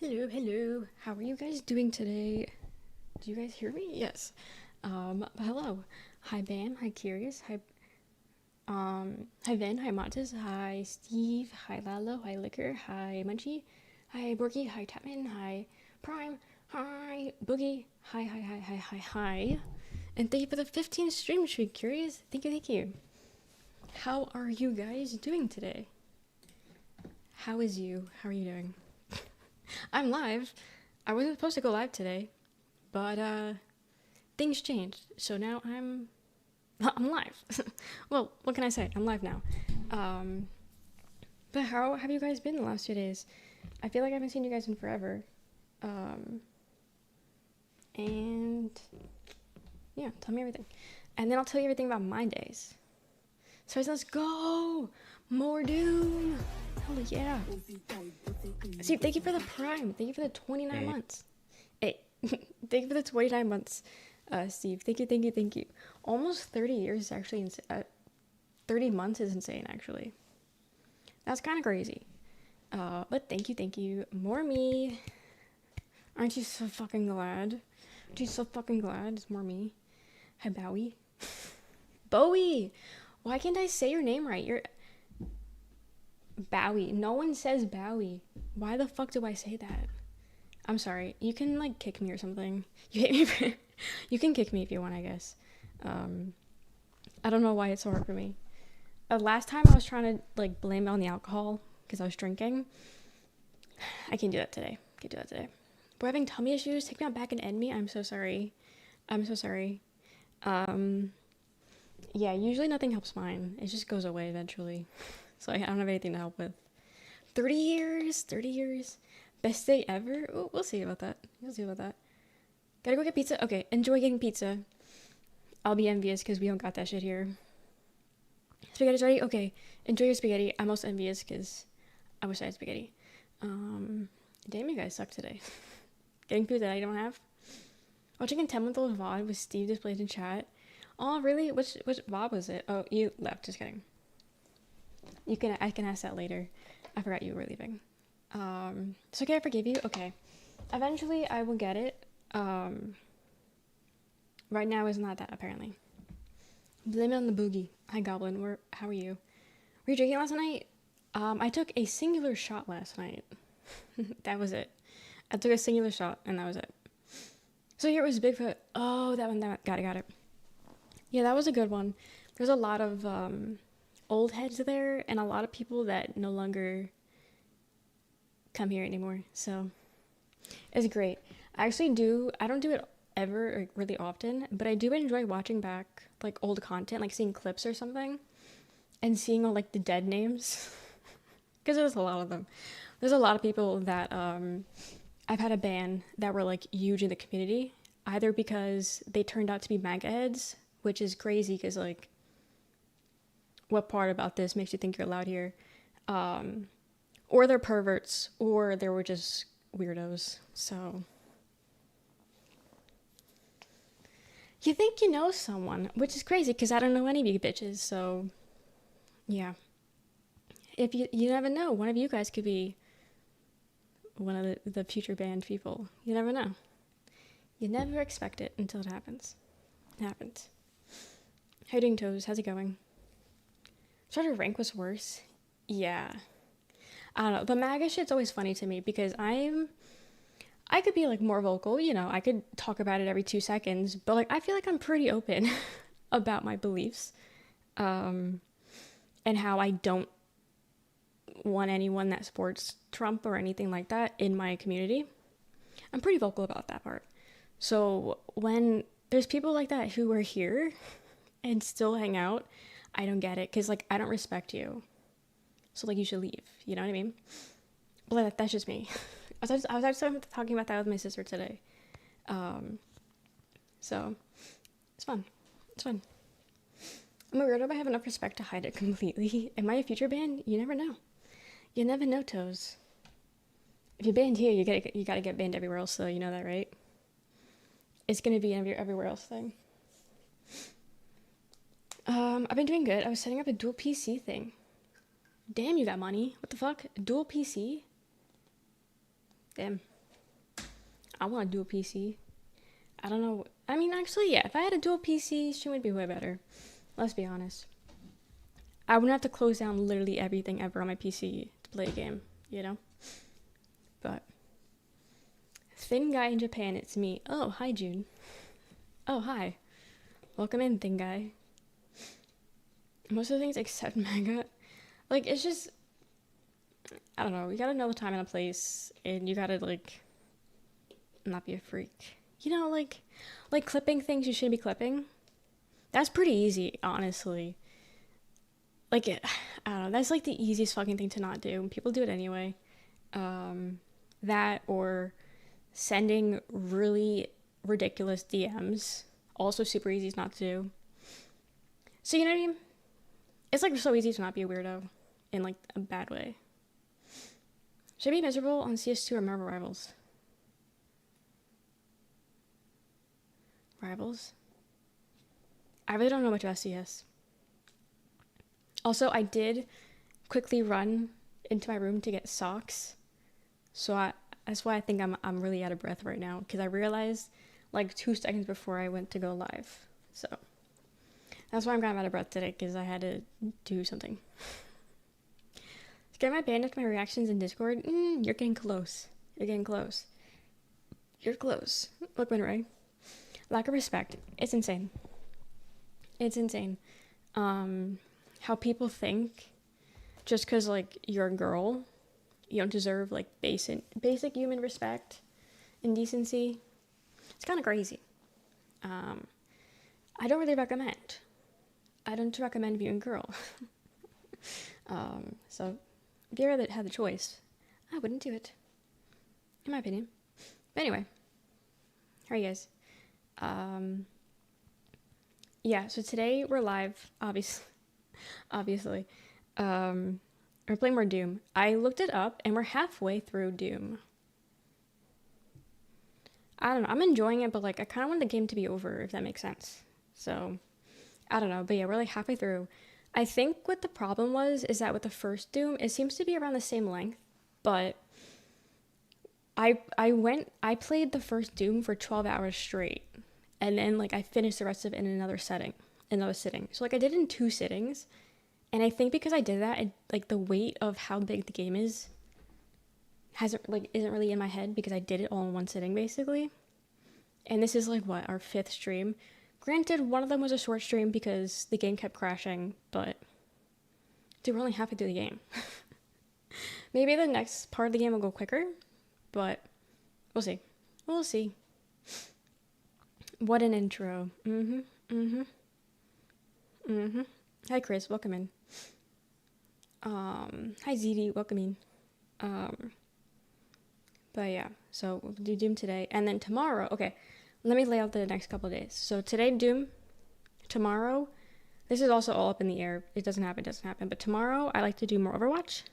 Hello, hello. How are you guys doing today? Do you guys hear me? Yes. Hello. Hi Bam, hi Curious, hi Vin, hi Montes, hi Steve, hi Lalo, hi Liquor, hi Munchie, hi Borky, hi Tapman, hi Prime, hi Boogie, hi. And thank you for the 15 stream streak, Curious. Thank you, thank you. How are you guys doing today? How is you? How are you doing? I'm live. I wasn't supposed to go live today, but things changed. So now I'm live. Well, what can I say? I'm live now. Um but how have you guys been the last 2 days? I feel like I haven't seen you guys in forever. Um and yeah, tell me everything. And then I'll tell you everything about my days. So let's go! More Doom! Hell yeah. See, thank you for the Prime. Thank you for the 29 months. Hey, thank you for the 29 months, Steve. Thank you, thank you, thank you. Almost 30 years is actually 30 months is insane, actually. That's kind of crazy. But thank you, thank you. More me. Aren't you so fucking glad? Aren't you so fucking glad it's more me? Hi, Bowie. Bowie! Why can't I say your name right? You're Bowie. No one says Bowie. Why the fuck do I say that? I'm sorry. You can like kick me or something. You hate me for you can kick me if you want, I guess. I don't know why it's so hard for me. Last time I was trying to like blame it on the alcohol because I was drinking. I can't do that today. Can't do that today. We're having tummy issues. Take me out back and end me. I'm so sorry. I'm so sorry. Yeah, usually nothing helps mine. It just goes away eventually. So I don't have anything to help with. 30 years? 30 years? Best day ever? Ooh, we'll see about that. We'll see about that. Gotta go get pizza? Okay, enjoy getting pizza. I'll be envious because we don't got that shit here. Spaghetti's ready? Okay, enjoy your spaghetti. I'm most envious because I wish I had spaghetti. Damn, you guys suck today. Getting food that I don't have. Watching a 10-month-old VOD with Steve displayed in chat. Oh, really? Which VOD was it? Oh, you left. Just kidding. I can ask that later. I forgot you were leaving. So okay, I forgive you. Okay. Eventually I will get it. Right now is not that apparently. Blame it on the boogie. Hi Goblin, how are you? Were you drinking last night? I took a singular shot last night. That was it. I took a singular shot and that was it. So here was Bigfoot. Oh, that one, got it. Yeah, that was a good one. There's a lot of old heads there and a lot of people that no longer come here anymore. So it's great. I don't do it ever or really often, but I do enjoy watching back like old content, like seeing clips or something and seeing all like the dead names because there's a lot of them. There's a lot of people that I've had a ban that were like huge in the community, either because they turned out to be MAGA heads, which is crazy because like what part about this makes you think you're allowed here? Or they're perverts, or they were just weirdos. So you think you know someone, which is crazy because I don't know any of you bitches. So yeah, if you never know, one of you guys could be one of the future banned people. You never know. You never expect it until it happens. It happens. How you doing, Toes? How's it going? Starter rank was worse. Yeah. I don't know. The MAGA shit's always funny to me because I could be like more vocal, you know, I could talk about it every 2 seconds, but like I feel like I'm pretty open about my beliefs. And how I don't want anyone that supports Trump or anything like that in my community. I'm pretty vocal about that part. So when there's people like that who are here and still hang out, I don't get it because like I don't respect you. So like you should leave. You know what I mean? But that's just me. I was actually talking about that with my sister today. So it's fun. It's fun. I'm a weirdo, but I have enough respect to hide it completely. Am I a future ban? You never know. You never know, Toes. If you're banned here, you gotta get banned everywhere else, so you know that, right? It's gonna be an everywhere else thing. I've been doing good. I was setting up a dual PC thing. Damn, you got money. What the fuck? Dual PC? Damn. I want a dual PC. I don't know. I mean, actually, yeah, if I had a dual PC, she would be way better. Let's be honest. I wouldn't have to close down literally everything ever on my PC to play a game, you know? But thin guy in Japan, it's me. Oh, hi, June. Oh, hi. Welcome in, thin guy. Most of the things except manga, like, it's just, I don't know, you gotta know the time and a place, and you gotta, like, not be a freak. You know, like clipping things you shouldn't be clipping. That's pretty easy, honestly. Like, I don't know, that's, like, the easiest fucking thing to not do. People do it anyway. That, or sending really ridiculous DMs, also super easy not to do. So, you know what I mean? It's, like, so easy to not be a weirdo in, like, a bad way. Should I be miserable on CS2 or Marvel Rivals? Rivals? I really don't know much about CS. Also, I did quickly run into my room to get socks. So that's why I think I'm really out of breath right now, because I realized like 2 seconds before I went to go live. So that's why I'm kind of out of breath today, because I had to do something. Get my banned after my reactions in Discord? You're getting close. You're getting close. You're close. Look, Ray. Lack of respect. It's insane. It's insane. How people think just because, like, you're a girl, you don't deserve, like, basic human respect and decency. It's kind of crazy. I don't really recommend. I don't recommend being a girl. So if you ever had the choice, I wouldn't do it, in my opinion. But anyway, how are you guys? Yeah, so today we're live, obviously. We're playing more Doom. I looked it up, and we're halfway through Doom. I don't know, I'm enjoying it, but, like, I kind of want the game to be over, if that makes sense. So, I don't know, but yeah, we're, like, halfway through. I think what the problem is that with the first Doom, it seems to be around the same length, but I played the first Doom for 12 hours straight, and then, like, I finished the rest of it in another sitting. So, like, I did it in 2 sittings, and I think because I did that, like, the weight of how big the game isn't really in my head, because I did it all in 1 sitting, basically. And this is, like, what, our 5th stream? Granted, one of them was a short stream because the game kept crashing, but dude, we're only halfway through the game. Maybe the next part of the game will go quicker, but we'll see. We'll see. What an intro. Hi, Chris. Welcome in. Hi, ZD. Welcome in. But yeah, so we'll do Doom today. And then tomorrow, okay, let me lay out the next couple of days. So today, Doom. Tomorrow, this is also all up in the air. It doesn't happen. But tomorrow, I like to do more Overwatch.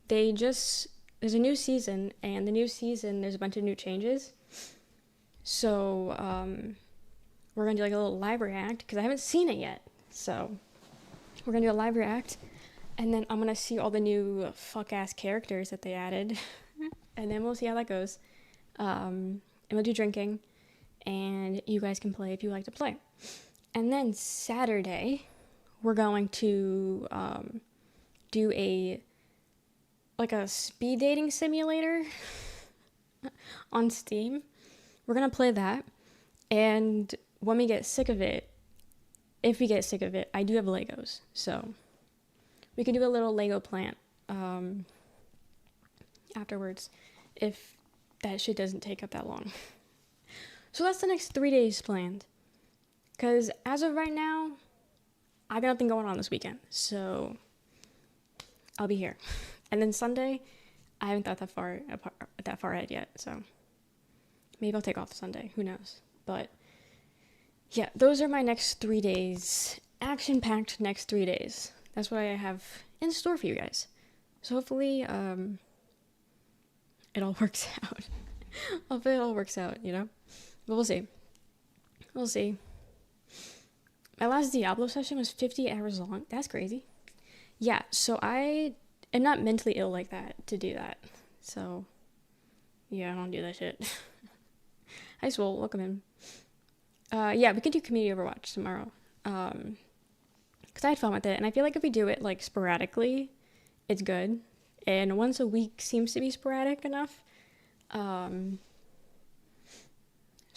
There's a new season, and the new season, there's a bunch of new changes. So, we're going to do, like, a little live react, because I haven't seen it yet. So, we're going to do a live react, and then I'm going to see all the new fuck-ass characters that they added, and then we'll see how that goes. And we'll do drinking, and you guys can play if you like to play. And then Saturday, we're going to do a speed dating simulator on Steam. We're going to play that, and when we get sick of it, if we get sick of it, I do have Legos, so we can do a little Lego plant afterwards, if that shit doesn't take up that long. So that's the next 3 days planned, because as of right now, I got nothing going on this weekend, so I'll be here. And then Sunday, I haven't thought that far ahead yet, so maybe I'll take off Sunday, who knows. But yeah, those are my next 3 days, action-packed next 3 days. That's what I have in store for you guys. So hopefully, it all works out. Hopefully it all works out, you know? But we'll see. We'll see. My last Diablo session was 50 hours long. That's crazy. Yeah, so I am not mentally ill like that to do that. So, yeah, I don't do that shit. Hi, Swole. Welcome in. Yeah, we can do community Overwatch tomorrow. Because I had fun with it, and I feel like if we do it like sporadically, it's good. And once a week seems to be sporadic enough. So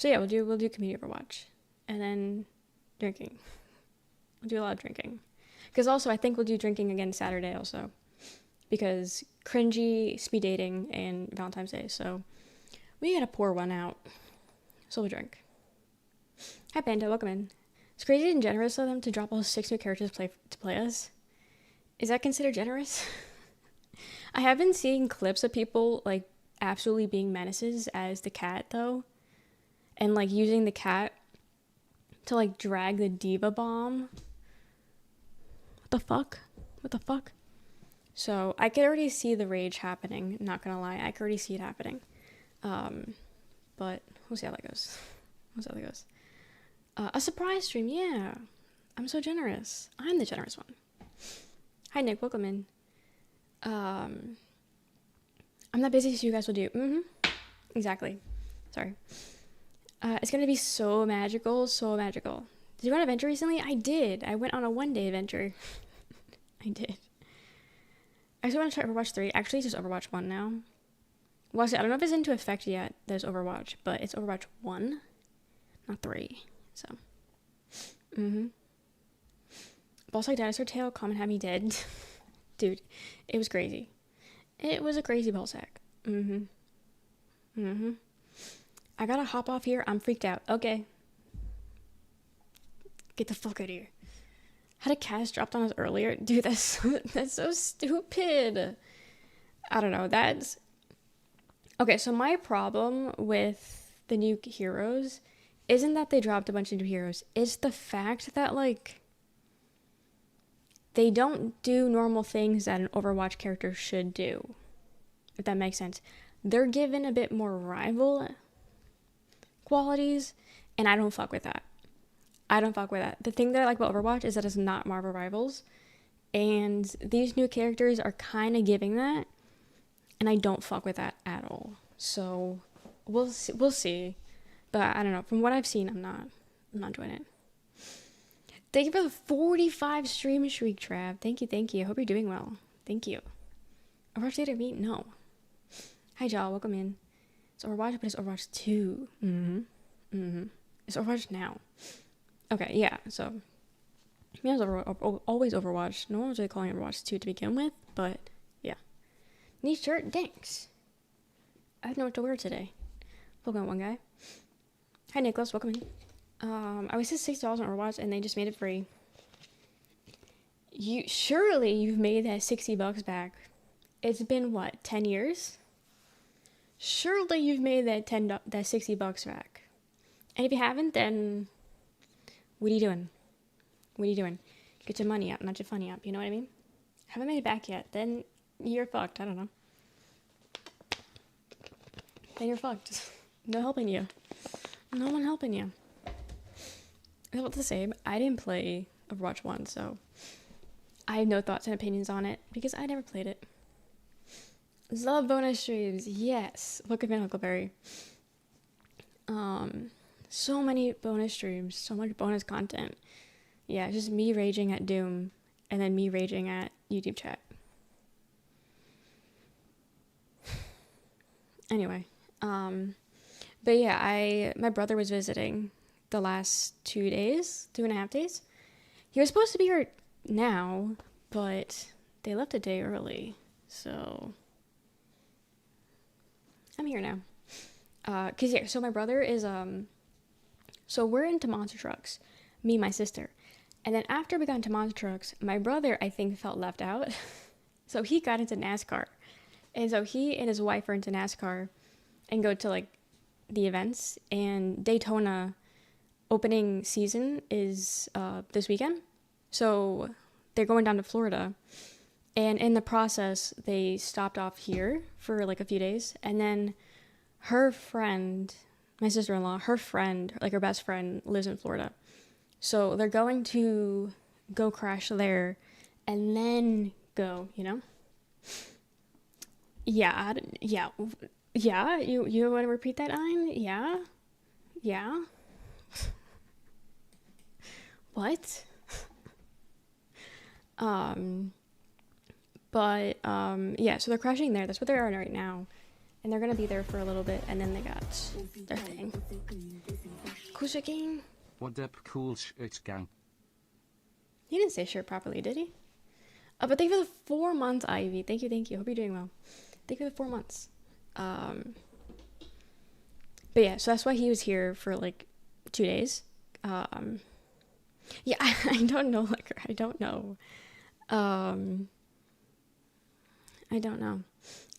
yeah, we'll do community Overwatch, and then drinking. We'll do a lot of drinking. Because also, I think we'll do drinking again Saturday also. Because cringy, speed dating, and Valentine's Day. So we gotta pour one out. So we'll drink. Hi, Panda. Welcome in. It's crazy and generous of them to drop all 6 new characters to play us. Is that considered generous? I have been seeing clips of people, like, absolutely being menaces as the cat, though. And, like, using the cat to, like, drag the diva bomb. What the fuck? What the fuck? So, I could already see the rage happening. Not gonna lie. I could already see it happening. But we'll see how that goes. A surprise stream, yeah. I'm so generous. I'm the generous one. Hi, Nick. Welcome in. I'm not busy, so you guys will do. Exactly. Sorry. It's gonna be so magical, so magical. Did you go on an adventure recently? I did. I went on a 1-day adventure. I did. I just want to try Overwatch 3. Actually, it's just Overwatch 1 now. Well, actually, I don't know if it's into effect yet. There's Overwatch, but it's Overwatch 1, not 3. So, Boss like dinosaur tail, comment had me dead. Dude, it was crazy. It was a crazy ball sack. I gotta hop off here. I'm freaked out. Okay. Get the fuck out of here. Had a cast dropped on us earlier. Dude, that's so stupid. I don't know. That's... Okay, so my problem with the new heroes isn't that they dropped a bunch of new heroes. It's the fact that, like, they don't do normal things that an Overwatch character should do. If that makes sense. They're given a bit more rival qualities, and I don't fuck with that. The thing that I like about Overwatch is that it's not Marvel Rivals, and these new characters are kind of giving that, and I don't fuck with that at all. So we'll see. But I don't know. From what I've seen, I'm not enjoying it. Thank you for the 45 stream streak, Trav. Thank you. I hope you're doing well. Thank you. Overwatch later me? No. Hi, Jaw. Welcome in. It's Overwatch, but it's Overwatch 2. It's Overwatch now. Okay, yeah. So, I mean, it was always Overwatch. No one was really calling it Overwatch 2 to begin with, but yeah. Neat shirt? Thanks. I don't know what to wear today. Welcome, one guy. Hi, Nicholas. Welcome in. I wasted $6 on Overwatch, and they just made it free. Surely you've made that $60 back. It's been, what, 10 years? Surely you've made that $60 back. And if you haven't, then what are you doing? Get your money up, not your funny up. You know what I mean? Haven't made it back yet. Then you're fucked. I don't know. Then you're fucked. No helping you. No one helping you. I was about to say, I didn't play Overwatch 1, so I have no thoughts and opinions on it because I never played it. Love bonus streams, yes. Look at Huckleberry. So many bonus streams, so much bonus content. Yeah, just me raging at Doom and then me raging at YouTube chat. Anyway, but yeah, my brother was visiting the last 2.5 days. He was supposed to be here now, but they left a day early, so I'm here now. So my brother is, so we're into monster trucks, me and my sister. And then after we got into monster trucks, my brother, I think, felt left out. So he got into NASCAR. And so he and his wife are into NASCAR and go to, like, the events. And Daytona opening season is this weekend. So they're going down to Florida. And in the process, they stopped off here for, like, a few days. And then her friend, my sister-in-law, her friend, like her best friend, lives in Florida. So they're going to go crash there and then go, you know? Yeah. You want to repeat that, Ein? Yeah? Yeah? What? Yeah, so they're crashing there. That's what they are right now. And they're gonna be there for a little bit, and then they got their thing. Kusaking? What up, cool shirt gang? He didn't say shirt properly, did he? But thank you for the 4 months, Ivy. Thank you. Hope you're doing well. Thank you for the 4 months. But yeah, so that's why he was here for like 2 days. Yeah, I don't know, like, I don't know. I don't know.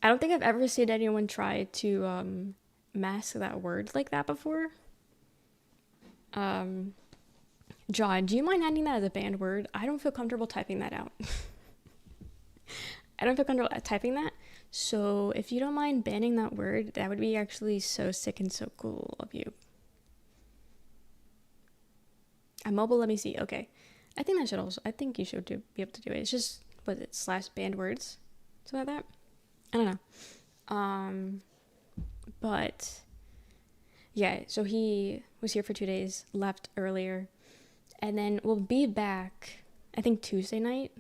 I don't think I've ever seen anyone try to mask that word like that before. John, do you mind adding that as a banned word? I don't feel comfortable typing that out. I don't feel comfortable typing that. So if you don't mind banning that word, that would be actually so sick and so cool of you. I'm mobile, let me see. Okay. I think you should be able to do it. It's just, what is it, / banned words? Something like that? I don't know. But yeah, so he was here for 2 days, left earlier, and then we'll be back, I think Tuesday night,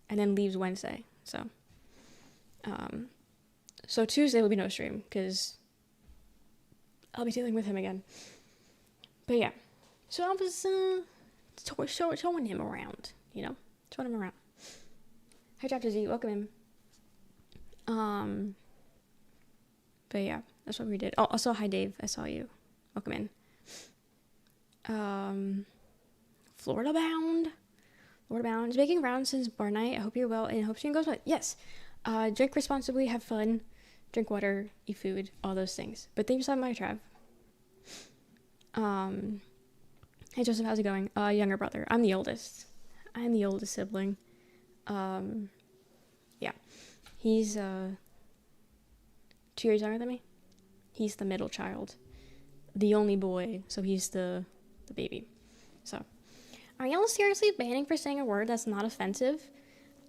and then leaves Wednesday. So Tuesday will be no stream because I'll be dealing with him again. But yeah, so I was showing him around, showing him around. Hi, Dr. Z, welcome in. But yeah, that's what we did. Oh, also, hi, Dave, I saw you. Welcome in. Florida bound is making rounds since bar night. I hope you're well and hope stream goes well. Yes. Drink responsibly, have fun, drink water, eat food, all those things. But thank you so much, Trav. Hey Joseph, how's it going? Younger brother. I'm the oldest sibling. Yeah. He's 2 years younger than me. He's the middle child. The only boy, so he's the baby. So, are y'all seriously banning for saying a word that's not offensive?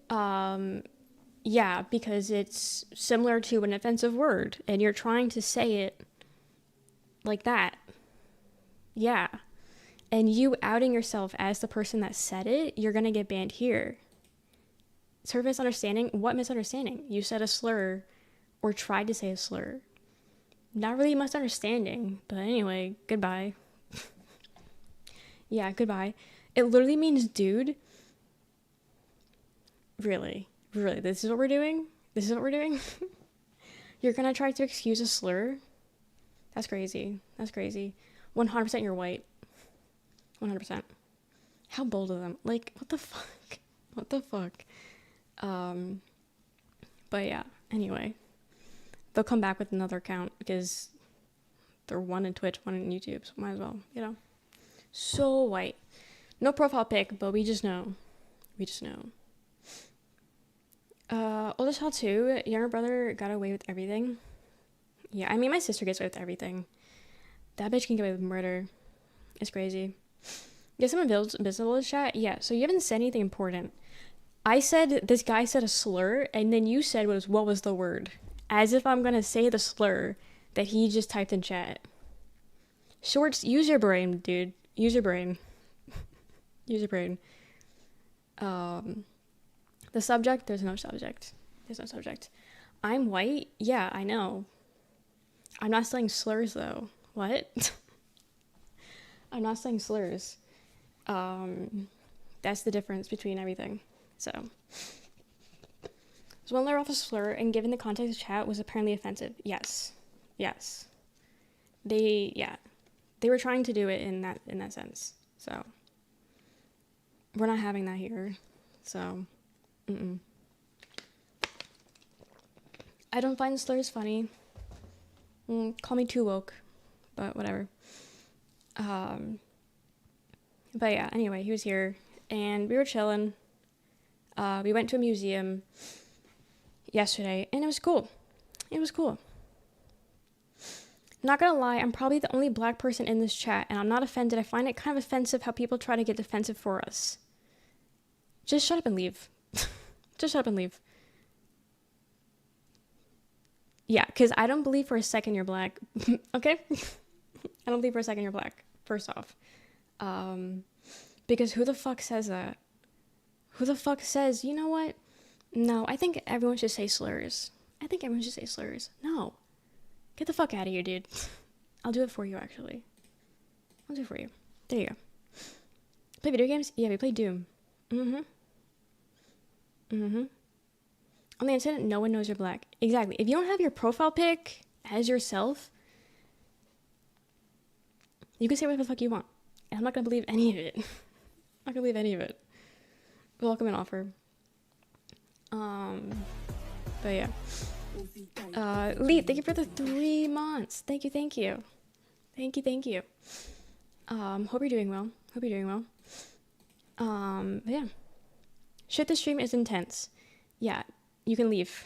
Yeah, because it's similar to an offensive word, and you're trying to say it like that. Yeah. And you outing yourself as the person that said it, you're gonna get banned here. Sort of misunderstanding? What misunderstanding? You said a slur, or tried to say a slur. Not really a misunderstanding, but anyway, goodbye. Yeah, goodbye. It literally means dude. Really, this is what we're doing? You're gonna try to excuse a slur? That's crazy. 100% you're white. 100%. How bold of them. Like, what the fuck? But yeah, anyway. They'll come back with another account because they're one in Twitch, one in YouTube, so might as well, So white. No profile pic, but we just know. Oldest child too. Younger brother got away with everything. Yeah, I mean, my sister gets away with everything. That bitch can get away with murder. It's crazy. Get someone visible in chat? Yeah, so you haven't said anything important. I said, this guy said a slur, and then you said what was the word? As if I'm gonna say the slur that he just typed in chat. Shorts, use your brain, dude. Use your brain. The subject, there's no subject. I'm white? Yeah, I know. I'm not saying slurs, though. What? I'm not saying slurs. That's the difference between everything. So one letter off a slur, and given the context of chat, was apparently offensive. Yes. They were trying to do it in that sense. So we're not having that here. So, I don't find slurs funny. Call me too woke, but whatever. But yeah, anyway, he was here, and we were chilling. We went to a museum yesterday, and it was cool. Not gonna lie, I'm probably the only black person in this chat, and I'm not offended. I find it kind of offensive how people try to get defensive for us. Just shut up and leave. Yeah, because I don't believe for a second you're black. Okay? I don't believe for a second you're black, first off. Because who the fuck says that? Who the fuck says, you know what? No, I think everyone should say slurs. I think everyone should say slurs. No. Get the fuck out of here, dude. I'll do it for you, actually. I'll do it for you. There you go. Play video games? Yeah, we play Doom. Mm-hmm. Mm-hmm. On the internet, no one knows you're black. Exactly. If you don't have your profile pic as yourself, you can say whatever the fuck you want. And I'm not gonna believe any of it. I'm not gonna believe any of it. Welcome and offer. But yeah. Lee, thank you for the 3 months. Thank you. Thank you. Hope you're doing well. Yeah. Shit, this stream is intense. Yeah, you can leave.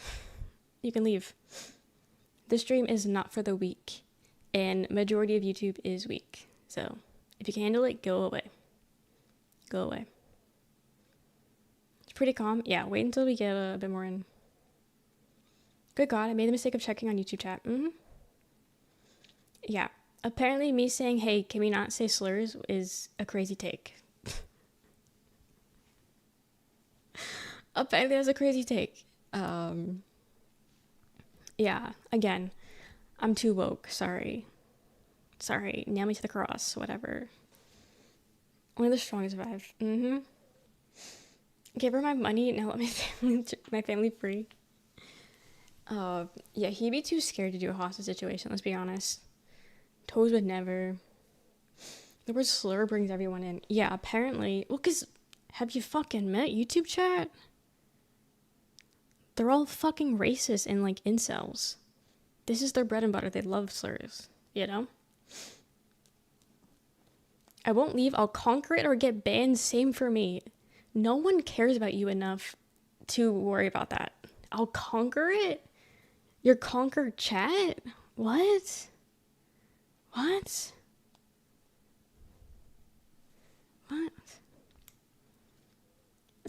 This stream is not for the weak. And majority of YouTube is weak. So, if you can handle it, go away. It's pretty calm. Yeah, wait until we get a bit more in. Good God, I made the mistake of checking on YouTube chat. Yeah, apparently me saying, hey, can we not say slurs is a crazy take. Apparently that's a crazy take. Yeah, again, I'm too woke. Sorry, nail me to the cross, whatever. Only the strong survive. Give her my money, now let my family free. Yeah, he'd be too scared to do a hostage situation, let's be honest. Toes would never. The word slur brings everyone in. Yeah, apparently. Well, because have you fucking met YouTube chat? They're all fucking racist and like incels. This is their bread and butter. They love slurs, you know? I won't leave. I'll conquer it or get banned. Same for me. No one cares about you enough to worry about that. I'll conquer it? Your conquered chat? What? Let's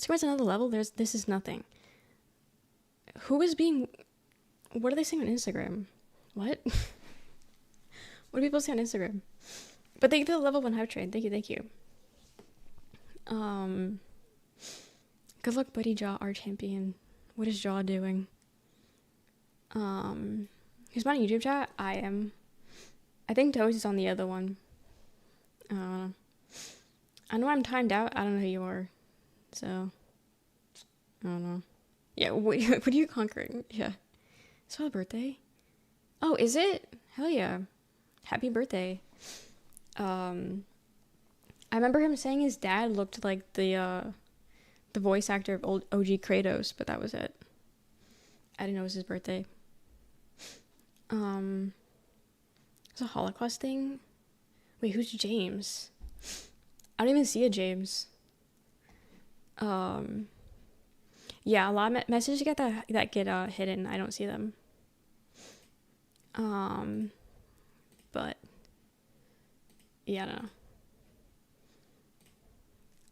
go to another level. This is nothing. What are they saying on Instagram? What? What do people say on Instagram? But thank you for the level 1 hype train. Thank you. Good luck, Buddy Jaw, our champion. What is Jaw doing? Who's on YouTube chat? I am. I think Toes is on the other one. I know I'm timed out. I don't know who you are. So, I don't know. Yeah, what are you conquering? Yeah. It's her birthday? Oh, is it? Hell yeah. Happy birthday. I remember him saying his dad looked like the voice actor of old OG Kratos, but that was it. I didn't know it was his birthday. It's a Holocaust thing? Wait, who's James? I don't even see a James. Yeah, a lot of messages get that get hidden. I don't see them. But yeah, I don't know.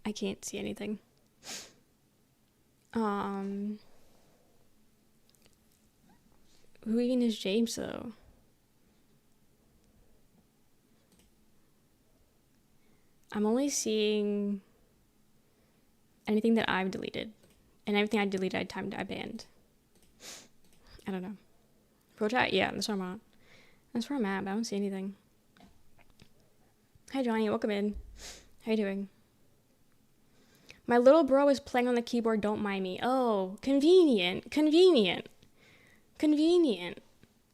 I can't see anything. Who even is James though? I'm only seeing anything that I've deleted. And everything I deleted, I banned. I don't know. Pro chat? Yeah, that's where I'm at. That's where I'm at, but I don't see anything. Hi, Johnny. Welcome in. How you doing? My little bro is playing on the keyboard. Don't mind me. Oh, convenient.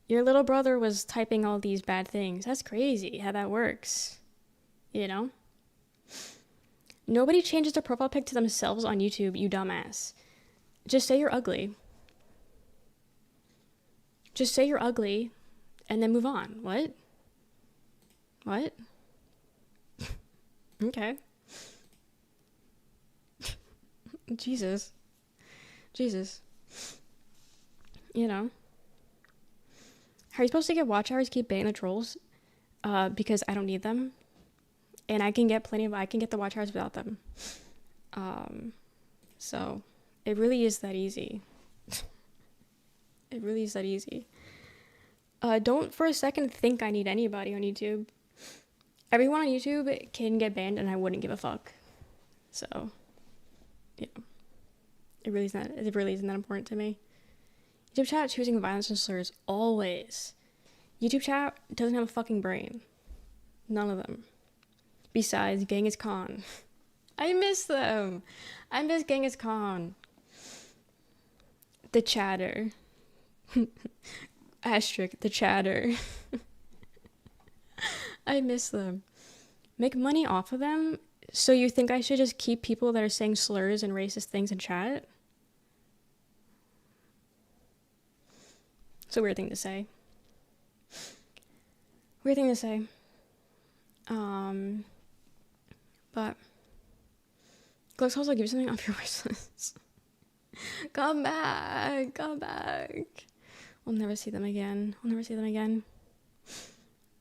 Your little brother was typing all these bad things. That's crazy how that works. You know? Nobody changes their profile pic to themselves on YouTube, you dumbass. Just say you're ugly. Just say you're ugly and then move on. What? Okay. Jesus. You know. How are you supposed to get watch hours? Keep banning the trolls? Because I don't need them. And I can get the watch hours without them. So it really is that easy. Don't for a second think I need anybody on YouTube. Everyone on YouTube can get banned, and I wouldn't give a fuck. So, yeah, it really isn't. It really isn't that important to me. YouTube chat choosing violence and slurs always. YouTube chat doesn't have a fucking brain. None of them. Besides, Genghis Khan. I miss them. I miss Genghis Khan. The chatter. Asterisk, the chatter. I miss them. Make money off of them? So you think I should just keep people that are saying slurs and racist things in chat? It's a weird thing to say. Weird thing to say. But Gluck's also give you something off your wish list. Come back. Come back. We'll never see them again. We'll never see them again.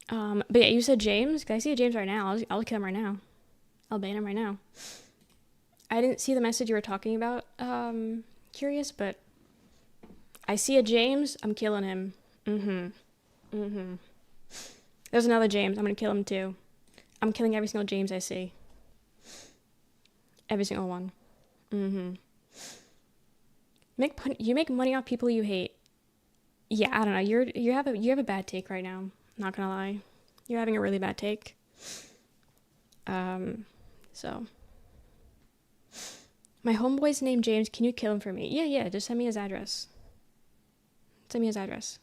But yeah, you said James. Can I see a James right now? I'll kill him right now. I'll ban him right now. I didn't see the message you were talking about, Curious, but I see a James. I'm killing him. There's another James. I'm gonna kill him too. I'm killing every single James I see. Every single one. You make money off people you hate. Yeah, I don't know. You have a bad take right now. Not gonna lie, you're having a really bad take. So my homeboy's named James. Can you kill him for me? Yeah. Just send me his address. Send me his address.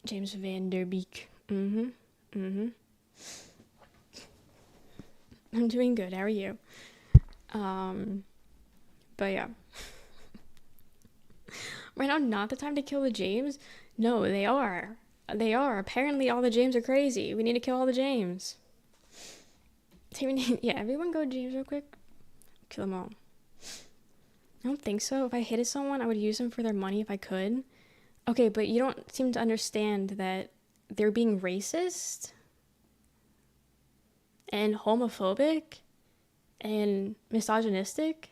James Vanderbeek. I'm doing good. How are you? But yeah. Right now, not the time to kill the James. No, they are. They are. Apparently, all the James are crazy. We need to kill all the James. Yeah, everyone go James real quick. Kill them all. I don't think so. If I hated someone, I would use them for their money if I could. Okay, but you don't seem to understand that they're being racist and homophobic and misogynistic.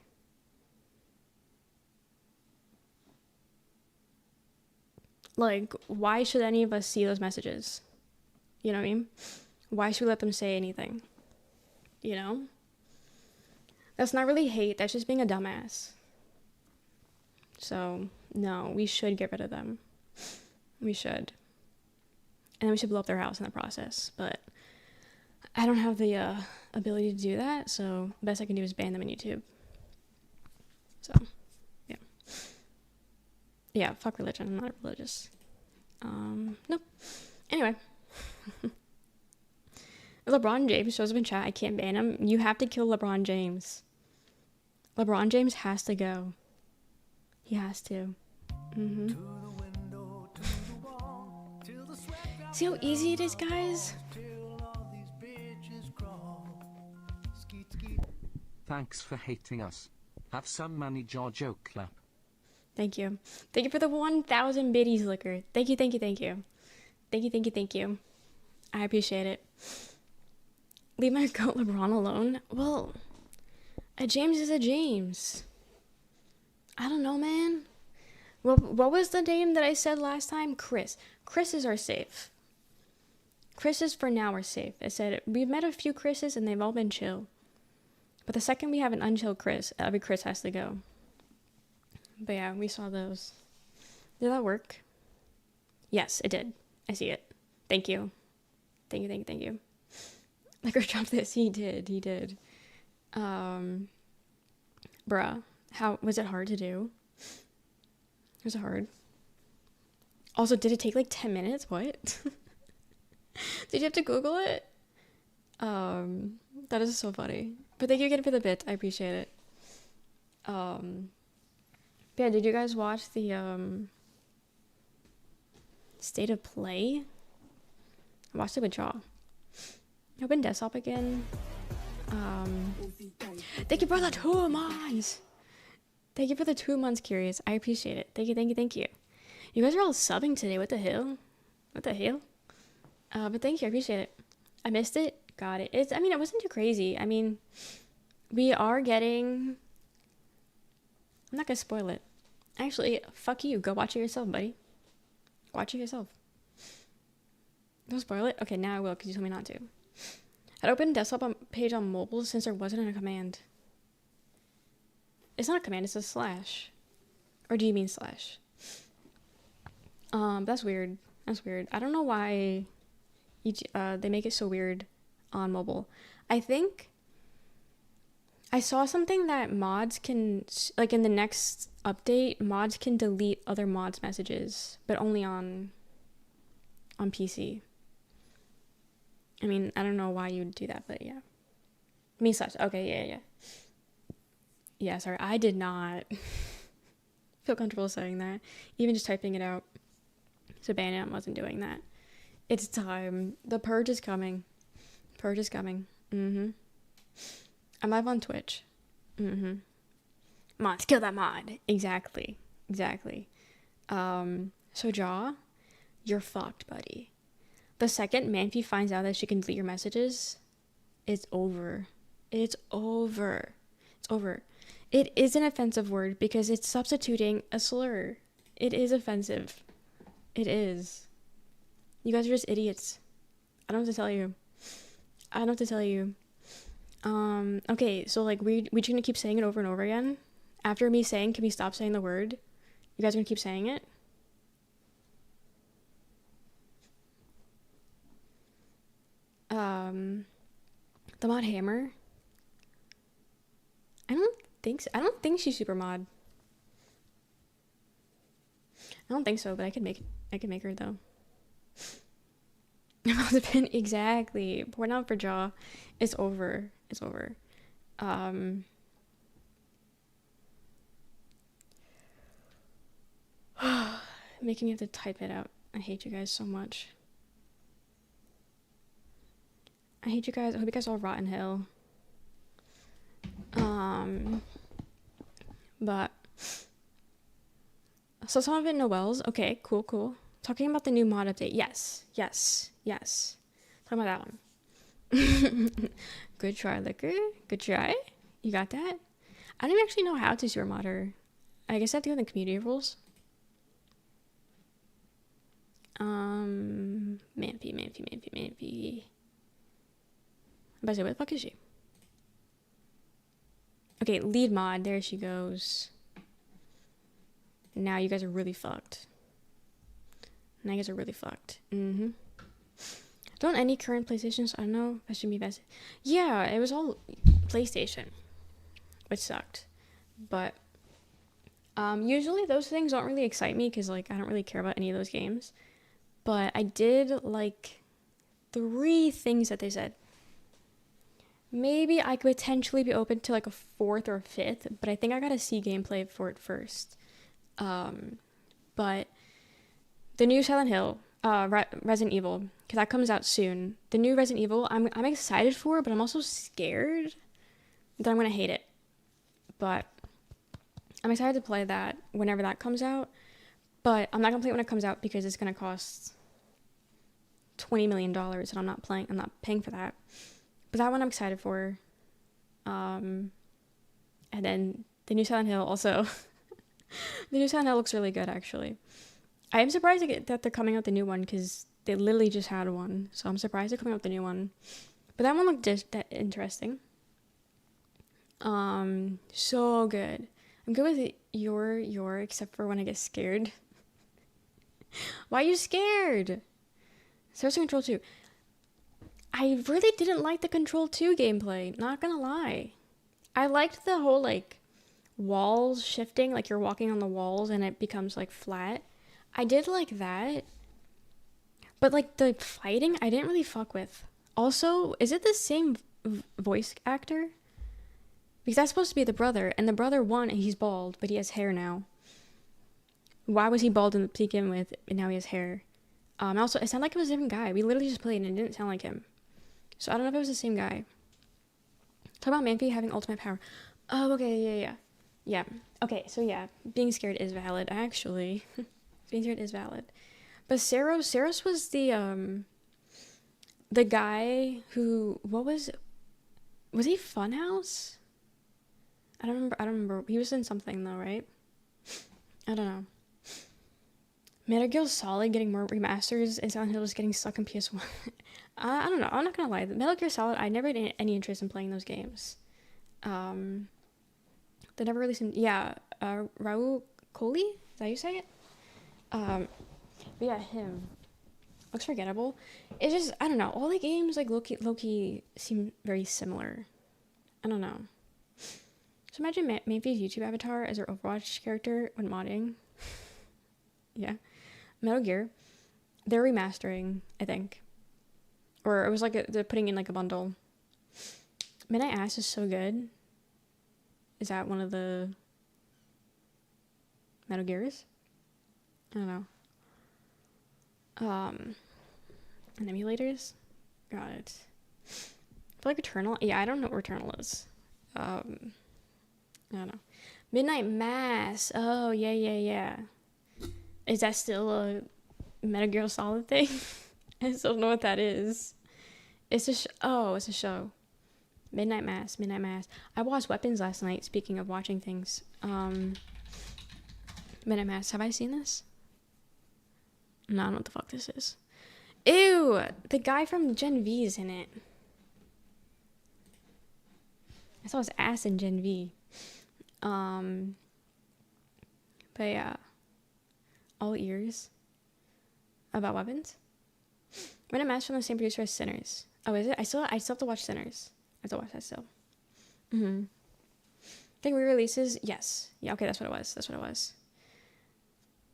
Like, why should any of us see those messages? You know what I mean? Why should we let them say anything? You know? That's not really hate. That's just being a dumbass. So, no, we should get rid of them. We should. And then we should blow up their house in the process. But I don't have the ability to do that, so the best I can do is ban them on YouTube. So, yeah. Yeah, fuck religion. I'm not religious. Nope. Anyway. If LeBron James shows up in chat, I can't ban him. You have to kill LeBron James. LeBron James has to go. He has to. See how easy it is, guys? Thanks for hating us. Have some money, Giorgio clap. Thank you. Thank you for the 1,000 biddies, Liquor. Thank you. Thank you. I appreciate it. Leave my goat LeBron alone? Well, a James is a James. I don't know, man. What was the name that I said last time? Chris. Chris's are safe. Chris's for now are safe. I said we've met a few Chris's and they've all been chill. But the second we have an unchill Chris, every Chris has to go. But yeah, we saw those. Did that work? Yes, it did. I see it. Thank you. Thank you. Like, drop this. He did. Bruh. How was it hard to do? Was it hard? Also, did it take like 10 minutes? What? Did you have to Google it? That is so funny. But thank you again for the bit. I appreciate it. But yeah, did you guys watch the State of Play? I watched it with Jaw. Open desktop again. Thank you for the 2 months. Thank you for the 2 months, Curious. I appreciate it. Thank you. You guys are all subbing today. What the hell? But thank you. I appreciate it. I missed it. Got it. It wasn't too crazy. I mean, we are getting... I'm not gonna spoil it. Actually, fuck you. Go watch it yourself, buddy. Watch it yourself. Don't spoil it? Okay, now I will, because you told me not to. I'd open desktop page on mobile since there wasn't a command. It's not a command, it's a slash. Or do you mean slash? That's weird. That's weird. I don't know why they make it so weird on mobile. I think I saw something that mods can, like in the next update, mods can delete other mods' messages, but only on PC. I mean, I don't know why you'd do that, but yeah. Me slash. Okay, yeah. Yeah, sorry. I did not feel comfortable saying that. Even just typing it out. So Bandit wasn't doing that. It's time. The purge is coming. Purge is coming. I'm live on Twitch. Mods, kill that mod. Exactly. So Jaw, you're fucked, buddy. The second Manphy finds out that she can delete your messages, it's over. It's over. It is an offensive word because it's substituting a slur. It is offensive. It is. You guys are just idiots. I don't know what to tell you. Okay, so like we just gonna keep saying it over and over again? After me saying, can we stop saying the word? You guys are gonna keep saying it? The mod Hammer? I don't think she's super mod. I don't think so, but I could make her though. Exactly. Pour out for Jaw. It's over. Making me have to type it out. I hate you guys so much. I hate you guys. I hope you guys all rot in hell. But so some of it Noel's. Okay, cool. Talking about the new mod update. Yes. Talking about that one. Good try, Liquor. Good try. You got that? I don't even actually know how to super mod her. I guess I have to go in the community rules. Manphy. I'm about to say, where the fuck is she? Okay, lead mod. There she goes. Now you guys are really fucked. Don't any current PlayStations, I don't know, that should be vested. Yeah, it was all PlayStation, which sucked. But usually those things don't really excite me because like I don't really care about any of those games. But I did like 3 things that they said. Maybe I could potentially be open to like a 4th or 5th, but I think I gotta see gameplay for it first. But the new Silent Hill, Resident Evil, because that comes out soon. The new Resident Evil, I'm excited for, but I'm also scared that I'm gonna hate it. But I'm excited to play that whenever that comes out. But I'm not gonna play it when it comes out because it's gonna cost $20 million, and I'm not paying for that. But that one I'm excited for. And then the new Silent Hill also. The new Silent Hill looks really good, actually. I am surprised that they're coming out with the new one because they literally just had one. So I'm surprised they're coming out with the new one. But that one looked that interesting. So good. I'm good with your except for when I get scared. Why are you scared? Seriously, Control 2. I really didn't like the Control 2 gameplay, not gonna lie. I liked the whole, like, walls shifting, like you're walking on the walls and it becomes, like, flat. I did like that. But, like, the fighting, I didn't really fuck with. Also, is it the same voice actor? Because that's supposed to be the brother, and the brother won and he's bald, but he has hair now. Why was he bald to begin with, and now he has hair? Also, it sounded like it was a different guy. We literally just played and it didn't sound like him. So I don't know if it was the same guy. Talk about Manphy having ultimate power. Oh, okay, yeah. Okay, so yeah, being scared is valid, actually. Being scared is valid. But Saros was the guy who, was he Funhouse? I don't remember. He was in something though, right? I don't know. Metal Gear Solid getting more remasters and Silent Hill just getting stuck in PS1. I don't know. I'm not gonna lie. Metal Gear Solid, I never had any interest in playing those games. Um, they never really seemed. Yeah, Raul Coley? Is that how you say it? But yeah, him looks forgettable. It's just I don't know. All the games like Loki seem very similar. I don't know. So imagine Mayfie's YouTube avatar as her Overwatch character when modding. Yeah. Metal Gear. They're remastering, I think. Or it was like they're putting in like a bundle. Midnight Ass is so good. Is that one of the Metal Gears? I don't know. And emulators? Got it. I feel like Returnal. Yeah, I don't know what Returnal is. I don't know. Midnight Mass. Oh, yeah. Is that still a Metal Gear Solid thing? I still don't know what that is. It's a it's a show. Midnight Mass. I watched Weapons last night, speaking of watching things. Midnight Mass. Have I seen this? No, I don't know what the fuck this is. Ew! The guy from Gen V is in it. I saw his ass in Gen V. But yeah. All ears. About weapons? Midnight Mass from the same producer as Sinners. Oh, is it? I still have to watch Sinners. I have to watch that still. I think re-releases, yes. Yeah, okay, that's what it was.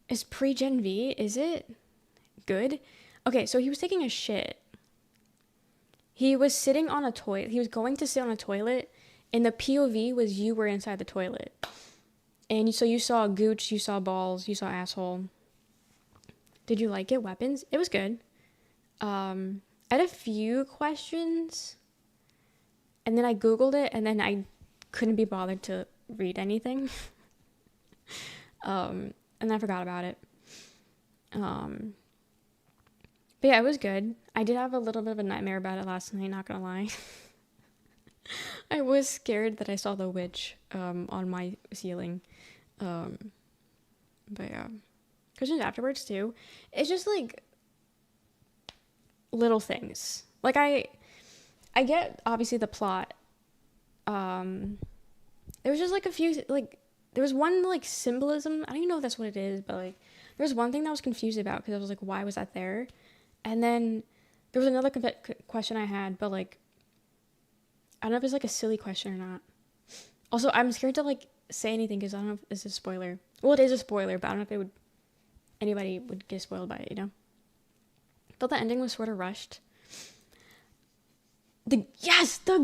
It's pre-Gen V, is it? Good? Okay, so he was taking a shit. He was sitting on a toilet. He was going to sit on a toilet, and the POV was you were inside the toilet. And so you saw gooch, you saw balls, you saw asshole. Did you like it? Weapons? It was good. I had a few questions, and then I Googled it, and then I couldn't be bothered to read anything. And I forgot about it. But yeah, it was good. I did have a little bit of a nightmare about it last night, not gonna lie. I was scared that I saw the witch on my ceiling. But yeah. Questions afterwards too. It's just like little things. Like I get obviously the plot. There was just like a few like there was one like symbolism. I don't even know if that's what it is, but like there was one thing that I was confused about because I was like, why was that there? And then there was another question I had, but like I don't know if it's like a silly question or not. Also, I'm scared to like say anything because I don't know if it's a spoiler. Well, it is a spoiler, but I don't know if anybody would get spoiled by it, you know? I thought the ending was sort of rushed. The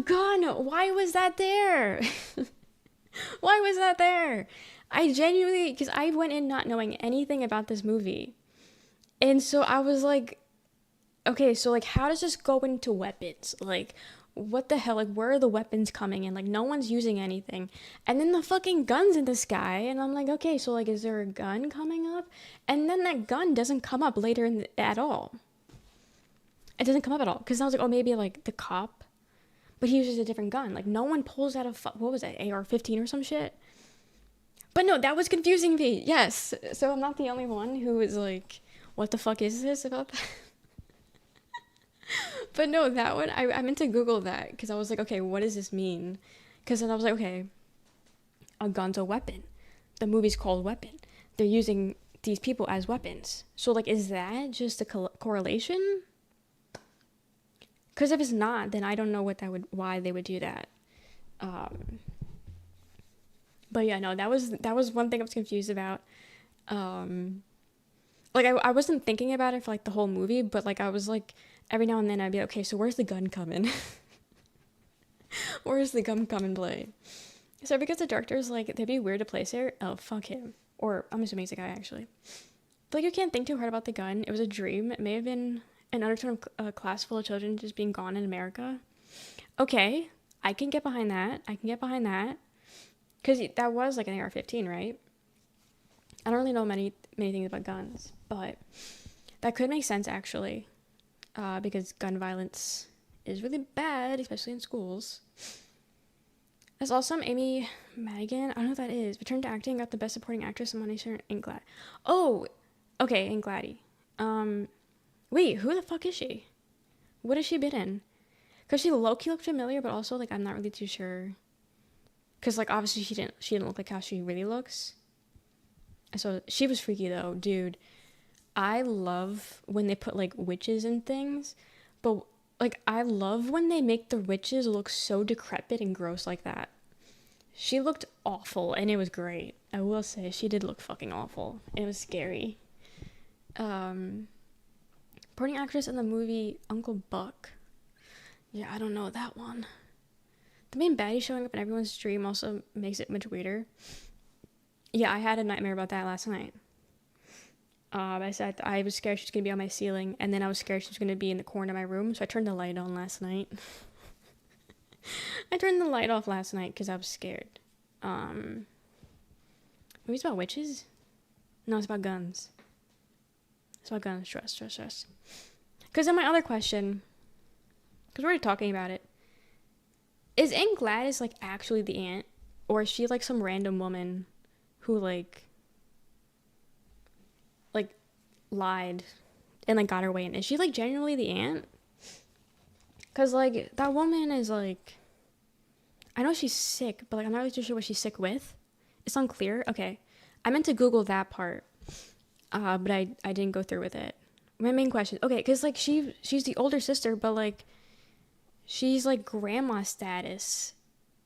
gun! Why was that there? Why was that there? I genuinely, because I went in not knowing anything about this movie. And so I was like, okay, so like how does this go into weapons? Like, what the hell? Like, where are the weapons coming in? Like, no one's using anything. And then the fucking gun's in the sky. And I'm like, okay, so like, is there a gun coming up? And then that gun doesn't come up later at all. It doesn't come up at all. Because I was like, oh, maybe like the cop. But he uses a different gun. Like, no one pulls out what was that, AR-15 or some shit? But no, that was confusing me. Yes. So I'm not the only one who is like, what the fuck is this about that? But no, that one, I meant to Google that because I was like, okay, what does this mean? Because then I was like, okay, a gun's a weapon. The movie's called Weapon. They're using these people as weapons. So like, is that just a correlation? Because if it's not, then I don't know why they would do that. But yeah, no, that was one thing I was confused about. Like I wasn't thinking about it for like the whole movie, but like I was like every now and then I'd be like, okay, so where's the gun coming? Where's the gun come and play? So because the director's like, it'd be weird to place here. Oh, fuck him. Or I'm assuming he's a guy actually. But like you can't think too hard about the gun. It was a dream. It may have been an undertone of a class full of children just being gone in America. Okay, I can get behind that. Because that was like an AR-15, right? I don't really know many things about guns, but that could make sense actually, because gun violence is really bad, especially in schools. That's awesome. Amy Madigan, I don't know who that is. Returned to acting, got the Best Supporting Actress in Money Shirt and Glad. Oh, Okay, and Gladdy. Wait, who the fuck is she? What has she been in? Cause she low-key looked familiar, but also like I'm not really too sure. Cause like obviously she didn't look like how she really looks. So she was freaky though, dude. I love when they put like witches in things, but like I love when they make the witches look so decrepit and gross like that. She looked awful and it was great. I will say she did look fucking awful. It was scary. Supporting actress in the movie Uncle Buck. Yeah, I don't know that one. The main baddie showing up in everyone's stream also makes it much weirder. Yeah, I had a nightmare about that last night. I said I was scared she was gonna be on my ceiling, and then I was scared she was gonna be in the corner of my room, so I turned the light on last night. I turned the light off last night because I was scared. Maybe it's about witches? No, it's about guns. It's about guns. Trust. Because then my other question, because we're already talking about it, is Aunt Gladys like actually the aunt, or is she like some random woman who like lied and like got her way in? Is she like genuinely the aunt? Because like that woman is like, I know she's sick, but like I'm not really too sure what she's sick with. It's unclear. Okay, I meant to Google that part, but I didn't go through with it. My main question, okay, because like she's the older sister, but like she's like grandma status,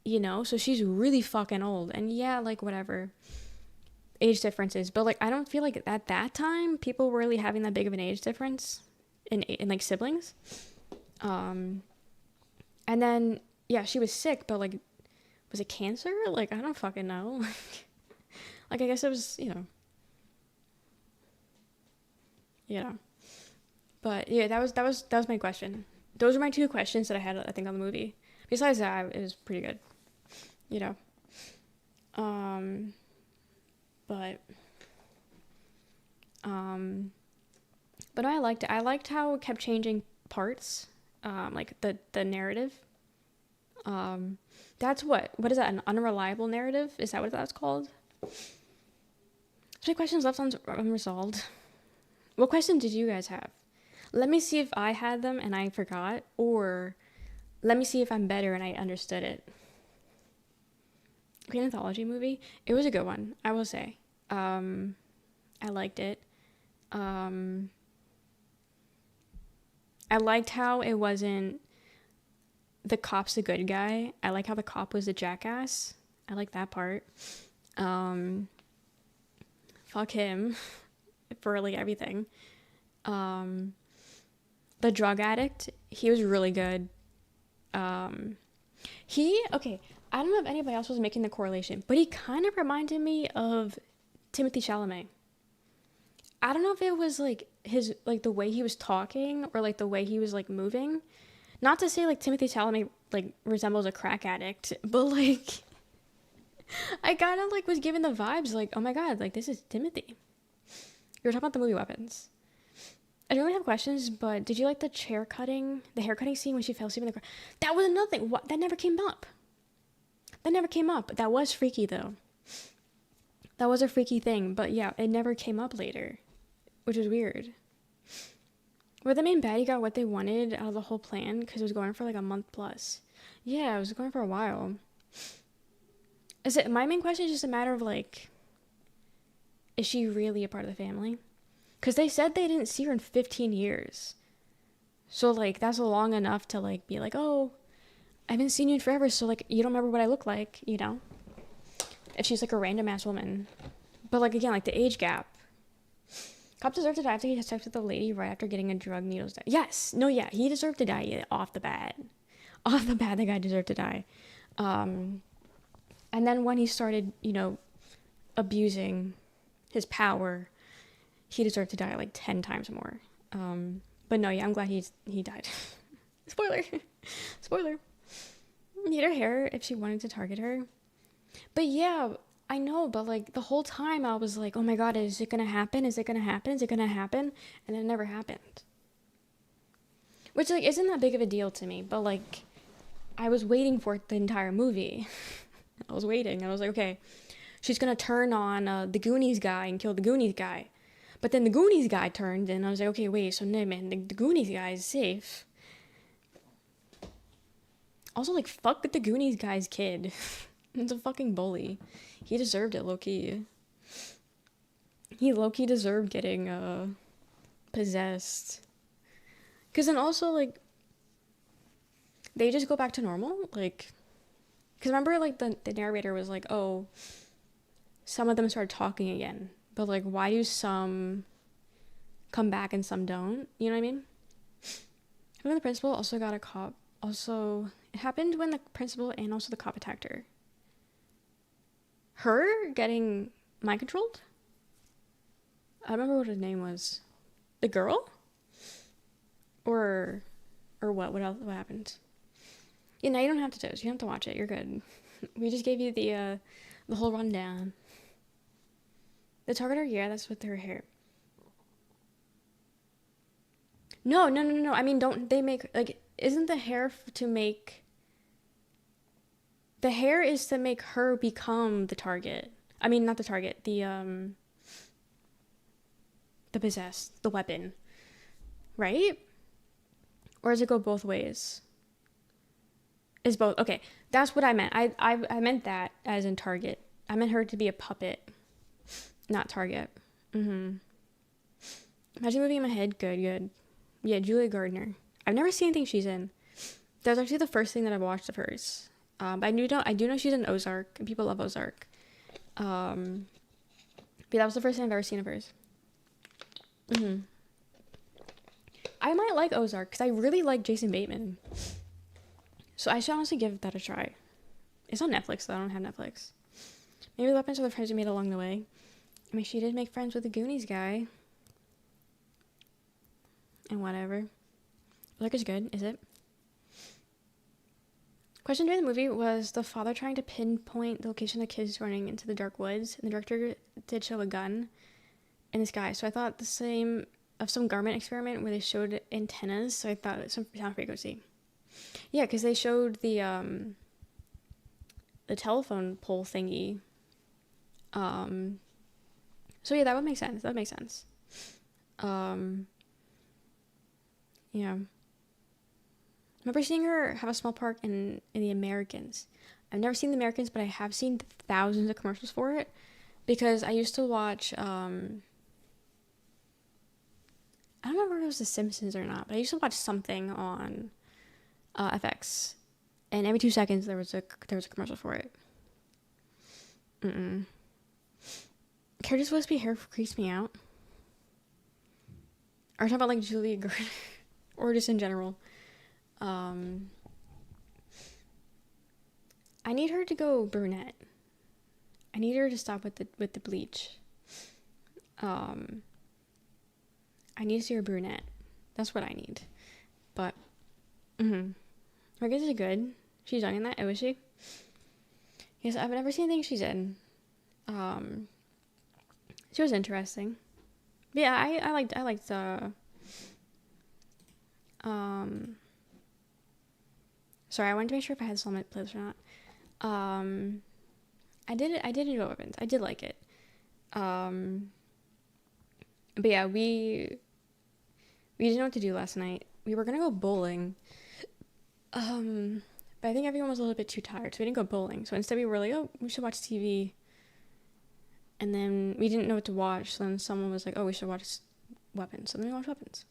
you know, so she's really fucking old. And yeah, like whatever age differences, but like I don't feel like at that time people were really having that big of an age difference in like siblings. And then yeah, she was sick, but like was it cancer? Like I don't fucking know. Like I guess it was, you know. But yeah, that was my question. Those are my two questions that I had, I think, on the movie. Besides that, it was pretty good, you know. But I liked it. I liked how it kept changing parts, like the narrative. That's what is that, an unreliable narrative? Is that what that's called? So questions left unresolved. What questions did you guys have? Let me see if I had them and I forgot, or let me see if I'm better and I understood it. Great anthology movie. It was a good one, I will say. I liked it. I liked how it wasn't the cop's the good guy. I like how the cop was a jackass. I like that part. Fuck him for like everything. The drug addict, he was really good. Okay, I don't know if anybody else was making the correlation, but he kind of reminded me of Timothy Chalamet. I don't know if it was like his, like the way he was talking or like the way he was like moving. Not to say like Timothy Chalamet like resembles a crack addict, but like I kind of like was given the vibes like, oh my god, like this is Timothy. You were talking about the movie Weapons. I don't really have questions, but did you like the hair cutting scene when she fell asleep in the car? That was another thing. What? That never came up. That was freaky though. That was a freaky thing, but yeah, it never came up later, which was weird. Where the main baddie got what they wanted out of the whole plan, because it was going for like a month plus. Yeah, it was going for a while. My main question is just a matter of like, is she really a part of the family? Because they said they didn't see her in 15 years. So like, that's long enough to like be like, oh, I haven't seen you in forever, so like, you don't remember what I look like, you know? If she's like a random ass woman. But like, again, like the age gap. Cop deserved to die after he had sex with the lady right after getting a drug needles. Yes. No, yeah. He deserved to die off the bat. Off the bat, the guy deserved to die. And then when he started, abusing his power, he deserved to die like 10 times more. But no, yeah, I'm glad he died. Spoiler. Spoiler. Need her hair if she wanted to target her. But yeah, I know, but like the whole time I was like, oh my god, is it gonna happen? Is it gonna happen? Is it gonna happen? And it never happened. Which like isn't that big of a deal to me, but like I was waiting for it the entire movie. I was waiting. I was like, okay, she's gonna turn on the Goonies guy and kill the Goonies guy. But then the Goonies guy turned, and I was like, okay, wait, so no, man, the Goonies guy is safe. Also, like, fuck the Goonies guy's kid. It's a fucking bully. He deserved it, low-key. He low-key deserved getting, possessed. Because then also, like, they just go back to normal? Like, because remember, like, the narrator was like, oh, some of them started talking again. But, like, why do some come back and some don't? You know what I mean? When the principal also got a cop. Also, it happened when the principal and also the cop attacked her. Her getting mind controlled? I don't remember what her name was. The girl? Or what? What else? What happened? Yeah, now you don't have to toast. You don't have to watch it. You're good. We just gave you the whole rundown. The targeter, yeah, that's with her hair. No. I mean, don't they make, like, isn't the hair to make... The hair is to make her become the target. I mean, not the target, the possessed, the weapon. Right? Or does it go both ways? Is both. Okay, that's what I meant. I meant that as in target. I meant her to be a puppet, not target. Imagine moving in my head. Good. Yeah, Julia Gardner. I've never seen anything she's in. That was actually the first thing that I've watched of hers. But I do know she's in Ozark, and people love Ozark. But that was the first thing I've ever seen of hers. I might like Ozark because I really like Jason Bateman. So I should honestly give that a try. It's on Netflix, though. I don't have Netflix. Maybe the weapons are the friends we made along the way. I mean, she did make friends with the Goonies guy. And whatever. Ozark is good, is it? Question during the movie was the father trying to pinpoint the location of the kids running into the dark woods. And the director did show a gun in the sky. So I thought the same of some garment experiment where they showed antennas. So I thought it sounded pretty good to see. Yeah, because they showed the telephone pole thingy. So yeah, that would make sense. Yeah. Remember seeing her have a small part in The Americans. I've never seen The Americans, but I have seen thousands of commercials for it. Because I used to watch, I don't remember if it was The Simpsons or not, but I used to watch something on FX. And every 2 seconds there was a commercial for it. Curtis Wispy hair creeps me out. Are you talking about like Julia Gardner? Or just in general? I need her to go brunette. I need her to stop with the bleach. I need to see her brunette. That's what I need. But Marcus is good. She's young in that. Oh, is she? Yes, I've never seen anything she's in. She was interesting. But yeah, I liked sorry, I wanted to make sure if I had this on my playlist or not. I did enjoy Weapons. I did like it. But yeah, we didn't know what to do last night. We were gonna go bowling. But I think everyone was a little bit too tired, so we didn't go bowling. So instead we were like, oh, we should watch TV. And then we didn't know what to watch, so then someone was like, oh, we should watch Weapons. So then we watched Weapons.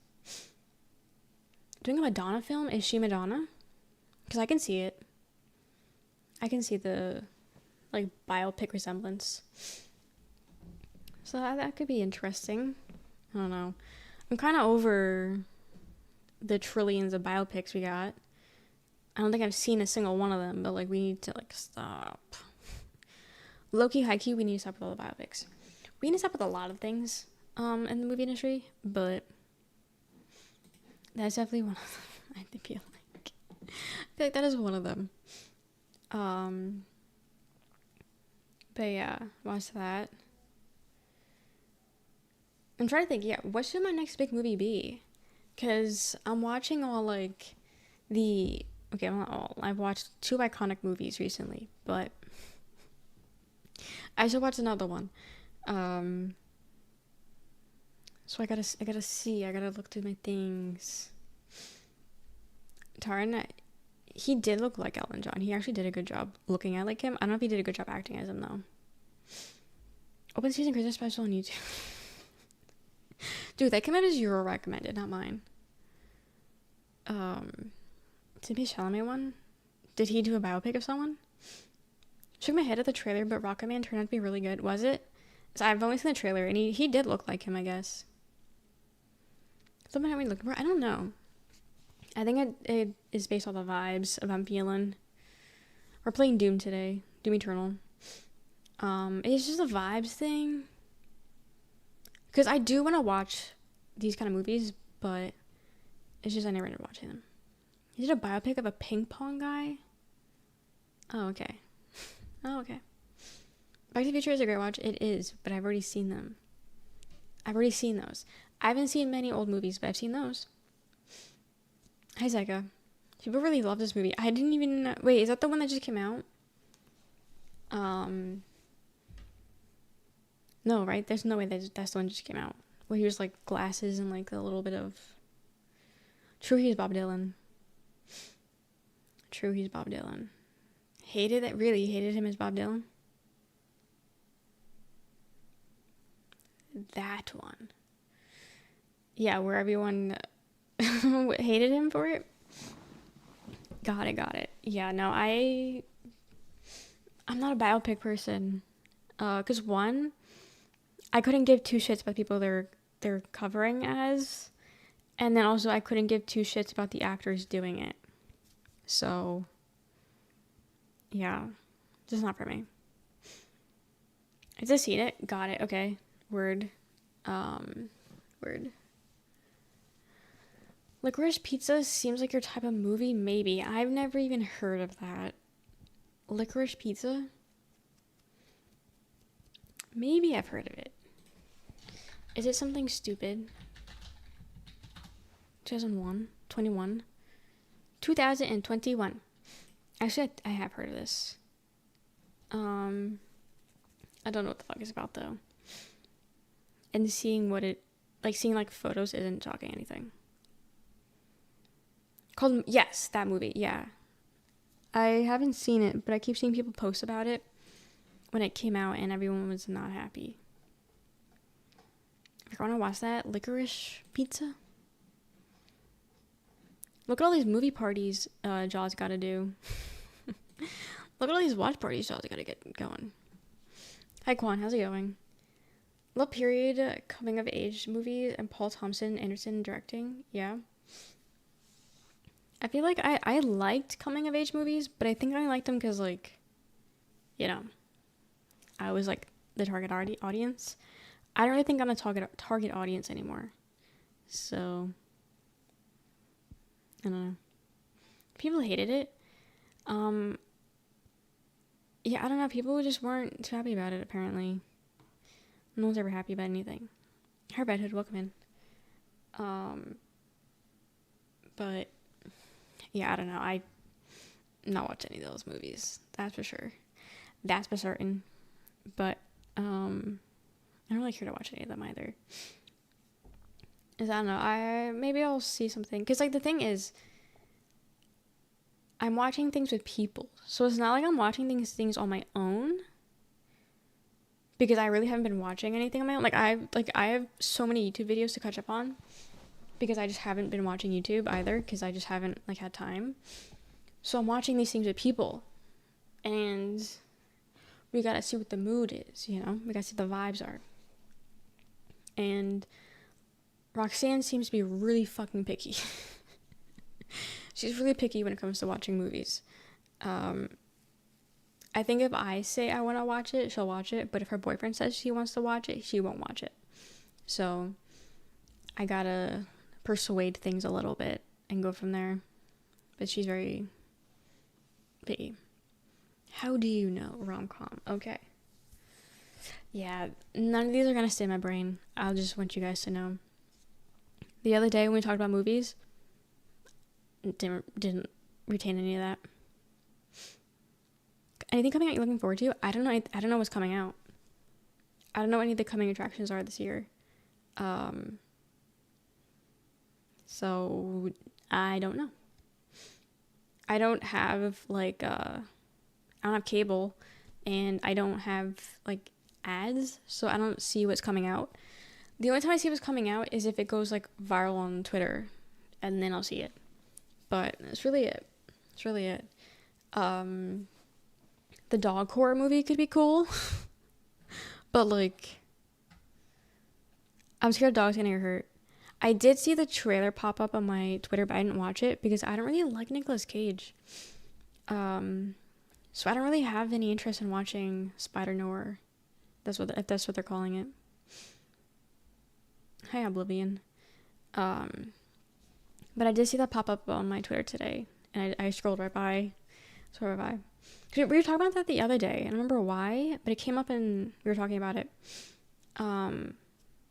Doing a Madonna film? Is she Madonna? Because I can see it. I can see the, like, biopic resemblance. So that could be interesting. I don't know. I'm kind of over the trillions of biopics we got. I don't think I've seen a single one of them, but, like, we need to, like, stop. Low-key, high-key, we need to stop with all the biopics. We need to stop with a lot of things in the movie industry, but that's definitely one of them. I feel like that is one of them. But yeah, watch that. I'm trying to think, yeah, what should my next big movie be? Because I'm watching all, like, okay, not all. I've watched 2 iconic movies recently, but I should watch another one. So I gotta see. I gotta look through my things. Taran, he did look like Elton John. He actually did a good job looking at like him. I don't know if he did a good job acting as him though. Open season Christmas special on YouTube. Dude, that came out as your recommended, not mine. Timothy Chalamet one? Did he do a biopic of someone? Shook my head at the trailer, but Rocket Man turned out to be really good. Was it? So I've only seen the trailer, and he did look like him, I guess. Something I'm looking for? I don't know. I think it is based on the vibes of I'm feeling. We're playing Doom today. Doom Eternal. It's just a vibes thing. Because I do want to watch these kind of movies, but it's just I never ended up watching them. He did a biopic of a ping pong guy. Oh, okay. Oh, okay. Back to the Future is a great watch. It is, but I've already seen them. I've already seen those. I haven't seen many old movies, but I've seen those. Hi, Zyka. People really love this movie. I didn't even know. Wait, is that the one that just came out? No, right? There's no way that's the one that just came out. Where he was like glasses and like a little bit of. True, he's Bob Dylan. True, he's Bob Dylan. Hated it? Really hated him as Bob Dylan? That one. Yeah, where everyone hated him for it. Got it. Yeah, no, I'm not a biopic person. Cause one, I couldn't give two shits about people they're covering as, and then also I couldn't give two shits about the actors doing it. So, yeah, just not for me. I just seen it. Got it. Okay. Word. Word. Licorice Pizza seems like your type of movie. Maybe. I've never even heard of that. Licorice Pizza? Maybe I've heard of it. Is it something stupid? 2001? 21? 2021. Actually, I have heard of this. I don't know what the fuck it's about, though. And seeing like photos isn't talking anything. Yes, that movie, yeah. I haven't seen it, but I keep seeing people post about it when it came out, and everyone was not happy. If you want to watch that, Licorice Pizza. Look at all these movie parties Jaws got to do. Look at all these watch parties Jaws got to get going. Hi, Quan. How's it going? Love period coming of age movie and Paul Thompson Anderson directing. Yeah. I feel like I liked coming of age movies, but I think I liked them because, like, you know, I was like the target audience. I don't really think I'm a target audience anymore. So, I don't know. People hated it. Yeah, I don't know. People just weren't too happy about it, apparently. No one's ever happy about anything. Her bedhead, welcome in. But yeah, I don't know. I not watch any of those movies. That's for sure. That's for certain. But I don't really care to watch any of them either. Is I don't know. Maybe I'll see something, because like the thing is, I'm watching things with people, so it's not like I'm watching things on my own. Because I really haven't been watching anything on my own. I have so many YouTube videos to catch up on, because I just haven't been watching YouTube either, because I just haven't like had time. So I'm watching these things with people, and we gotta see what the mood is, you know? We gotta see what the vibes are. And Roxanne seems to be really fucking picky. She's really picky when it comes to watching movies. I think if I say I want to watch it, she'll watch it. But if her boyfriend says she wants to watch it, she won't watch it. So I gotta persuade things a little bit and go from there. But she's very picky. How do you know rom-com? Okay. Yeah, none of these are gonna stay in my brain. I'll just want you guys to know. The other day when we talked about movies, didn't retain any of that. Anything coming out you're looking forward to? I don't know. I don't know what's coming out. I don't know what any of the coming attractions are this year. Um, so I don't know. I don't have like I don't have cable, and I don't have like ads, so I don't see what's coming out. The only time I see what's coming out is if it goes like viral on Twitter, and then I'll see it. But that's really it. That's really it. The dog horror movie could be cool, but like, I'm scared dogs gonna get hurt. I did see the trailer pop up on my Twitter, but I didn't watch it because I don't really like Nicolas Cage. So I don't really have any interest in watching Spider Noir. If that's what they're calling it. Hi, Oblivion. But I did see that pop up on my Twitter today, and I scrolled right by. Scrolled right by. We were talking about that the other day. I don't remember why, but it came up and we were talking about it.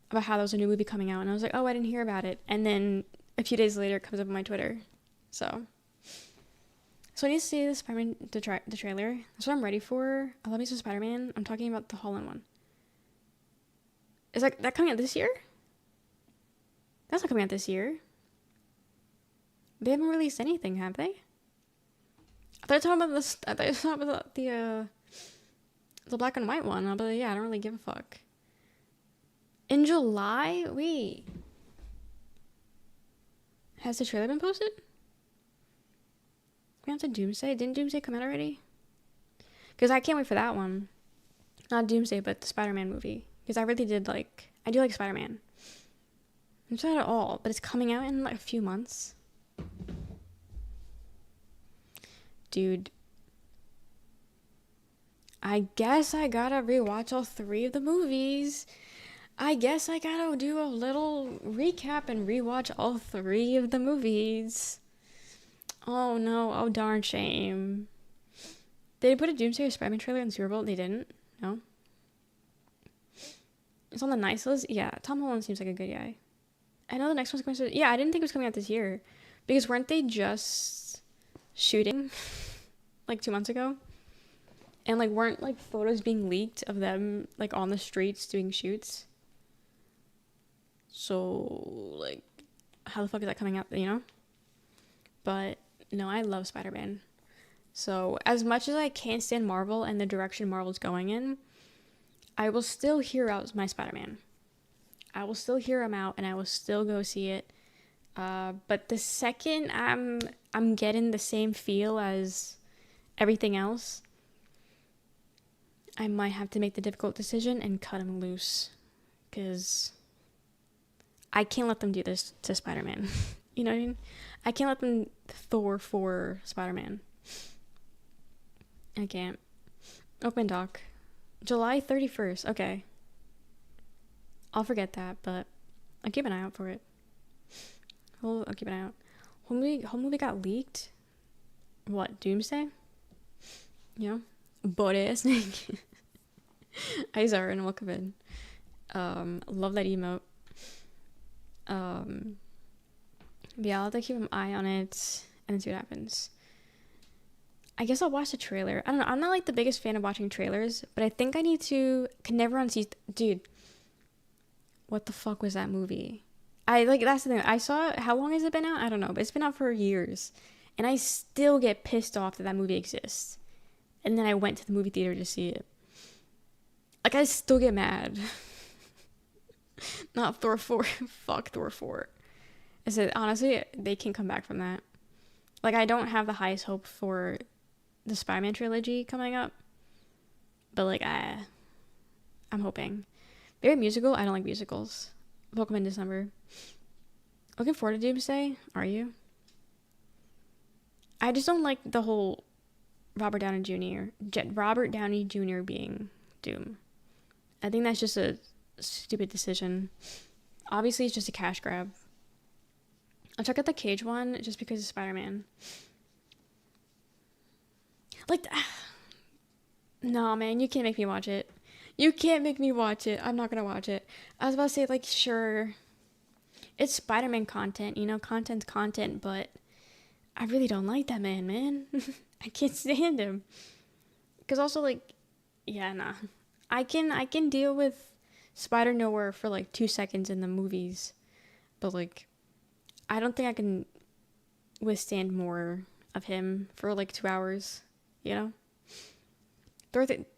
About how there was a new movie coming out, and I was like, oh, I didn't hear about it. And then a few days later, it comes up on my Twitter. So I need to see the Spider-Man, the trailer. That's what I'm ready for. I love me some Spider-Man. I'm talking about the Holland one. Is that coming out this year? That's not coming out this year. They haven't released anything, have they? I thought you were talking about this. I thought you were talking about the black and white one. But yeah, I don't really give a fuck. In July? Wait. Has the trailer been posted? We have to Doomsday. Didn't Doomsday come out already? Because I can't wait for that one. Not Doomsday, but the Spider-Man movie. Because I really did like... I do like Spider-Man. It's not at all, but it's coming out in like a few months. Dude. I guess I gotta rewatch all 3 of the movies. I guess I gotta do a little recap and rewatch all 3 of the movies. Oh no, oh darn shame. Did they put a Doomsday or Spider-Man trailer in the Super Bowl? They didn't? No? It's on the nice list? Yeah, Tom Holland seems like a good guy. I know the next one's coming to... Yeah, I didn't think it was coming out this year. Because weren't they just shooting like 2 months ago? And like weren't like photos being leaked of them like on the streets doing shoots? So like how the fuck is that coming out, you know? But no, I love Spider-Man. So as much as I can't stand Marvel and the direction Marvel's going in, I will still hear out my Spider-Man. I will still hear him out and I will still go see it. But the second I'm getting the same feel as everything else, I might have to make the difficult decision and cut him loose. Because I can't let them do this to Spider-Man. You know what I mean? I can't let them Thor for Spider-Man. I can't. Open doc. July 31st. Okay. I'll forget that, but I'll keep an eye out for it. I'll keep an eye out. Whole movie got leaked. What, Doomsday? You know? Boris. Hi Zara and welcome in. Love that emote. Yeah, I'll have to keep an eye on it and see what happens. I guess I'll watch the trailer. I don't know. I'm not like the biggest fan of watching trailers, but I think I need to. Can never unsee. Dude, what the fuck was that movie? That's the thing. I saw it. How long has it been out? I don't know, but it's been out for years, and I still get pissed off that that movie exists. And then I went to the movie theater to see it. Like I still get mad. Not Thor 4. Fuck Thor 4. I said honestly, they can come back from that. Like I don't have the highest hope for the Spider-Man trilogy coming up, but like I'm hoping. Very musical. I don't like musicals. Welcome in December. Looking forward to Doomsday. Are you? I just don't like the whole Robert Downey Jr. being Doom. I think that's just a stupid decision. Obviously, it's just a cash grab. I'll check out the Cage one just because it's Spider-Man. Like, no, man, you can't make me watch it. You can't make me watch it. I'm not gonna watch it. I was about to say, like, sure, it's Spider-Man content, you know, content's content, but I really don't like that man. I can't stand him. Because also, like, yeah, nah. I can deal with Spider Nowhere for like 2 seconds in the movies, but like I don't think I can withstand more of him for like 2 hours. You know,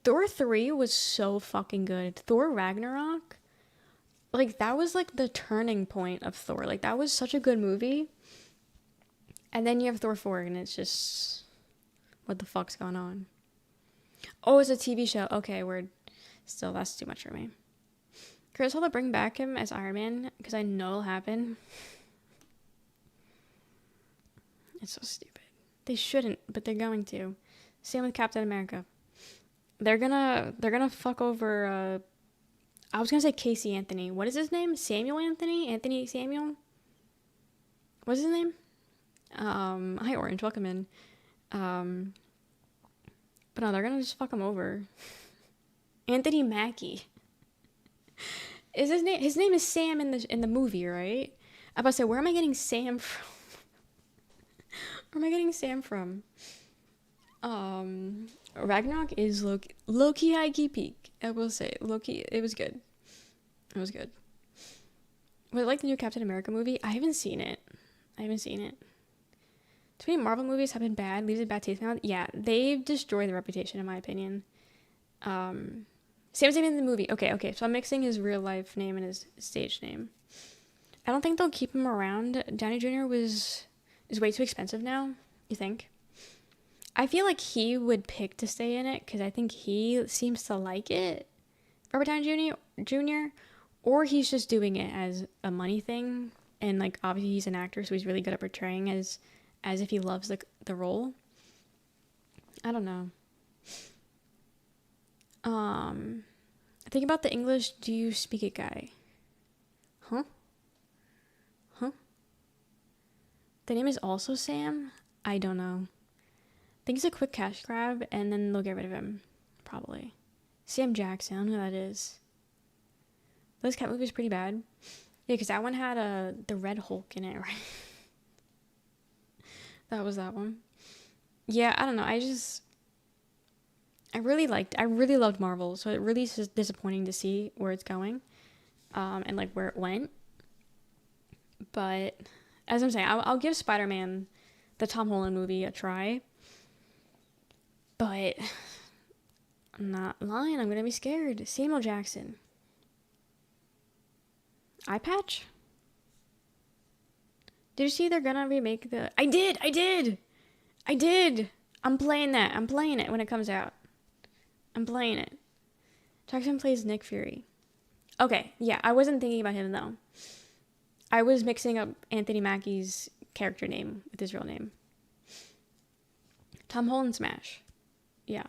Thor 3 was so fucking good. Thor Ragnarok, like that was like the turning point of Thor. Like that was such a good movie. And then you have Thor 4 and it's just what the fuck's going on? Oh, it's a TV show. Okay, word. Still, that's too much for me. Chris, will they bring back him as Iron Man? Because I know it'll happen. It's so stupid. They shouldn't, but they're going to. Same with Captain America. They're gonna fuck over. I was gonna say Casey Anthony. What is his name? Samuel Anthony? Anthony Samuel? What's his name? Hi Orange, welcome in. But no, they're gonna just fuck him over. Anthony Mackie. Is his name? His name is Sam in the movie, right? I'm about to say, where am I getting Sam from? Where am I getting Sam from? Ragnarok is low-key high-key peak. I will say, low-key, it was good. It was good. Was it like the new Captain America movie? I haven't seen it. Too many Marvel movies have been bad, leaves a bad taste in my mouth. Yeah, they've destroyed the reputation, in my opinion. Sam in the movie. Okay, so I'm mixing his real life name and his stage name. I don't think they'll keep him around. Downey Jr. is way too expensive now, you think? I feel like he would pick to stay in it because I think he seems to like it. Robert Downey Jr. Or he's just doing it as a money thing. And like obviously he's an actor, so he's really good at portraying as if he loves the role. I don't know. Think about the English do you speak it guy. Huh? The name is also Sam? I don't know. I think it's a quick cash grab and then they'll get rid of him. Probably. Sam Jackson, I don't know who that is. This cat movie is pretty bad. Yeah, because that one had the Red Hulk in it, right? That was that one. Yeah, I don't know. I really loved Marvel, so it really is just disappointing to see where it's going, and like where it went. But as I'm saying, I'll give Spider-Man, the Tom Holland movie, a try. But I'm not lying. I'm gonna be scared. Samuel Jackson. Eye patch. Did you see they're gonna remake the? I did. I'm playing that. I'm playing it when it comes out. I'm playing it. Jackson plays Nick Fury. Okay, yeah, I wasn't thinking about him though. I was mixing up Anthony Mackie's character name with his real name. Tom Holland smash. Yeah.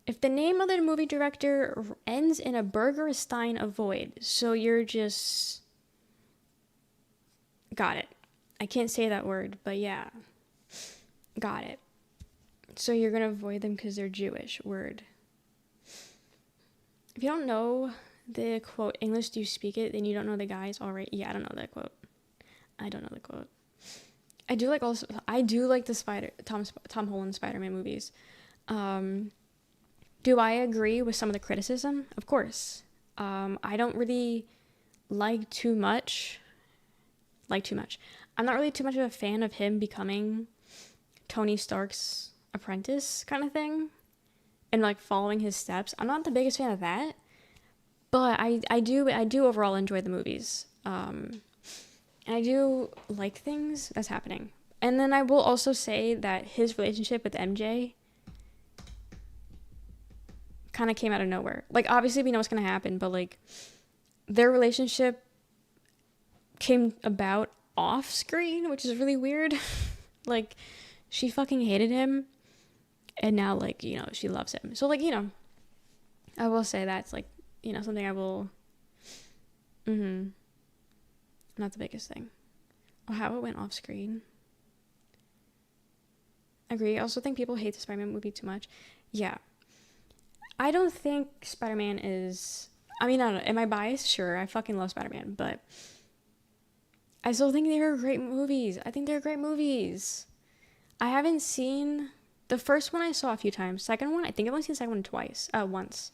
If the name of the movie director ends in a burger, Stein, avoid. So you're just... Got it. I can't say that word, but yeah. Got it. So you're going to avoid them because they're Jewish. Word. If you don't know the quote, English do you speak it, then you don't know the guys, alright. Yeah, I don't know that quote. I do like the Tom Holland Spider-Man movies. Do I agree with some of the criticism? Of course. I don't really like too much. I'm not really too much of a fan of him becoming Tony Stark's apprentice kind of thing and like following his steps. I'm not the biggest fan of that, but I do overall enjoy the movies. And I do like things that's happening. And then I will also say that his relationship with MJ kind of came out of nowhere. Like, obviously we know what's going to happen, but like their relationship came about off screen, which is really weird. Like, she fucking hated him and now, like, you know, she loves him. So, like, you know, I will say that's like, you know, something I will not the biggest thing. Oh, how it went off screen. Agree. I also think people hate the Spider-Man movie too much. Yeah. I don't think Spider-Man is... I mean, I don't know. Am I biased? Sure. I fucking love Spider-Man. But I still think they are great movies. I haven't seen The first one I saw a few times. Second one, I think I've only seen the second one once.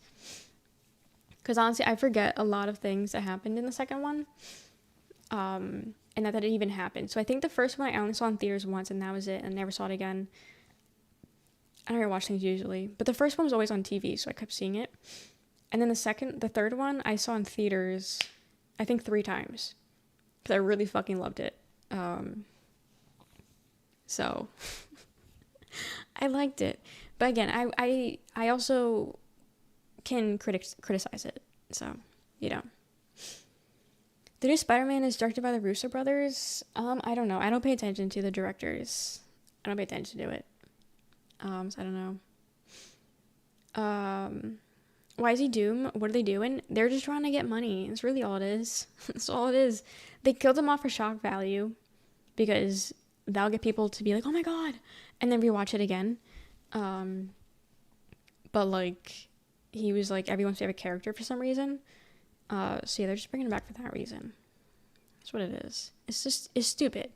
Because honestly, I forget a lot of things that happened in the second one. And that it even happened. So I think the first one I only saw in theaters once, and that was it. And I never saw it again. I don't really watch things usually. But the first one was always on TV, so I kept seeing it. And then the third one, I saw in theaters, I think 3 times. Because I really fucking loved it. So, I liked it. But again, I also can criticize it. So, you know. The new Spider-Man is directed by the Russo brothers. I don't know. I don't pay attention to the directors. I don't pay attention to it. So I don't know. Why is he Doom? What are they doing? They're just trying to get money. That's really all it is. That's all it is. They killed him off for shock value because that'll get people to be like, oh my god, and then rewatch it again. But like, he was like everyone's favorite character for some reason. So yeah, they're just bringing it back for that reason. That's what it is. It's stupid.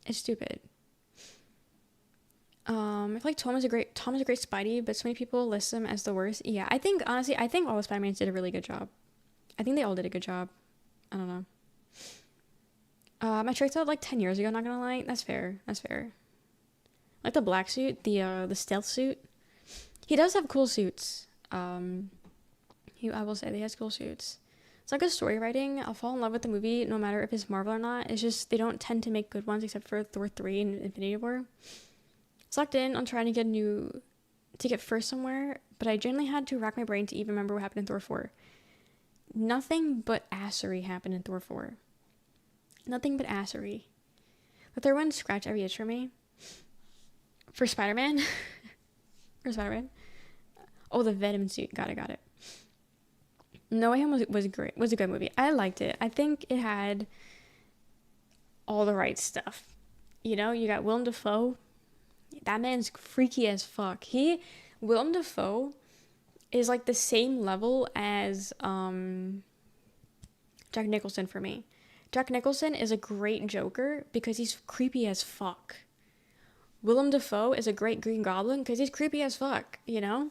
It's stupid. I feel like Tom is a great Spidey, but so many people list him as the worst. Yeah, honestly, I think all the Spider-Mans did a really good job. I think they all did a good job. I don't know. I tricked out like 10 years ago, not gonna lie. That's fair. Like the black suit, the stealth suit. He does have cool suits. I will say, he has cool suits. It's like a story writing. I'll fall in love with the movie no matter if it's Marvel or not. It's just they don't tend to make good ones except for Thor 3 and Infinity War. Sucked in on trying to get first somewhere, but I generally had to rack my brain to even remember what happened in Thor 4. Nothing but assery happened in Thor 4. Nothing but assery. The third one scratched every itch for me. For Spider-Man. Oh, the Venom suit. Got it. No Way Home was great. Was a good movie. I liked it. I think it had all the right stuff. You know, you got Willem Dafoe. That man's freaky as fuck. Willem Dafoe is like the same level as Jack Nicholson for me. Jack Nicholson is a great Joker because he's creepy as fuck. Willem Dafoe is a great Green Goblin because he's creepy as fuck, you know?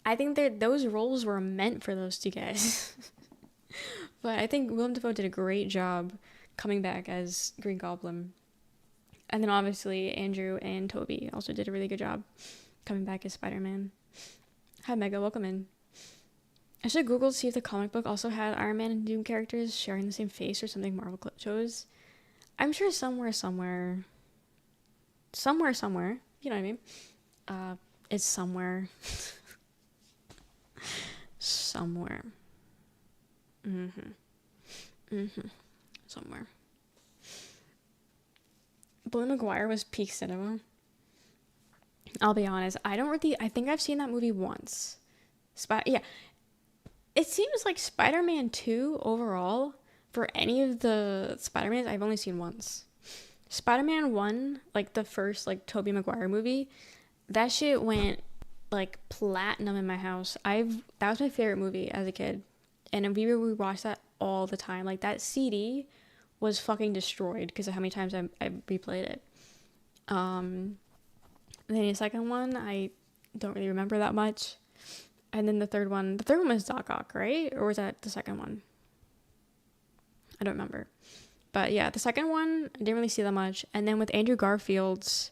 I think that those roles were meant for those two guys. But I think Willem Dafoe did a great job coming back as Green Goblin. And then obviously Andrew and Toby also did a really good job coming back as Spider-Man. Hi Mega, welcome in. I should Google to see if the comic book also had Iron Man and Doom characters sharing the same face or something Marvel chose. I'm sure somewhere, you know what I mean? It's somewhere. Somewhere. Somewhere. Billy Maguire was peak cinema. I'll be honest. I think I've seen that movie once. Yeah. It seems like Spider-Man 2 overall, for any of the Spider-Mans, I've only seen once. Spider-Man 1, like the first, like, Tobey Maguire movie, that shit went, like, platinum in my house. That was my favorite movie as a kid. And we watched that all the time. Like, that CD was fucking destroyed because of how many times I replayed it. Then the second one, I don't really remember that much. And then the third one was Doc Ock, right? Or was that the second one? I don't remember. But yeah, the second one, I didn't really see that much. And then with Andrew Garfield's,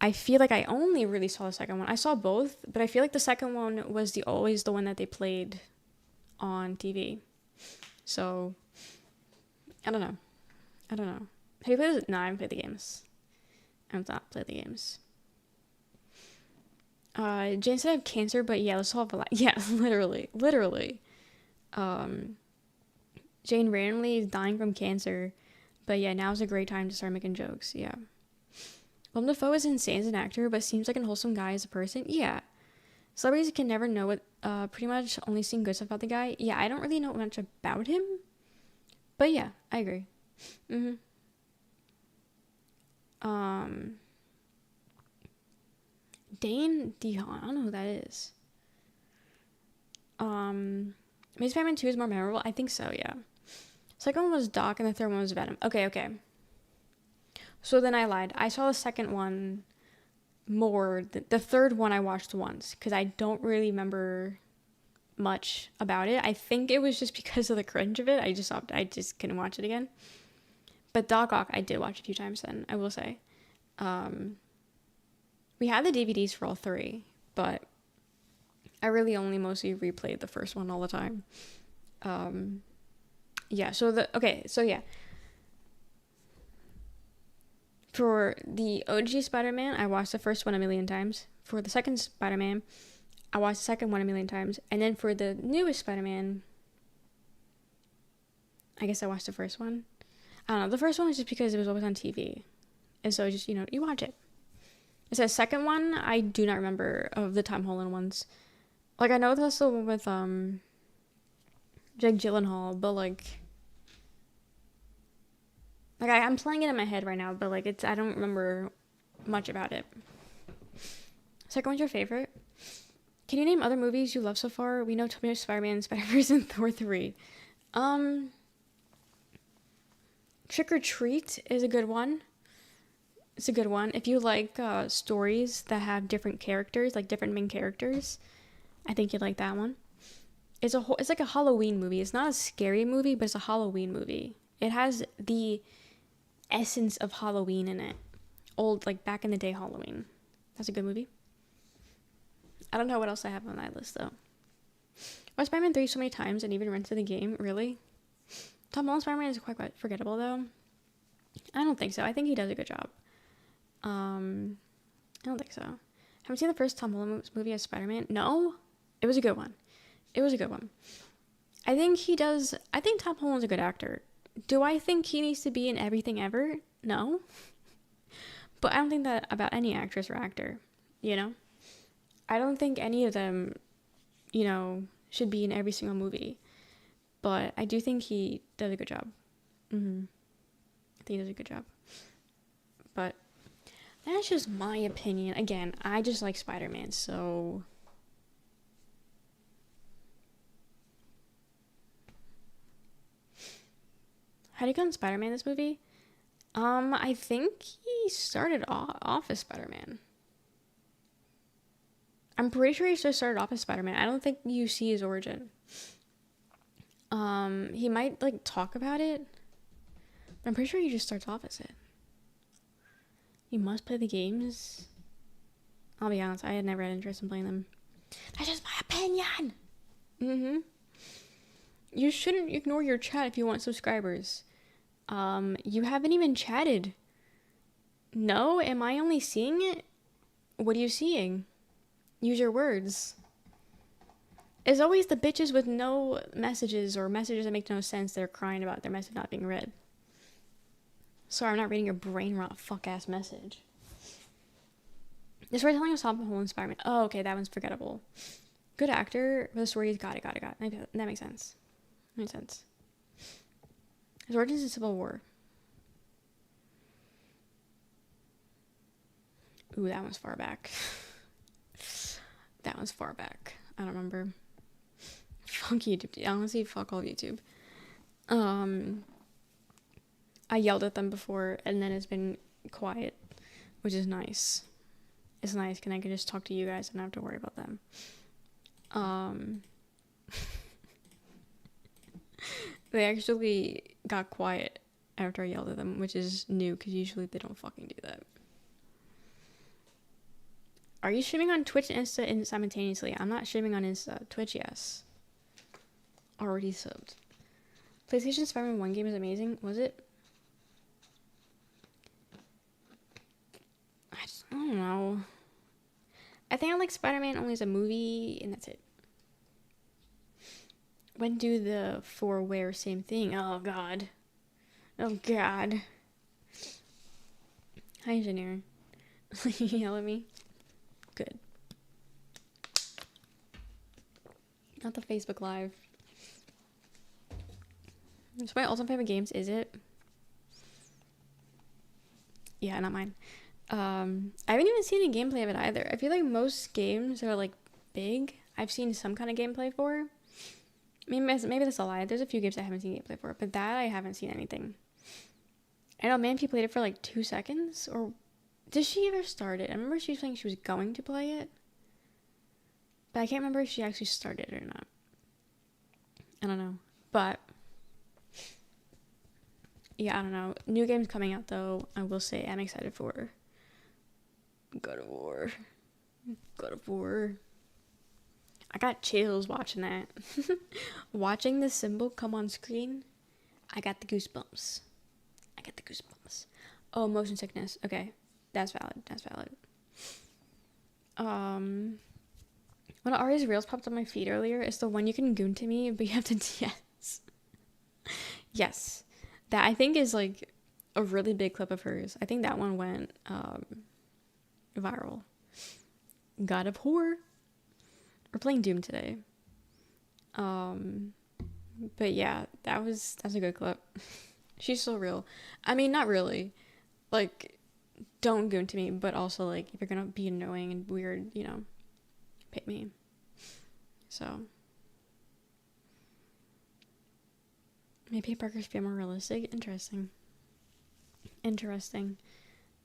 I feel like I only really saw the second one. I saw both, but I feel like the second one was always the one that they played on TV. So, I don't know. Have you played it? No, I haven't played the games. I have not played the games. Jane said I have cancer, but yeah, let's solve a lot. Yeah, literally. Jane randomly is dying from cancer, but yeah, now's a great time to start making jokes. Yeah. Willem Dafoe is insane as an actor, but seems like a wholesome guy as a person. Yeah. Celebrities can never know what, pretty much only seeing good stuff about the guy. Yeah, I don't really know much about him, but yeah, I agree. Dane DeHaan, I don't know who that is. Maybe Spider-Man 2 is more memorable. I think so, yeah. Second one was Doc and the third one was Venom. Okay. So then I lied. I saw the second one more. The third one I watched once because I don't really remember much about it. I think it was just because of the cringe of it. I just stopped. I just couldn't watch it again. But Doc Ock, I did watch a few times then, I will say. We had the DVDs for all three, but I really only mostly replayed the first one all the time. Yeah, so yeah. For the OG Spider-Man, I watched the first one a million times. For the second Spider-Man, I watched the second one a million times. And then for the newest Spider-Man, I guess I watched the first one. I don't know. The first one was just because it was always on TV. And so just, you watch it. It's the second one, I do not remember of the Tom Holland ones. Like, I know that's the one with, Jake Gyllenhaal, but, I'm playing it in my head right now, but, I don't remember much about it. Second one's your favorite? Can you name other movies you love so far? We know Tobey Spider-Man, Spider-Verse, and Thor 3. Trick or Treat is a good one. It's a good one. If you like stories that have different characters, like different main characters, I think you'd like that one. It's like a Halloween movie. It's not a scary movie, but it's a Halloween movie. It has the essence of Halloween in it. Old, back in the day Halloween. That's a good movie. I don't know what else I have on that list, though. Watched Spider-Man 3 so many times and even rented the game. Really? Tom Holland's Spider-Man is quite forgettable, though. I don't think so. I think he does a good job. I don't think so. Haven't seen the first Tom Holland movie as Spider-Man? No? It was a good one. I think Tom Holland's a good actor. Do I think he needs to be in everything ever? No. But I don't think that about any actress or actor, I don't think any of them, should be in every single movie. But I do think he does a good job. I think he does a good job. But that's just my opinion. Again, I just like Spider-Man, so... How do you become Spider-Man in this movie? I think he started off as Spider-Man. I'm pretty sure he just started off as Spider-Man. I don't think you see his origin. He might, talk about it. But I'm pretty sure he just starts off as it. You must play the games. I'll be honest, I had never had interest in playing them. That's just my opinion! You shouldn't ignore your chat if you want subscribers. You haven't even chatted. No? Am I only seeing it? What are you seeing? Use your words. It's always the bitches with no messages or messages that make no sense that are crying about their message not being read. Sorry, I'm not reading your brain rot fuck-ass message. The storytelling of Tom Holland Spider-Man. Oh, okay, that one's forgettable. Good actor, but the story is got it. That makes sense. Makes sense. His origins in Civil War. Ooh, that one's far back. That one's far back. I don't remember. Fuck YouTube. Honestly, fuck all YouTube. I yelled at them before, and then it's been quiet, which is nice. It's nice, because I can just talk to you guys and not have to worry about them. They actually got quiet after I yelled at them, which is new, because usually they don't fucking do that. Are you streaming on Twitch and Insta simultaneously? I'm not streaming on Insta. Twitch, yes. Already subbed. PlayStation Spider-Man 1 game is amazing. Was it? I don't know. I think I like Spider-Man only as a movie, and that's it. When do the four wear same thing? Oh, God. Oh, God. Hi, engineer. You yell at me? Good. Not the Facebook Live. So my all-time favorite games, is it? Yeah, not mine. I haven't even seen a gameplay of it either. I feel like most games that are big, I've seen some kind of gameplay for. Maybe that's a lie. There's a few games I haven't seen gameplay for, but that I haven't seen anything. I know Man P played it for 2 seconds, or Did she ever start it? I remember she was saying she was going to play it, but I can't remember if she actually started it or not. I don't know. But yeah, I don't know. New games coming out though. I will say I'm excited for God of War. God of War. I got chills watching that. Watching the symbol come on screen, I got the goosebumps. I got the goosebumps. Oh, motion sickness. Okay. That's valid. That's valid. One of Ari's reels popped on my feed earlier. It's the one you can goon to me, but you have to yes. Yes. That I think is like a really big clip of hers. I think that one went viral. God of War. We're playing Doom today. But yeah, that's a good clip. She's so real. I mean, not really. Like, don't goon to me, but also like if you're gonna be annoying and weird, you know, pick me. So maybe Parker's feel more realistic. Interesting.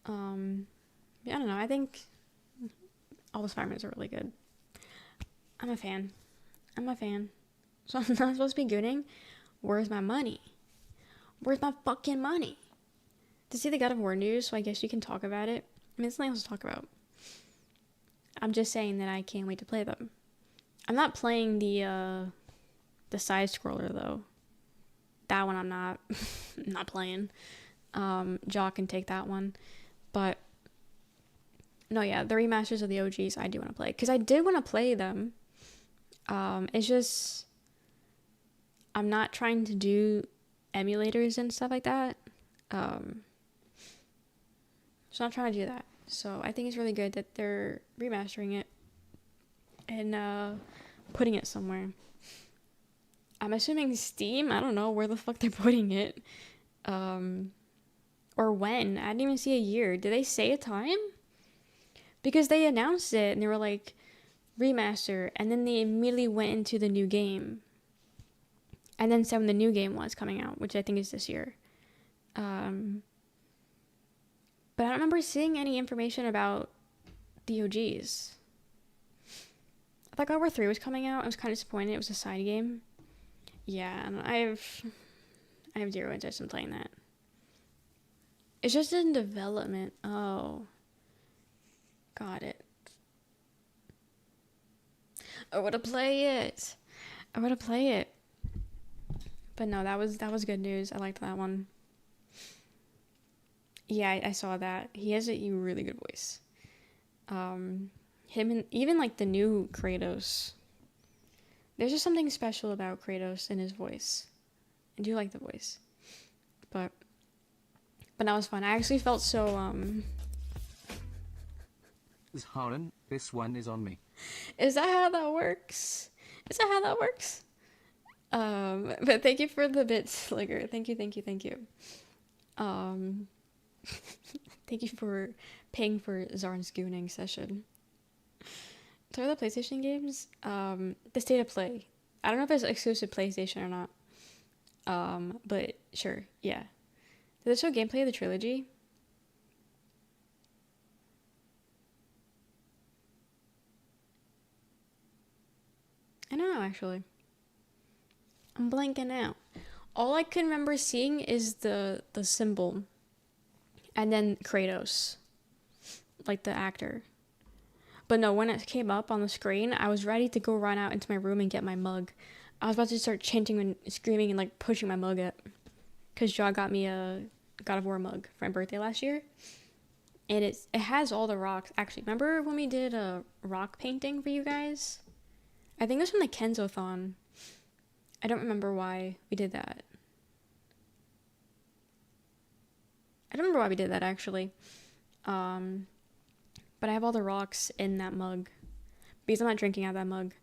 Yeah, I don't know. I think all the Spider-Mans are really good. I'm a fan. So I'm not supposed to be gooning. Where's my money? Where's my fucking money? To see the God of War news, so I guess you can talk about it. I mean, it's nothing else to talk about. I'm just saying that I can't wait to play them. I'm not playing the side scroller though. That one I'm not not playing. Jaw can take that one. But no, yeah, the remasters of the OGs I do want to play. Because I did want to play them. It's just I'm not trying to do emulators and stuff like that. So I'm not trying to do that. So I think it's really good that they're remastering it and putting it somewhere. I'm assuming Steam. I don't know where the fuck they're putting it. Or when. I didn't even see a year. Did they say a time? Because they announced it and they were like, remaster. And then they immediately went into the new game. And then said when the new game was coming out, which I think is this year. But I don't remember seeing any information about the OGs. I thought God of War 3 was coming out. I was kind of disappointed. It was a side game. Yeah, and I have zero interest in playing that. It's just in development. Oh. Got it. I want to play it. But no, that was good news. I liked that one. Yeah, I saw that. He has a really good voice. Him and even like the new Kratos. There's just something special about Kratos and his voice. I do like the voice. But that was fun. I actually felt so Haran, this one is on me. Is that how that works? But thank you for the bits, Slinger. Thank you. Thank you for paying for Zarn's gooning session. So the PlayStation games, the state of play. I don't know if it's exclusive PlayStation or not. But sure, yeah. Did they show gameplay of the trilogy? I don't know, actually. I'm blanking out. All I can remember seeing is the symbol. And then Kratos. Like the actor. But no, when it came up on the screen, I was ready to go run out into my room and get my mug. I was about to start chanting and screaming and like pushing my mug up. Because Jaw got me a God of War mug for my birthday last year. And it has all the rocks. Actually, remember when we did a rock painting for you guys? I think it was from the Kenzo-thon. I don't remember why we did that. I don't remember why we did that, actually. But I have all the rocks in that mug. Because I'm not drinking out of that mug.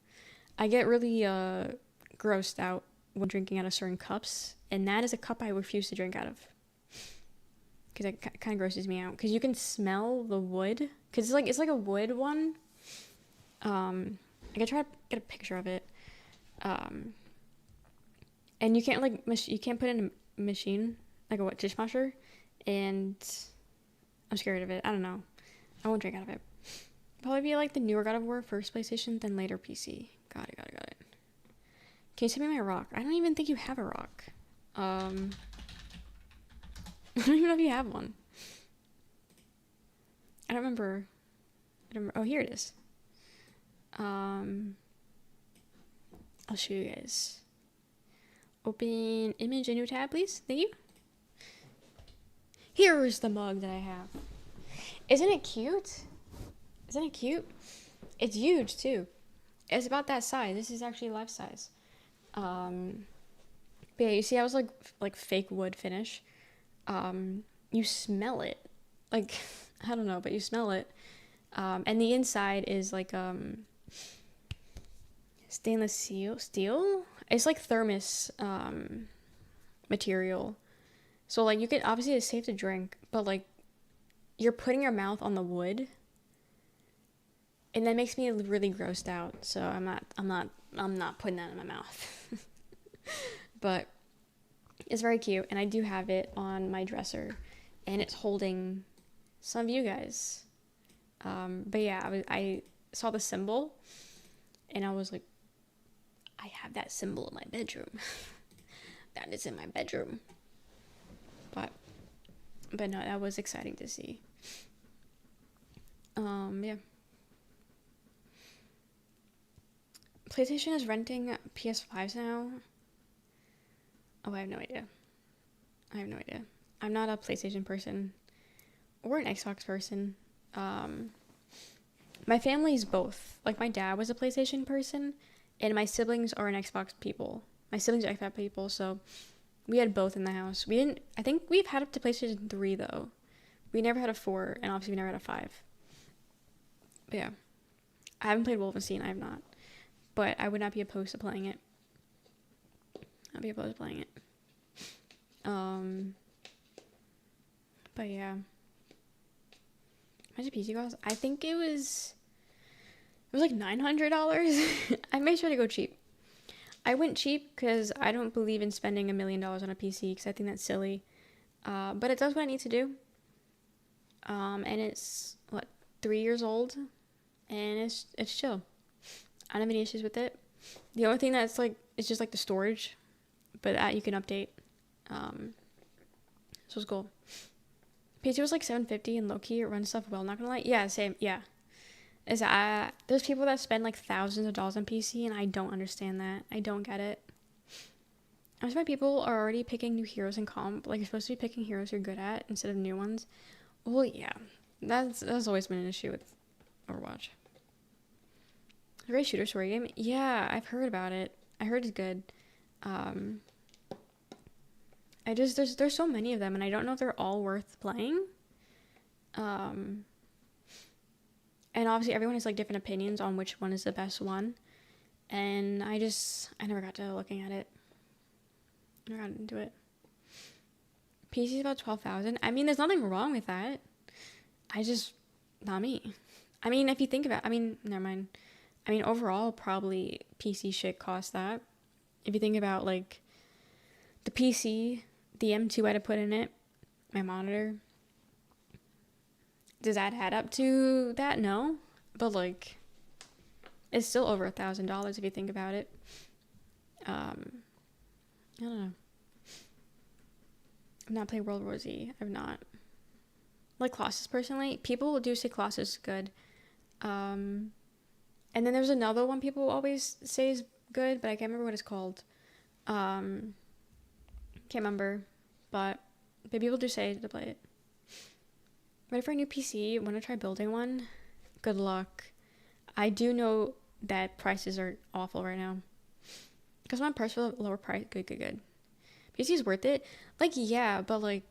I get really grossed out when drinking out of certain cups. And that is a cup I refuse to drink out of. Because it kind of grosses me out. Because you can smell the wood. Because it's like a wood one. I could try to get a picture of it. And you can't you can't put it in a machine, like a dishwasher, and I'm scared of it. I don't know. I won't drink out of it. Probably be like the newer God of War, first PlayStation, then later PC. Got it. Can you send me my rock? I don't even think you have a rock. I don't even know if you have one. I don't remember. Oh, here it is. I'll show you guys. Open image, a new tab, please. Thank you. Here's the mug that I have. Isn't it cute? It's huge too. It's about that size. This is actually life size. But yeah, you see, I was like fake wood finish. You smell it, like I don't know, but you smell it. And the inside is like stainless steel. It's like thermos material. So like you can obviously it's safe to drink, but like you're putting your mouth on the wood, and that makes me really grossed out. So I'm not putting that in my mouth. But it's very cute, and I do have it on my dresser, and it's holding some of you guys. But yeah, I saw the symbol, and I was like, I have that symbol in my bedroom. That is in my bedroom. But no, that was exciting to see. Yeah. PlayStation is renting PS5s now. Oh, I have no idea. I'm not a PlayStation person or an Xbox person. My family's both. Like, my dad was a PlayStation person, and my siblings are an Xbox people. My siblings are Xbox people, so we had both in the house. I think we've had up to PlayStation 3, though. We never had a 4, and obviously we never had a 5. But yeah. I haven't played Wolfenstein, I have not. But I would not be opposed to playing it. But yeah. How much did PC cost? I think it was like $900. I made sure to go cheap. I went cheap because I don't believe in spending $1 million on a PC because I think that's silly. But it does what I need to do. And it's 3 years old, and it's chill. I don't have any issues with it. The only thing that's it's just the storage, but that you can update. So it's cool. PC was $750, and low-key it runs stuff well, not gonna lie. Yeah, same, yeah. There's people that spend thousands of dollars on PC, and I don't understand that. I don't get it. I'm surprised people are already picking new heroes in comp. You're supposed to be picking heroes you're good at instead of new ones. Well, yeah. That's always been an issue with Overwatch. A great shooter story game? Yeah, I've heard about it. I heard it's good. There's so many of them, and I don't know if they're all worth playing. And obviously everyone has different opinions on which one is the best one. And I never got to looking at it. Never got into it. PC is about 12,000. I mean, there's nothing wrong with that. Not me. I mean, if you think about, never mind. I mean, overall, probably PC shit costs that. If you think about the PC, the M2 I had to put in it, my monitor. Does that add up to that? No. But it's still over $1,000 if you think about it. I don't know. I've not played World War Z. I've not. Colossus personally. People do say Colossus is good. And then there's another one people always say is good, but I can't remember what it's called. Can't remember. But people do say to play it. Ready for a new PC? Want to try building one? Good luck. I do know that prices are awful right now. Because my price for the lower price, good. PC is worth it. Yeah, but a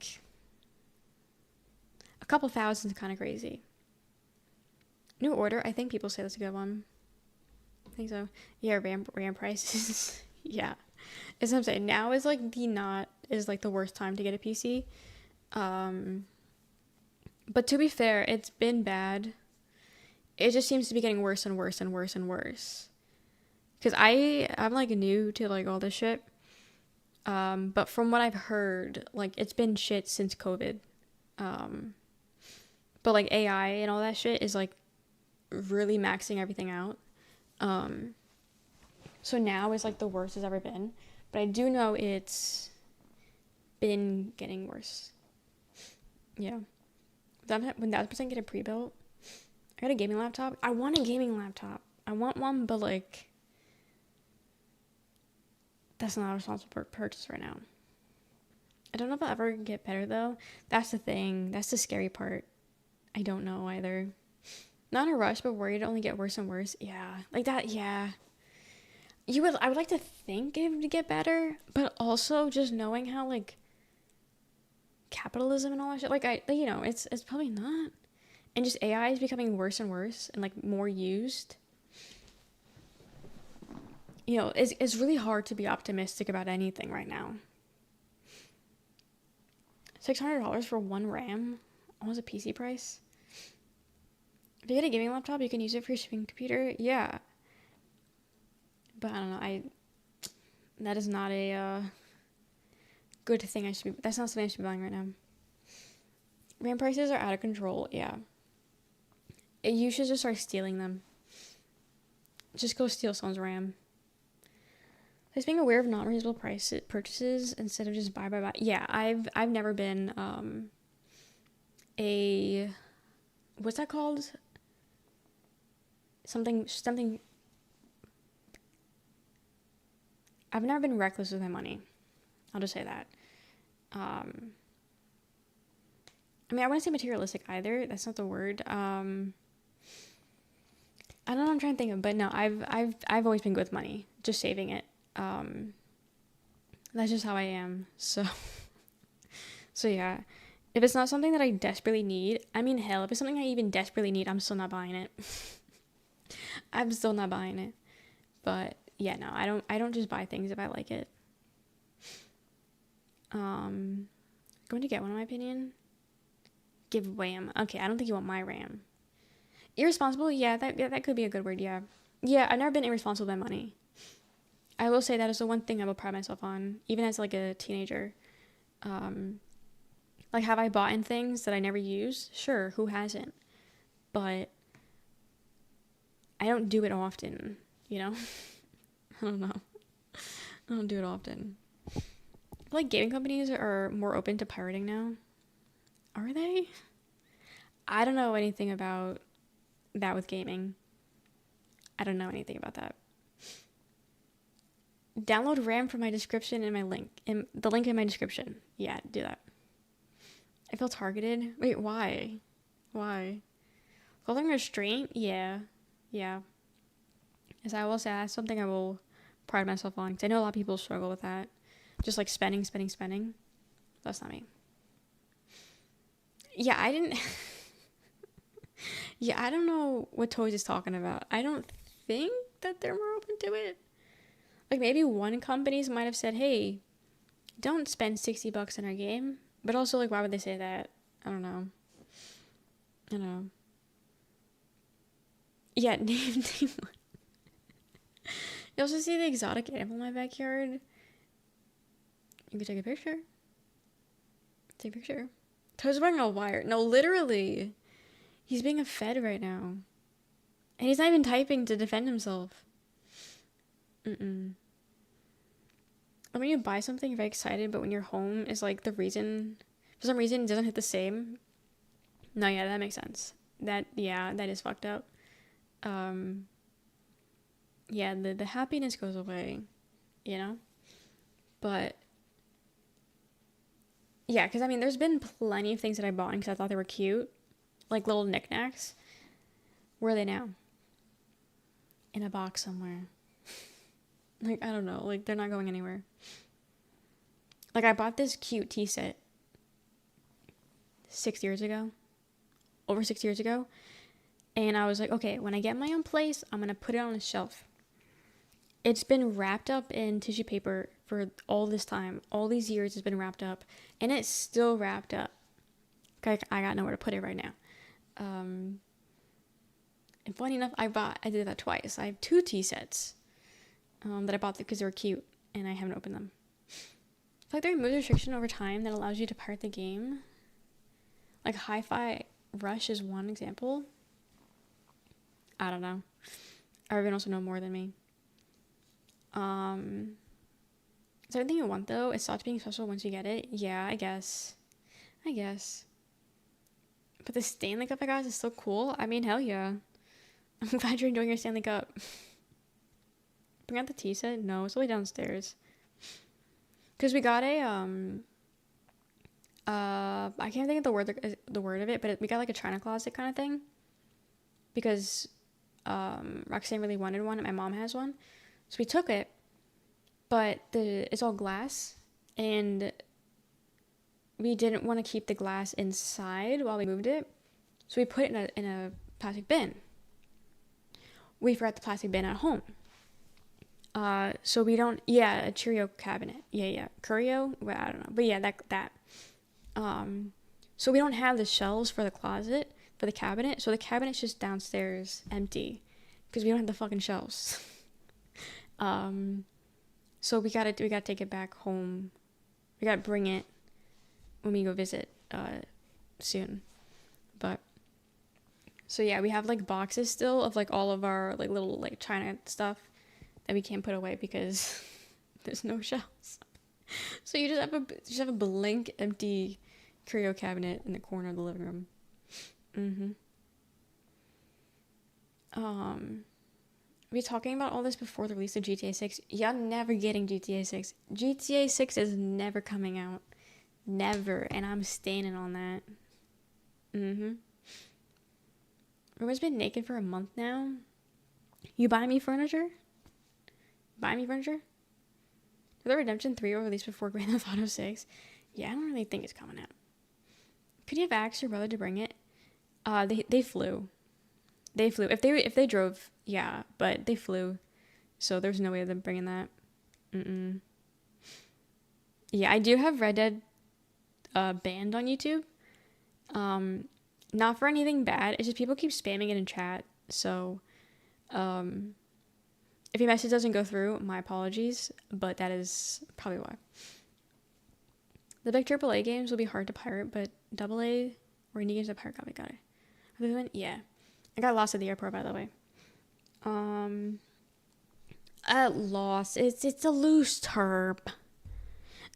couple thousand is kind of crazy. New Order, I think people say that's a good one. I think so. Yeah, RAM prices. Yeah. As I'm saying, now is the worst time to get a PC. But to be fair, it's been bad. It just seems to be getting worse and worse and worse and worse. Because I'm new to all this shit. But from what I've heard, it's been shit since COVID. But like AI and all that shit is like really maxing everything out. So now is like the worst it's ever been. But I do know it's been getting worse. Yeah. When that percent get a pre-built, I got a gaming laptop. I want a gaming laptop. I want one, but like that's not a responsible purchase right now. I don't know if I'll ever get better though. That's the thing. That's the scary part. I don't know either. Not in a rush, but worried to only get worse and worse. Yeah. Like that, yeah. I would like to think it would get better, but also just knowing how like capitalism and all that shit, like it's probably not. And just AI is becoming worse and worse and like more used. It's really hard to be optimistic about anything right now. $600 for one RAM, almost a PC price. If you get a gaming laptop, you can use it for your streaming computer. Yeah, but I don't know. That is not a good thing. That's not something I should be buying right now. RAM prices are out of control. Yeah, you should just start stealing them. Just go steal someone's RAM. Just being aware of non-reasonable purchases instead of just buy. Yeah, I've never been a what's that called? Something. I've never been reckless with my money. I'll just say that. I wouldn't say materialistic either. That's not the word. I don't know what I'm trying to think of, but no, I've always been good with money, just saving it. That's just how I am. So yeah, if it's not something that I desperately need, hell, if it's something I even desperately need, I'm still not buying it. I'm still not buying it. But yeah, no, I don't just buy things if I like it. Going to get one in my opinion. Give RAM. Okay, I don't think you want my RAM. Irresponsible, yeah, that could be a good word, yeah. Yeah, I've never been irresponsible with my money. I will say that is the one thing I will pride myself on, even as like a teenager. Like, have I bought in things that I never used? Sure, who hasn't? But I don't do it often, I don't know. I don't do it often. I feel like gaming companies are more open to pirating now. Are they? I don't know anything about that with gaming. I don't know anything about that. Download RAM from my description in my link. In the link in my description. Yeah, do that. I feel targeted. Wait, why? Why? Clothing restraint? Yeah. As I will say, that's something I will pride myself on. Because I know a lot of people struggle with that. Just like spending. That's not me. Yeah, I didn't... Yeah, I don't know what Toys is talking about. I don't think that they're more open to it. Like, maybe one companies might have said, hey, don't spend $60 in our game. But also, like, why would they say that? I don't know. Yeah, name one. You also see the exotic animal in my backyard? You can take a picture. Take a picture. Toad's wearing a wire. No, literally. He's being a fed right now. And he's not even typing to defend himself. When you buy something, you're very excited, but when you're home is like the reason, for some reason, it doesn't hit the same. No, yeah, that makes sense. That is fucked up. Yeah, the happiness goes away, But, yeah, because, there's been plenty of things that I bought because I thought they were cute. Like little knickknacks. Where are they now? In a box somewhere. Like, I don't know. Like, they're not going anywhere. Like, I bought this cute tea set 6 years ago. Over 6 years ago. And I was like, okay, when I get my own place, I'm going to put it on a shelf. It's been wrapped up in tissue paper for all this time. All these years it's been wrapped up. And it's still wrapped up. I got nowhere to put it right now. And funny enough, I did that twice. I have 2 tea sets that I bought because they were cute. And I haven't opened them. I feel like they removed the restriction over time that allows you to pirate the game. Like hi-fi Rush is one example. I don't know. Everyone also know more than me. Is there anything you want though? It stops being special once you get it. Yeah, I guess. But the Stanley Cup I got is so cool. I mean, hell yeah. I'm glad you're enjoying your Stanley Cup. Bring out the tea set? No, it's only downstairs. Cause we got a I can't think of the word of it, but we got like a china closet kind of thing. Because Roxanne really wanted one, and my mom has one, so we took it. But it's all glass, and we didn't want to keep the glass inside while we moved it, so we put it in a plastic bin. We forgot the plastic bin at home. So we don't, a Cheerio cabinet. Yeah. Curio? Well, I don't know. But yeah, that. So we don't have the shelves for the closet, for the cabinet. So the cabinet's just downstairs empty because we don't have the fucking shelves. So we gotta take it back home. We gotta bring it when we go visit, soon. But, so yeah, we have like boxes still of like all of our like little like china stuff that we can't put away because there's no shelves. So you just have a blank empty curio cabinet in the corner of the living room. We talking about all this before the release of GTA 6. Y'all never getting GTA 6. GTA 6 is never coming out. Never. And I'm standing on that. Rumor's been naked for a month now. You buy me furniture? Buy me furniture? Will the Redemption 3 will release before Grand Theft Auto 6? Yeah, I don't really think it's coming out. Could you have asked your brother to bring it? They flew. They flew. If they drove, yeah, but they flew. So there's no way of them bringing that. Yeah, I do have Red Dead banned on YouTube. Not for anything bad. It's just people keep spamming it in chat. So, if your message doesn't go through, my apologies, but that is probably why. The big AAA games will be hard to pirate, but AA or indie games that pirate got it. Yeah. I got lost at the airport, by the way. Lost. It's a loose term.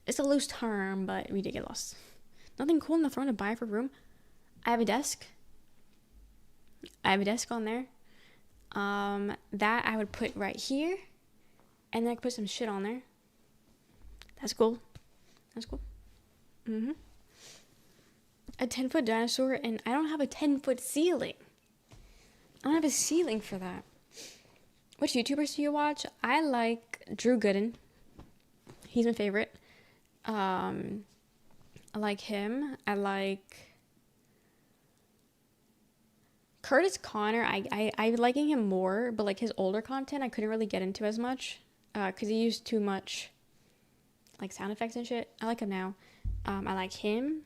It's a loose term, but we did get lost. Nothing cool in the throne to buy for room. I have a desk. On there. That I would put right here. And then I could put some shit on there. That's cool. A 10-foot dinosaur, and I don't have a 10-foot ceiling. I don't have a ceiling for that. Which YouTubers do you watch? I like Drew Gooden. He's my favorite. I like him. I like Curtis Connor. I'm liking him more, but like his older content I couldn't really get into as much because he used too much like sound effects and shit. I like him now. I like him.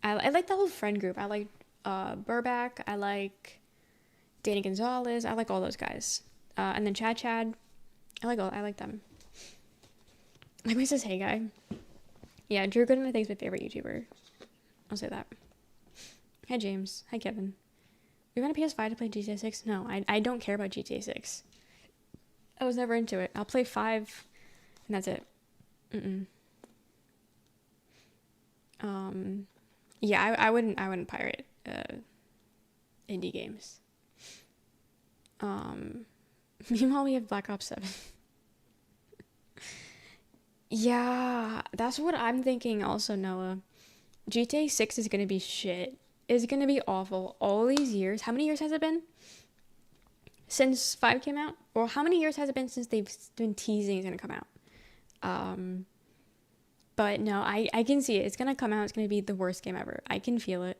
I like the whole friend group. I like Burback. I like Danny Gonzalez. I like all those guys. And then Chad. I like them. Like when he says, "Hey guy." Yeah, Drew Gooden I think is my favorite YouTuber. I'll say that. Hi James. Hi Kevin. We want a PS5 to play GTA 6? No, I don't care about GTA 6. I was never into it. I'll play 5 and that's it. Yeah, I wouldn't pirate indie games. Meanwhile we have Black Ops 7. Yeah, that's what I'm thinking also, Noah. GTA 6 is gonna be shit. It's gonna be awful. All these years. How many years has it been? Since 5 came out? Or how many years has it been since they've been teasing it's gonna come out? But no, I can see it. It's gonna come out. It's gonna be the worst game ever. I can feel it.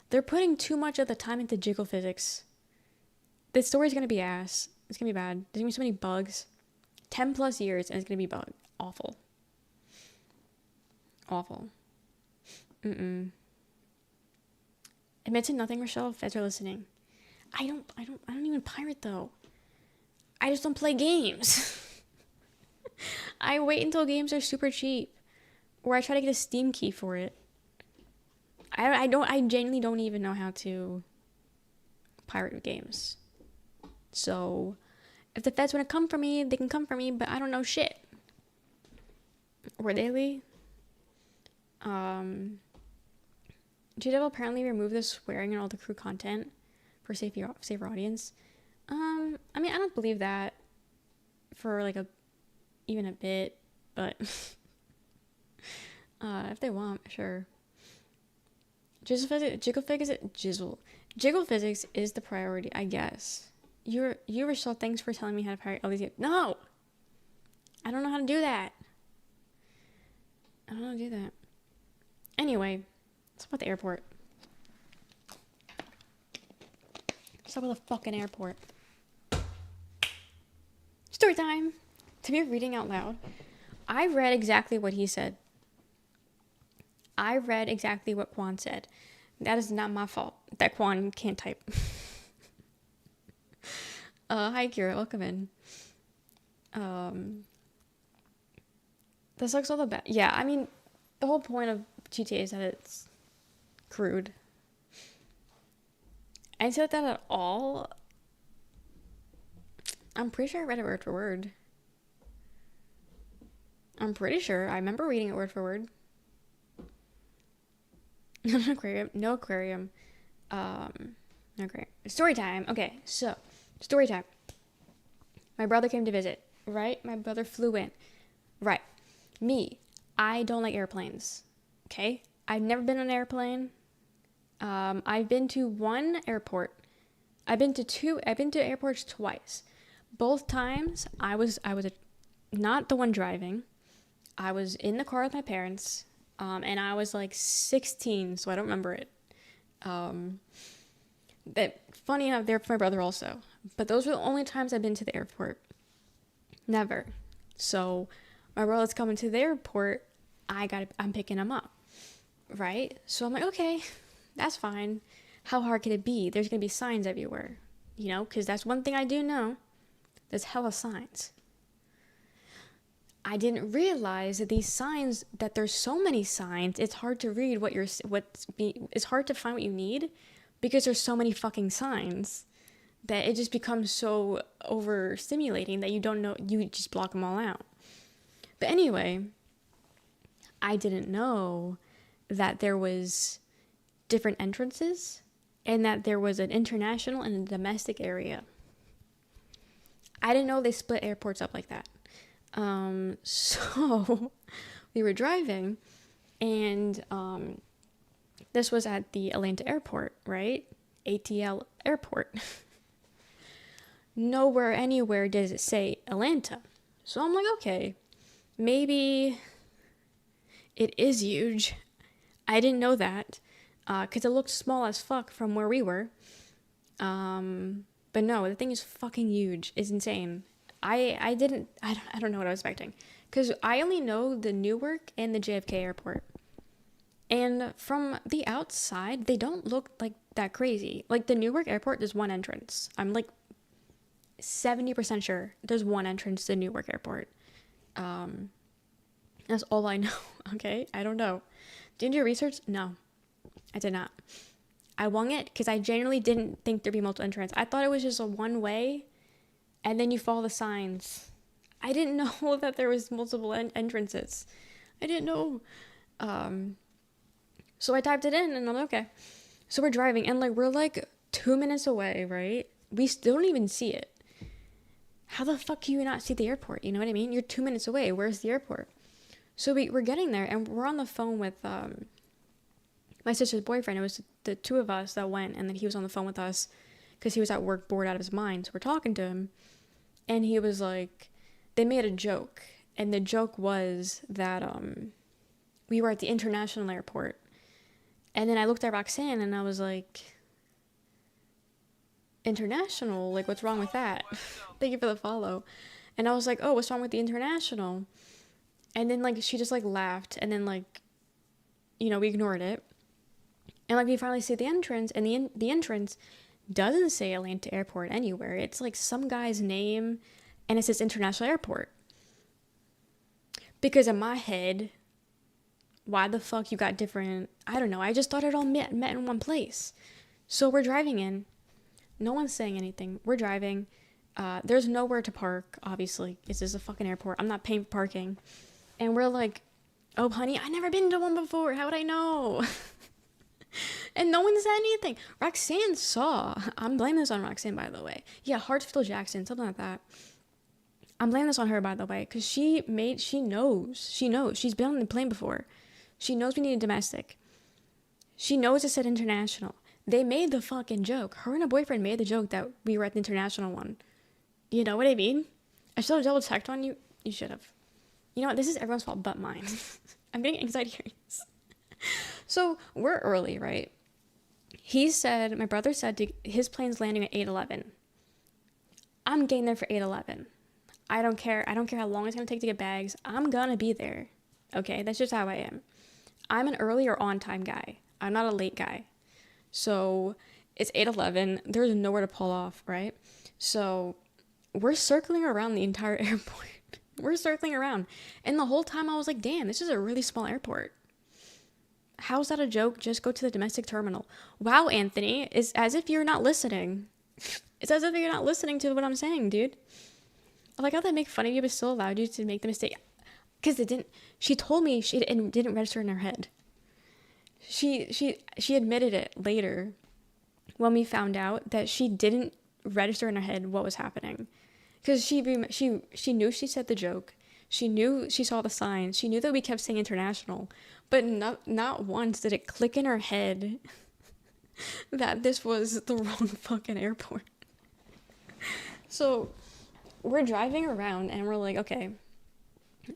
They're putting too much of the time into jiggle physics. The story's gonna be ass. It's gonna be bad. There's gonna be so many bugs. 10 plus years and it's gonna be awful. Admit to nothing, Rochelle, if Feds are listening. I don't even pirate though. I just don't play games. I wait until games are super cheap. Or I try to get a Steam key for it. I genuinely don't even know how to pirate games. So if the feds want to come for me, they can come for me, but I don't know shit. Or daily. GW apparently removed the swearing in all the crew content for safer audience. I mean, I don't believe that for like even a bit, but if they want, sure. Jiggle physics is the priority, I guess. You were so thanks for telling me how to pirate all these games. No! I don't know how to do that. Anyway, let's talk about the airport. Let's talk about the fucking airport. Story time! To be reading out loud. I read exactly what he said. I read exactly what Quan said. That is not my fault that Quan can't type. Hi Kira, welcome in. This looks all the best. Yeah, I mean, the whole point of GTA is that it's crude. I didn't say that at all. I'm pretty sure I read it word for word. I'm pretty sure. I remember reading it word for word. No aquarium. No aquarium. Story time. Okay, so story time. My brother came to visit, right? My brother flew in. Right. Me. I don't like airplanes. Okay? I've never been on an airplane. I've been to one airport. I've been to airports twice. Both times I was not the one driving. I was in the car with my parents. And I was like 16, so I don't remember it. But funny enough, they're for my brother also. But those were the only times I've been to the airport. Never. So my brother's coming to the airport. I'm picking him up, right? So I'm like, okay, that's fine. How hard can it be? There's gonna be signs everywhere, because that's one thing I do know. There's hella signs. I didn't realize that that there's so many signs, it's hard to read it's hard to find what you need because there's so many fucking signs that it just becomes so overstimulating that you don't know, you just block them all out. But anyway, I didn't know that there was different entrances and that there was an international and a domestic area. I didn't know they split airports up like that. So we were driving and this was at the Atlanta airport, right? ATL airport. Nowhere anywhere does it say Atlanta. So I'm like, okay, maybe it is huge. I didn't know that because it looked small as fuck from where we were. But no, the thing is fucking huge. It's insane. I don't know what I was expecting. Because I only know the Newark and the JFK airport. And from the outside, they don't look like that crazy. Like the Newark airport, there's one entrance. I'm like 70% sure there's one entrance to Newark airport. That's all I know, okay? I don't know. Did you do your research? No, I did not. I wung it because I genuinely didn't think there'd be multiple entrances. I thought it was just a one way. And then you follow the signs. I didn't know that there was multiple entrances. I didn't know. So I typed it in and I'm like, okay. So we're driving and we're 2 minutes away, right? We still don't even see it. How the fuck can you not see the airport? You know what I mean? You're 2 minutes away. Where's the airport? So we're getting there and we're on the phone with my sister's boyfriend. It was the two of us that went and then he was on the phone with us because he was at work bored out of his mind. So we're talking to him. And he was like, they made a joke. And the joke was that we were at the international airport. And then I looked at Roxanne and I was like, international? Like, what's wrong with that? Thank you for the follow. And I was like, oh, what's wrong with the international? And then she just laughed. And then we ignored it. And we finally see the entrance. And the entrance doesn't say Atlanta Airport anywhere. It's some guy's name and it says International Airport. Because in my head, why the fuck you got different, I don't know. I just thought it all met in one place. So we're driving in. No one's saying anything. We're driving. There's nowhere to park, obviously. This is a fucking airport. I'm not paying for parking. And we're like, oh, honey, I've never been to one before. How would I know? And no one said anything. Roxanne saw. I'm blaming this on Roxanne, by the way. Yeah, Hartsfield Jackson, something like that. I'm blaming this on her, by the way, because she knows. She's been on the plane before. She knows we need a domestic. She knows it said international. They made the fucking joke. Her and her boyfriend made the joke that we were at the international one. You know what I mean? I should have double checked on you. You should have. You know what? This is everyone's fault but mine. I'm getting anxiety hearing this. So we're early, right? My brother said his plane's landing at 8:11. I'm getting there for 8:11. I don't care. I don't care how long it's going to take to get bags. I'm going to be there. Okay? That's just how I am. I'm an early or on time guy. I'm not a late guy. So it's 8:11. There's nowhere to pull off, right? So we're circling around the entire airport. We're circling around. And the whole time I was like, damn, this is a really small airport. How's that a joke? Just go to the domestic terminal. Wow, Anthony, it's as if you're not listening. It's as if you're not listening to what I'm saying, dude. I like how they make fun of you but still allowed you to make the mistake. Because she told me it didn't register in her head. She admitted it later when we found out that she didn't register in her head what was happening. Because she knew she said the joke. She knew she saw the signs. She knew that we kept saying international. But not once did it click in her head that this was the wrong fucking airport. So we're driving around and we're like, okay,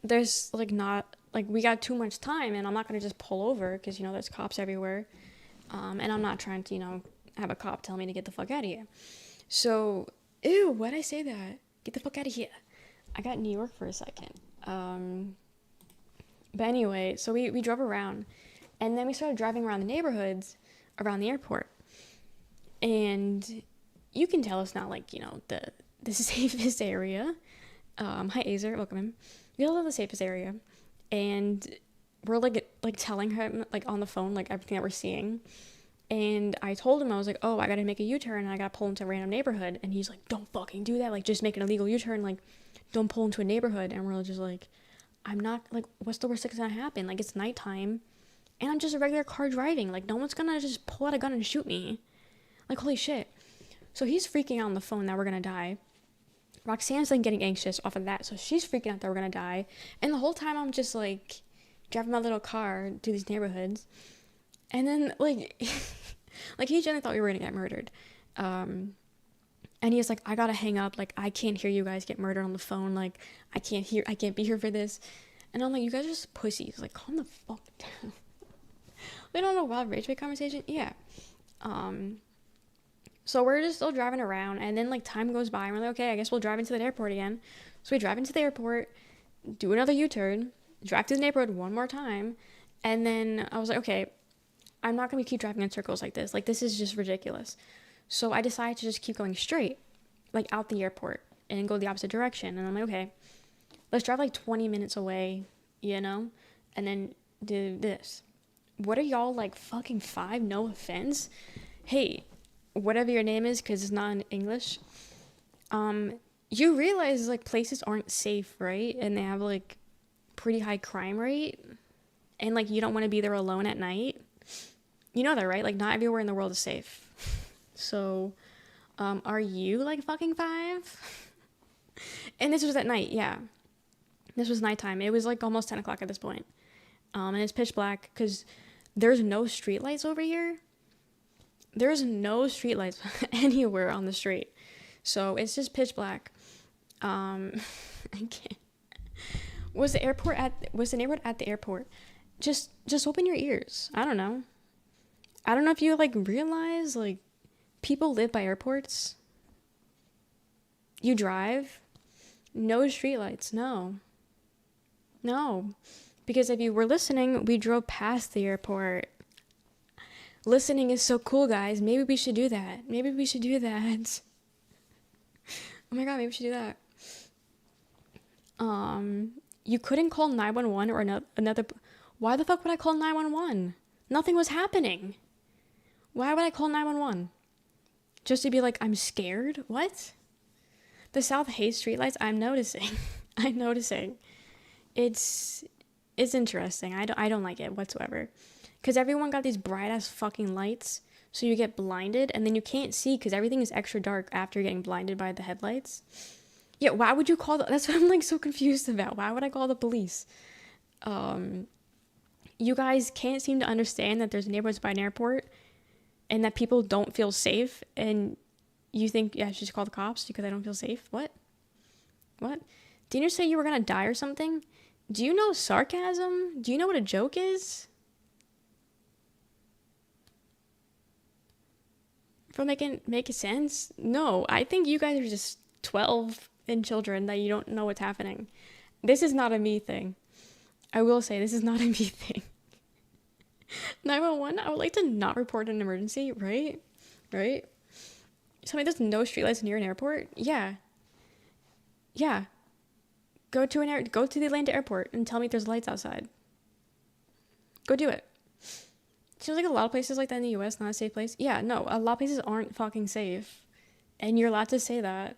there's like not, like we got too much time and I'm not going to just pull over because, you know, there's cops everywhere. And I'm not trying to, you know, have a cop tell me to get the fuck out of here. So, ew, why'd I say that? Get the fuck out of here. I got New York for a second. But anyway, so we drove around and then we started driving around the neighborhoods around the airport. And you can tell it's not like, you know, the safest area. Hi, Azer, welcome in. We all know the safest area. And we're like telling him like on the phone, like everything that we're seeing. And I told him, I was like, oh, I gotta make a U-turn and I gotta pull into a random neighborhood. And he's like, don't fucking do that. Like, just make an illegal U-turn. Like, don't pull into a neighborhood. And we're just like, I'm not, like, what's the worst that's gonna happen? Like, it's nighttime and I'm just a regular car driving. Like, no one's gonna just pull out a gun and shoot me. Like, holy shit. So he's freaking out on the phone that we're gonna die. Roxanne's like getting anxious off of that. So she's freaking out that we're gonna die. And the whole time I'm just like driving my little car through these neighborhoods. And then, like, like he genuinely thought we were gonna get murdered. And he's like, I gotta hang up. Like, I can't hear you guys get murdered on the phone. Like, I can't be here for this. And I'm like, you guys are just pussies. Like, calm the fuck down. We don't know wild rage bait conversation. Yeah. So we're just still driving around. And then, like, time goes by. And we're like, okay, I guess we'll drive into the airport again. So we drive into the airport, do another U-turn, drive to the neighborhood one more time. And then I was like, okay, I'm not going to keep driving in circles like this. Like, this is just ridiculous. So I decided to just keep going straight, like, out the airport and go the opposite direction. And I'm like, okay, let's drive, like, 20 minutes away, you know, and then do this. What are y'all, like, fucking 5? No offense. Hey, whatever your name is, because it's not in English, you realize, like, places aren't safe, right? And they have, like, pretty high crime rate. And, like, you don't want to be there alone at night. You know that, right? Like, not everywhere in the world is safe. So, are you, like, fucking 5? And this was at night, yeah. This was nighttime. It was, like, almost 10 o'clock at this point. And it's pitch black, because there's no streetlights over here. There's no streetlights anywhere on the street. So, it's just pitch black. I can't. Was the neighborhood at the airport? Just open your ears. I don't know. I don't know if you, like, realize, like, people live by airports. You drive. No streetlights. No. Because if you were listening, we drove past the airport. Listening is so cool, guys. Maybe we should do that. Oh my god, maybe we should do that. You couldn't call 911 or another... Why the fuck would I call 911? Nothing was happening. Why would I call 911? Just to be like, I'm scared? What? The South hates streetlights. I'm noticing. I'm noticing. It's interesting. I don't like it whatsoever. Because everyone got these bright ass fucking lights. So you get blinded and then you can't see because everything is extra dark after getting blinded by the headlights. Yeah, why would you call that's what I'm like so confused about. Why would I call the police? You guys can't seem to understand that there's neighborhoods by an airport and that people don't feel safe, and you think, yeah, I should just call the cops because I don't feel safe? What? Didn't you say you were gonna die or something? Do you know sarcasm? Do you know what a joke is? For make sense? No, I think you guys are just 12 and children that you don't know what's happening. This is not a me thing. I will say this is not a me thing. 911, I would like to not report an emergency, right? Right? Tell me there's no streetlights near an airport? Yeah. Yeah. Go to the Atlanta airport and tell me there's lights outside. Go do it. Seems like a lot of places like that in the US, not a safe place. Yeah, no, a lot of places aren't fucking safe. And you're allowed to say that.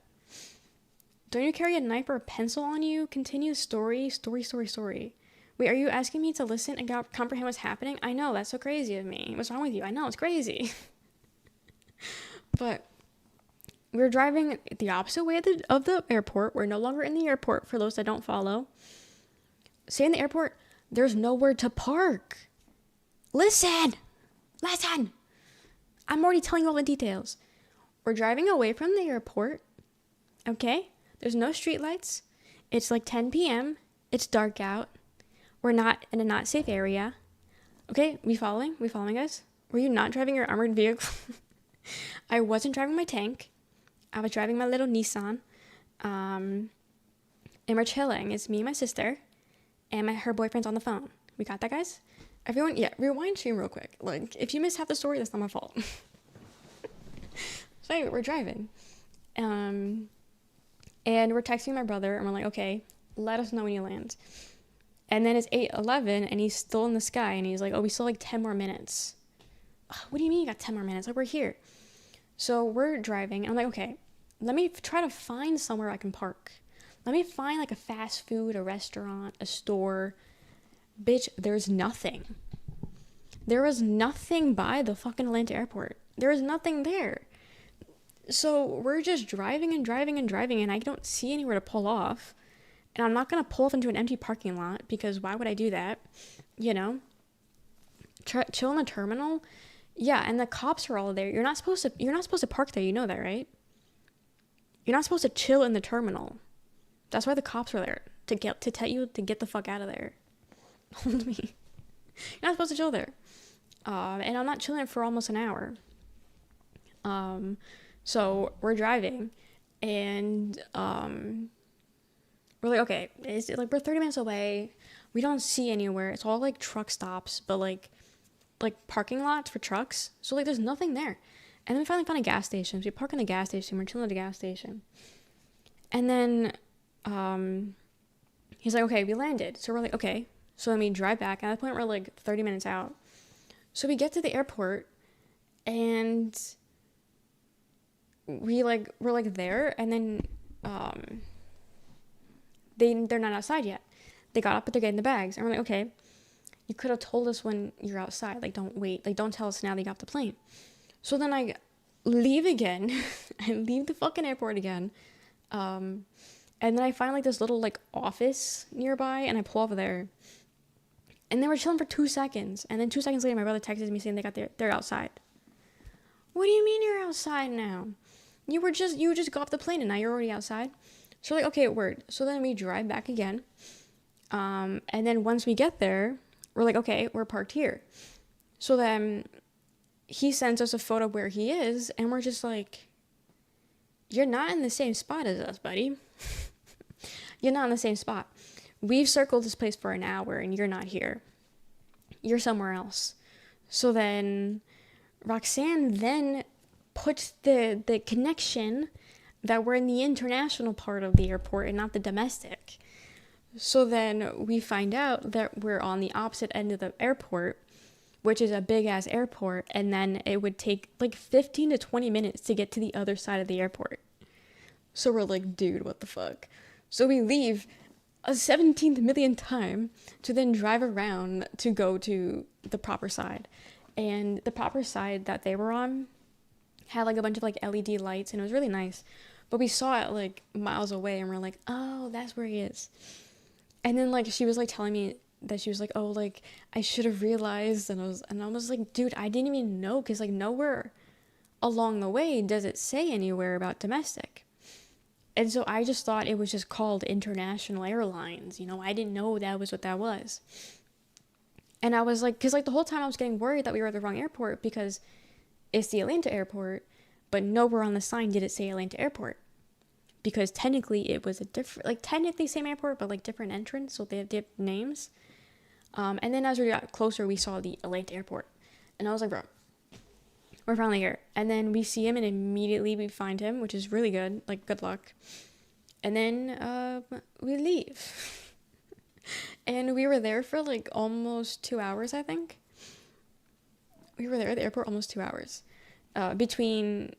Don't you carry a knife or a pencil on you? Continue the story. Wait, are you asking me to listen and comprehend what's happening? I know, that's so crazy of me. What's wrong with you? I know, it's crazy. But we're driving the opposite way of the airport. We're no longer in the airport, for those that don't follow. Say in the airport, there's nowhere to park. Listen. I'm already telling you all the details. We're driving away from the airport. Okay? There's no streetlights. It's like 10 p.m. It's dark out. We're not in a not safe area. Okay? We following, guys? Were you not driving your armored vehicle? I wasn't driving my tank. I was driving my little Nissan. And we're chilling. It's me and my sister. And her boyfriend's on the phone. We got that, guys? Everyone, yeah, rewind stream real quick. Like, if you missed half the story, that's not my fault. So anyway, we're driving. And we're texting my brother, and we're like, okay, let us know when you land. And then it's 8:11, and he's still in the sky, and he's like, oh, we still have like 10 more minutes. What do you mean you got 10 more minutes? Like, we're here. So we're driving, and I'm like, okay, let me try to find somewhere I can park. Let me find like a fast food, a restaurant, a store. Bitch, there's nothing. There was nothing by the fucking Atlanta airport. There was nothing there. So we're just driving, and I don't see anywhere to pull off. And I'm not going to pull off into an empty parking lot because why would I do that? You know? Chill in the terminal? Yeah, and the cops are all there. You're not supposed to park there, you know that, right? You're not supposed to chill in the terminal. That's why the cops are there. To tell you to get the fuck out of there. Hold me. You're not supposed to chill there. And I'm not chilling for almost an hour. So we're driving, and we're like, okay, we're 30 minutes away. We don't see anywhere. It's all like truck stops, but like parking lots for trucks. So like there's nothing there. And then we finally found a gas station. So we park in the gas station. We're chilling at the gas station. And then he's like, okay, we landed. So we're like, okay. So then we drive back. At that point, we're like 30 minutes out. So we get to the airport, and we're like there, and then they're not outside yet. They got up, but they're getting the bags. And we're like, okay, you could have told us when you're outside. Like, don't wait. Like, don't tell us now that you got off the plane. So then I leave again. I leave the fucking airport again. And then I find like this little like office nearby, and I pull over there. And they were chilling for 2 seconds. And then 2 seconds later, my brother texted me saying they're outside. What do you mean you're outside now? You just got off the plane and now you're already outside. So we're like, okay, word. So then we drive back again. And then once we get there, we're like, okay, we're parked here. So then he sends us a photo of where he is, and we're just like, you're not in the same spot as us, buddy. You're not in the same spot. We've circled this place for an hour and you're not here. You're somewhere else. So then Roxanne then puts the connection that we're in the international part of the airport and not the domestic. So then we find out that we're on the opposite end of the airport, which is a big ass airport, and then it would take like 15 to 20 minutes to get to the other side of the airport. So we're like, dude, what the fuck? So we leave a 17th millionth time to then drive around to go to the proper side. And the proper side that they were on had like a bunch of like LED lights, and it was really nice. But we saw it like miles away, and we're like, oh, that's where he is. And then like she was like telling me that she was like, oh, like I should have realized, and I was like, dude, I didn't even know, because like nowhere along the way does it say anywhere about domestic. And so I just thought it was just called International Airlines. I didn't know that was what that was. And I was like, because like the whole time I was getting worried that we were at the wrong airport, because it's the Atlanta airport, but nowhere on the sign did it say Atlanta airport. Because technically it was a different, like technically same airport, but like different entrance. So they have different names. And then as we got closer, we saw the Atlanta airport. And I was like, bro, we're finally here. And then we see him, and immediately we find him, which is really good. Like, good luck. And then we leave. And we were there for like almost 2 hours, I think. We were there at the airport almost 2 hours. Between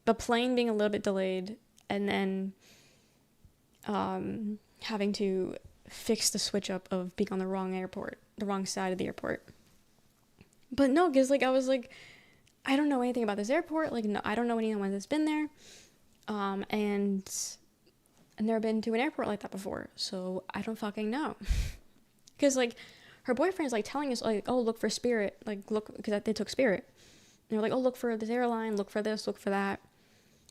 the plane being a little bit delayed, and then having to fix the switch up of being on the wrong side of the airport. But no, because like I was like, I don't know anything about this airport. Like, no, I don't know anyone that's been there. And I've never been to an airport like that before. So I don't fucking know. Because like her boyfriend's like telling us like, oh, look for Spirit. Like, look, because they took Spirit. And they're like, oh, look for this airline, look for this, look for that.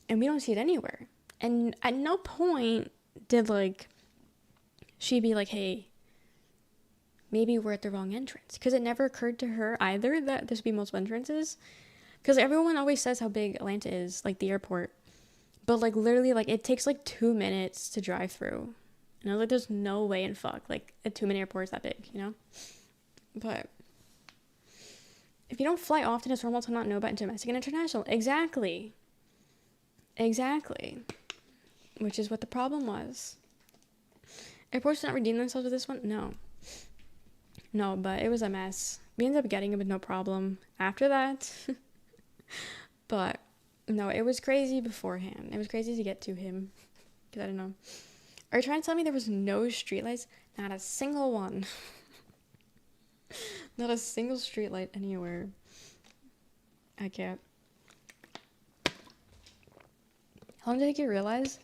And we don't see it anywhere. And at no point did like she be like, hey, maybe we're at the wrong entrance. Because it never occurred to her either that there's be multiple entrances. Because everyone always says how big Atlanta is, like the airport. But like literally, like it takes like 2 minutes to drive through. And I was like, there's no way in fuck. Like a 2-minute airport is that big, But if you don't fly often, it's normal to not know about domestic and international. Exactly. Which is what the problem was. Airports did not redeem themselves with this one? No, but it was a mess. We ended up getting it with no problem after that. But no, it was crazy beforehand. It was crazy to get to him. Because I don't know. Are you trying to tell me there was no streetlights? Not a single one. Not a single streetlight anywhere. I can't. How long did it take you to realize?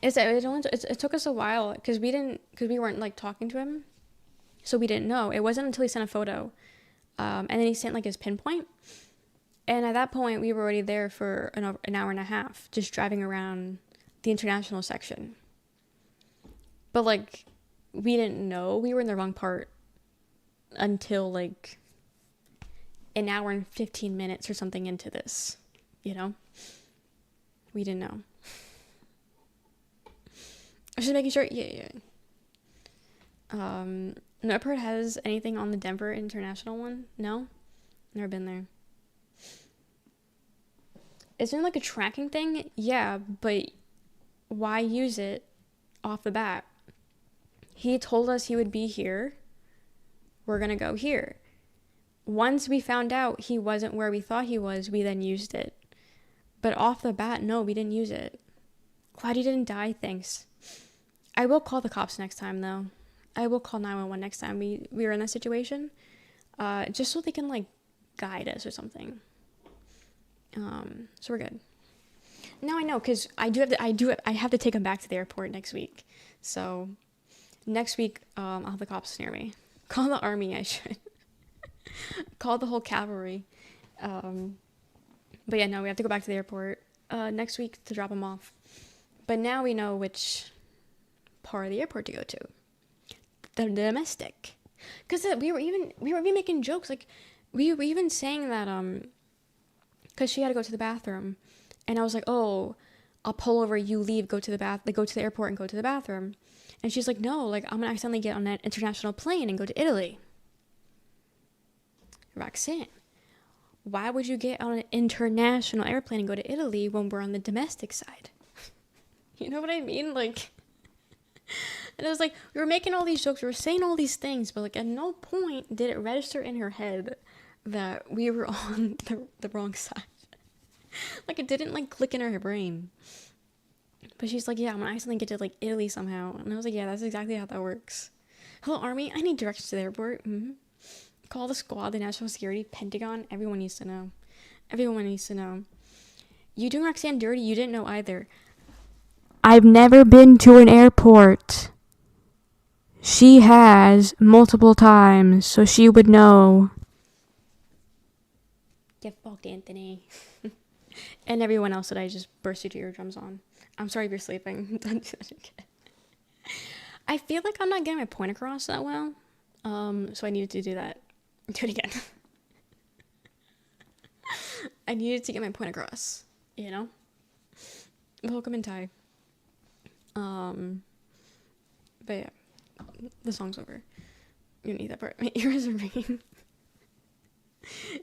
It took us a while because we weren't like talking to him, so we didn't know. It wasn't until he sent a photo, and then he sent like his pinpoint, and at that point we were already there for an hour and a half, just driving around the international section. But like, we didn't know we were in the wrong part until like an hour and 15 minutes or something into this, we didn't know. I was just making sure. Yeah. No airport has anything on the Denver International one? No? Never been there. Is there like a tracking thing? Yeah, but why use it off the bat? He told us he would be here. We're gonna go here. Once we found out he wasn't where we thought he was, we then used it. But off the bat, no, we didn't use it. Glad he didn't die, thanks. I will call the cops next time, though. I will call 911 next time we are in that situation. Just so they can, like, guide us or something. So we're good. Now I know, because I have to take him back to the airport next week. So next week, I'll have the cops near me. Call the army, I should. Call the whole cavalry. But yeah, no, we have to go back to the airport next week to drop him off. But now we know which part of the airport to go to. The domestic. Because we were even making jokes. Like, we were even saying that, because she had to go to the bathroom. And I was like, oh, I'll pull over, you leave, go to the airport and go to the bathroom. And she's like, no, like, I'm going to accidentally get on that international plane and go to Italy. Roxanne, why would you get on an international airplane and go to Italy when we're on the domestic side? You know what I mean? Like, And it was like, we were making all these jokes, we were saying all these things, but like at no point did it register in her head that we were on the wrong side. Like it didn't like click in her brain. But she's like, yeah, I'm gonna accidentally get to like Italy somehow. And I was like, yeah, that's exactly how that works. Hello, Army. I need directions to the airport. Call the squad, the National Security, Pentagon. Everyone needs to know. Everyone needs to know. You doing Roxanne dirty? You didn't know either. I've never been to an airport. She has multiple times, so she would know. Get fucked, Anthony. And everyone else that I just bursted your eardrums on. I'm sorry if you're sleeping. I feel like I'm not getting my point across that well. So I needed to do that. Do it again. I needed to get my point across. You know? Welcome in Thai. But yeah. The song's over. You don't need that part. My ears are ringing.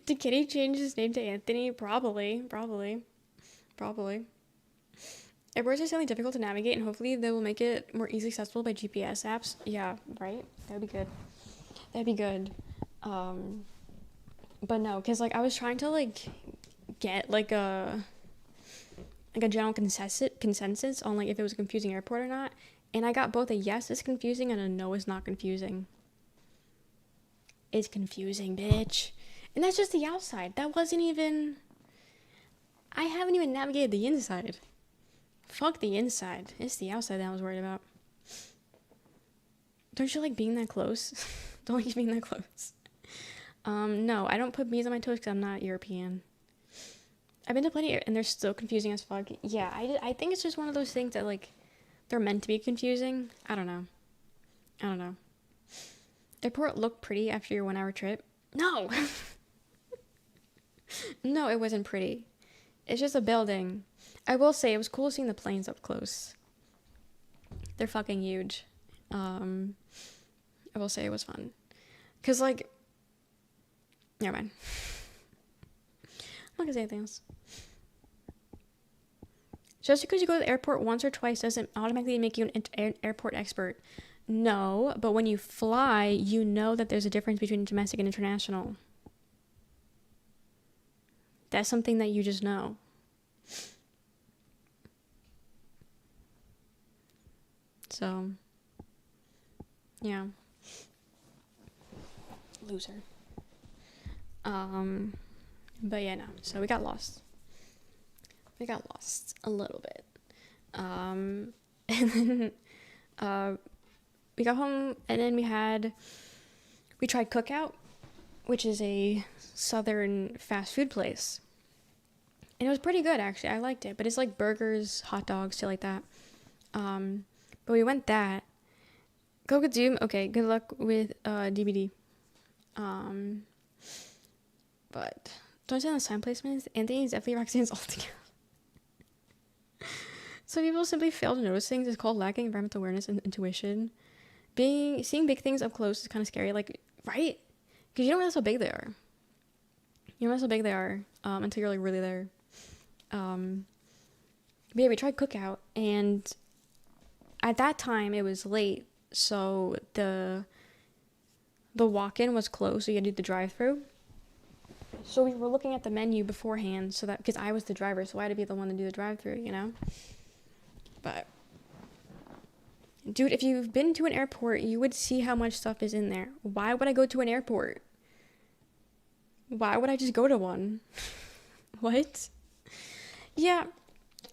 Did Kitty change his name to Anthony? Probably. Airports are certainly difficult to navigate, and hopefully they will make it more easily accessible by GPS apps. Yeah, right? That would be good. But no, because like I was trying to like get like a general consensus on like if it was a confusing airport or not, and I got both a yes, it's confusing, and a no, it's not confusing. It's confusing, bitch. And that's just the outside. That wasn't even... I haven't even navigated the inside. Fuck the inside. It's the outside that I was worried about. Don't you like being that close? Don't like being that close. No, I don't put bees on my toes because I'm not European. I've been to plenty and they're still confusing as fuck. Yeah, I think it's just one of those things that like they're meant to be confusing. I don't know. The airport looked pretty after your 1 hour trip. No! No, it wasn't pretty. It's just a building. I will say it was cool seeing the planes up close. They're fucking huge. I will say it was fun. Cause like, never mind. I'm not gonna say anything else. Just because you go to the airport once or twice doesn't automatically make you an airport expert. No, but when you fly, you know that there's a difference between domestic and international. That's something that you just know. So, yeah. Loser. But yeah, no. So we got lost. We got lost a little bit. And then, we got home and then we tried Cookout, which is a southern fast food place. And it was pretty good, actually. I liked it. But it's like burgers, hot dogs, shit like that. But we went that. Go Zoom. Okay, good luck with DVD. But don't say on the sign placements. Anthony's definitely Roxanne's all together. So people simply fail to notice things. It's called lacking environmental awareness and intuition. Seeing big things up close is kind of scary. Like, right? Because you don't realize how big they are. You don't realize how big they are until you're like really there. But yeah, we tried Cookout, and at that time it was late, so the walk-in was closed, so you had to do the drive-through. So we were looking at the menu beforehand, so that because I was the driver, so I had to be the one to do the drive-through, you know. But dude, if you've been to an airport, you would see how much stuff is in there. Why would I go to an airport? Why would I just go to one? What? Yeah,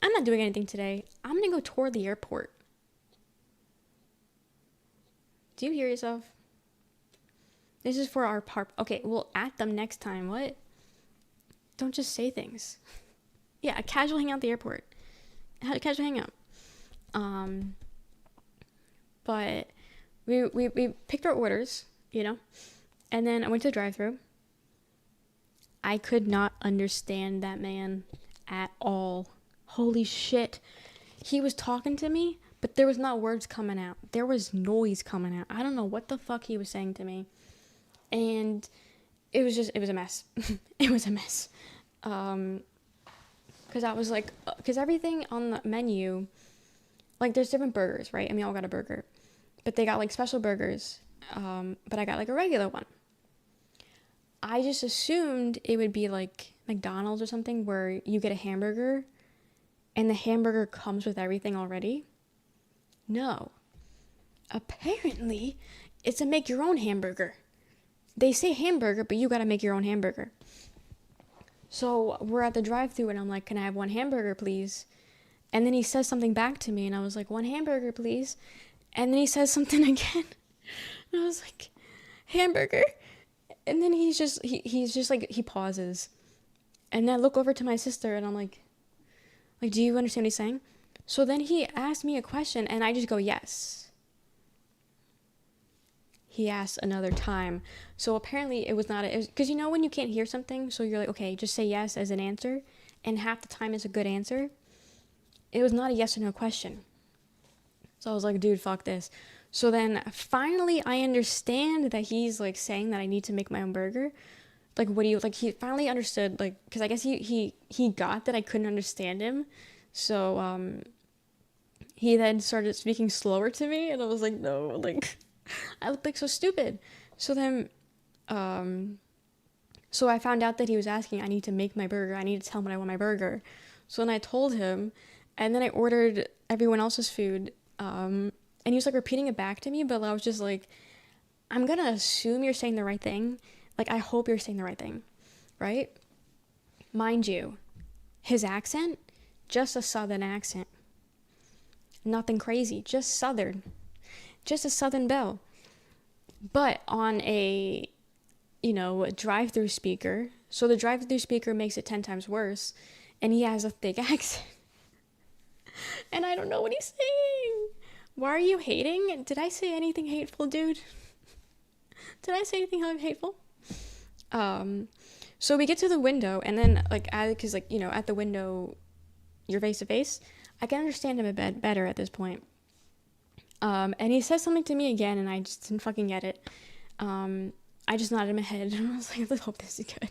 I'm not doing anything today. I'm gonna go tour the airport. Do you hear yourself? This is for our part. Okay, we'll at them next time. What? Don't just say things. Yeah, a casual hangout at the airport. A casual hangout. But we picked our orders, you know, and then I went to the drive-thru. I could not understand that man at all. Holy shit. He was talking to me, but there was not words coming out. There was noise coming out. I don't know what the fuck he was saying to me. And it was a mess. It was a mess. Because I was like, because everything on the menu Like there's different burgers, right? And we all got a burger, but they got like special burgers. But I got like a regular one. I just assumed it would be like McDonald's or something where you get a hamburger and the hamburger comes with everything already. No. Apparently, it's a make your own hamburger. They say hamburger, but you gotta make your own hamburger. So we're at the drive-thru and I'm like, can I have one hamburger, please? And then he says something back to me and I was like, one hamburger, please. And then he says something again. And I was like, hamburger? And then he's just like, he pauses. And then I look over to my sister and I'm like, do you understand what he's saying? So then he asked me a question and I just go, yes. He asked another time. So apparently it was not, because you know when you can't hear something, so you're like, okay, just say yes as an answer. And half the time it's a good answer. It was not a yes or no question. So I was like, dude, fuck this. So then finally I understand that he's like saying that I need to make my own burger. Like, what do you, like, he finally understood, like, because I guess he got that I couldn't understand him. So he then started speaking slower to me and I was like, no, like, I look like so stupid. So then so I found out that he was asking, I need to make my burger. I need to tell him what I want my burger. So then I told him, and then I ordered everyone else's food. And he was like repeating it back to me, but I was just like, I'm gonna assume you're saying the right thing. Like, I hope you're saying the right thing, right? Mind you, his accent, just a southern accent. Nothing crazy, just southern. Just a southern belle. But on a, a drive-through speaker, so the drive-through speaker makes it 10 times worse, and he has a thick accent. And I don't know what he's saying. Why are you hating? Did I say anything hateful, dude? Did I say anything hateful? So we get to the window, and then, because, at the window, you're face to face, I can understand him a bit better at this point. And he says something to me again, and I just didn't fucking get it. I just nodded my head, and I was like, let's hope this is good.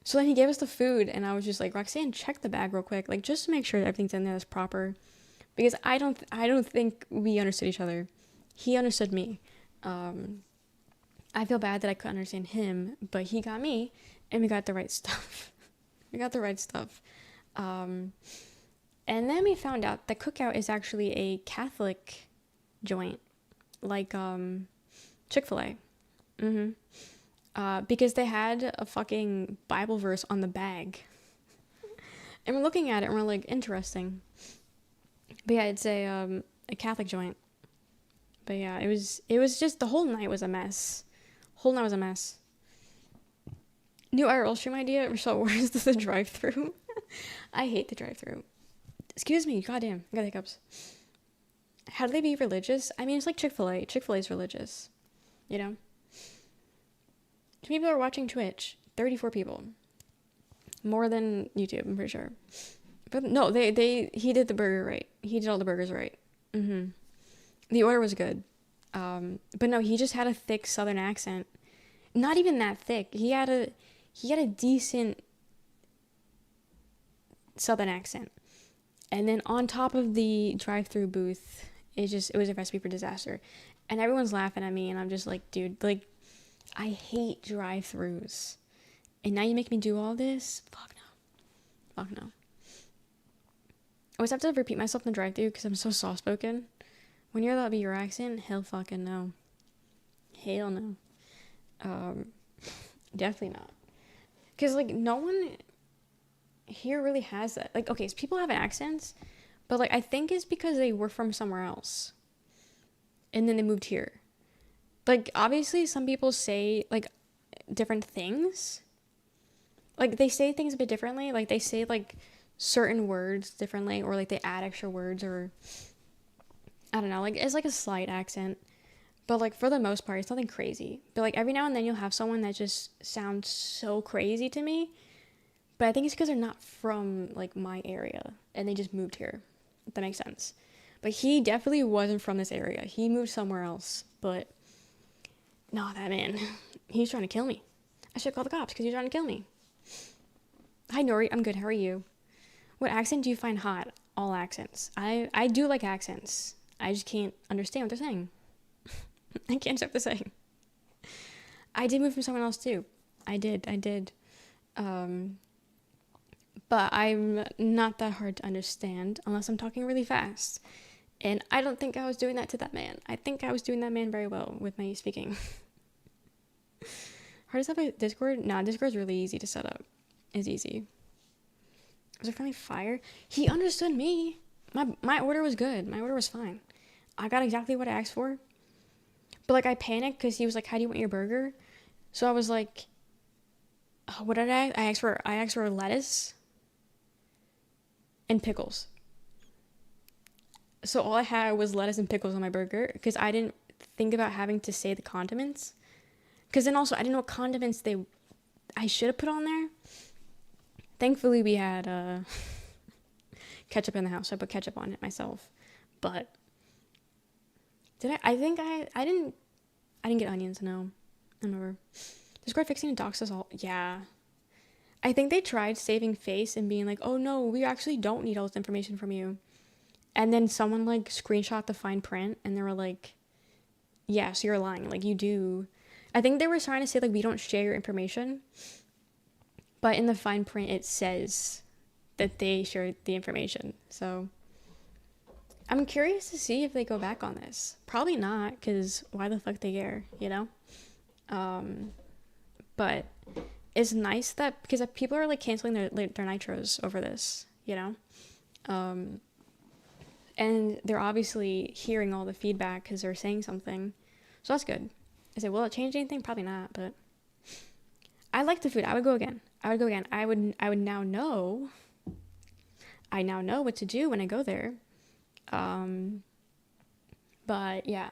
So then he gave us the food, and I was just like, Roxanne, check the bag real quick, like, just to make sure that everything's in there that's proper, because I don't think we understood each other. He understood me. I feel bad that I couldn't understand him, but he got me, and we got the right stuff. And then we found out that Cookout is actually a Catholic joint, like Chick-fil-A. Because they had a fucking Bible verse on the bag. And we're looking at it and we're like, interesting. But yeah, it's a Catholic joint. But yeah, it was just, the whole night was a mess. New IRL stream idea, Michelle, where's the drive-thru? I hate the drive-thru. Excuse me, goddamn, I got hiccups. How do they be religious? I mean, it's like Chick-fil-A. Chick-fil-A's religious, you know? 2 people are watching Twitch. 34 people. More than YouTube, I'm pretty sure. But no, he did the burger right. He did all the burgers right. The order was good. But no, he just had a thick southern accent. Not even that thick. He had a decent southern accent. And then on top of the drive-through booth, it was a recipe for disaster. And everyone's laughing at me, and I'm just like, dude, like, I hate drive-throughs. And now you make me do all this? Fuck no. I always have to repeat myself in the drive-thru because I'm so soft-spoken. When you're allowed to be your accent, hell fucking no. Hell no. Definitely not. Because, like, no one here really has that. Like, okay, so people have accents, but, like, I think it's because they were from somewhere else. And then they moved here. Like, obviously, some people say, like, different things. Like, they say things a bit differently. Like, they say, like, certain words differently, or, like, they add extra words, or, I don't know, like, it's, like, a slight accent. But, like, for the most part, it's nothing crazy. But, like, every now and then you'll have someone that just sounds so crazy to me. But I think it's because they're not from, like, my area. And they just moved here. If that makes sense. But he definitely wasn't from this area. He moved somewhere else. But, no, that man, he's trying to kill me. I should call the cops because he's trying to kill me. Hi, Nori. I'm good. How are you? What accent do you find hot? all accents. I do like accents. I just can't understand what they're saying. I can't stop the saying. I did move from someone else too. I did. But I'm not that hard to understand unless I'm talking really fast. And I don't think I was doing that to that man. I think I was doing that man very well with my speaking. Hard to set up a Discord? Nah, Discord's really easy to set up. It's easy. Was it friendly fire? He understood me. My order was good. My order was fine. I got exactly what I asked for. But like I panicked because he was like, "How do you want your burger?" So I was like, oh, "What did I? I asked for lettuce and pickles." So all I had was lettuce and pickles on my burger because I didn't think about having to say the condiments. Because then also I didn't know what condiments I should have put on there. Thankfully we had ketchup in the house, so I put ketchup on it myself. But I think I didn't get onions. No, I don't remember. Discord fixing and dox us all. Yeah. I think they tried saving face and being like, "Oh no, we actually don't need all this information from you." And then someone like screenshot the fine print and they were like, "Yeah, so you're lying. Like you do." I think they were trying to say like we don't share your information. But in the fine print it says that they shared the information. So I'm curious to see if they go back on this. Probably not, because why the fuck they care, you know? But it's nice that because people are like canceling their nitros over this, you know? And they're obviously hearing all the feedback because they're saying something. So that's good. I said, will it change anything? Probably not, but I like the food. I would go again. I would now know. I now know what to do when I go there. But yeah,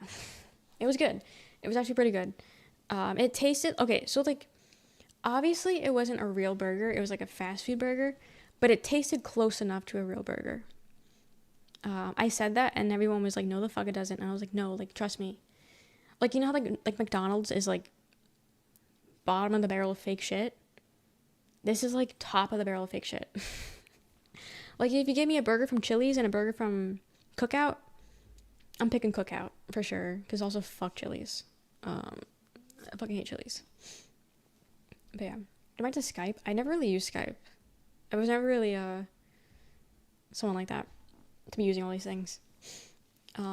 it was good. It was actually pretty good. It tasted, okay, so like, obviously it wasn't a real burger. It was like a fast food burger, but it tasted close enough to a real burger. I said that and everyone was like, no, the fuck it doesn't. And I was like, no, like, trust me. Like, you know how like McDonald's is like bottom of the barrel of fake shit? This is like top of the barrel of fake shit. Like, if you give me a burger from Chili's and a burger from Cookout, I'm picking Cookout for sure. Because also, fuck Chili's. I fucking hate Chili's. But yeah. Am I to Skype? I never really used Skype. I was never really someone like that to be using all these things. But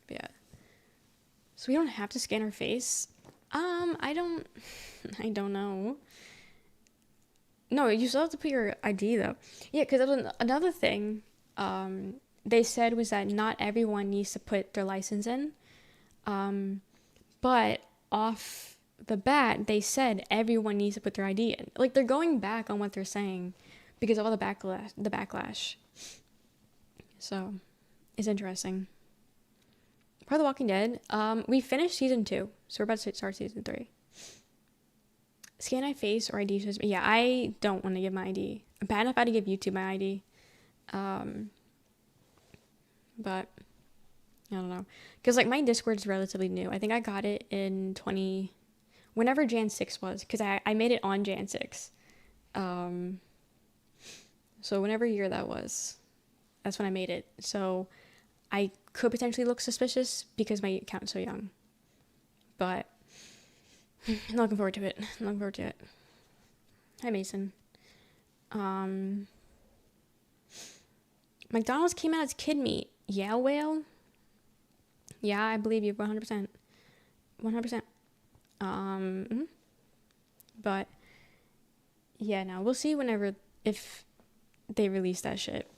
yeah. So we don't have to scan our face. I don't know. No, you still have to put your ID though. Yeah, because another thing they said was that not everyone needs to put their license in. But off the bat, they said everyone needs to put their ID in. Like, they're going back on what they're saying because of all the backlash. So, it's interesting. Part of The Walking Dead, we finished season 2, so we're about to start season 3. Scan my face or ID? Yeah, I don't want to give my ID. I'm bad enough I had to give YouTube my ID. But I don't know. Because, like, my Discord's relatively new. I think I got it in whenever Jan 6 was. Because I made it on Jan 6. So whenever year that was, that's when I made it. So I could potentially look suspicious because my account's so young. But I'm looking forward to it. Hi, Mason. McDonald's came out as kid meat. Yeah, whale? Yeah, I believe you 100%. 100%. But yeah, no, we'll see if they release that shit.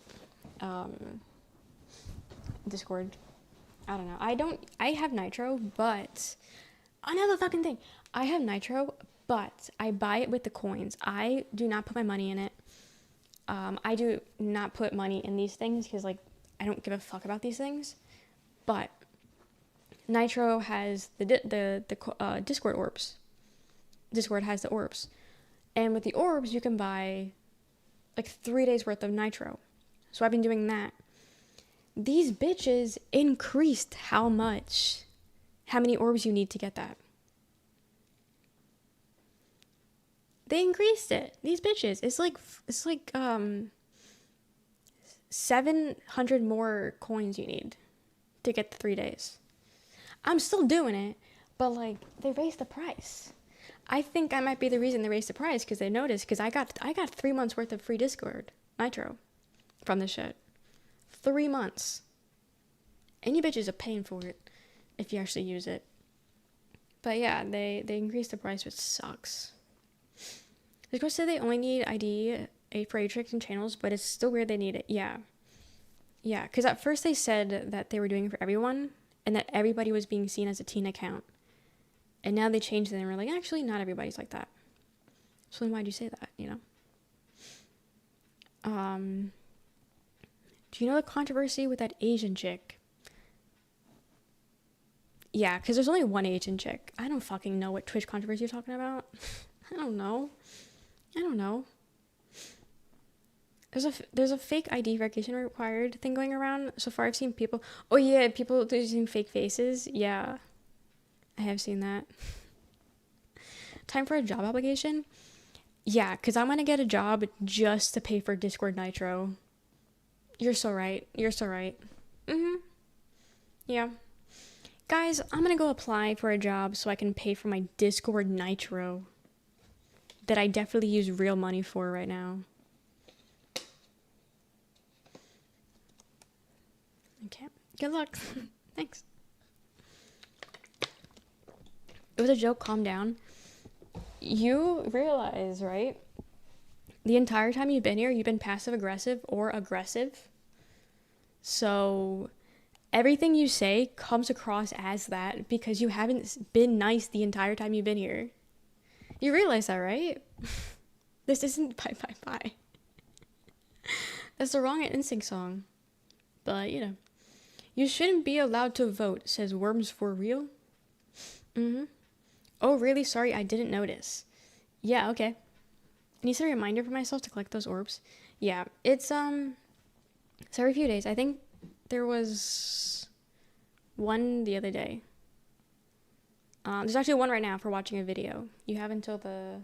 Discord. I don't know. I have Nitro, but another fucking thing. I have Nitro, but I buy it with the coins. I do not put my money in it. I do not put money in these things because, like, I don't give a fuck about these things. But Nitro has the Discord orbs. Discord has the orbs. And with the orbs, you can buy like 3 days worth of Nitro. So I've been doing that. These bitches increased how many orbs you need to get that. They increased it. These bitches. It's like 700 more coins you need to get the 3 days. I'm still doing it, but like they raised the price. I think I might be the reason they raised the price because they noticed. Because I got 3 months worth of free Discord Nitro from this shit. 3 months, and you bitches are paying for it if you actually use it. But yeah, they increased the price, which sucks. Discord said they only need ID for Atrix and channels, but it's still weird they need it. Yeah, because at first they said that they were doing it for everyone and that everybody was being seen as a teen account. And now they changed it and we're like, actually, not everybody's like that. So then why'd you say that, you know? Do you know the controversy with that Asian chick? Yeah, because there's only one Asian chick. I don't fucking know what Twitch controversy you're talking about. I don't know. There's a fake ID verification required thing going around. So far I've seen people... Oh yeah, people using fake faces. Yeah, I have seen that. Time for a job application? Yeah, because I'm going to get a job just to pay for Discord Nitro. You're so right. Yeah. Guys, I'm going to go apply for a job so I can pay for my Discord Nitro that I definitely use real money for right now. Okay. Good luck. Thanks. It was a joke. Calm down. You realize, right? The entire time you've been here, you've been passive-aggressive or aggressive. So everything you say comes across as that because you haven't been nice the entire time you've been here. You realize that, right? This isn't Bye Bye Bye. That's the wrong NSYNC song. But, you know. You shouldn't be allowed to vote, says Worms for real. Oh, really? Sorry, I didn't notice. Yeah, okay. I need a reminder for myself to collect those orbs. Yeah, it's every few days. I think there was one the other day. There's actually one right now for watching a video. You have until the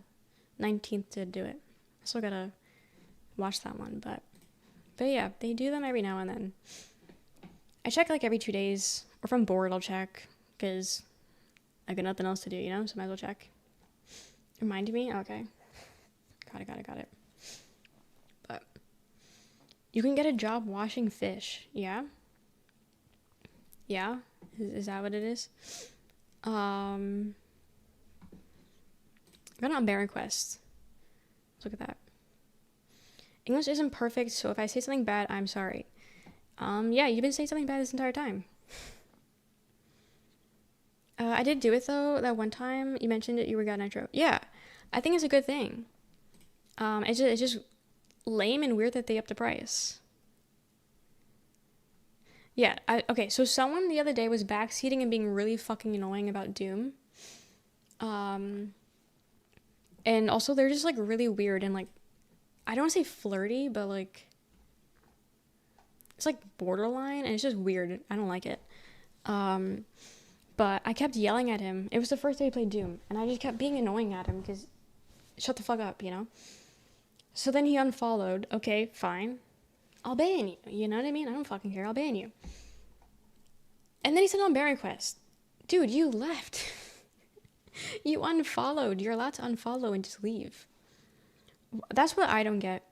19th to do it. I still gotta watch that one, but yeah, they do them every now and then. I check like every 2 days, or if I'm bored, I'll check, because I got nothing else to do, you know, so might as well check. Reminded me? Okay. Got it. But you can get a job washing fish, yeah? Yeah? Is that what it is? I got an unbearing quest. Let's look at that. English isn't perfect, so if I say something bad, I'm sorry. Yeah, you've been saying something bad this entire time. I did do it though, that one time you mentioned that you were got Nitro. Yeah, I think it's a good thing. It's just lame and weird that they upped the price. Yeah, okay, so someone the other day was backseating and being really fucking annoying about Doom. And also they're just like really weird and like, I don't want to say flirty, but like, it's like borderline and it's just weird. I don't like it. But I kept yelling at him. It was the first day he played Doom, and I just kept being annoying at him because shut the fuck up, you know? So then he unfollowed. Okay, fine. I'll ban you. You know what I mean? I don't fucking care. I'll ban you. And then he sent on bear request. Dude, you left. You unfollowed. You're allowed to unfollow and just leave. That's what I don't get.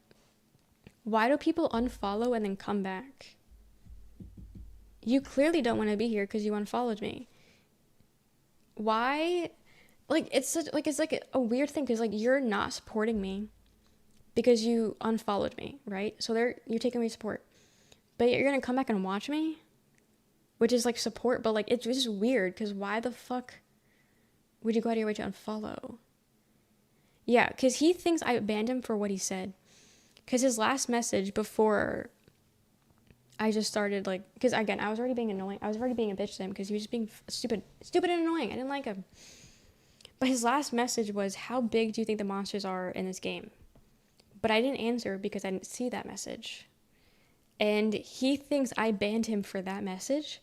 Why do people unfollow and then come back? You clearly don't want to be here because you unfollowed me. Why? Like, it's like a weird thing because like you're not supporting me because you unfollowed me, right? So you're taking away support, but you're gonna come back and watch me, which is like support, but like it's just weird because why the fuck would you go out of your way to unfollow? Yeah, because he thinks I banned him for what he said. Because his last message before I just started, like, because again, I was already being annoying. I was already being a bitch to him because he was just being stupid and annoying. I didn't like him. But his last message was, how big do you think the monsters are in this game? But I didn't answer because I didn't see that message. And he thinks I banned him for that message.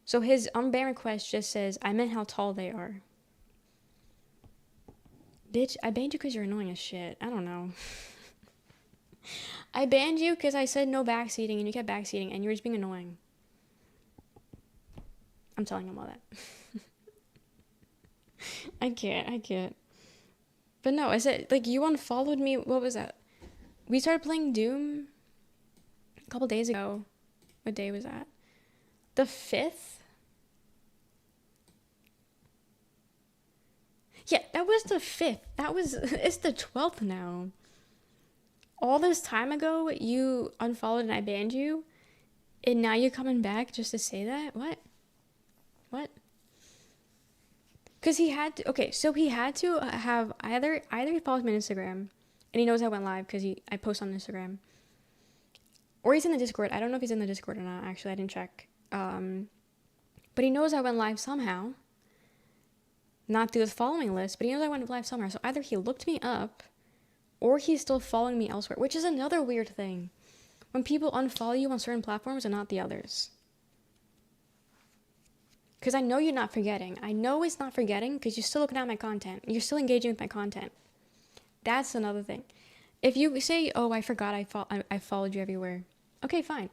So his unban request just says, I meant how tall they are. Bitch, I banned you because you're annoying as shit. I don't know. I banned you because I said no backseating and you kept backseating and you were just being annoying. I'm telling him all that. I can't. But no, I said, like, you unfollowed me. What was that? We started playing Doom a couple days ago. What day was that? The 5th? Yeah, that was the 5th. It's the 12th now. All this time ago, you unfollowed and I banned you, and now you're coming back just to say that? What? Because he had to, okay, so he had to have either he follows me on Instagram, and he knows I went live because I post on Instagram, or he's in the Discord. I don't know if he's in the Discord or not, actually, I didn't check. But he knows I went live somehow. Not through his following list, but he knows I went live somewhere. So either he looked me up, or he's still following me elsewhere, which is another weird thing. When people unfollow you on certain platforms and not the others. Because I know you're not forgetting. I know it's not forgetting because you're still looking at my content. You're still engaging with my content. That's another thing. If you say, oh, I forgot I followed you everywhere. Okay, fine.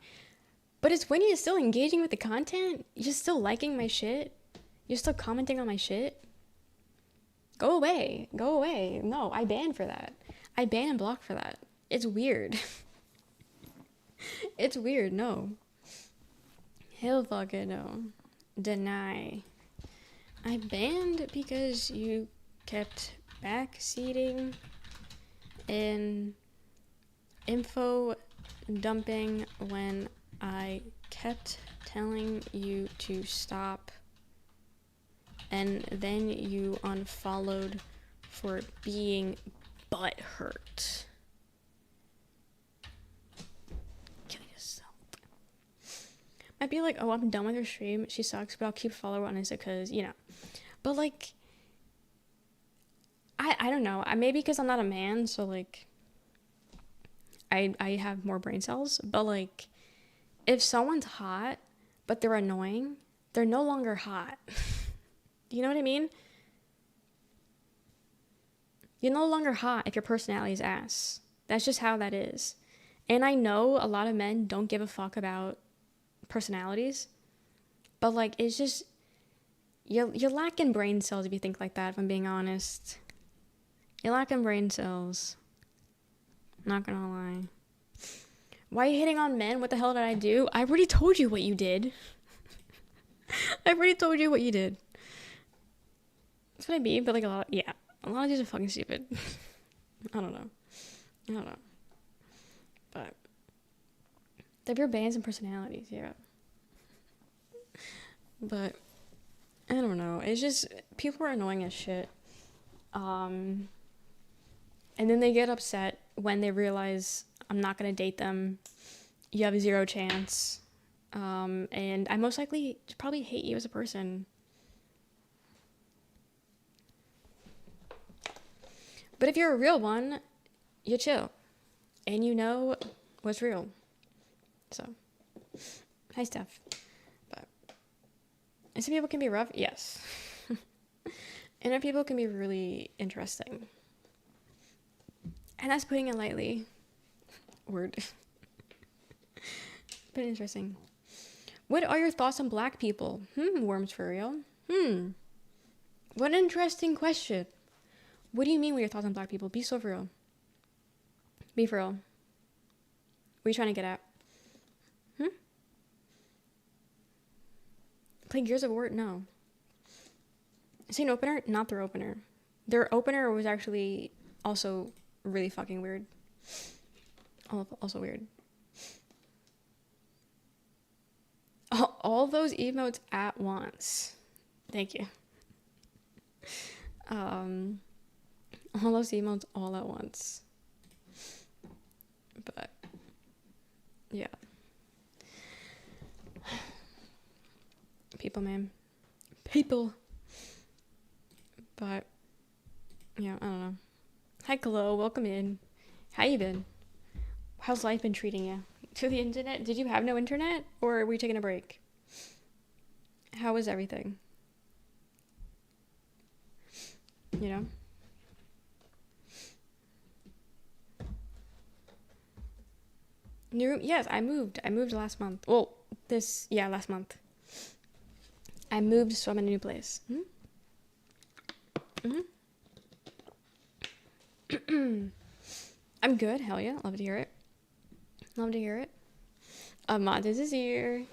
But it's when you're still engaging with the content, you're still liking my shit, you're still commenting on my shit. Go away. No, I ban for that. I ban and block for that. It's weird. It's weird, no. Hell fucking no. Deny. I banned because you kept backseating and info dumping when I kept telling you to stop, and then you unfollowed for being butthurt. Kill yourself. I'd be like, oh, I'm done with her stream. She sucks, but I'll keep following her on Insta because, you know. But, like, I don't know. Maybe because I'm not a man, so, like, I have more brain cells. But, like, if someone's hot, but they're annoying, they're no longer hot. You know what I mean? You're no longer hot if your personality is ass. That's just how that is. And I know a lot of men don't give a fuck about personalities, but like it's just you're lacking brain cells if you think like that, if I'm being honest. You're lacking brain cells. Not gonna lie. Why are you hitting on men? What the hell did I do? I already told you what you did. I already told you what you did. That's what I mean, but like a lot of these are fucking stupid. I don't know. But they're your bands and personalities, yeah. But I don't know. It's just people are annoying as shit. And then they get upset when they realize I'm not gonna date them. You have a 0 chance. And I most likely probably hate you as a person. But if you're a real one, you chill. And you know what's real. So, hi, Steph. But, and some people can be rough, yes. And other people can be really interesting. And that's putting it lightly. Word. But interesting. What are your thoughts on black people? Worms for real? What an interesting question. What do you mean with your thoughts on black people? Be so for real. Be for real. What are you trying to get at? Play Gears of War? No. Scene opener? Not their opener. Their opener was actually also really fucking weird. Also weird. All those emotes at once. Thank you. All those emotes all at once. But yeah. People, man. People. But yeah, I don't know. Hi, Chloe. Welcome in. How you been? How's life been treating you? To the internet? Did you have no internet? Or were you taking a break? How was everything? You know? New room? Yes, I moved. I moved last month. Well, last month. I moved, so I'm in a new place. I'm good. Hell yeah. Love to hear it. Love to hear it. Montes is here.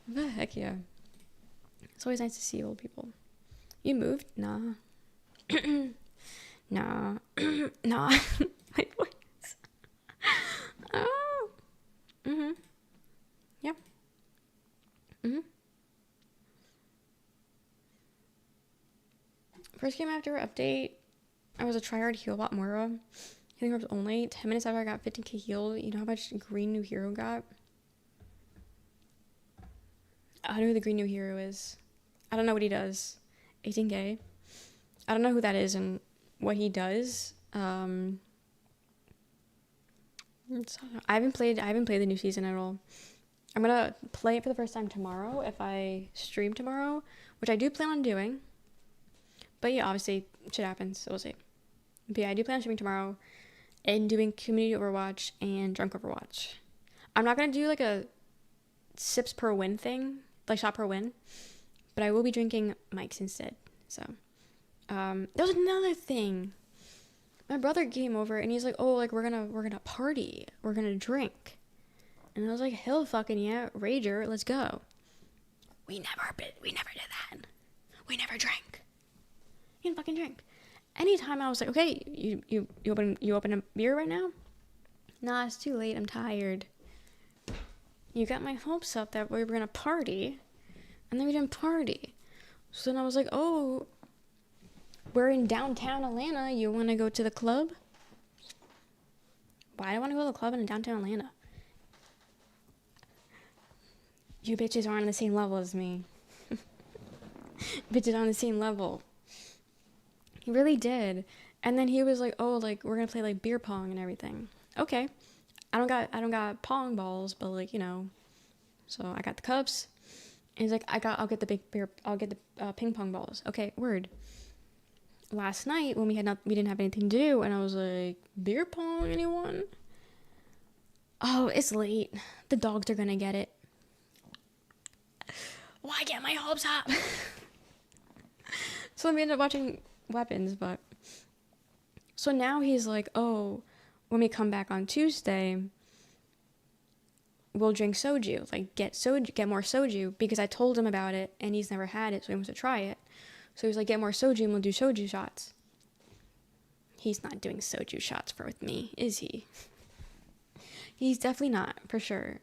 The heck yeah. It's always nice to see old people. You moved? Nah. Nah. Nah. My voice. Oh. Yeah. First game after update, I was a tryhard heal bot Moira. Healing orbs only. 10 minutes after I got 15k healed. You know how much green new hero got? I don't know who the green new hero is. I don't know what he does. 18k. I don't know who that is and what he does. I haven't played the new season at all. I'm gonna play it for the first time tomorrow if I stream tomorrow, which I do plan on doing. But yeah, obviously shit happens, so we'll see. But yeah, I do plan on streaming tomorrow and doing community Overwatch and drunk Overwatch. I'm not gonna do like a sips per win thing, like shot per win, but I will be drinking Mike's instead. So there was another thing. My brother came over and he's like, "Oh, like we're gonna party, we're gonna drink," and I was like, "Hell, fucking yeah, Rager, let's go." We never did that. We never drank. You can fucking drink. Anytime I was like, "Okay, you open a beer right now?" Nah, it's too late. I'm tired. You got my hopes up that we were gonna party, and then we didn't party. So then I was like, "Oh, we're in downtown Atlanta. You want to go to the club?" Why do I want to go to the club in downtown Atlanta? You bitches aren't on the same level as me. Bitches on the same level. He really did. And then he was like, "Oh, like we're gonna play like beer pong and everything." Okay. I don't got pong balls, but like, you know. So I got the cups. And he's like, I'll get the ping pong balls. Okay, word. Last night when we didn't have anything to do, and I was like, "Beer pong, anyone?" Oh, it's late. The dogs are gonna get it. Why get my hopes up? So then we ended up watching Weapons, but so now he's like, "Oh, when we come back on Tuesday, we'll drink soju. Like get more soju," because I told him about it and he's never had it, so he wants to try it. So he's like, "Get more soju and we'll do soju shots." He's not doing soju shots with me, is he? He's definitely not, for sure.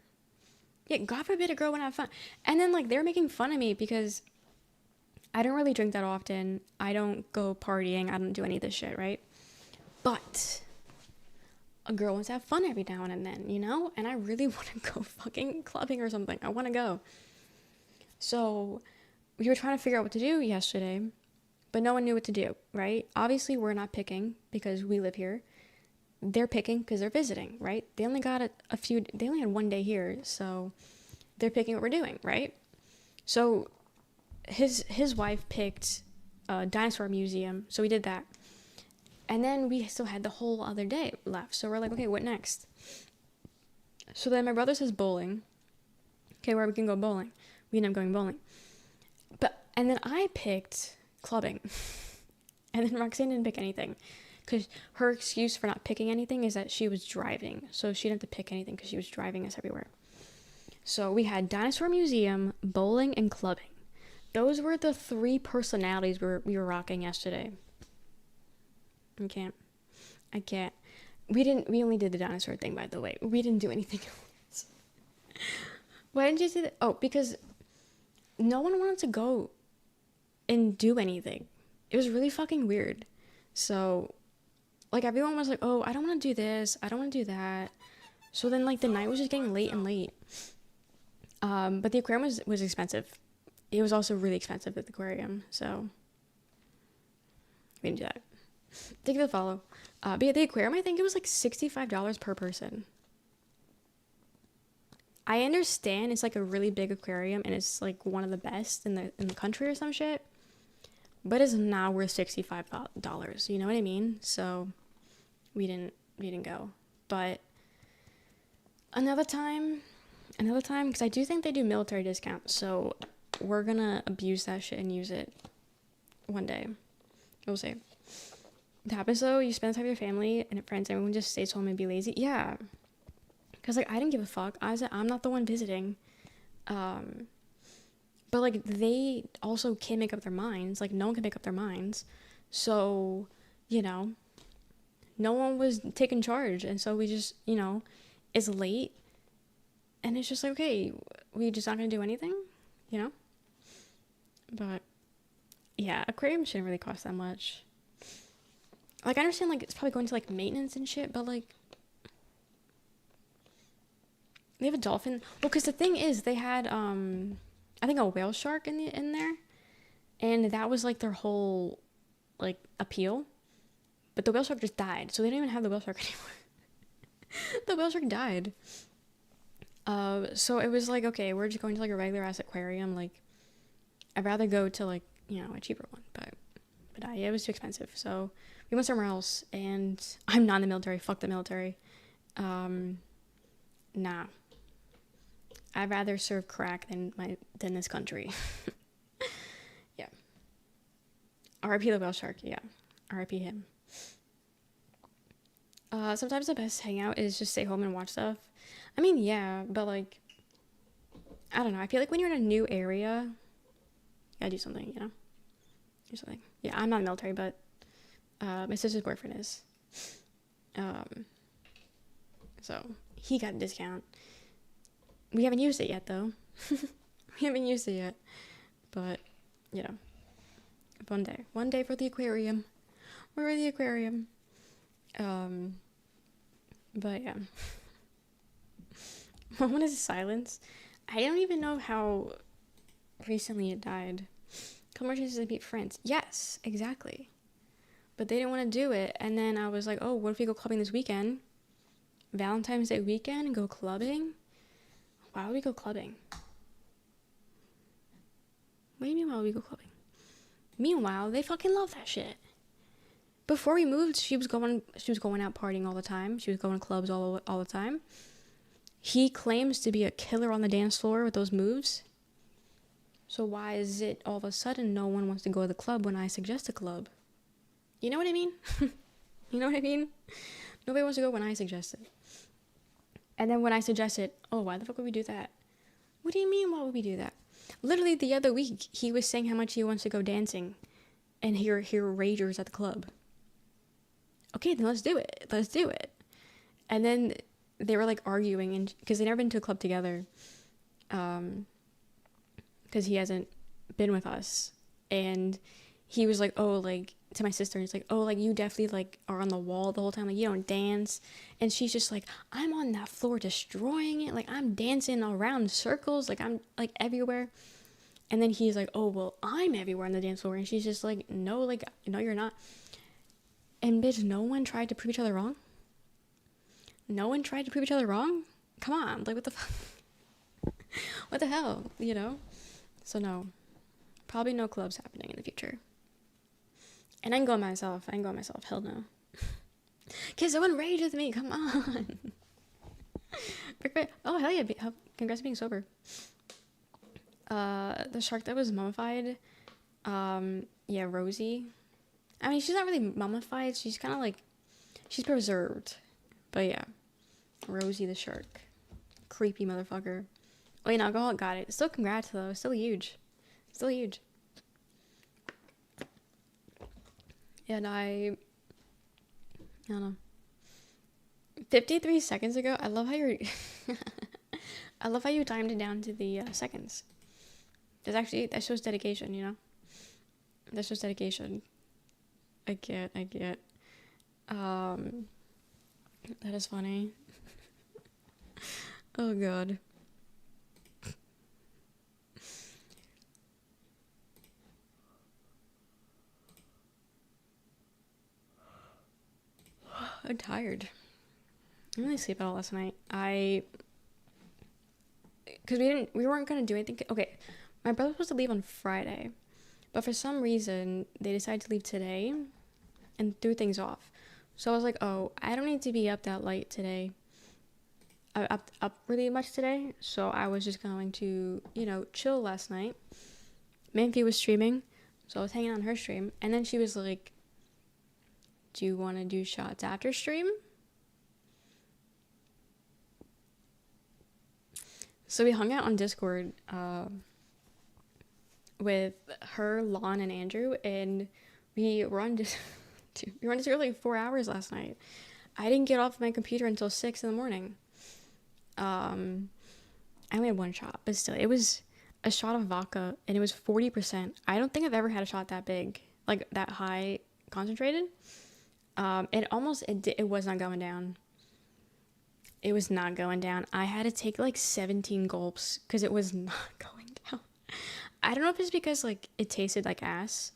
Yeah, God forbid a girl wouldn't have fun. And then like they're making fun of me because I don't really drink that often. I don't go partying. I don't do any of this shit, right? But a girl wants to have fun every now and then, you know? And I really want to go fucking clubbing or something. I want to go. So we were trying to figure out what to do yesterday, but no one knew what to do, right? Obviously, we're not picking because we live here. They're picking because they're visiting, right? They only got they only had one day here, so they're picking what we're doing, right? So his wife picked a dinosaur museum, so we did that. And then we still had the whole other day left, so we're like, okay, what next? So then my brother says bowling. Okay, where we can go bowling. We ended up going bowling. And then I picked clubbing. And then Roxanne didn't pick anything. Because her excuse for not picking anything is that she was driving. So she didn't have to pick anything because she was driving us everywhere. So we had Dinosaur Museum, bowling, and clubbing. Those were the 3 personalities we were rocking yesterday. I can't. We only did the dinosaur thing, by the way. We didn't do anything else. Why didn't you do that? Oh, because no one wanted to go and do anything. It was really fucking weird. So, like, everyone was like, "Oh, I don't want to do this. I don't want to do that." So then, like, the night was just getting late and late. But the aquarium was expensive. It was also really expensive at the aquarium, so we didn't do that. Thank you for the follow. But yeah, the aquarium, I think it was like $65 per person. I understand it's like a really big aquarium and it's like one of the best in the country or some shit, but it's not worth $65. You know what I mean? So we didn't go. But another time, because I do think they do military discounts, so we're gonna abuse that shit and use it one day. We'll see. It happens though, you spend time with your family and friends, everyone just stays home and be lazy. Yeah. Because, like, I didn't give a fuck. I said, I'm not the one visiting. But, like, they also can't make up their minds. Like, no one can make up their minds. So, you know, no one was taking charge. And so we just, you know, it's late. And it's just like, okay, we just not going to do anything, you know? But, yeah, aquarium shouldn't really cost that much. Like, I understand, like, it's probably going to, like, maintenance and shit, but, like, they have a dolphin. Well, because the thing is, they had, I think a whale shark in there. And that was, like, their whole, like, appeal. But the whale shark just died. So they don't even have the whale shark anymore. The whale shark died. So it was like, okay, we're just going to, like, a regular ass aquarium. Like, I'd rather go to, like, you know, a cheaper one. But yeah, it was too expensive. So we went somewhere else. And I'm not in the military. Fuck the military. Nah. I'd rather serve crack than this country. Yeah. R.I.P. the whale shark. Yeah. R.I.P. him. Sometimes the best hangout is just stay home and watch stuff. I mean, yeah, but, like, I don't know. I feel like when you're in a new area, you gotta do something, you know? Do something. Yeah, I'm not in the military, but my sister's boyfriend is. So he got a discount. We haven't used it yet, though. We haven't used it yet. But, you know, one day. One day for the aquarium. We're at the aquarium. But, yeah. Moment is silence. I don't even know how recently it died. Come chances to meet friends. Yes, exactly. But they didn't want to do it. And then I was like, oh, what if we go clubbing this weekend? Valentine's Day weekend and go clubbing? Why would we go clubbing? What do you mean why would we go clubbing? Meanwhile, they fucking love that shit. Before we moved, she was going out partying all the time. She was going to clubs all the time. He claims to be a killer on the dance floor with those moves. So why is it all of a sudden no one wants to go to the club when I suggest a club? You know what I mean? You know what I mean? Nobody wants to go when I suggest it. And then when I suggested, oh, why the fuck would we do that? What do you mean, why would we do that? Literally the other week, he was saying how much he wants to go dancing and hear ragers at the club. Okay, then let's do it. Let's do it. And then they were, like, arguing, and because they'd never been to a club together, because he hasn't been with us. And he was like, oh, like, to my sister, and he's like, oh, like, you definitely, like, are on the wall the whole time, like, you don't dance. And she's just like, I'm on that floor destroying it, like, I'm dancing around circles, like, I'm, like, everywhere. And then he's like, oh, well, I'm everywhere on the dance floor. And she's just like, no, like, no, you're not. And bitch, no one tried to prove each other wrong? No one tried to prove each other wrong? Come on, like, what the fuck? What the hell, you know? So no, probably no clubs happening in the future. And I can go myself. Hell no. Kids, someone rage with me. Come on. Oh, hell yeah. Congrats on being sober. The shark that was mummified. Yeah, Rosie. I mean, she's not really mummified. She's kind of like, she's preserved. But yeah. Rosie the shark. Creepy motherfucker. Wait, no, alcohol got it. Still congrats, though. Still huge. Still huge. And I don't know. 53 seconds ago. I love how you're. I love how you timed it down to the seconds. That shows dedication, you know. That shows dedication. I get. That is funny. Oh god. I'm tired. I didn't really sleep at all last night. Because we weren't gonna do anything. Okay, my brother was supposed to leave on Friday, but for some reason they decided to leave today and threw things off. So I was like, oh, I don't need to be up that late today. Up really much today. So I was just going to, chill last night. Manfi was streaming, so I was hanging on her stream. And then she was like, do you want to do shots after stream? So we hung out on Discord with her, Lon, and Andrew, and we were on Discord for like 4 hours last night. I didn't get off my computer until 6 in the morning. I only had one shot, but still, it was a shot of vodka, and it was 40%. I don't think I've ever had a shot that big, like that high concentrated. It was not going down. It was not going down. I had to take like 17 gulps because it was not going down. I don't know if it's because like it tasted like ass.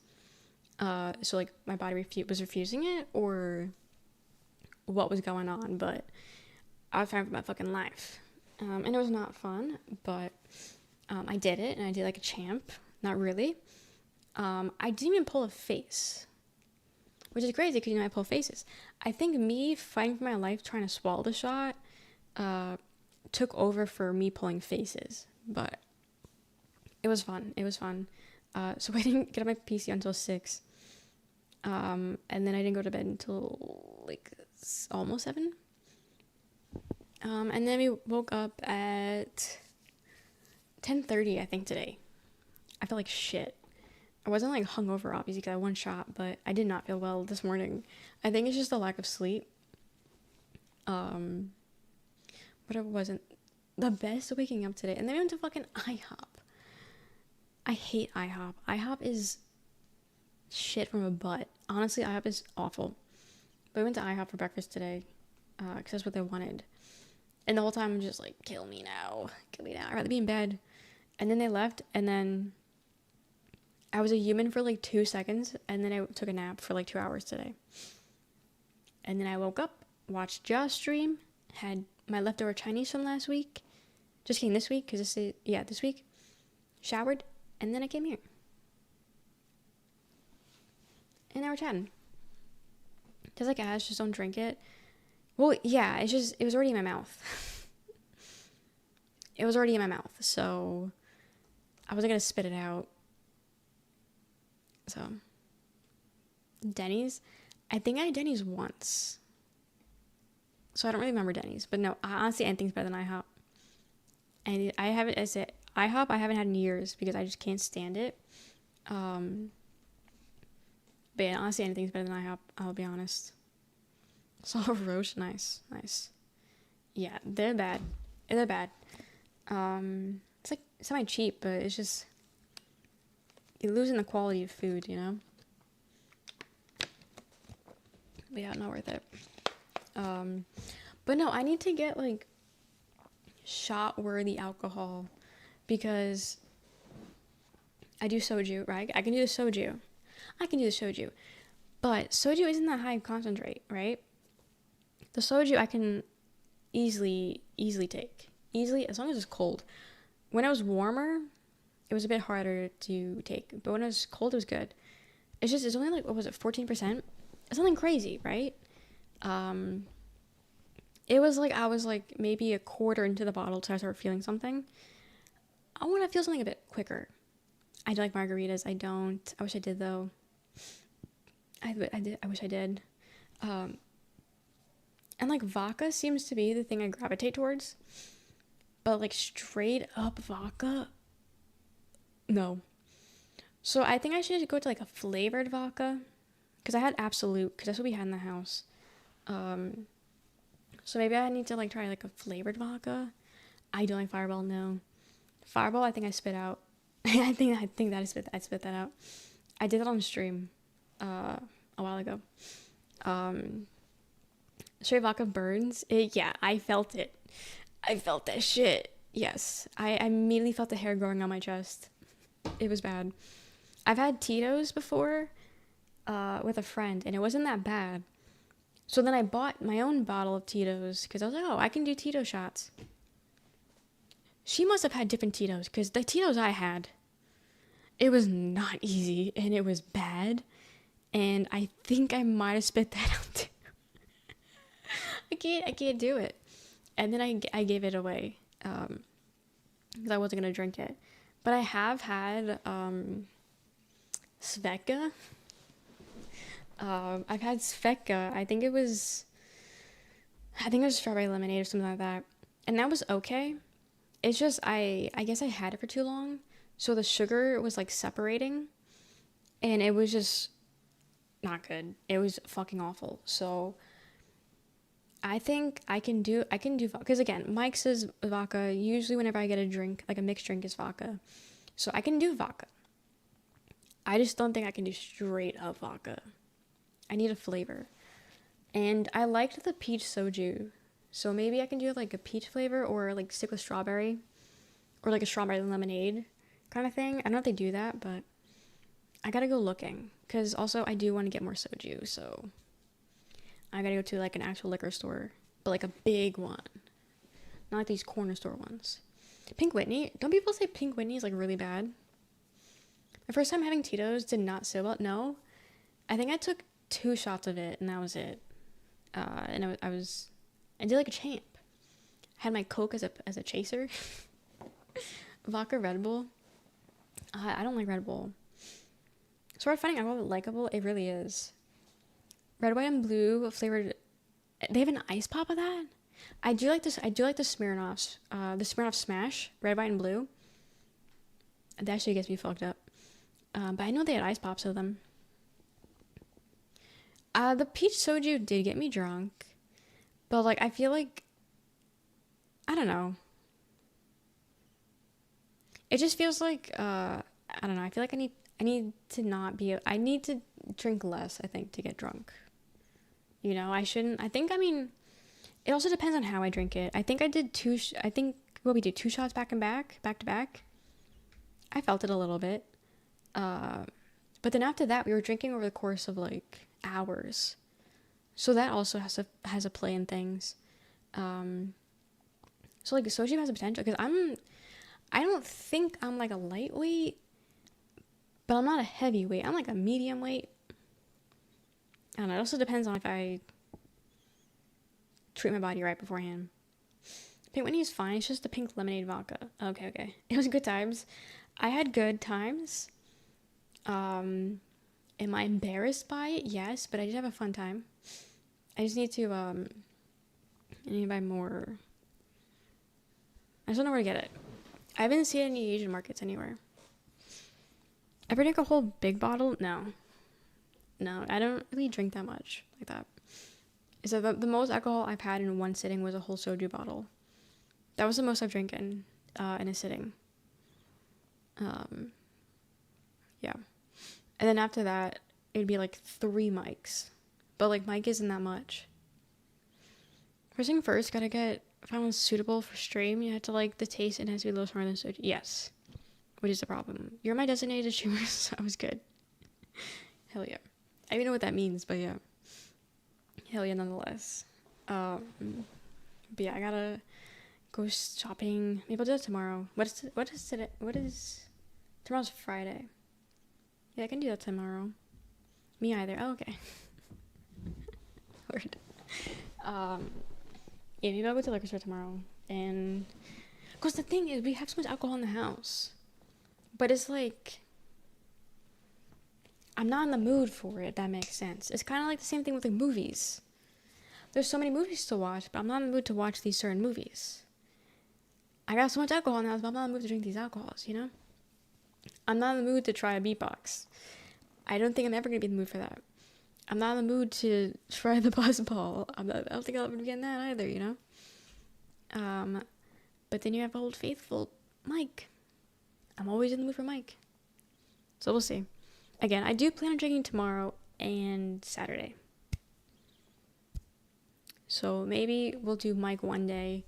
So like my body was refusing it or what was going on, but I was trying for my fucking life. And it was not fun, but I did it and I did like a champ. Not really. I didn't even pull a face, which is crazy because I pull faces. I think me fighting for my life trying to swallow the shot took over for me pulling faces, but it was fun. So I didn't get on my PC until 6, and then I didn't go to bed until like almost 7, and then we woke up at 10:30 I think today. I felt like shit. I wasn't like hungover obviously because I had one shot, but I did not feel well this morning. I think it's just the lack of sleep. But it wasn't the best waking up today. And then we went to fucking IHOP. I hate IHOP. IHOP is shit from a butt. Honestly, IHOP is awful. But we went to IHOP for breakfast today because that's what they wanted. And the whole time I'm just like, kill me now. Kill me now. I'd rather be in bed. And then they left, and then I was a human for like 2 seconds, and then I took a nap for like 2 hours today. And then I woke up, watched Josh stream, had my leftover Chinese from last week. Just kidding, this week, because this week. Showered, and then I came here. And now we're chatting. Just like ass, just don't drink it. Well, yeah, it was already in my mouth. It was already in my mouth, so I wasn't going to spit it out. So, Denny's. I think I had Denny's once. So I don't really remember Denny's. But no, honestly, anything's better than IHOP. And I haven't, I said, IHOP I haven't had in years because I just can't stand it. But yeah, honestly, anything's better than IHOP, I'll be honest. So Roche, nice. Yeah, they're bad. It's like semi-cheap, but it's just, you're losing the quality of food, you know? But yeah, not worth it. But no, I need to get like shot-worthy alcohol because I do soju, right? I can do the soju, but soju isn't that high concentrate, right? The soju I can easily take, as long as it's cold. When it was warmer, it was a bit harder to take, but when it was cold, it was good. It's only like, what was it, 14%? It's nothing crazy, right? It was like, I was like maybe a quarter into the bottle till I started feeling something. I want to feel something a bit quicker. I do like margaritas. I don't. I wish I did though. I wish I did. And like vodka seems to be the thing I gravitate towards. But like straight up vodka, no. So I think I should go to like a flavored vodka. Because I had Absolute, because that's what we had in the house. So maybe I need to like try like a flavored vodka. I don't like Fireball, no. Fireball, I think I spit out. I think that I spit that out. I did that on stream a while ago. Straight vodka burns. Yeah, I felt it. I felt that shit. Yes. I immediately felt the hair growing on my chest. It was bad. I've had Tito's before with a friend, and it wasn't that bad. So then I bought my own bottle of Tito's because I was like, oh, I can do Tito shots. She must have had different Tito's because the Tito's I had, it was not easy and it was bad. And I think I might have spit that out too. I can't do it. And then I gave it away because I wasn't gonna drink it. But I have had Svedka. I've had Svedka. I think it was strawberry lemonade or something like that, and that was okay. It's just I guess I had it for too long, so the sugar was like separating, and it was just not good. It was fucking awful. So I think I can do because again, Mike says vodka. Usually, whenever I get a drink, like a mixed drink, is vodka. So I can do vodka. I just don't think I can do straight up vodka. I need a flavor. And I liked the peach soju. So maybe I can do like a peach flavor or like stick with strawberry or like a strawberry lemonade kind of thing. I don't know if they do that, but I gotta go looking. Because also I do want to get more soju. So I gotta go to like an actual liquor store, but like a big one. Not like these corner store ones. Pink Whitney. Don't people say Pink Whitney is like really bad? My first time having Tito's did not sit well. No. I think I took 2 shots of it and that was it. And I did like a champ. I had my Coke as a chaser. Vodka Red Bull. I don't like Red Bull. So we're finding alcohol likable. It really is. Red, white, and blue flavored. They have an ice pop of that. I do like this. I do like the Smirnoffs. The Smirnoff Smash, red, white, and blue. That actually gets me fucked up. But I know they had ice pops of them. The peach soju did get me drunk, but like I feel like I don't know. It just feels like I don't know. I feel like I need to not be. I need to drink less. I think to get drunk. You know, I shouldn't. I mean, it also depends on how I drink it. I think I did I think what we did 2 shots back to back. I felt it a little bit. But then after that, we were drinking over the course of like hours, so that also has a play in things. So like soju has a potential because I don't think I'm like a lightweight, but I'm not a heavyweight. I'm like a medium weight. I don't know. It also depends on if I treat my body right beforehand. Pink Whitney is fine. It's just the pink lemonade vodka. Okay. It was good times. I had good times. Am I embarrassed by it? Yes, but I did have a fun time. I just need to I need to buy more. I just don't know where to get it. I haven't seen any Asian markets anywhere. Ever drink a whole big bottle? No, I don't really drink that much like that. So the most alcohol I've had in one sitting was a whole soju bottle. That was the most I've drank in a sitting. Yeah. And then after that, it'd be like 3 mics. But like mic isn't that much. First thing first, gotta get found suitable for stream. You have to like the taste and it has to be a little stronger than soju. Yes. Which is the problem. You're my designated streamer, so I was good. Hell yeah. I don't even know what that means, but yeah. Hell yeah, nonetheless. But yeah, I gotta go shopping. Maybe I'll do that tomorrow. What is today? Tomorrow's Friday. Yeah, I can do that tomorrow. Me either. Oh, okay. Word. Yeah, maybe I'll go to the liquor store tomorrow. And because the thing is, we have so much alcohol in the house, but it's like I'm not in the mood for it. If that makes sense. It's kind of like the same thing with like movies. There's so many movies to watch, but I'm not in the mood to watch these certain movies. I got so much alcohol in the house, but I'm not in the mood to drink these alcohols. You know. I'm not in the mood to try a beatbox. I don't think I'm ever gonna be in the mood for that. I'm not in the mood to try the buzzball. I don't think I'll ever be in that either, you know? But then you have Old Faithful Mike. I'm always in the mood for Mike. So we'll see. Again, I do plan on drinking tomorrow and Saturday. So maybe we'll do Mike one day,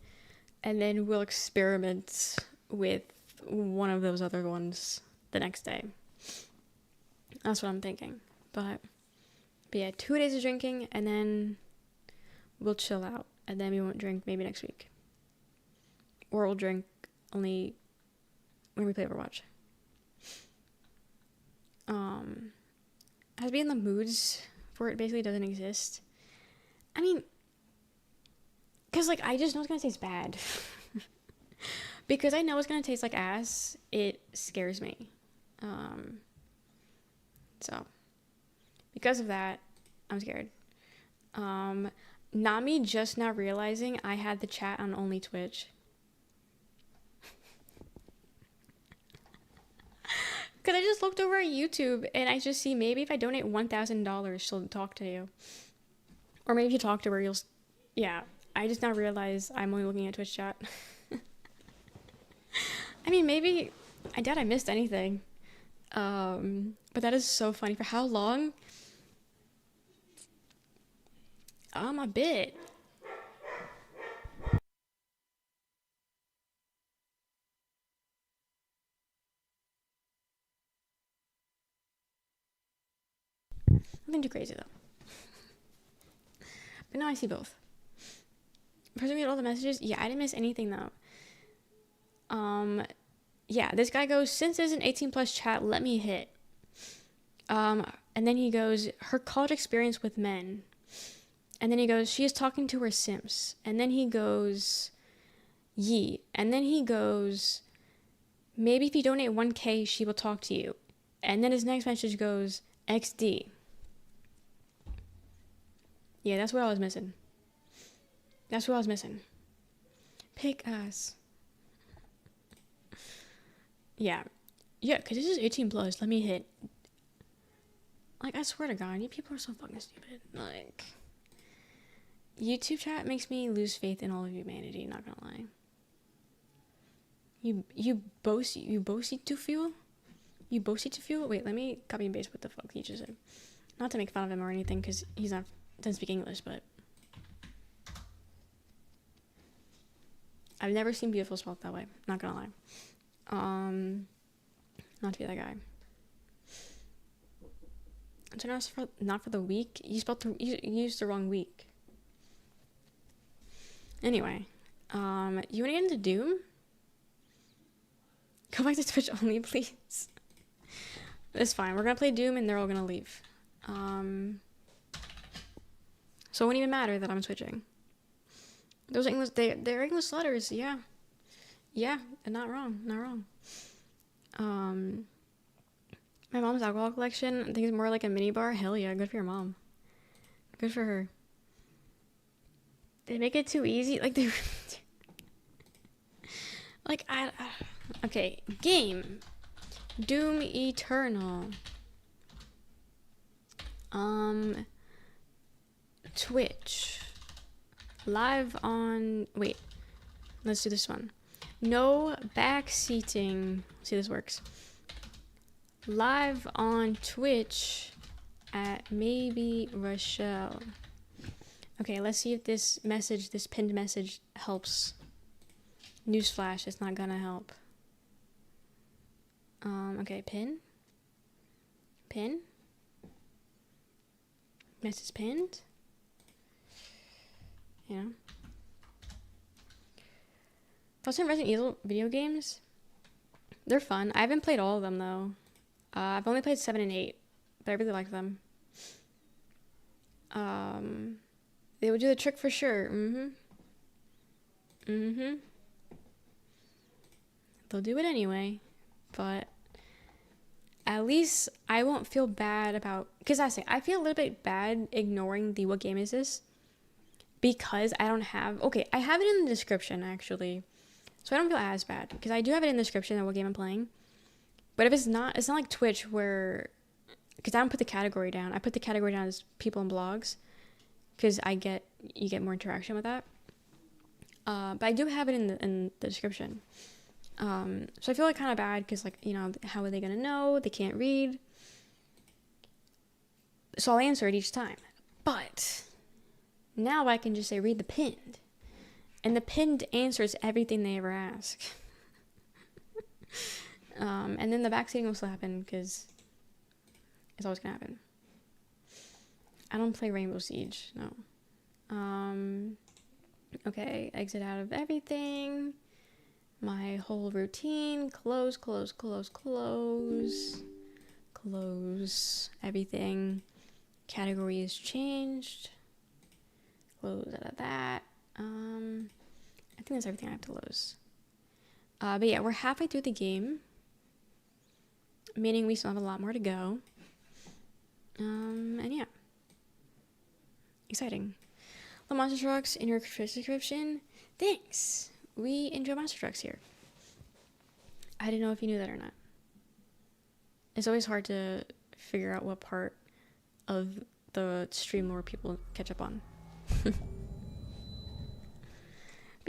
and then we'll experiment with one of those other ones the next day. That's what I'm thinking. But yeah, 2 days of drinking, and then we'll chill out, and then we won't drink maybe next week. Or we'll drink only when we play Overwatch. Has being in the moods for it basically doesn't exist. I mean, Because, like, I just know it's gonna taste bad. Because I know it's gonna taste like ass, it scares me. So, because of that, I'm scared. Nami just now realizing I had the chat on only Twitch. Because I just looked over at YouTube and I just see maybe if I donate $1,000, she'll talk to you. Or maybe if you talk to her, you'll. Yeah, I just now realize I'm only looking at Twitch chat. I mean, maybe. I doubt I missed anything. But that is so funny. For how long? A bit. Nothing too crazy though. But now I see both. Person read all the messages. Yeah, I didn't miss anything though. Yeah, this guy goes, since there's an 18 plus chat, let me hit. And then he goes, her college experience with men. And then he goes, she is talking to her simps. And then he goes, ye. And then he goes, maybe if you donate 1K, she will talk to you. And then his next message goes, XD. Yeah, that's what I was missing. That's what I was missing. Pick us. Yeah. Yeah, because this is 18 plus. Let me hit. Like, I swear to God, you people are so fucking stupid. Like, YouTube chat makes me lose faith in all of humanity, not gonna lie. You boasty to fuel? You boasty to fuel? Wait, let me copy and paste what the fuck he just said. Not to make fun of him or anything, because he's not, doesn't speak English, but I've never seen beautiful spelled that way, not gonna lie. Not to be that guy. So not for the week. You used the wrong week. Anyway, you wanna get into Doom? Go back to Twitch only, please. It's fine. We're gonna play Doom and they're all gonna leave. So it wouldn't even matter that I'm switching. Those English, they're English letters, yeah. Yeah, not wrong, not wrong. My mom's alcohol collection, I think it's more like a mini bar. Hell yeah, good for your mom. Good for her. They make it too easy, like they. Like okay, game. Doom Eternal. Twitch. Live on. Wait. Let's do this one. No backseating. See, this works. Live on Twitch at maybe Rochelle. Okay, let's see if this pinned message helps. Newsflash, it's not gonna help. Okay, pin. Message pinned. Yeah. Those Resident Evil video games, they're fun. I haven't played all of them though. I've only played 7 and 8, but I really like them. They would do the trick for sure. They'll do it anyway, but at least I won't feel bad about, because I feel a little bit bad ignoring the what game is this, because I don't have, okay, I have it in the description actually, so I don't feel as bad, because I do have it in the description of what game I'm playing. But if it's not like Twitch where, because I don't put the category down. I put the category down as people and blogs, because you get more interaction with that. But I do have it in the description. So I feel like kind of bad because, like, you know, how are they gonna know? They can't read. So I'll answer it each time. But now I can just say read the pinned, and the pinned answers everything they ever ask. And then the backseating will still happen because it's always gonna happen. I don't play Rainbow Siege, no. Okay, exit out of everything. My whole routine, close everything. Category is changed. Close out of that. I think that's everything I have to lose. But yeah, we're halfway through the game, meaning we still have a lot more to go. And yeah, exciting. The monster trucks in your description. Thanks. We enjoy monster trucks here. I didn't know if you knew that or not. It's always hard to figure out what part of the stream more people catch up on. But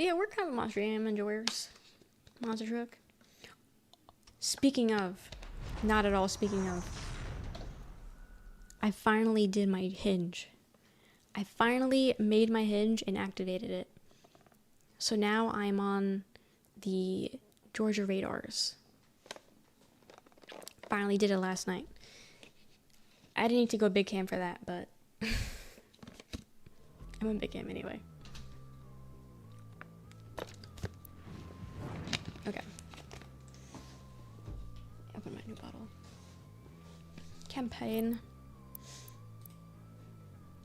yeah, we're kind of monster game enjoyers. Monster truck. Speaking of, not at all speaking of, I finally did my hinge. I finally made my hinge and activated it. So now I'm on the Georgia radars. Finally did it last night. I didn't need to go big cam for that, but I'm on big cam anyway. Okay. Open my new bottle. Campaign.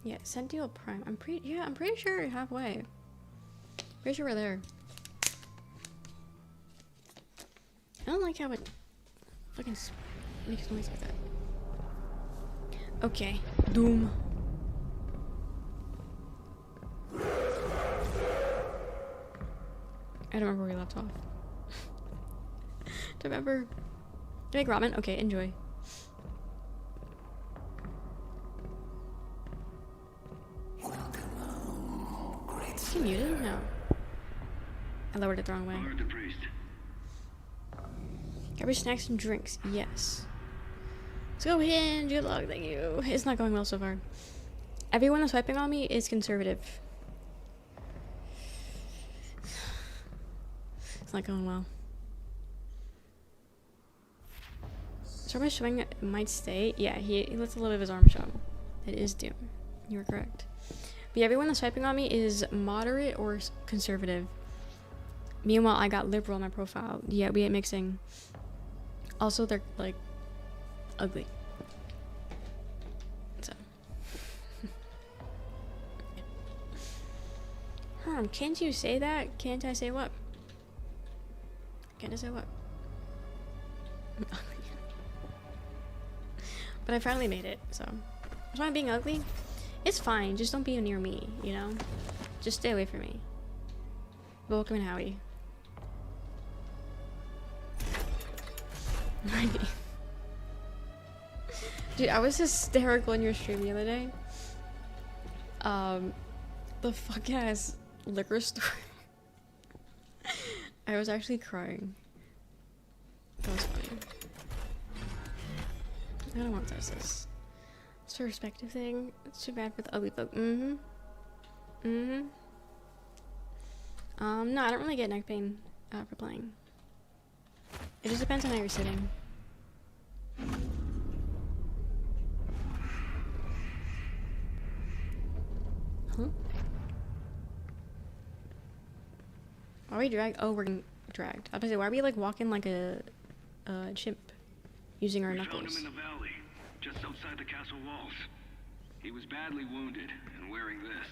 Yeah, Centennial Prime. I'm pretty sure we're halfway. Pretty sure we're there. I don't like how it fucking makes noise like that. Okay, Doom. I don't remember where we left off. Do you remember? Do you make ramen? Okay, enjoy. Is he muted? No. I lowered it the wrong way. Garbage snacks and drinks. Yes. Let's go Hinge. Good luck. Thank you. It's not going well so far. Everyone that's swiping on me is conservative. It's not going well. His arm is showing might stay. Yeah, he lets a little bit of his arm show. It is Doom. You were correct. But yeah, everyone that's swiping on me is moderate or conservative. Meanwhile, I got liberal on my profile. Yeah, we ain't mixing. Also, they're like ugly. So. Can't you say that? Can't I say what? Can't I say what? But I finally made it, so. What's wrong with being ugly? It's fine, just don't be near me, you know? Just stay away from me. Welcome in, Howie. Dude, I was hysterical in your stream the other day. The fuck ass liquor store. I was actually crying. That was funny. I don't want to touch this. It's a perspective thing. It's too bad for the ugly folk. No, I don't really get neck pain for playing. It just depends on how you're sitting. Huh? Why are we dragged? Oh, we're getting dragged. I was gonna say, why are we like walking like a chimp using our knuckles? We found him in the valley, just outside the castle walls. He was badly wounded and wearing this.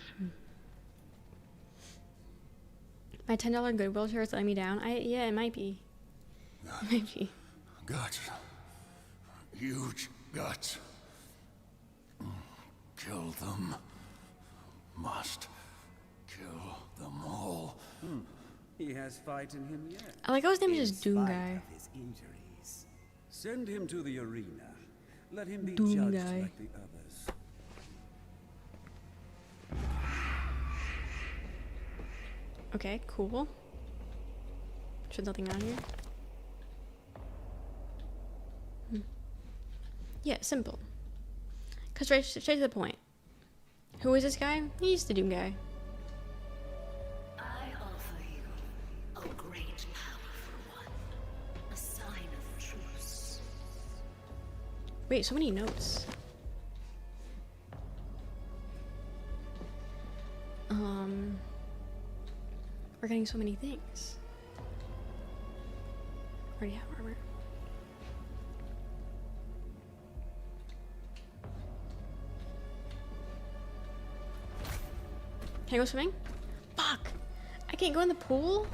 My $10 Goodwill shirt is letting me down. Yeah, it might be. It might be. Guts. Huge guts. Kill them. Must kill them all. He has fight in him yet. I like how his name is just Doom spite Guy. of his injuries. Send him to the arena. Let him be Doom judged Guy. like the others. Okay, cool. There's nothing on here. Yeah, simple. Cut straight to the point. Who is this guy? He's the Doom Guy. I offer you a great powerful one, a sign of truce. Wait, so many notes. We're getting so many things. Already have armor. Can I go swimming? Fuck! can't go in the pool?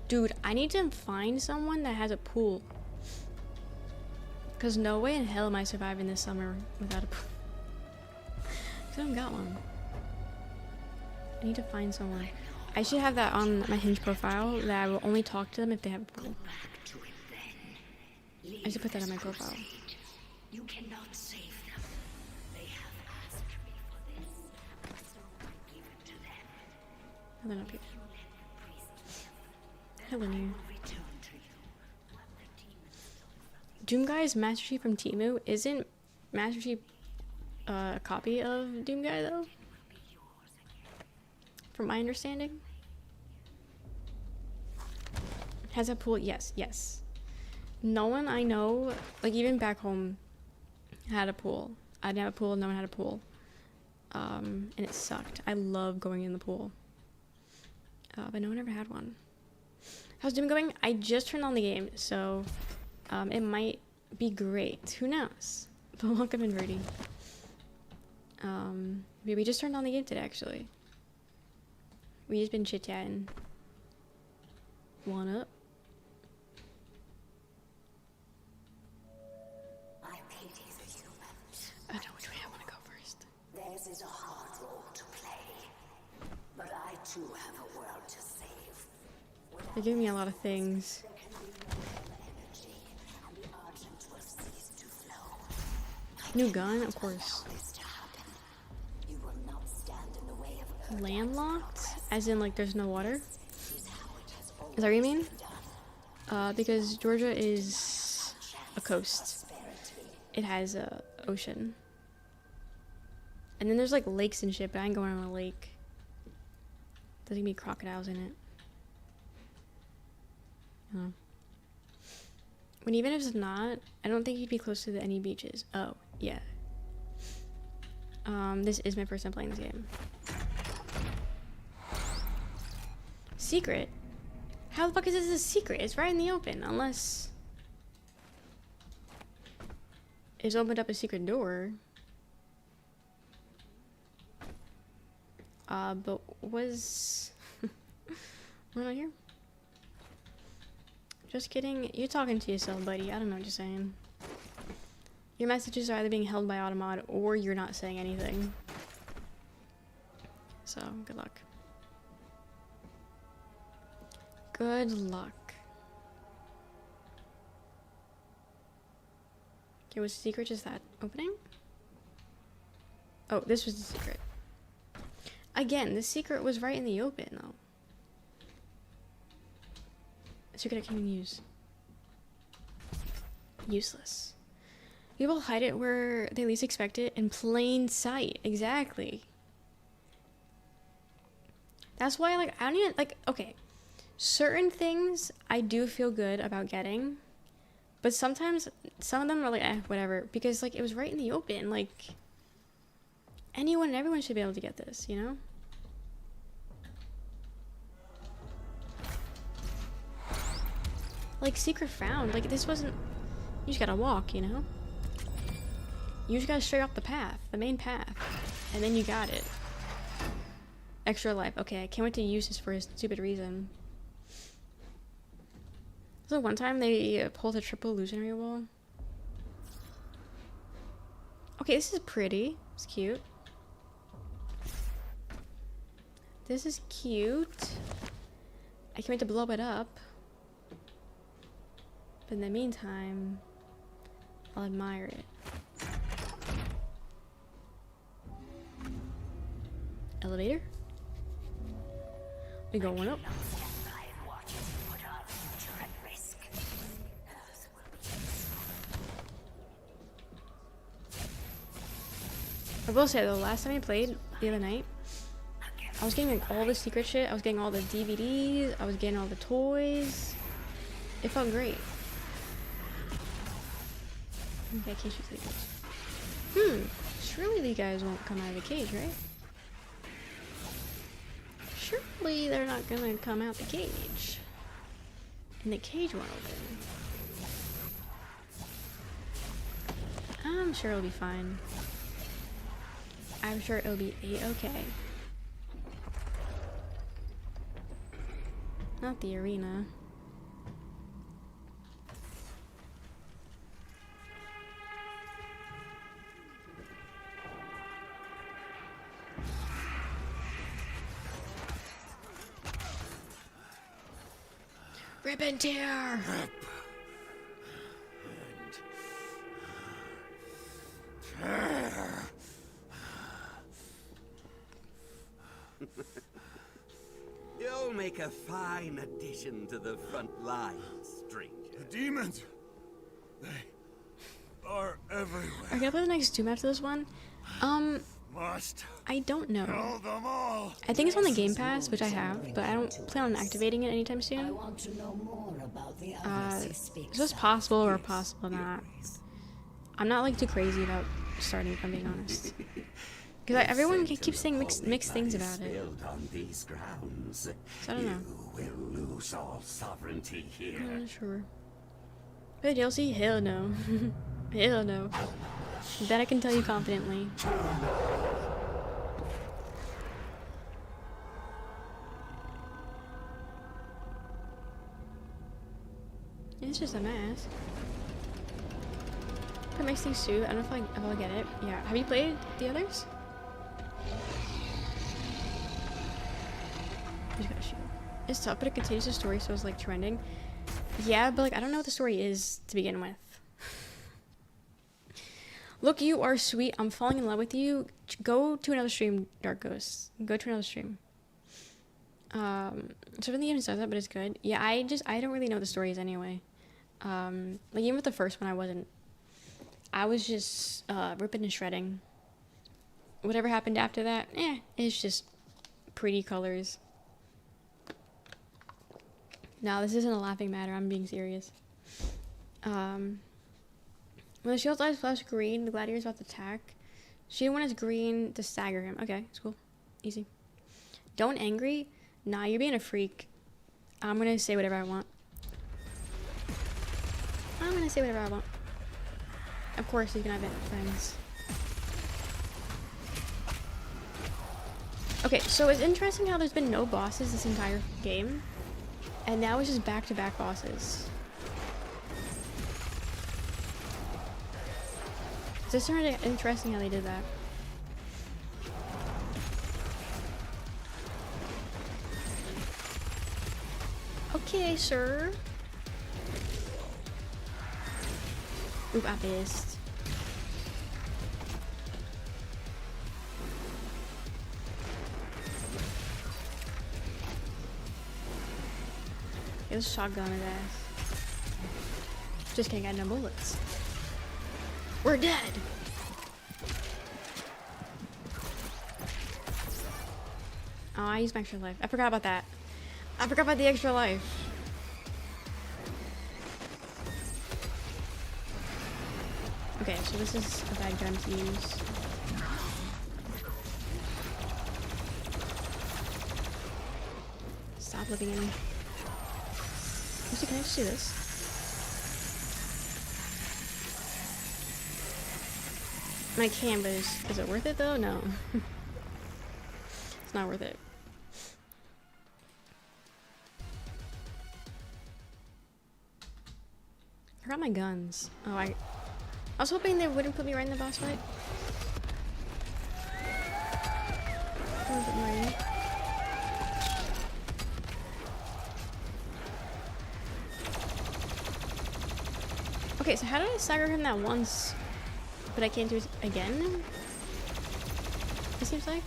Dude, I need to find someone that has a pool. Because no way in hell am I surviving this summer without a pool. Because I don't got one. I need to find someone. I should have that on my Hinge profile, that I will only talk to them if they have a pool. I should put that on my profile. You cannot save them. They have asked me for this, so I give it to them. And then up here. Hello, new. Doom Guy is Master Chief from Temu. Isn't Master Chief a copy of Doom Guy though? From my understanding. Has a pool? Yes, yes. No one I know, like even back home, had a pool. I didn't have a pool, no one had a pool. And it sucked. I love going in the pool. But no one ever had one. How's Doom going? I just turned on the game, so it might be great. Who knows? But welcome in, Verdi. We just turned on the game today, actually. We just been chit-chatting. One up. I pity the humans. I don't know which way I want to go first. Theirs is a hard role to play. But I too have a world to save. They're giving me a lot of things. Energy, and the Argent will cease to flow. New gun, of course. This to happen. You will not stand in the way of Landlocked? As in, like, there's no water? is how it has always Is that what you mean? been done. Because Georgia is a coast. It has a ocean. And then there's like lakes and shit, but I ain't going on a lake. There's gonna be crocodiles in it. Huh. When even if it's not, I don't think you'd be close to any beaches. Oh, yeah. This is my first time playing this game. Secret? How the fuck is this a secret? It's right in the open, unless it's opened up a secret door. But was we're not here? Just kidding. You're talking to yourself, buddy. I don't know what you're saying. Your messages are either being held by Automod or you're not saying anything. So, good luck. Good luck. Okay, was the secret just that opening? Oh, this was the secret. Again, the secret was right in the open, though. A secret I can't even use. Useless. People hide it where they least expect it in plain sight. Exactly. That's why, like, I don't even, like, okay. Certain things I do feel good about getting. But sometimes, some of them are like, whatever. Because, like, it was right in the open. Like, anyone and everyone should be able to get this, you know? Like, secret found. Like, this wasn't... You just gotta walk, you know? You just gotta stray off the path. The main path. And then you got it. Extra life. Okay, I can't wait to use this for a stupid reason. So one time they pulled a triple illusionary wall. Okay, this is pretty. It's cute. This is cute. I can't wait to blow it up. But in the meantime, I'll admire it. Elevator? We go one up. I will say though, last time I played the other night, I was getting like all the secret shit. I was getting all the DVDs. I was getting all the toys. It felt great. Okay, I can't shoot the cage. Surely these guys won't come out of the cage, right? Surely they're not gonna come out the cage. And the cage won't open. I'm sure it'll be fine. I'm sure it'll be a-okay. Not the arena. Rip and tear! You'll make a fine addition to the front line, stranger. The demons! They are everywhere. Are you gonna play the next Doom after this one? Must I don't know. kill them all. I think it's on the Game Pass, which I have, but I don't plan on activating it anytime I soon. want to know more about the others he speaks It's just of. possible or possible not. I'm not like too crazy about starting, if I'm being honest. Because everyone keeps saying mixed things about it. On these grounds, So I don't know. will lose all sovereignty here. I'm not sure. Hey, DLC? Hell no. Hell no. That I can tell you confidently. It's just a mask. It makes things too. I don't know if I'll get it. Yeah. Have you played the others? Just gotta shoot. It's tough, but it continues the story, so it's like trending. Yeah, but like I don't know what the story is to begin with. Look, you are sweet. I'm falling in love with you. Go to another stream, Dark Ghost. Go to another stream. So the game says that, but it's good. Yeah, I don't really know the stories anyway. Like even with the first one, I was just ripping and shredding. Whatever happened after that, it's just pretty colors. No, this isn't a laughing matter. I'm being serious. When the shield's eyes flash green, the gladiator's about to attack. Shield when it's green to stagger him. Okay, it's cool. Easy. Don't angry. Nah, you're being a freak. I'm gonna say whatever I want. I'm gonna say whatever I want. Of course, you can have it, friends. Okay, so it's interesting how there's been no bosses this entire game. And now it's just back-to-back bosses. It's just really interesting how they did that. Okay, sir. Oop, I missed. Get a shotgun his ass. Just can't get no bullets. We're dead! Oh, I used my extra life. I forgot about that. I forgot about the extra life. Okay, so this is a bad gun to use. Stop looking at me. Actually, can I just do this? My canvas. Is it worth it though? No. It's not worth it. I forgot my guns. Oh, I was hoping they wouldn't put me right in the boss fight. Okay, so how did I stagger him that once, but I can't do it again? It seems like.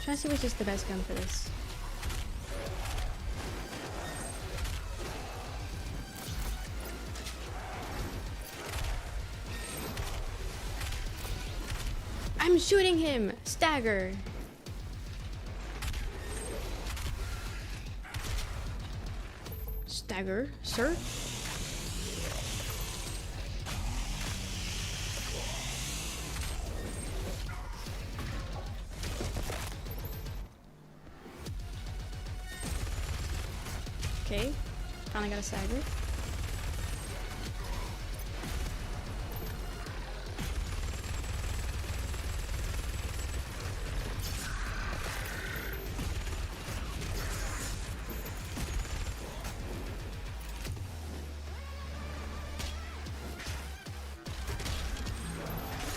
Trying to see which is the best gun for this. I'm shooting him! Stagger! Stagger, sir? Okay. Finally got a stagger.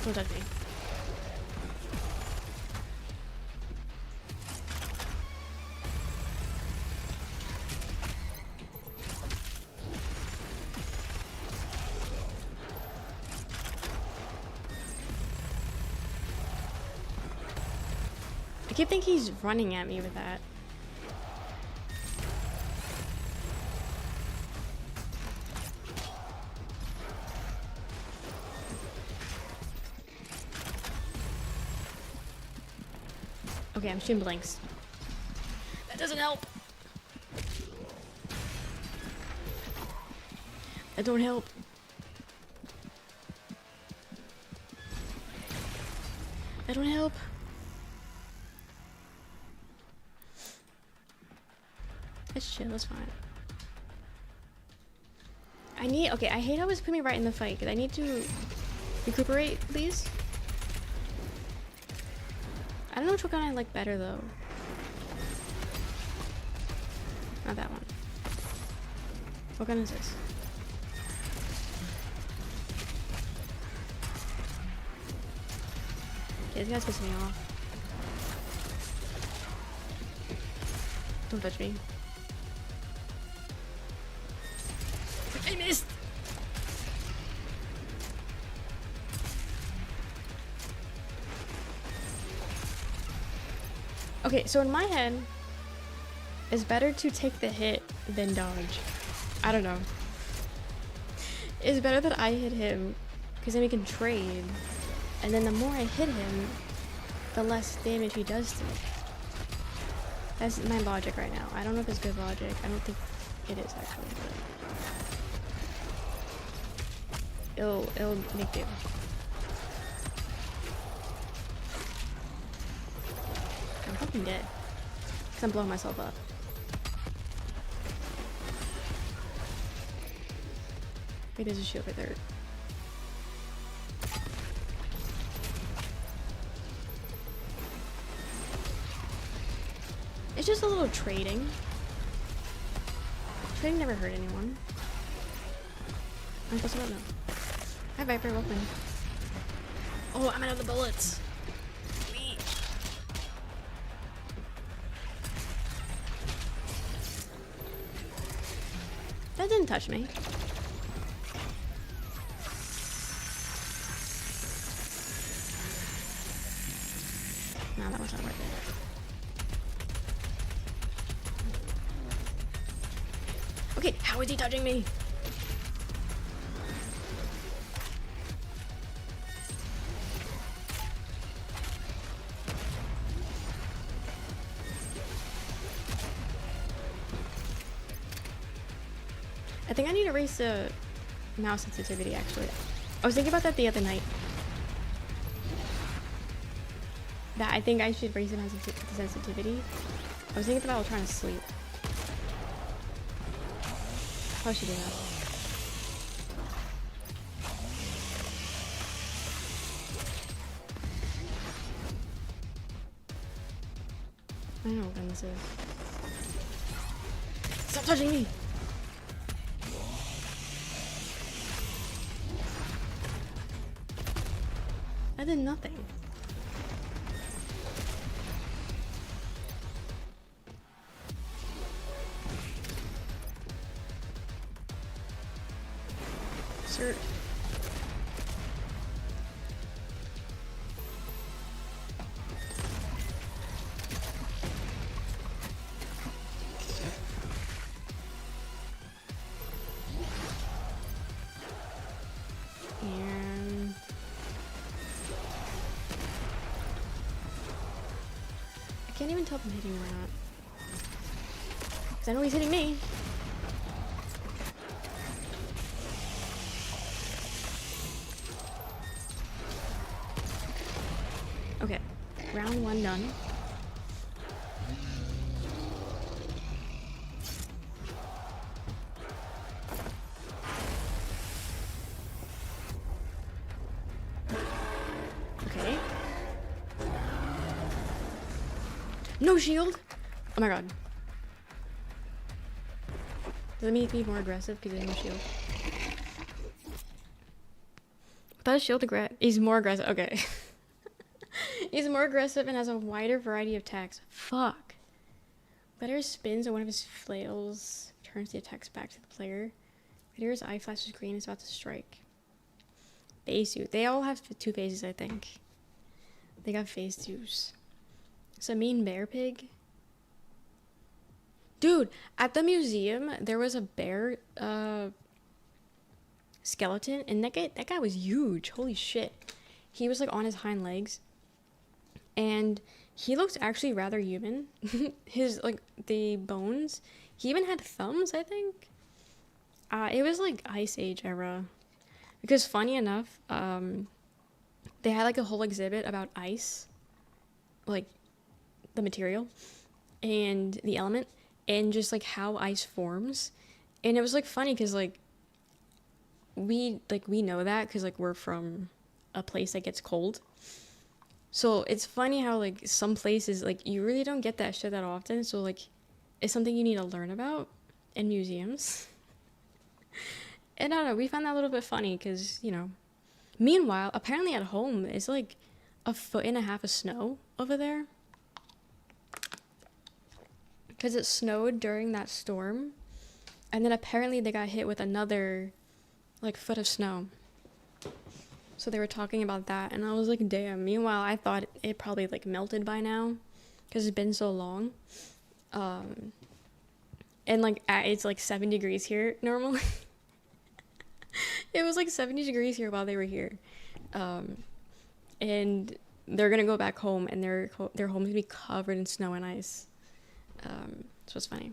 Don't touch me. I keep thinking he's running at me with that. Okay, I'm shooting blanks. That doesn't help. That don't help. That don't help. Let's chill, that's fine. Okay, I hate how it's putting me right in the fight, because I need to recuperate, please. I don't know which one I like better, though. Not that one. What gun is this? Okay, this guy's pissing me off. Don't touch me. I missed! Okay, so in my head, it's better to take the hit than dodge. I don't know. It's better that I hit him, because then we can trade. And then the more I hit him, the less damage he does to me. That's my logic right now. I don't know if it's good logic. I don't think it is, actually. But it'll make do. I'm fucking dead. Because I'm blowing myself up. Wait, there's a shield right there. It's just a little trading. Trading never hurt anyone. I'm supposed to know. Hi Viper, welcome. Oh, I'm out of the bullets. Sweet. That didn't touch me. No, that was not worth it. Okay, how is he touching me? I think I need to raise the mouse sensitivity, actually. I was thinking about that the other night. That I think I should raise the mouse sensitivity. I was thinking about trying to sleep. How should I do that? I don't know what gun this is. Stop touching me! I did nothing. Sir. And I can't even tell if I'm hitting him or not. Because I know he's hitting me. Okay, round one done. No shield? Oh my god. Does it make me more aggressive because there's no shield? Does shield he's more aggressive. Okay. He's more aggressive and has a wider variety of attacks. Fuck. Letter spins and one of his flails turns the attacks back to the player. Letter's eye flashes green and is about to strike. Phase 2. They all have 2 phases, I think. They got phase 2s. So mean bear pig. Dude, at the museum, there was a bear skeleton, and that guy was huge. Holy shit. He was like on his hind legs. And he looked actually rather human. His, like, the bones. He even had thumbs, I think. It was like Ice Age era. Because funny enough, they had like a whole exhibit about ice. Like, the material. And the element. And just like how ice forms. And it was like funny because like we know that because like we're from a place that gets cold. So it's funny how like some places like you really don't get that shit that often. So like it's something you need to learn about in museums. And I don't know, we found that a little bit funny because, you know, meanwhile, apparently at home it's like 1.5 feet of snow over there. Because it snowed during that storm. And then apparently they got hit with another, like, foot of snow. So they were talking about that. And I was like, damn. Meanwhile, I thought it probably, like, melted by now. Because it's been so long. And, like, it's, like, 7 degrees here normally. It was, like, 70 degrees here while they were here. And they're going to go back home. And their home's going to be covered in snow and ice. So it's funny.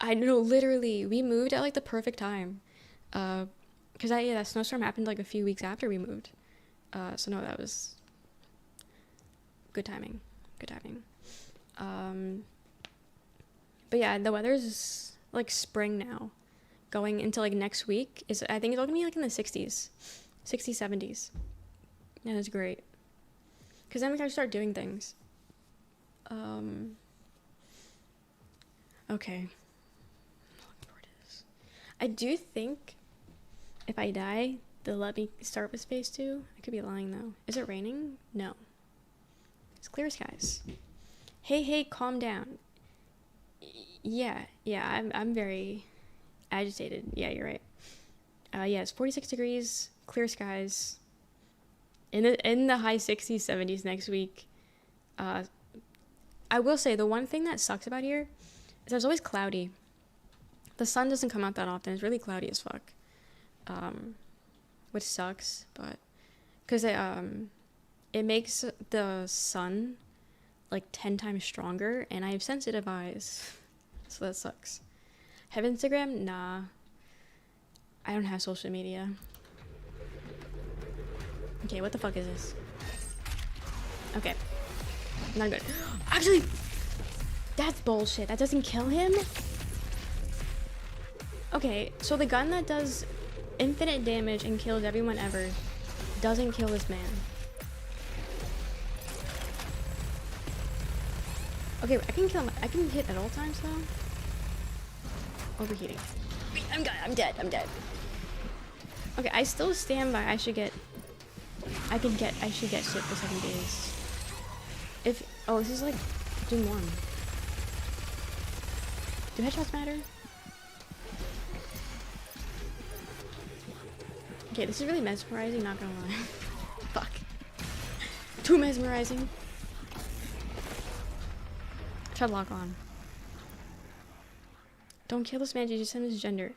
I know, literally, we moved at like the perfect time. Because that snowstorm happened like a few weeks after we moved. So no, that was good timing. Good timing. But yeah, the weather's like spring now. Going into like next week I think it's gonna be like in the 60s, 70s. And it's great. Because then we can start doing things. Okay. I do think if I die, they'll let me start with phase 2. I could be lying though. Is it raining? No. It's clear skies. Hey, calm down. Yeah, I'm very agitated. Yeah, you're right. Yeah, it's 46 degrees, clear skies. In the high 60s, 70s next week. I will say the one thing that sucks about here is it's always cloudy. The sun doesn't come out that often. It's really cloudy as fuck. Which sucks, but because it makes the sun like 10 times stronger, and I have sensitive eyes, so that sucks. Have Instagram? Nah. I don't have social media. Okay, what the fuck is this? Okay. Not good. Actually, that's bullshit. That doesn't kill him? Okay, so the gun that does infinite damage and kills everyone ever doesn't kill this man. Okay, I can kill him. I can hit at all times though. Overheating. I'm dead. Okay, I still stand by. I should get shit for 7 days. This is like Doom 1. Do headshots matter? Okay, this is really mesmerizing, not gonna lie. Fuck. Too mesmerizing. Try to lock on. Don't kill this man, just him his gender.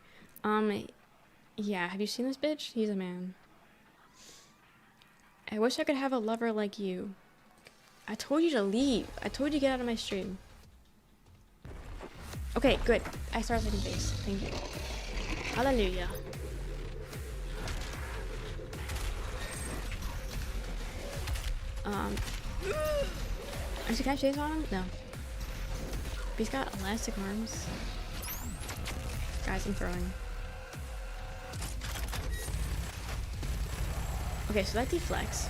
Yeah, have you seen this bitch? He's a man. I wish I could have a lover like you. I told you to leave. I told you to get out of my stream. Okay, good. I started hitting face. Thank you. Hallelujah. Actually, can I chase on him? No. But he's got elastic arms. Guys, I'm throwing. Okay, so that deflects.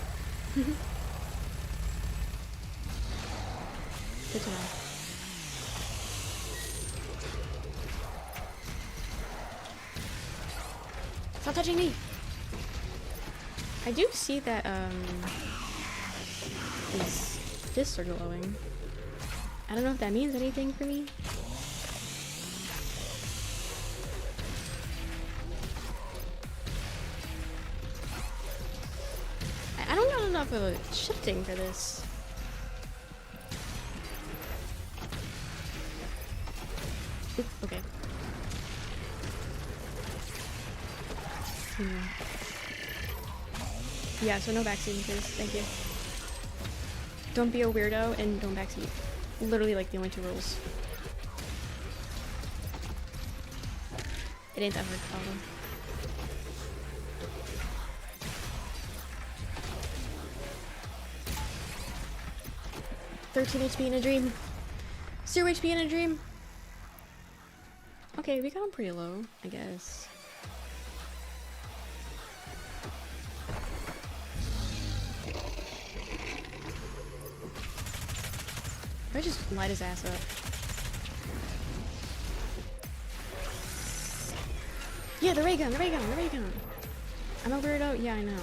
Good to know. Stop touching me! I do see that, his fists are glowing. I don't know if that means anything for me. I don't got enough of shifting for this. Oop, okay. Yeah, so no backseating, please. Thank you. Don't be a weirdo and don't backseat. Literally, like, the only 2 rules. It ain't that hard to follow. $13 HP in a dream. 0 HP in a dream. Okay, we got him pretty low, I guess. I just light his ass up. Yeah, the ray gun, the ray gun, the ray gun. I'm a weirdo. Yeah, I know.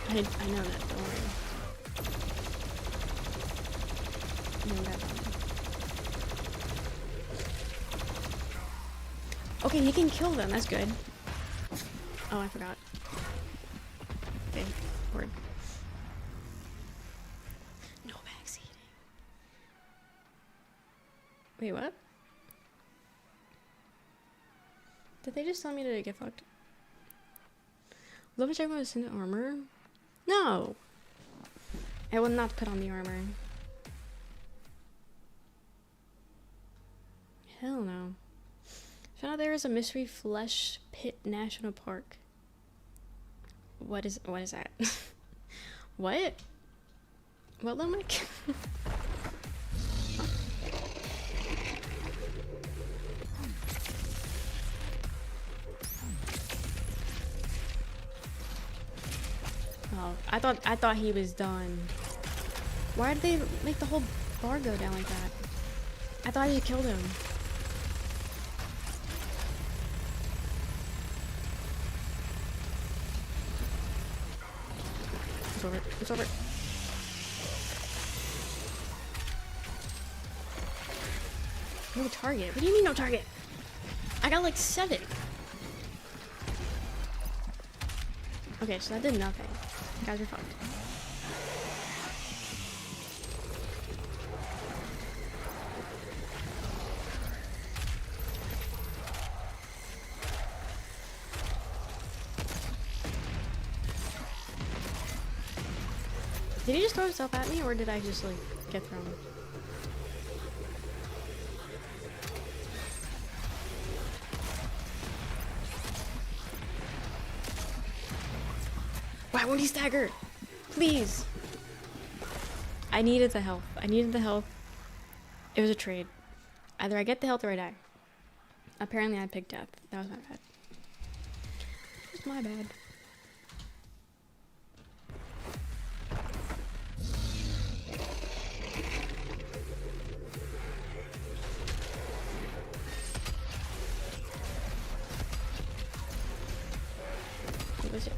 I know that. Don't worry. No, that's on me. Okay, he can kill them. That's good. Oh, I forgot. Okay, word. No backseating. Wait, what? Did they just tell me to get fucked? Love which everyone was in armor? No! I will not put on the armor. Hell no. Found out there is a mystery flesh pit national park. What is that? What? What, Lomic? Oh, I thought he was done. Why did they make the whole bar go down like that? I thought I just killed him. It's over. It's over. No target. What do you mean no target? I got like 7. Okay, so that did nothing. You guys are fucked. Did he just throw himself at me, or did I just, like, get thrown? Why won't he stagger? Please. I needed the health. I needed the health. It was a trade. Either I get the health or I die. Apparently I picked death. That was my bad. It was my bad.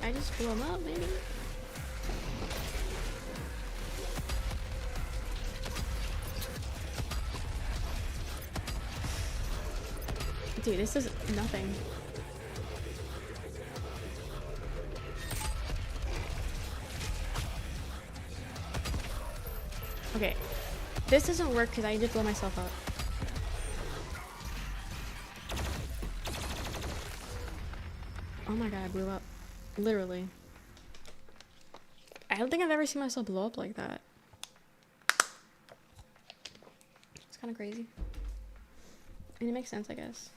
I just blew him up, maybe? Dude, this is nothing. Okay. This doesn't work because I just blow myself up. Oh my god, I blew up. Literally. I don't think I've ever seen myself blow up like that. It's kind of crazy. And it makes sense, I guess.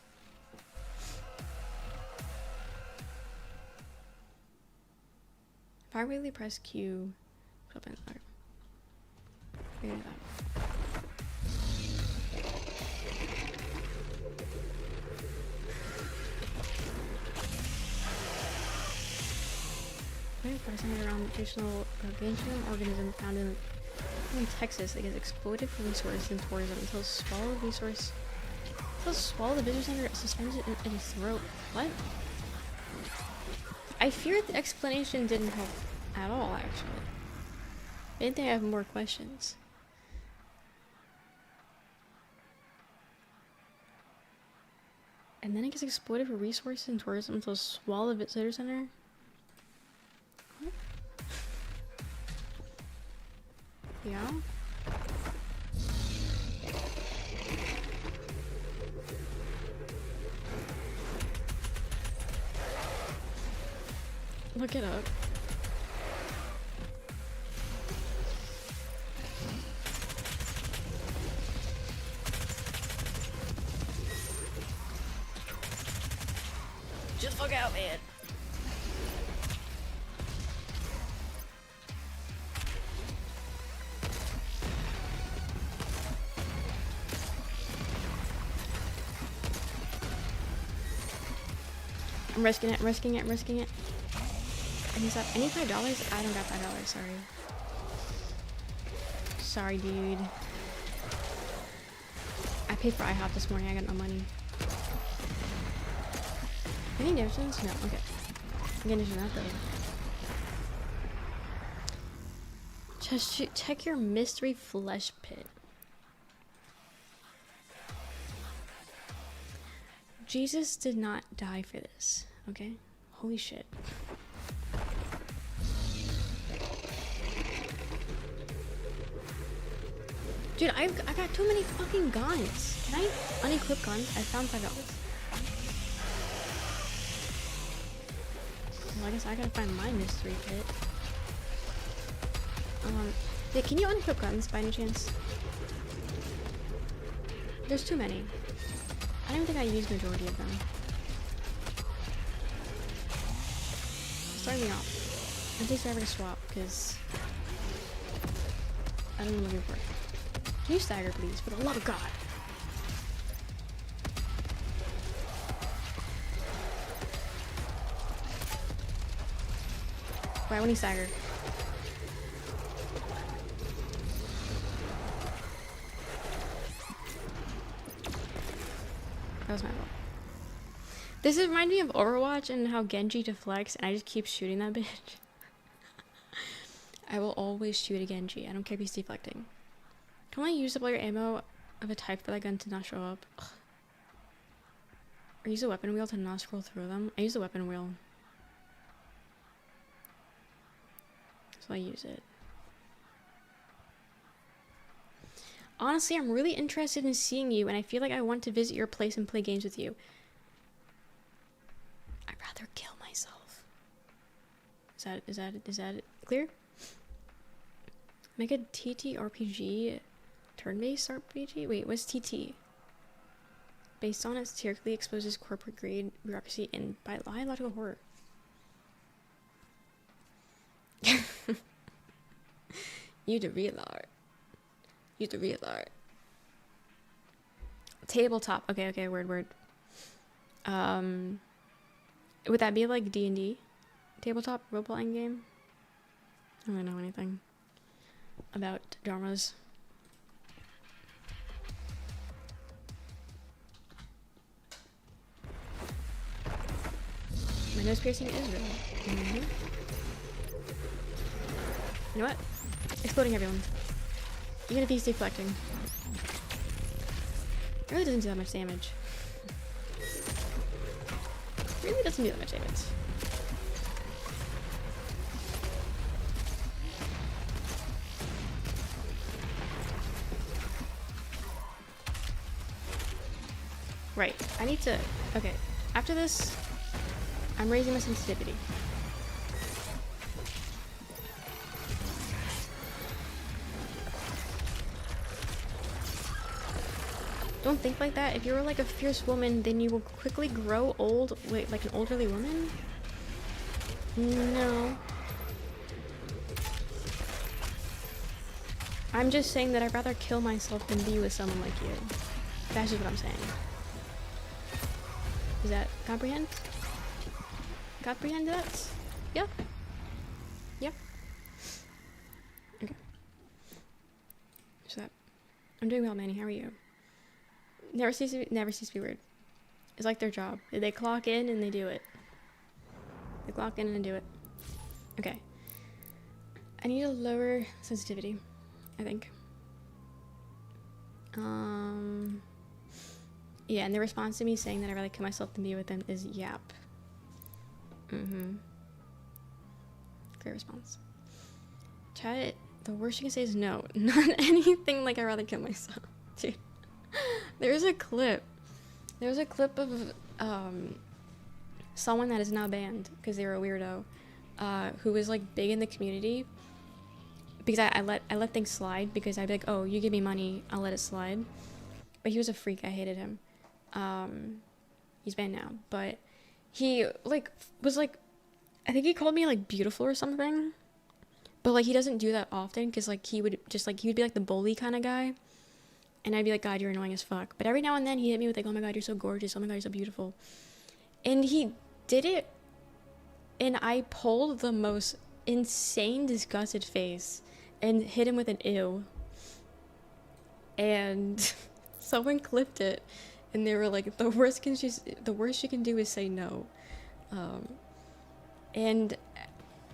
If I really press Q, open. Okay. Figure it out. Very present around mutational gargantuan organism found in In Texas, it gets exploited for resources and tourism until swallow the visitor center suspends it in his throat. What? I fear the explanation didn't help at all, actually. I didn't think I have more questions. And then it gets exploited for resources and tourism until swallow the visitor center. What? Yeah. Look it up. Just look out, man. I'm risking it, I'm risking it, I'm risking it. I need $5. I don't got $5, sorry. Sorry, dude. I paid for IHOP this morning, I got no money. Any difference? No, okay. I'm gonna do that though. Just check your mystery flesh pit. Jesus did not die for this, okay? Holy shit. Dude, I got too many fucking guns. Can I unequip guns? I found $5. Well, I guess I gotta find my mystery pit. Yeah, can you unequip guns by any chance? There's too many. I don't even think I used majority of them. Starting me off. It takes forever to swap because I don't know what I'm looking for. Can you stagger, please? For the love of God. Why wouldn't he stagger? That was my fault. This reminds me of Overwatch and how Genji deflects and I just keep shooting that bitch. I will always shoot a Genji. I don't care if he's deflecting. Can I use up all your ammo of a type for that gun to not show up? Ugh. Or use a weapon wheel to not scroll through them? I use the weapon wheel. So I use it. Honestly, I'm really interested in seeing you and I feel like I want to visit your place and play games with you. I'd rather kill myself. Is that clear? Make a TTRPG turn-based RPG? Wait, what's TT? Based on it, satirically exposes corporate grade bureaucracy in biological horror. You the real art. You the real art. Tabletop. Okay, word. Would that be like D&D? Tabletop role-playing game? I don't know anything about dramas. My nose piercing is real. Mm-hmm. You know what? Exploding everyone. Even if he's deflecting. It really doesn't do that much damage. It really doesn't do that much damage. Right, I need to... Okay, after this, I'm raising my sensitivity. Don't think like that. If you were like a fierce woman, then you will quickly grow old, like an elderly woman? No. I'm just saying that I'd rather kill myself than be with someone like you. That's just what I'm saying. Does that comprehend? Comprehend that? Yeah? Yeah? Okay. I'm doing well, Manny. How are you? Never cease to be weird. It's like their job. They clock in and they do it. They clock in and do it. Okay. I need a lower sensitivity, I think. Yeah, and the response to me saying that I'd rather kill myself than be with them is yap. Great response. Chat, the worst you can say is no. Not anything like I'd rather kill myself. Dude. There's a clip. There's a clip of someone that is now banned because they were a weirdo, who was like big in the community. Because I let things slide because I'd be like, oh, you give me money, I'll let it slide. But he was a freak. I hated him. He's banned now, but he like was like, I think he called me like beautiful or something. But like he doesn't do that often because like he would be like the bully kind of guy. And I'd be like, God, you're annoying as fuck. But every now and then he hit me with like, oh my God, you're so gorgeous. Oh my God, you're so beautiful. And he did it. And I pulled the most insane, disgusted face and hit him with an ew. And someone clipped it. And they were like, the worst she can do is say no. And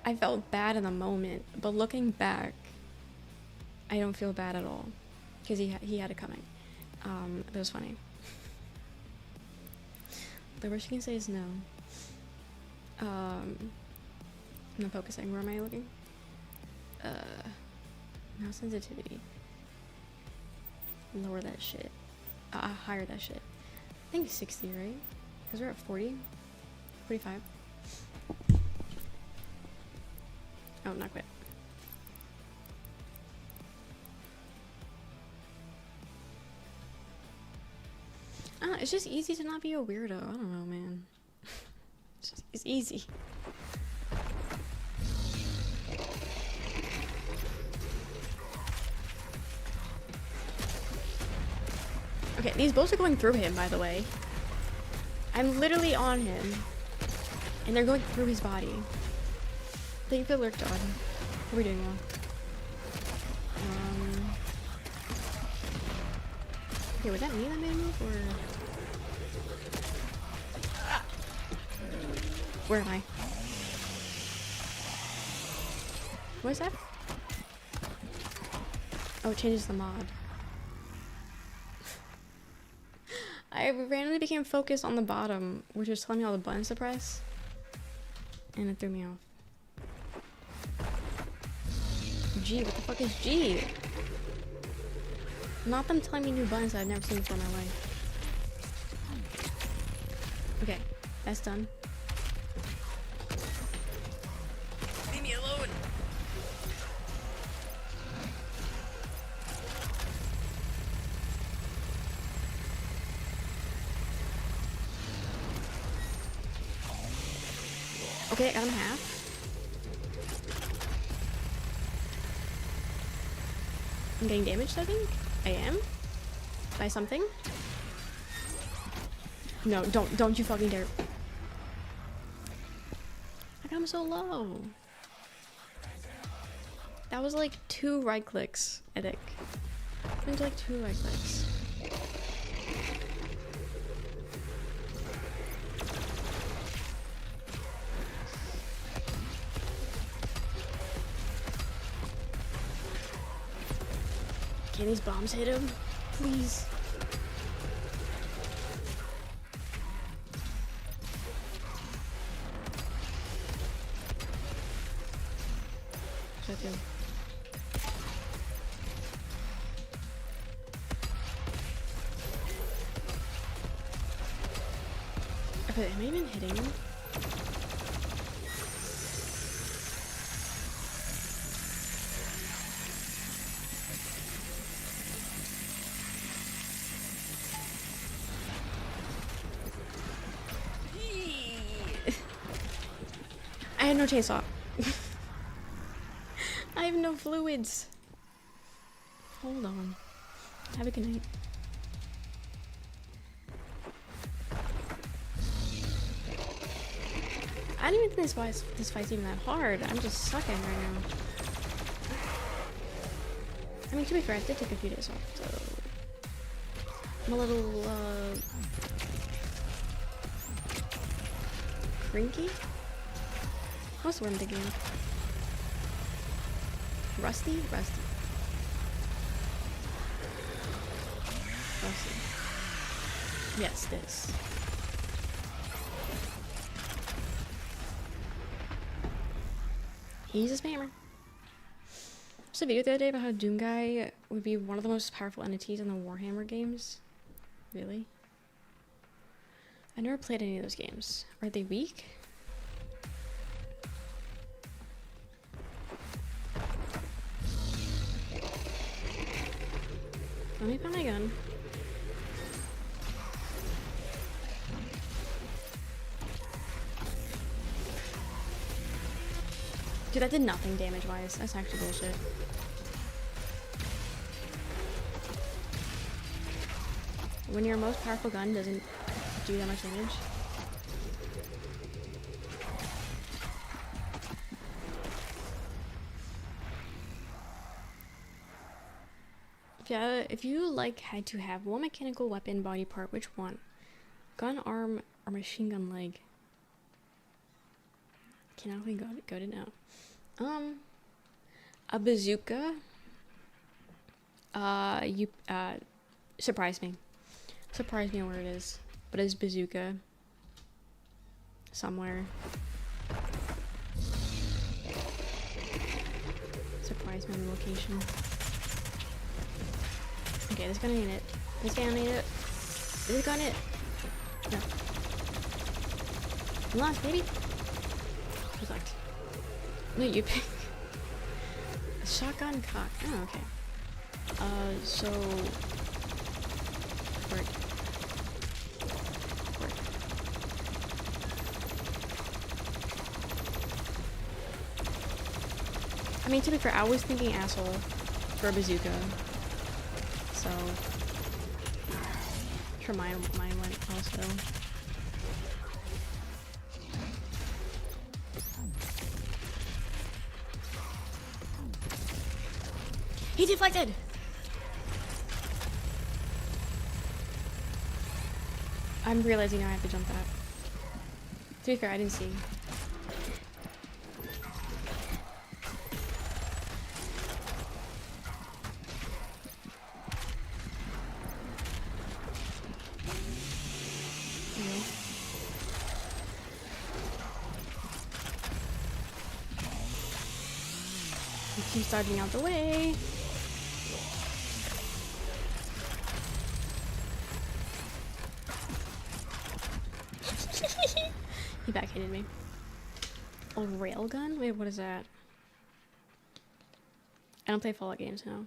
I felt bad in the moment. But looking back, I don't feel bad at all. Because he had it coming. That was funny. The worst you can say is no. I'm not focusing. Where am I looking? No sensitivity. Lower that shit. Higher that shit. I think 60, right? Because we're at 40. 45. Oh, not quite. It's just easy to not be a weirdo. I don't know, man. It's easy. Okay, these bullets are going through him, by the way. I'm literally on him. And they're going through his body. Thank you for the lurk, dog. We're doing well. Okay, was that me that made a move, or... Where am I? What is that? Oh, it changes the mod. I randomly became focused on the bottom, which was telling me all the buttons to press. And it threw me off. G, what the fuck is G? Not them telling me new buttons that I've never seen before in my life. Okay, that's done. Leave me alone! Okay, I got him half. I'm getting damaged, I think? I am? By something? No, don't you fucking dare. I got him so low. That was like 2 right clicks, I think. It was like 2 right clicks. Can these bombs hit him? Please. Shut him. Okay, am I even hitting him? I had no chainsaw. I have no fluids. Hold on. Have a good night. I don't even think this fight's even that hard. I'm just sucking right now. I mean, to be fair, I did take a few days off, so... I'm a little, cranky? What's the word I'm thinking of? Rusty? Rusty. Rusty. Yes, this. He's a spammer. There's a video the other day about how Doomguy would be one of the most powerful entities in the Warhammer games. Really? I never played any of those games. Are they weak? Let me find my gun. Dude, that did nothing damage-wise. That's actually bullshit. When your most powerful gun doesn't do that much damage. Yeah, if you like had to have one mechanical weapon body part, which one? Gun arm or machine gun leg? Cannot we go to know. A bazooka. You surprise me. Surprise me where it is. But it's bazooka. Somewhere. Surprise me on the location. Okay, this gun ain't it. This gun ain't it. This gun it. No. I'm lost, baby. Select. No, you pick. A shotgun cock. Oh, okay. So. Word. Word. I mean, to be fair, I was thinking asshole for a bazooka. So. Sure, mine went also. He deflected! I'm realizing now I have to jump that. To be fair, I didn't see. You keep starting out the way. He backhanded me. A railgun? Wait, what is that? I don't play Fallout games now.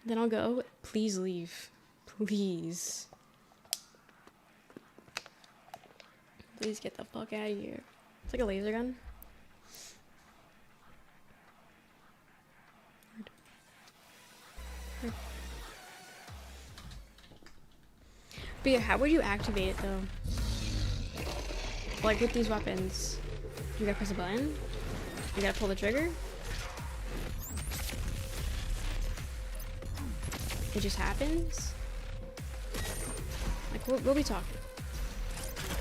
Then I'll go. Please leave. Please. Please get the fuck out of here. It's like a laser gun. But yeah, how would you activate it though? Like with these weapons, you gotta press a button, you gotta pull the trigger. It just happens. Like what are we talking?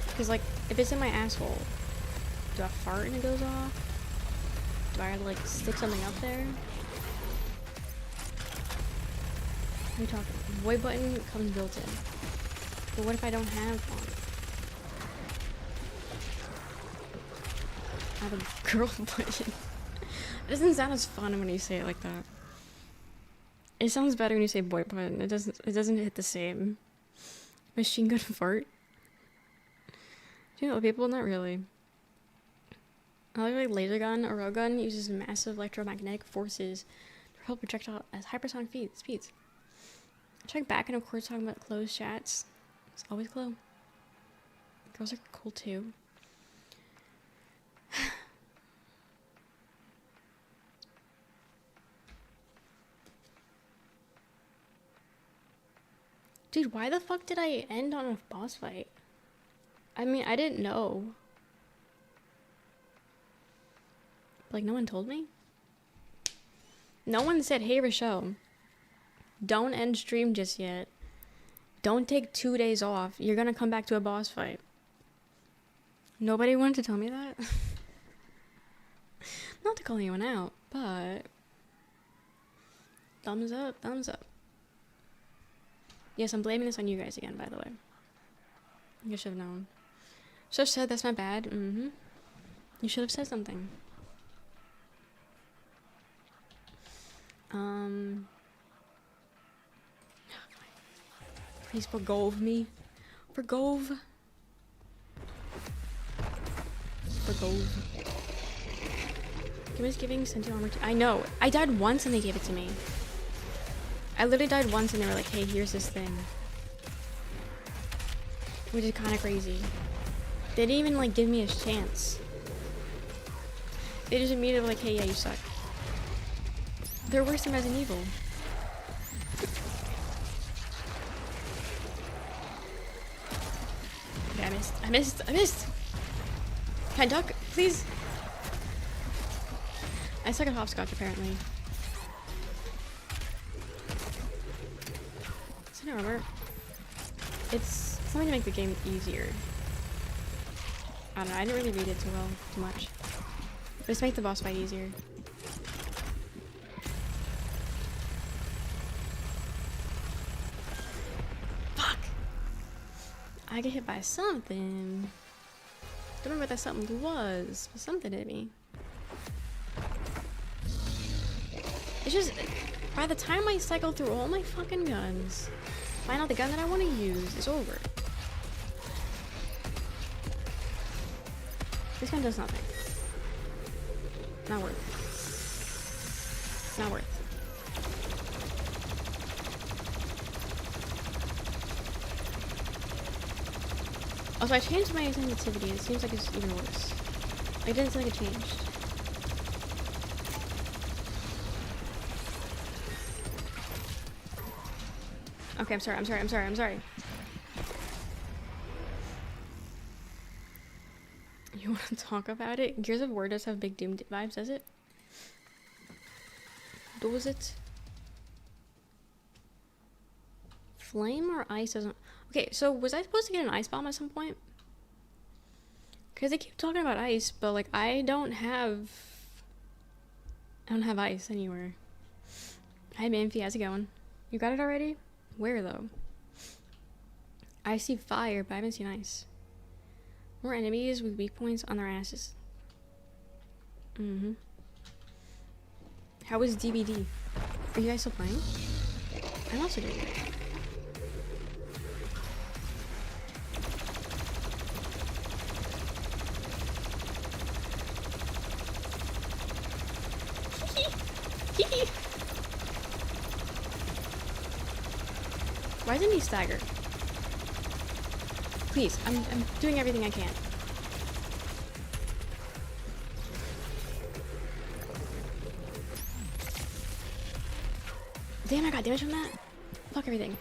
Because like if it's in my asshole, do I fart and it goes off? Do I like stick something up there? What are we talking? Void button comes built in. But what if I don't have one? I have a girl button. It doesn't sound as fun when you say it like that. It sounds better when you say boy button. It doesn't hit the same. Machine gun fart. Do you know people? Not really. I like laser gun or railgun uses massive electromagnetic forces to propel projectile at hypersonic speeds. Check back and of course talking about closed chats. It's always glow. Girls are cool too. Dude, why the fuck did I end on a boss fight? I mean, I didn't know. Like, no one told me? No one said, hey, Rochelle, don't end stream just yet. Don't take 2 days off. You're gonna come back to a boss fight. Nobody wanted to tell me that. Not to call anyone out, but thumbs up, thumbs up. Yes, I'm blaming this on you guys again, by the way. You should have known. Should have said that's my bad. You should have said something. Please forgove me. Forgove. Give us giving Sentinel armor. I know. I died once and they gave it to me. I literally died once and they were like, hey, here's this thing. Which is kind of crazy. They didn't even like give me a chance. They just immediately were like, hey, yeah, you suck. They're worse than Resident Evil. Okay, I missed! Can I duck, please? I suck at hopscotch, apparently. Is it armor? It's something to make the game easier. I don't know, I didn't really read it too much. Just make the boss fight easier. Fuck! I get hit by something. Don't remember what that something was, but something hit me. It's just, by the time I cycle through all my fucking guns, find out the gun that I want to use, it's over. This gun does nothing. Not worth. Not worth. Also, I changed my sensitivity. It seems like it's even worse. It didn't seem like it changed. Okay, I'm sorry. You want to talk about it? Gears of War does have big Doom vibes, does it? Does it? Flame or ice doesn't... Okay, so was I supposed to get an ice bomb at some point? Because they keep talking about ice, but like I don't have ice anywhere. Hi Manfi, how's it going? You got it already? Where though? I see fire, but I haven't seen ice. More enemies with weak points on their asses. How is DBD? Are you guys still playing? I'm also doing it. Why isn't he staggered? Please, I'm doing everything I can. Damn, I got damage from that? Fuck everything.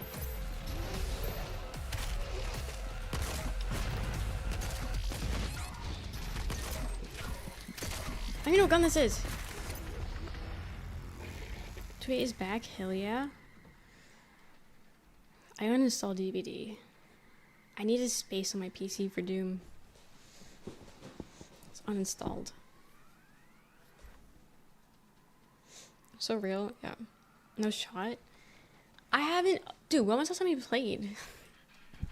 I don't even know what gun this is. Tweet is back, hell yeah. I uninstalled DVD. I needed space on my PC for Doom. It's uninstalled. So real, yeah. No shot. I haven't... Dude, when was the last time you played?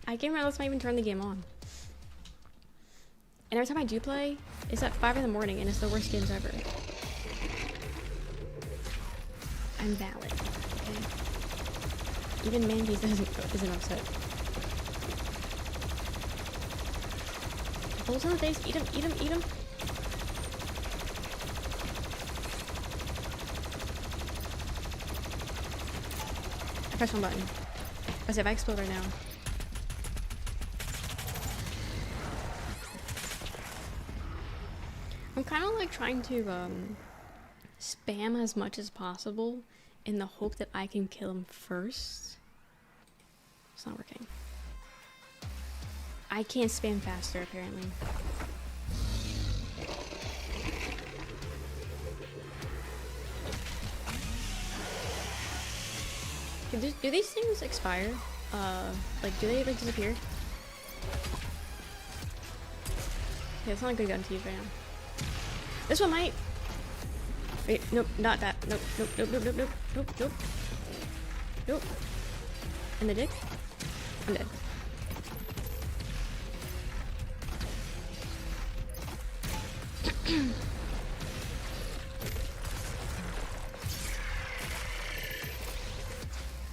I can't remember the last time I even turned the game on. And every time I do play, it's at 5 in the morning and it's the worst games ever. I'm valid, okay? Even Mandy's isn't upset. Bullets on the face, eat him, eat him, eat him. I pressed one button. As if I explode right now. I'm kind of like trying to spam as much as possible in the hope that I can kill him first. It's not working. I can't spam faster apparently. Do these things expire? like, do they, like, disappear? Yeah, it's not a good gun to use right now. This one might. Wait, nope, not that. Nope, nope, nope, nope, nope, nope, nope, nope. Nope. In the dick? I'm dead.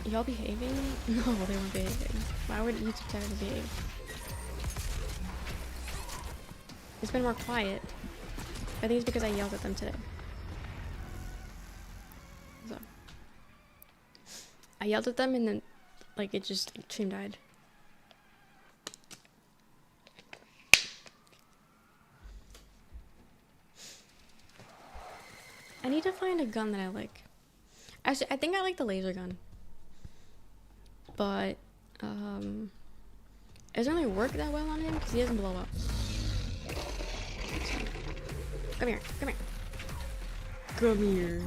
Y'all behaving? No, they weren't behaving. Why would YouTube tell her to behave? It's been more quiet. I think it's because I yelled at them today. So. I yelled at them and then, like, it just, stream died. I need to find a gun that I like. Actually, I think I like the laser gun. But, it doesn't really work that well on him because he doesn't blow up. Come here, come here. Come here.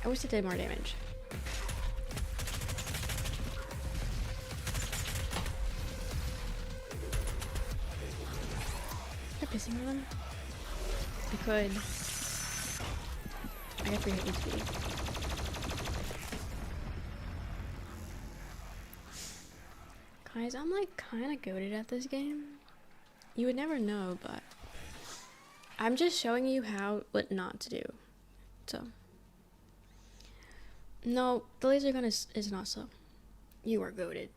I wish it did more damage. Am I pissing on them? I could. I got 3 HP. Guys, I'm like kinda goated at this game. You would never know, but I'm just showing you what not to do. So no, the laser gun is not so. You are goated.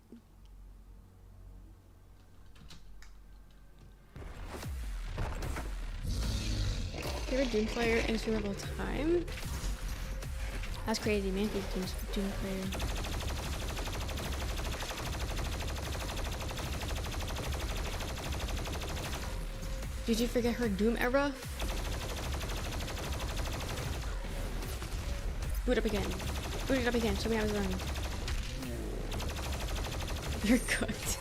Favorite Doom player and streamer of all time? That's crazy, man. Doom player. Did you forget her Doom era? Boot up again. Boot it up again. Show me how it's running. You're cooked.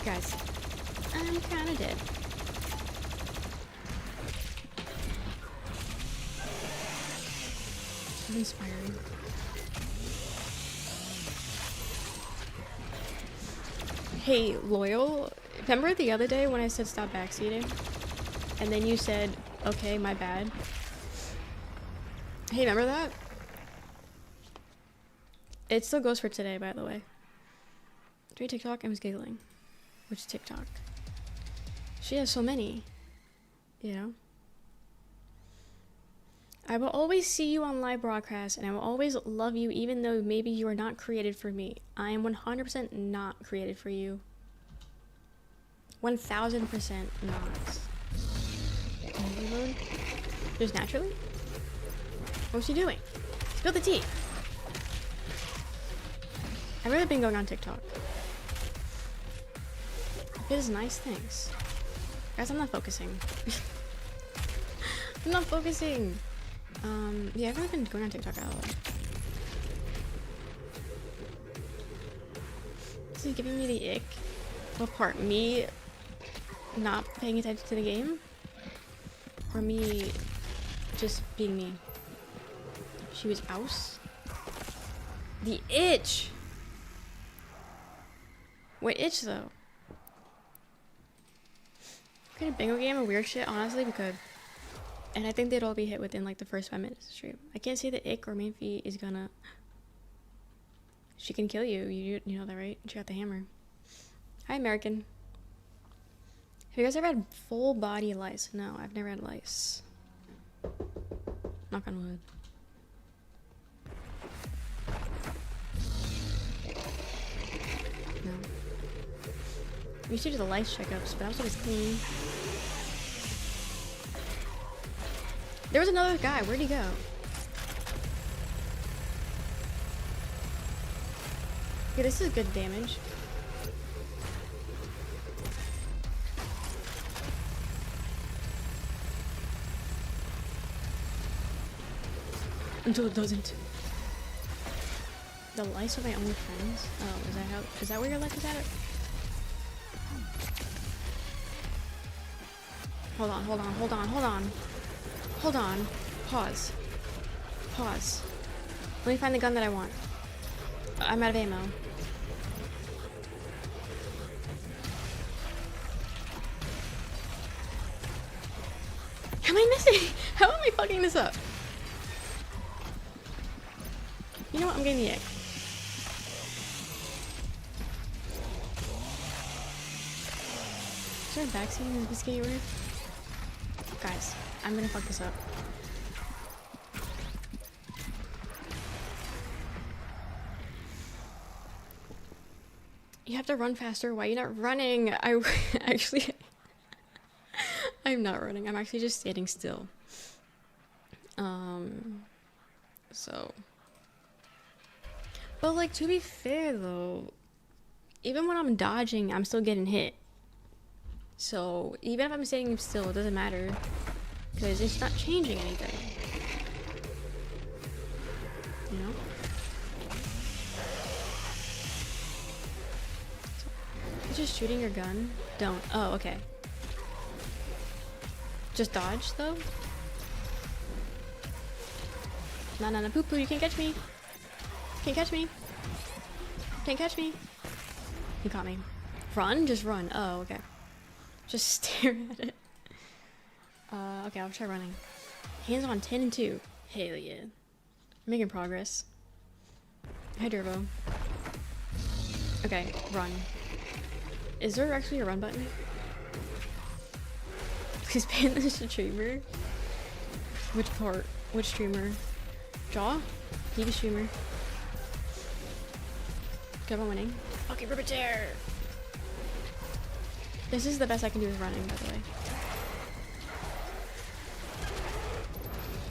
Guys, I'm kinda dead. So inspiring. Hey, Loyal. Remember the other day when I said stop backseating? And then you said, okay, my bad. Hey, remember that? It still goes for today, by the way. Three TikTok and was giggling. Which TikTok? She has so many. You know? I will always see you on live broadcasts, and I will always love you even though maybe you are not created for me. I am 100% not created for you. 1000% not. Mode? Just naturally? What's she doing? Spill the tea! I've really been going on TikTok. It is nice things. Guys, I'm not focusing. I'm not focusing! Yeah, I've really been going on TikTok a lot. This is giving me the ick. What part? Me not paying attention to the game? Or me just being me? She was ouse? The itch! What itch though? Could a bingo game or weird shit? Honestly, we could. And I think they'd all be hit within like the first 5 minutes of stream. I can't say that ick or Mainfy is gonna... She can kill you. You know that, right? She got the hammer. Hi, American. Have you guys ever had full body lice? No, I've never had lice. Knock on wood. No. We used to do the lice checkups, but that was always clean. There was another guy. Where'd he go? Okay, this is good damage. Until it doesn't. The lice are my only friends? Oh, is that where your life is at? Hold on. Hold on. Pause. Pause. Let me find the gun that I want. I'm out of ammo. How am I missing? How am I fucking this up? You know what? I'm getting the egg. Is there a backseat in this gateway? Guys, I'm gonna fuck this up. You have to run faster. Why are you not running? I actually... I'm not running. I'm actually just standing still. So... But, like, to be fair, though, even when I'm dodging, I'm still getting hit. So, even if I'm standing still, it doesn't matter. Because it's not changing anything. You know? You're just shooting your gun? Don't. Oh, okay. Just dodge, though? No, poo-poo, you can't catch me. Can't catch me. Can't catch me. You caught me. Run? Just run. Oh, okay. Just stare at it. Okay, I'll try running. Hands on 10 and 2. Hell yeah. I'm making progress. Hi, Durbo. Okay, run. Is there actually a run button? Please ban the streamer. Which part? Which streamer? Jaw? TV streamer. Good, I'm winning. Okay, rip a tear. This is the best I can do with running, by the way.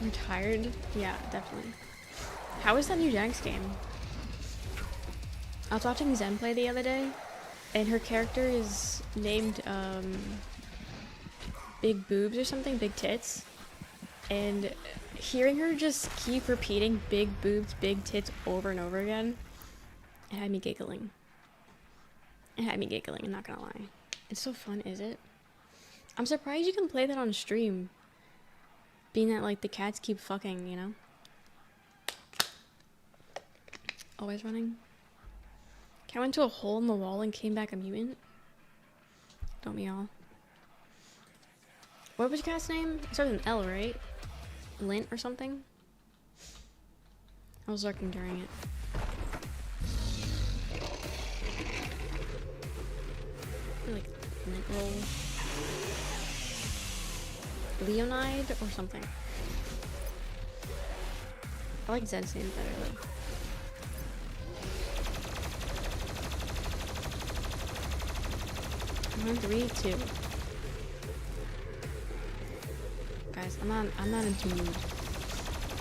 I'm tired. Yeah, definitely. How is that new Jax game? I was watching Zen play the other day, and her character is named Big Boobs or something, Big Tits. And hearing her just keep repeating big boobs, big tits over and over again, it had me giggling. It had me giggling, I'm not gonna lie. It's so fun, is it? I'm surprised you can play that on stream. Being that, like, the cats keep fucking, you know? Always running. Cat went to a hole in the wall and came back a mutant. Don't we all? What was your cat's name? It started with an L, right? Lint or something? I was lurking during it. Like lint roll. Leonide or something. I like Zed's name better though. I'm on 3, 2. Guys, I'm not in the mood.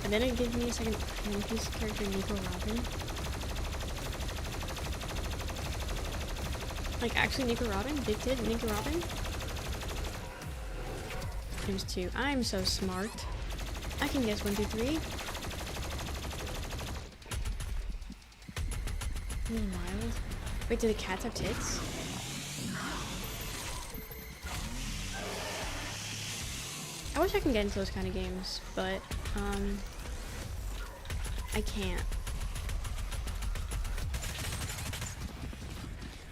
And then it gives me a second One Piece character, Nico Robin. Like, actually Nico Robin? Big Tit Nico Robin? There's 2. I'm so smart. I can guess 1, 2, 3. Wild. Wait, do the cats have tits? I wish I can get into those kind of games, but, I can't.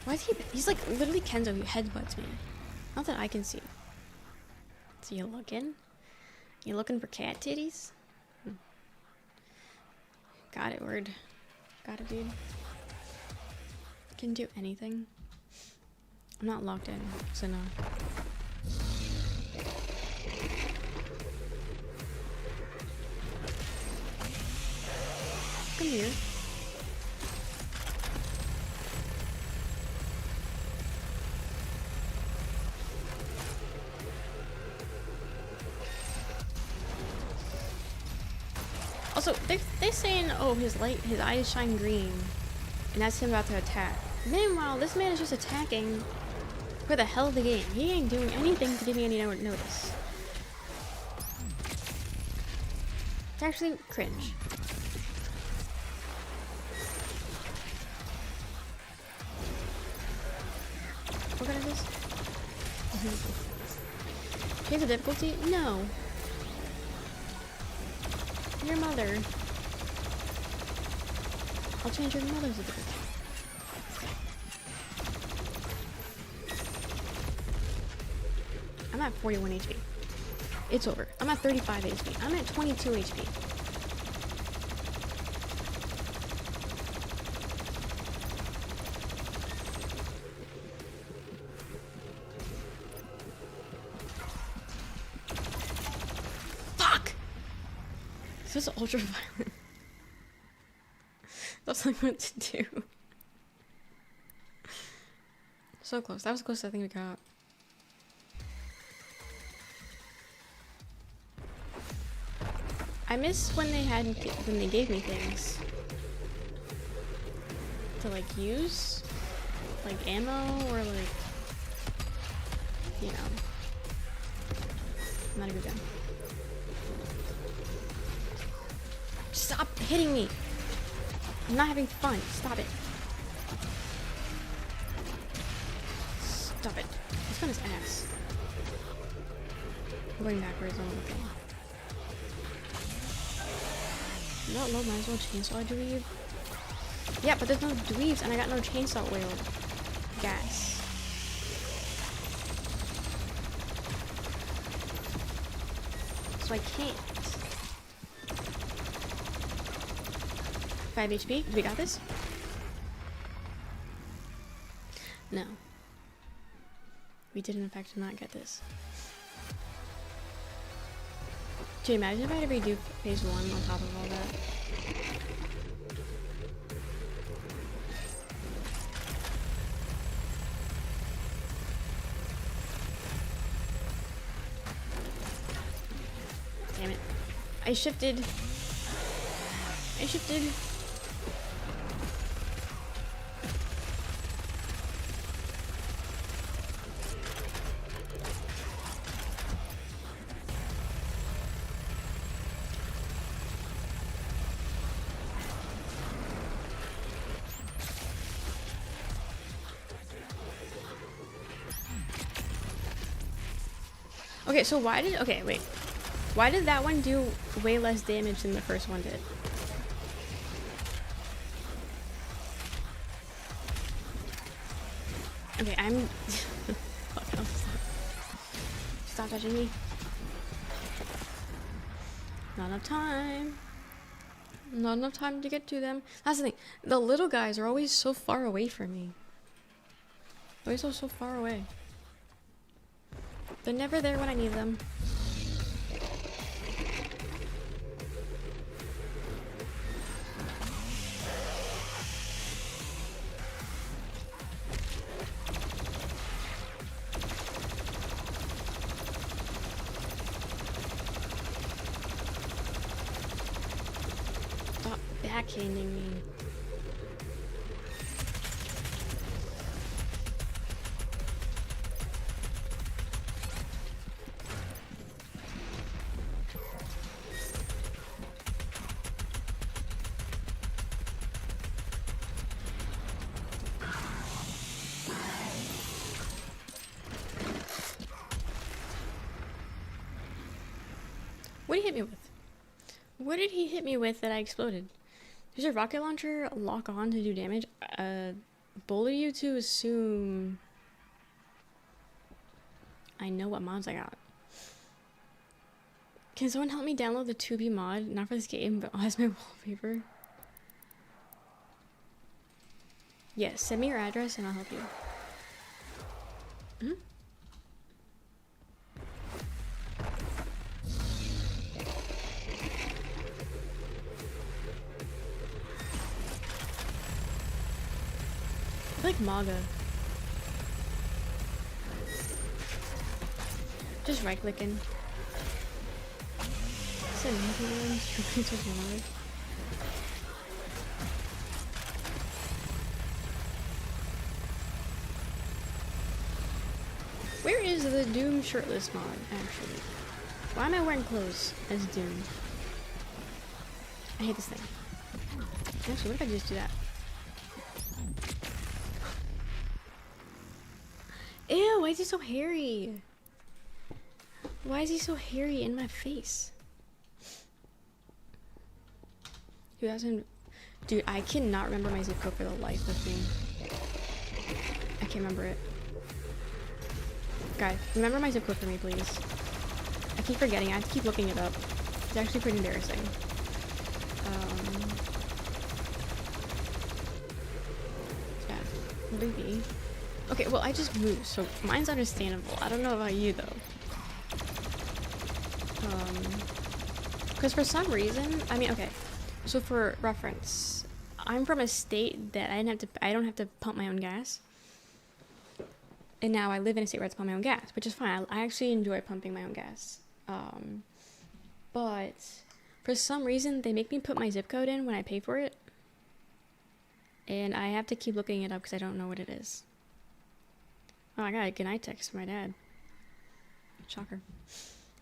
Why is he's like, literally Kenzo who headbutts me. Not that I can see. So you looking? You looking for cat titties? Got it, word. Got it, dude. Can do anything. I'm not locked in, so no. Come here. Also, they're saying, oh, his eyes shine green, and that's him about to attack. Meanwhile, this man is just attacking for the hell of the game. He ain't doing anything to give me any notice. It's actually cringe. What kind of this? Change the difficulty? No. Your mother. I'll change your mother's a bit. I'm at 41 HP. It's over. I'm at 35 HP. I'm at 22 HP. Fuck! This is ultra violent. That's like what to do. So close. That was close to I think we got. I miss when they gave me things to like use, like ammo or like, you know, not a good gun. Stop hitting me! I'm not having fun. Stop it. Stop it. This gun is ass. I'm going backwards on the thing. No, might as well chainsaw a dweeb. Yeah, but there's no dweebs and I got no chainsaw oil. Gas. So I can't. 5 HP. Do we got this? No. We did in fact not get this. Dude, imagine if I had to redo phase 1 on top of all that. Damn it. I shifted. Okay, so why did that one do way less damage than the first one did? Okay, I'm fuck, stop touching me. Not enough time. Not enough time to get to them. That's the thing. The little guys are always so far away from me. Always so far away. They're never there when I need them. Stop backhanding me. What did he hit me with? What did he hit me with that I exploded? Does your rocket launcher lock on to do damage? Bold of you to assume I know what mods I got. Can someone help me download the 2B mod? Not for this game, but as my wallpaper. Yes, send me your address and I'll help you. Hmm? I like MAGA. Just right clicking. Where is the Doom shirtless mod, actually? Why am I wearing clothes as Doom? I hate this thing. Actually, what if I just do that? Ew, why is he so hairy? Why is he so hairy in my face? 2000 Dude, I cannot remember my zip code for the life of me. I can't remember it. Guys, remember my zip code for me, please. I keep forgetting. I have to keep looking it up. It's actually pretty embarrassing. Yeah, what would it be? Okay, well, I just moved, so mine's understandable. I don't know about you, though. Because for some reason, I mean, okay. So for reference, I'm from a state that I don't have to pump my own gas. And now I live in a state where I have to pump my own gas, which is fine. I actually enjoy pumping my own gas. But for some reason, they make me put my zip code in when I pay for it. And I have to keep looking it up because I don't know what it is. Oh, I got a goodnight text from my dad. Shocker.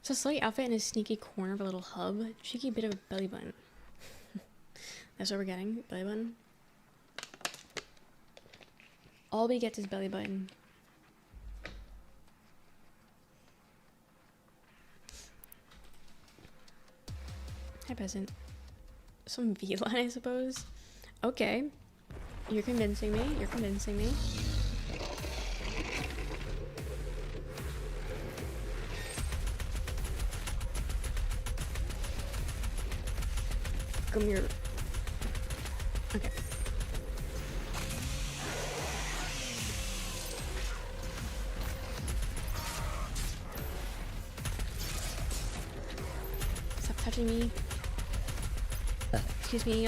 So slutty outfit in a sneaky corner of a little hub. Cheeky bit of a belly button. That's what we're getting. Belly button. All we get is belly button. Hi, peasant. Some V-line, I suppose. Okay. You're convincing me. You're convincing me. Come here. Okay. Stop touching me. Excuse me.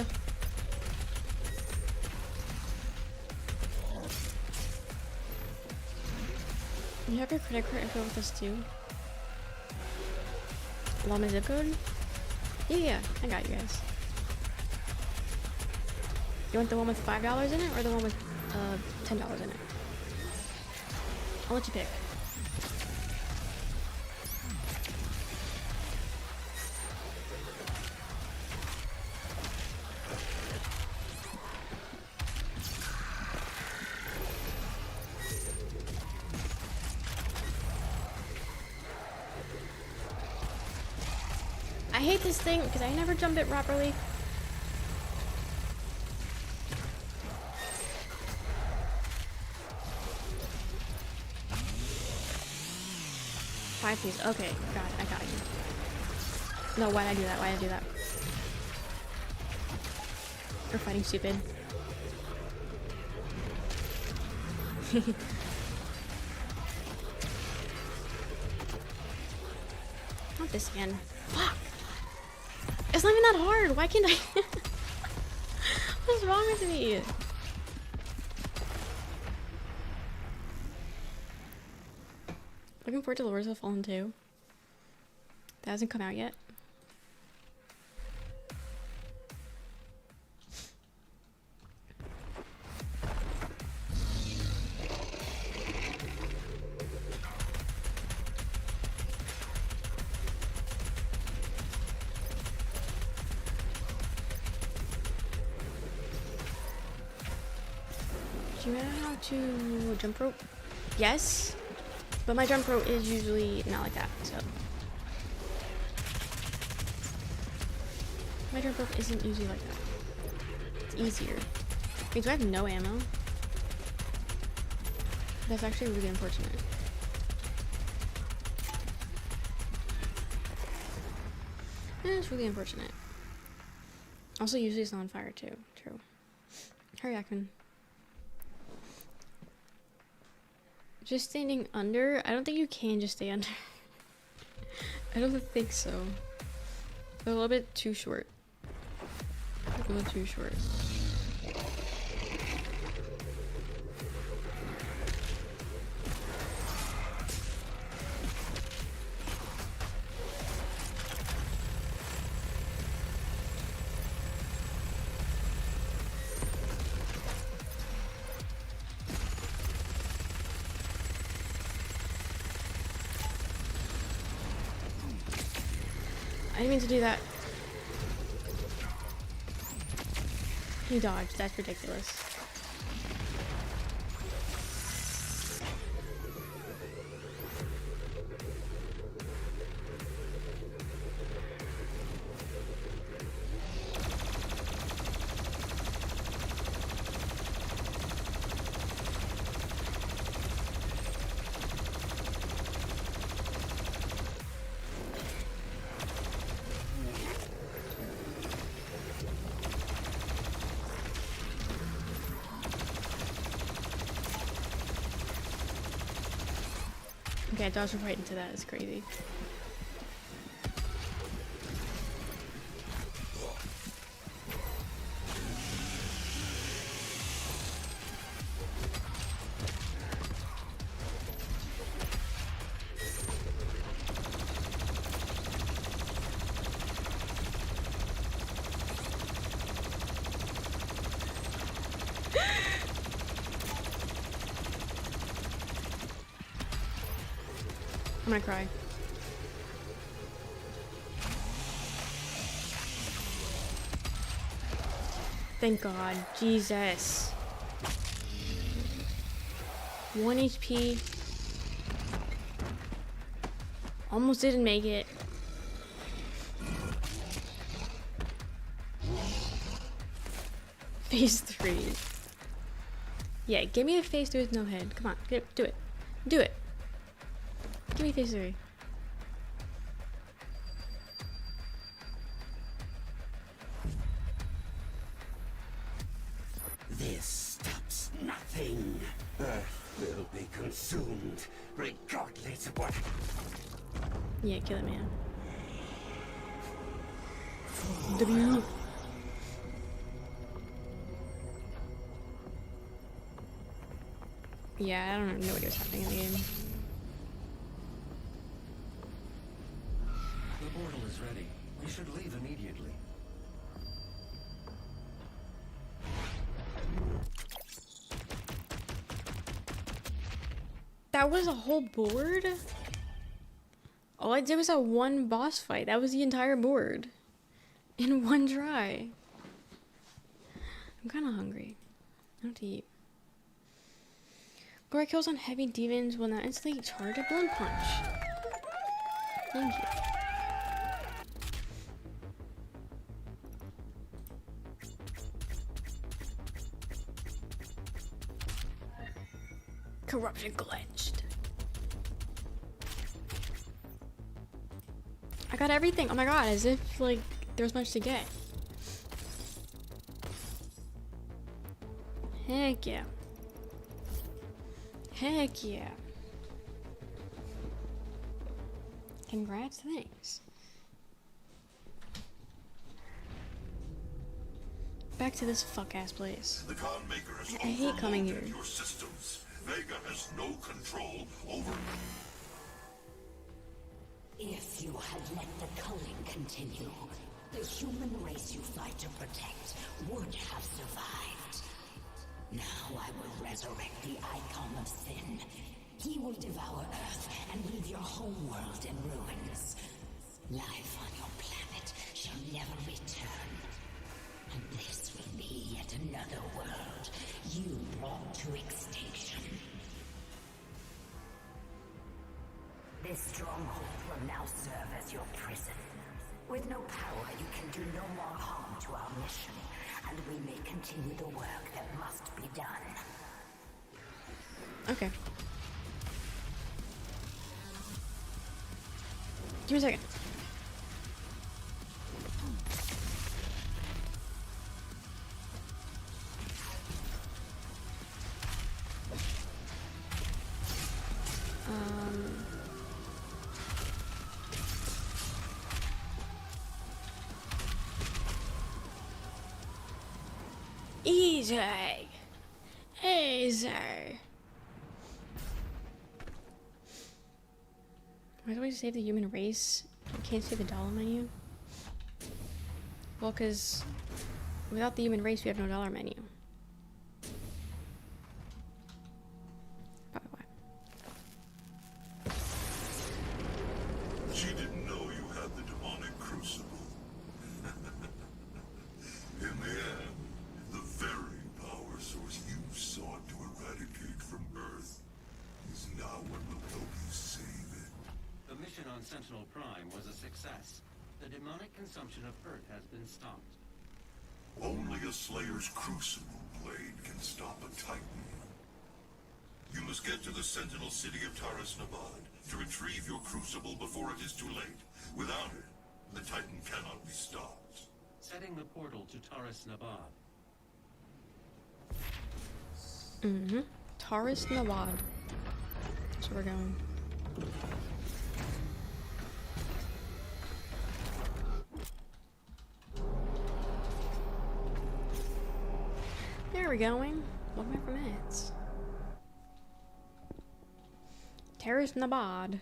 You have your credit card info with us too? Want my zip code? Yeah, I got you guys. You want the one with $5 in it or the one with $10 in it? I'll let you pick. I hate this thing because I never jump it properly. Five piece. Okay, got it. I got you. No, why'd I do that? Why'd I do that? You're fighting stupid. Not this again. Fuck! It's not even that hard. Why can't I? What's wrong with me? Looking forward to Lords of Fallen 2. That hasn't come out yet. Do you know how to jump rope? Yes, but my jump rope is usually not like that, so. My jump rope isn't usually like that. It's easier. Wait, do I have no ammo? That's actually really unfortunate. It's really unfortunate. Also, usually it's not on fire too. True. Hurry, Ackman. Just standing under? I don't think you can just stay under. I don't think so. They're a little bit too short. A little too short. I didn't mean to do that. He dodged. That's ridiculous. Okay, I dodged right into that. It's crazy. I'm gonna cry. Thank God. Jesus. 1 HP. Almost didn't make it. Phase 3. Yeah, give me a phase 3 with no head. Come on, do it. Do it. Give me phase 3. This stops nothing. Earth will be consumed, regardless of what. Yeah, kill it, man. W. Yeah, I don't know what was happening in the game. The portal is ready. We should leave immediately. That was a whole board? All I did was that one boss fight. That was the entire board. In one try. I'm kinda hungry. I have to eat. Gore kills on heavy demons will not instantly charge a blood punch. Thank you. Corruption glitched. I got everything. Oh my god, as if like there was much to get. Heck yeah. Heck yeah. Congrats, thanks. Back to this fuck-ass place. The Khan Maker has I hate coming here. overloaded your systems. Vega has no control over. If you had let the culling continue, the human race you fight to protect would have survived. Now I will resurrect the icon of sin. He will devour Earth and leave your home world in ruins. Life on your planet shall never return. And this will be yet another world you brought to extinction. This stronghold will now serve as your prison. With no power, you can do no more harm to our mission, and we may continue the work that must be done. Okay. Give me a second. Easy. Easy. Why do I save the human race? I can't save the dollar menu? Well, because without the human race, we have no dollar menu. Probably why. She didn't know you had the demonic crucible. In the end, the very power source you sought to eradicate from Earth is now what will help you save it. The mission on Sentinel Prime was a success. The demonic consumption of Earth has been stopped. Only a Slayer's crucible blade can stop a Titan. You must get to the Sentinel city of Taras Nabad to retrieve your crucible before it is too late. Without it, the Titan cannot be stopped. Setting the portal to Taras Nabad. Taurus Nawad. That's where we're going. There we going. Welcome back from Mats. Terrace Nabad.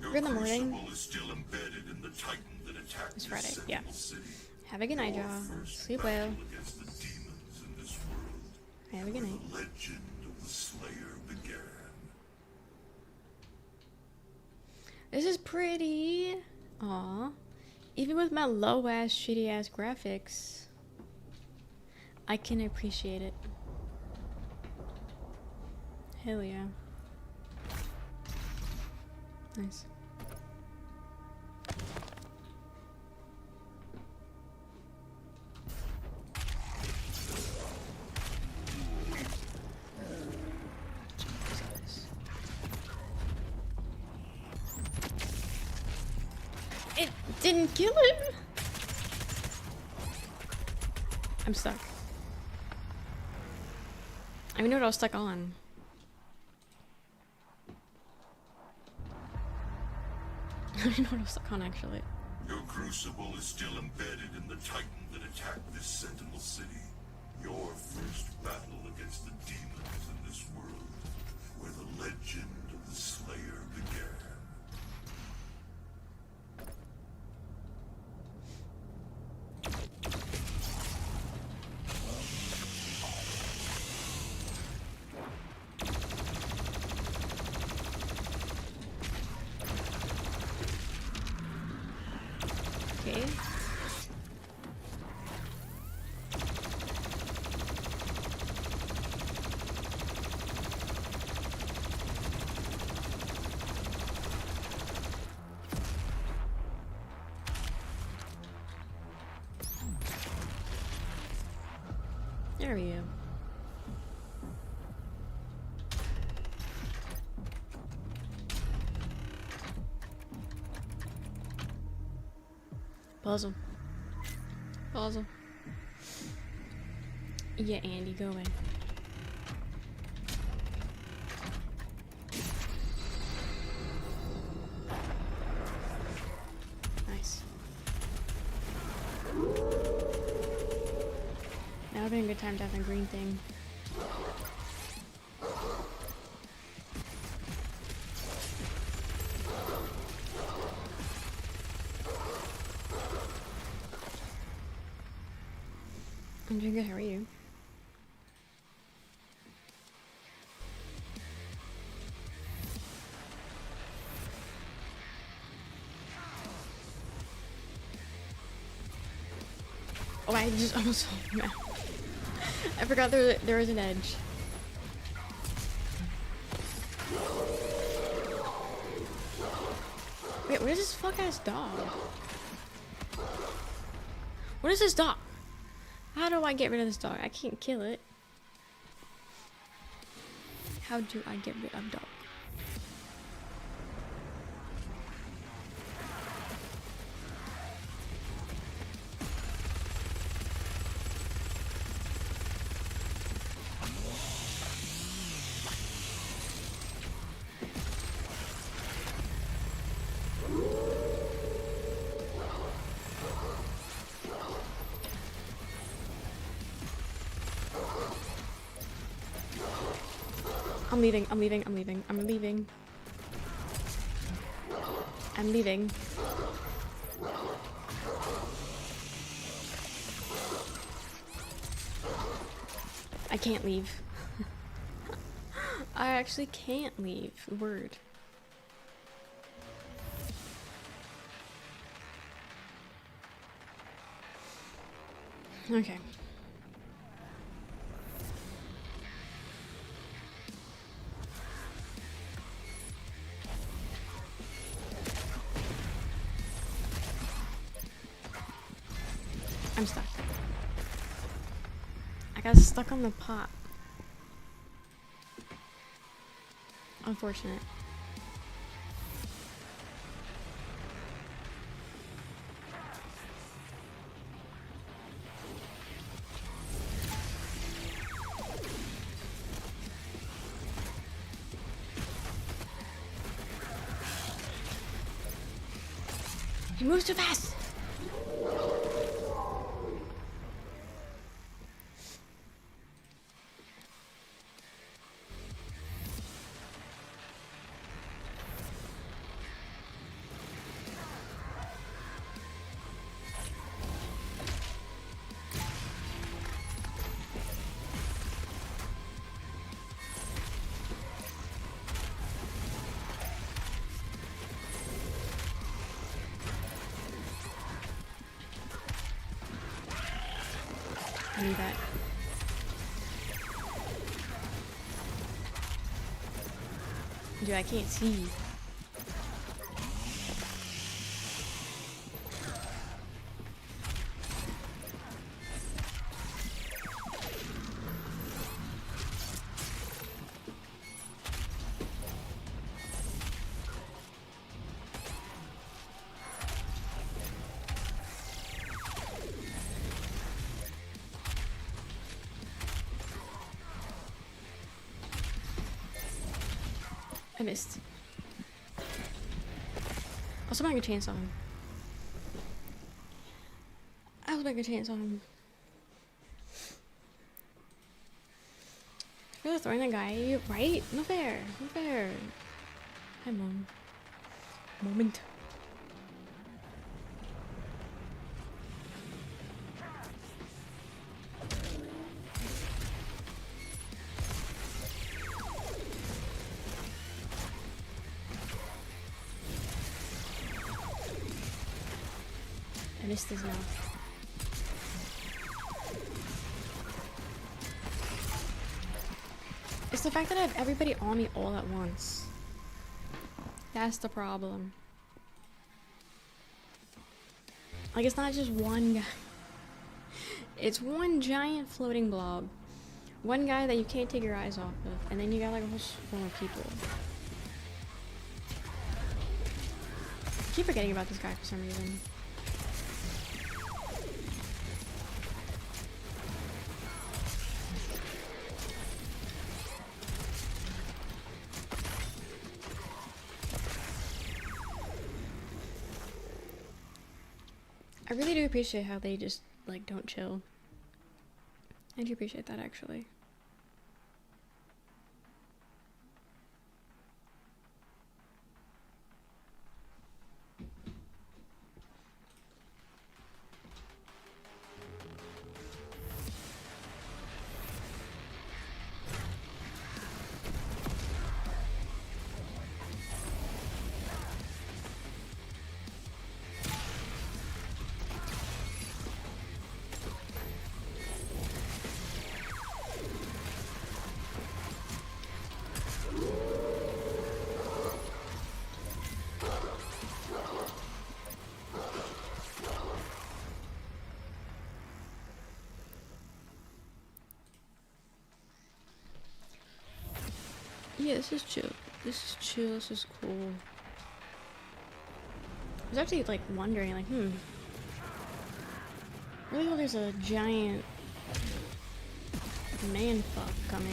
Your In the morning. crucible is still embedded in the Titan that attacked It's this Friday, yeah. Sentinel City. Have a good night, Your y'all. first Sleep well. battle against the demons in this world. Have a good night. The legend of the Slayer began. This is pretty. Aw. Even with my low ass, shitty ass graphics, I can appreciate it. Hell yeah. Nice. Jesus. It didn't kill him. I'm stuck. I mean, what I was stuck on. I don't know what I was stuck on actually. Your crucible is still embedded in the Titan that attacked this Sentinel City. Your first battle against the demons in this world, where the legend of the Slayer began. Okay. There we go. Puzzle. Puzzle. Yeah, Andy, go away. Nice. That would be a good time to have a green thing. I'm doing good, how are you? Oh, I just almost fell from that. I forgot there was an edge. Wait, what is this fuck ass dog? What is this dog? How do I get rid of this dog? I can't kill it. How do I get rid of dog? I'm leaving, I'm leaving, I'm leaving, I'm leaving. I'm leaving. I can't leave. I actually can't leave. Word. Okay. I'm stuck. I got stuck on the pot. Unfortunate. He moves too fast! I need that. Dude, I can't see. I missed. I'll still make a chance on him. I'll make a chance on him. Really throwing that guy, right? No fair. No fair. Hi, Mom. Moment. I missed his mouth. It's the fact that I have everybody on me all at once. That's the problem. Like, it's not just one guy. It's one giant floating blob. One guy that you can't take your eyes off of. And then you got like a whole swarm of people. I keep forgetting about this guy for some reason. I really do appreciate how they just, like, don't chill. I do appreciate that, actually. Yeah, this is chill. This is chill. This is cool. I was actually like wondering, like, really hope there's a giant man fuck coming.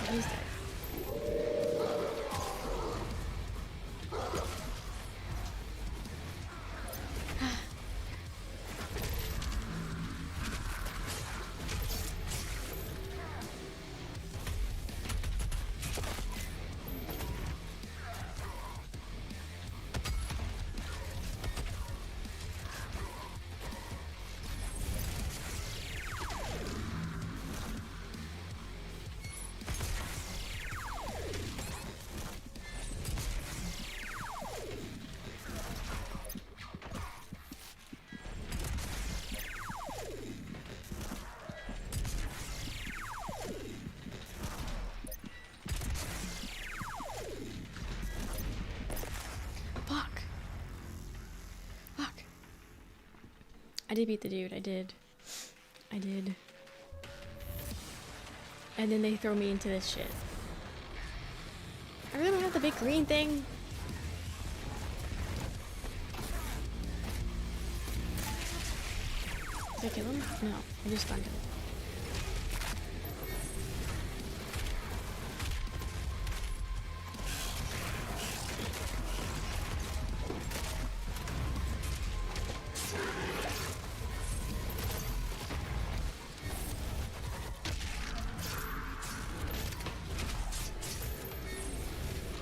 What is that? I did beat the dude, I did. I did. And then they throw me into this shit. I really don't have the big green thing. Did I kill him? No, I just stunned him.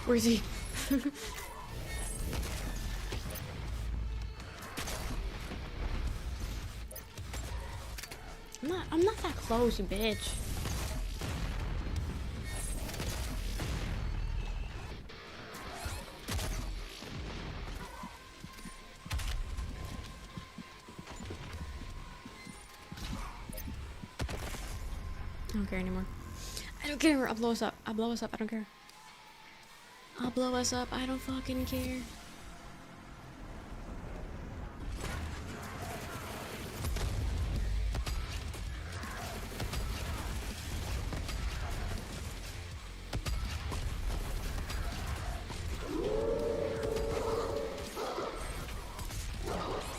Where is he? I'm not that close, you bitch. I don't care anymore. I don't care. I'll blow us up. I'll blow us up. I don't care. I'll blow us up. I don't fucking care.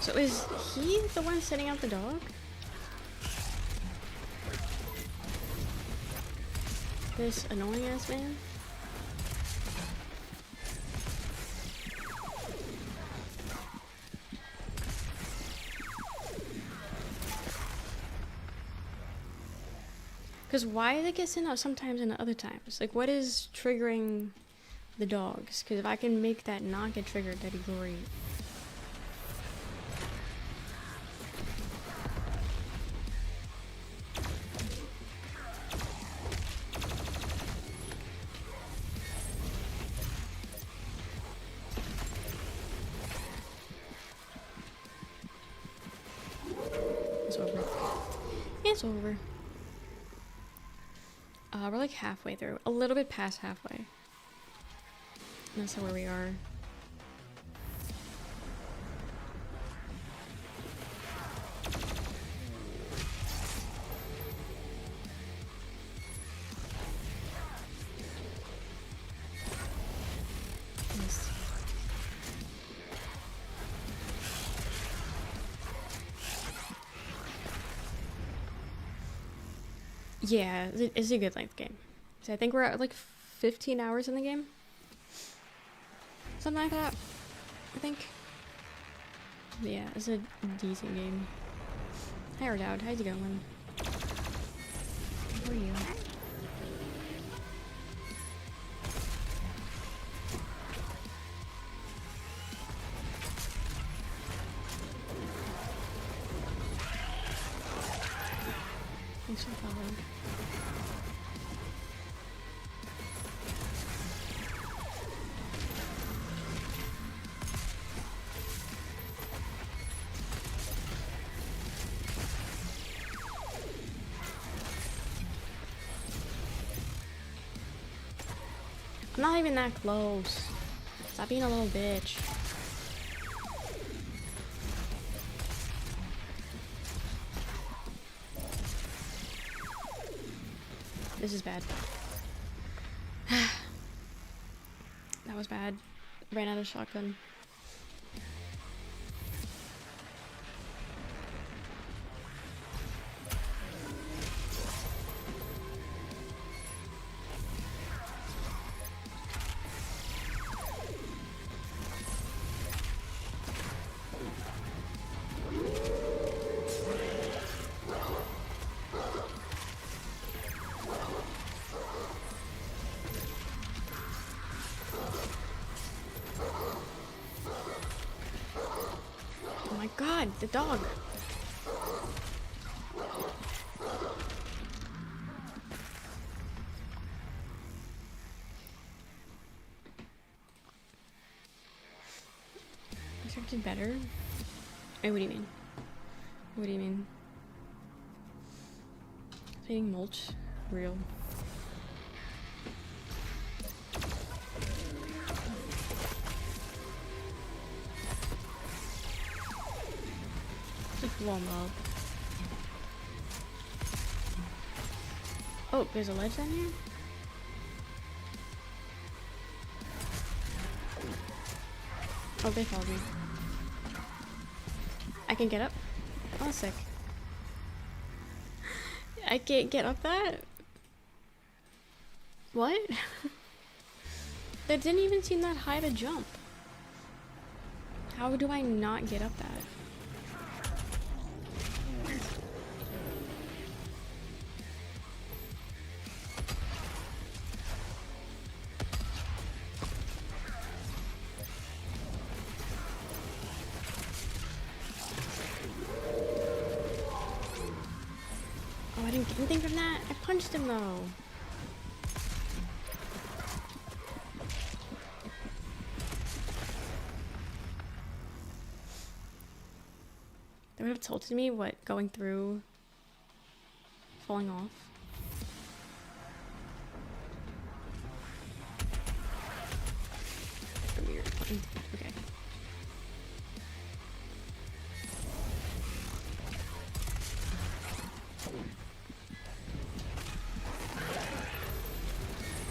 So is he the one setting out the dog? This annoying ass man? Because why do they get sent out sometimes and other times? Like, what is triggering the dogs? Because if I can make that not get triggered, that'd be great. It's over. It's over. We're like halfway through. A little bit past halfway. That's where we are. Nice. Yeah, it's a good length game. So I think we're at like 15 hours in the game. Something like that. I think. But yeah, it's a decent game. Hi, Redowd. How's it going? How are you? Thanks for following. I'm not even that close. Stop being a little bitch. This is bad. That was bad. Ran out of shotgun. Oh my god, the dog. Expected better? Wait, what do you mean? What do you mean? Fading mulch? Real. Just blow him up. Oh, there's a ledge down here? Oh, they followed me. I can get up? Oh, sick. I can't get up that? What? That didn't even seem that high to jump. How do I not get up that? I punched him though. They would have told me what going through falling off. Weird. Okay.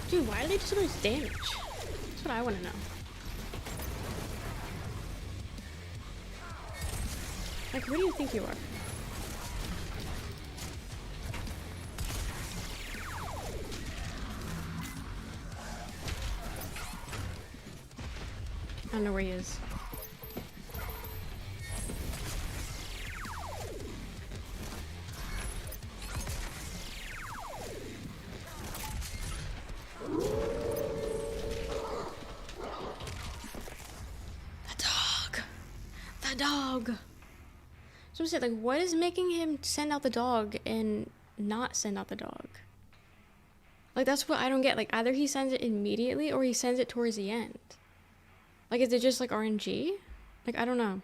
Dude, why do they do so much damage? That's what I want to know. Like, who do you think you are? I don't know where he is. The dog. So I'm saying, like, what is making him send out the dog and not send out the dog? Like, that's what I don't get. Like, either he sends it immediately or he sends it towards the end. Like, is it just, like, RNG? Like, I don't know.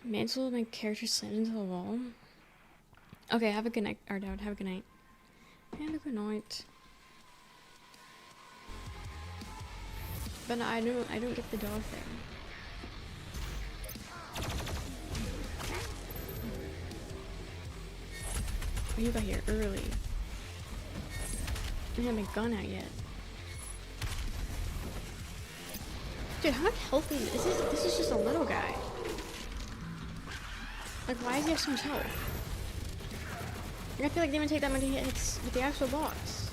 Mantle, my character slammed into the wall. Okay, have a good night, Ardowd. Have a good night. Have a good night. But no, I don't get the dog thing. Oh, you got here early. I didn't have my gun out yet. Dude, how much health is this? This is just a little guy. Like, why does he have so much health? Like, I feel like they didn't take that many hits with the actual boss.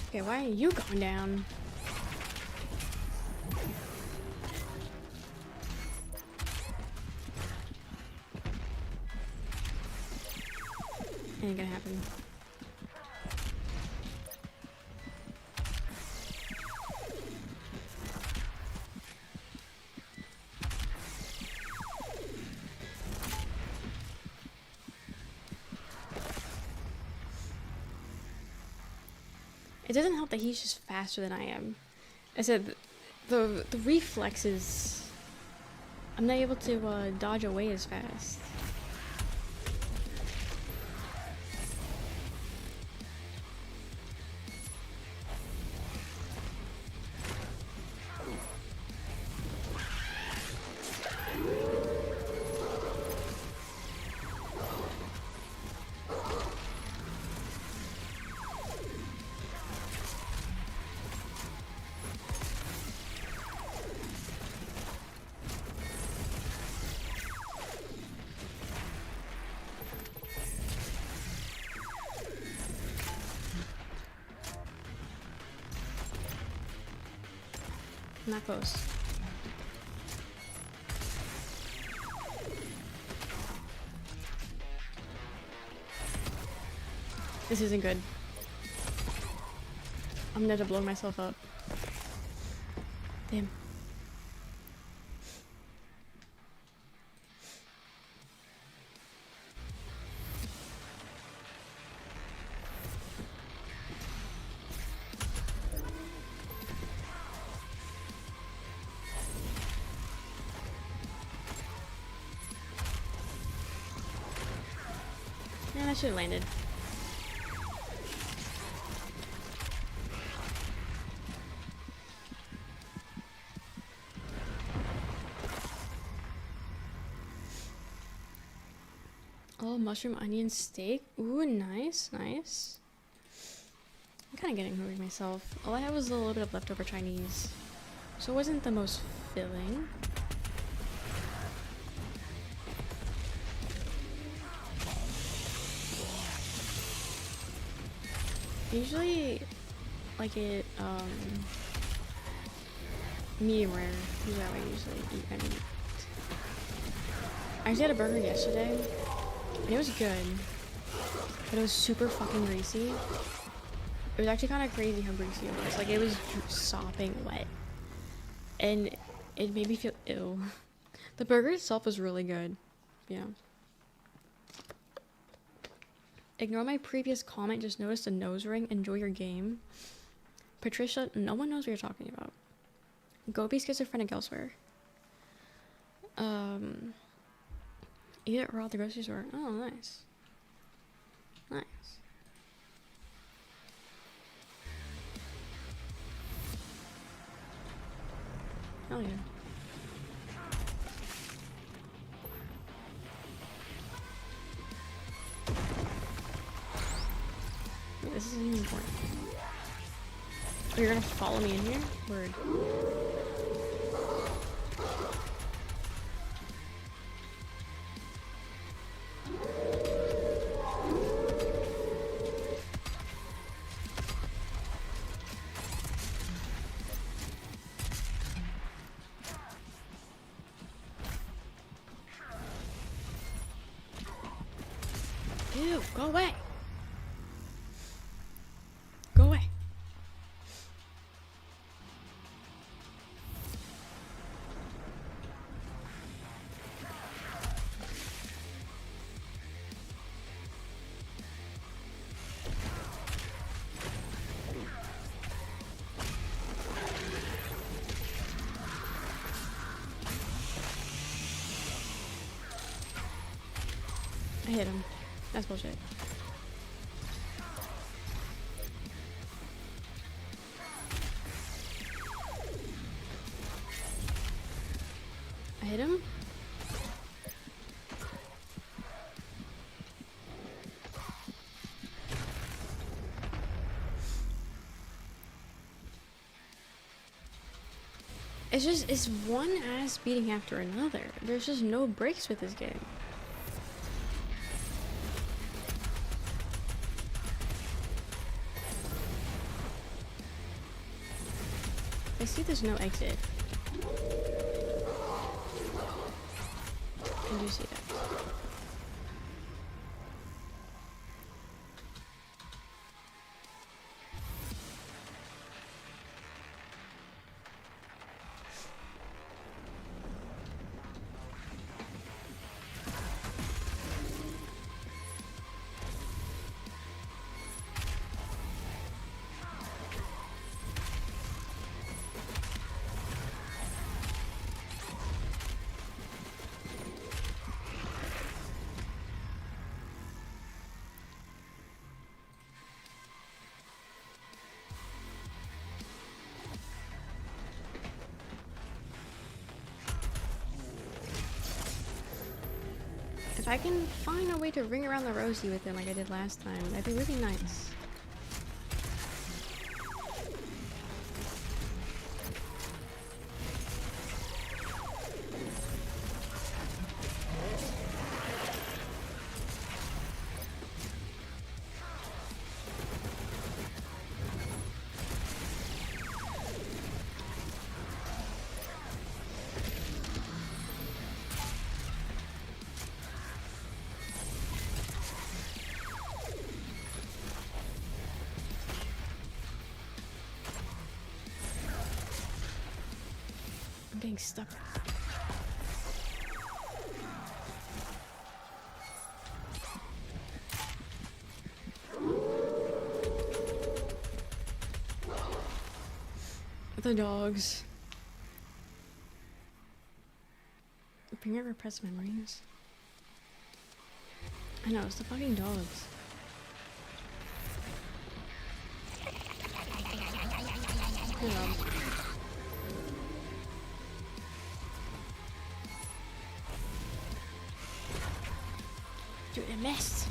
Okay, why are you going down? Ain't gonna happen. It doesn't help that he's just faster than I am. I said the reflexes. I'm not able to dodge away as fast. Not close. This isn't good. I'm gonna have to blow myself up. Damn. Yeah, that should have landed. Oh, mushroom onion steak. Ooh, nice, nice. I'm kind of getting hungry myself. All I had was a little bit of leftover Chinese, so it wasn't the most filling. I usually like it medium rare. Is how I usually eat my meat. I actually had a burger yesterday, and it was good, but it was super fucking greasy. It was actually kind of crazy how greasy it was. Like, it was sopping wet, and It made me feel ill. The burger itself was really good. Yeah. Ignore my previous comment, just noticed a nose ring. Enjoy your game. Patricia, no one knows what you're talking about. Go be schizophrenic elsewhere. Eat it raw at the grocery store. Oh, nice. Nice. Hell yeah. Wait, this isn't even important. Oh, you're gonna follow me in here? Word. Ew, go away. Go away. I hit him. That's bullshit. I hit him. It's one ass beating after another. There's just no breaks with this game. I see there's no exit. I do see that. If I can find a way to ring around the rosy with him like I did last time, that'd be really nice. I'm getting stuck. The dogs. Bring out repressed memories. I know, it's the fucking dogs. Good job. Dude, I missed.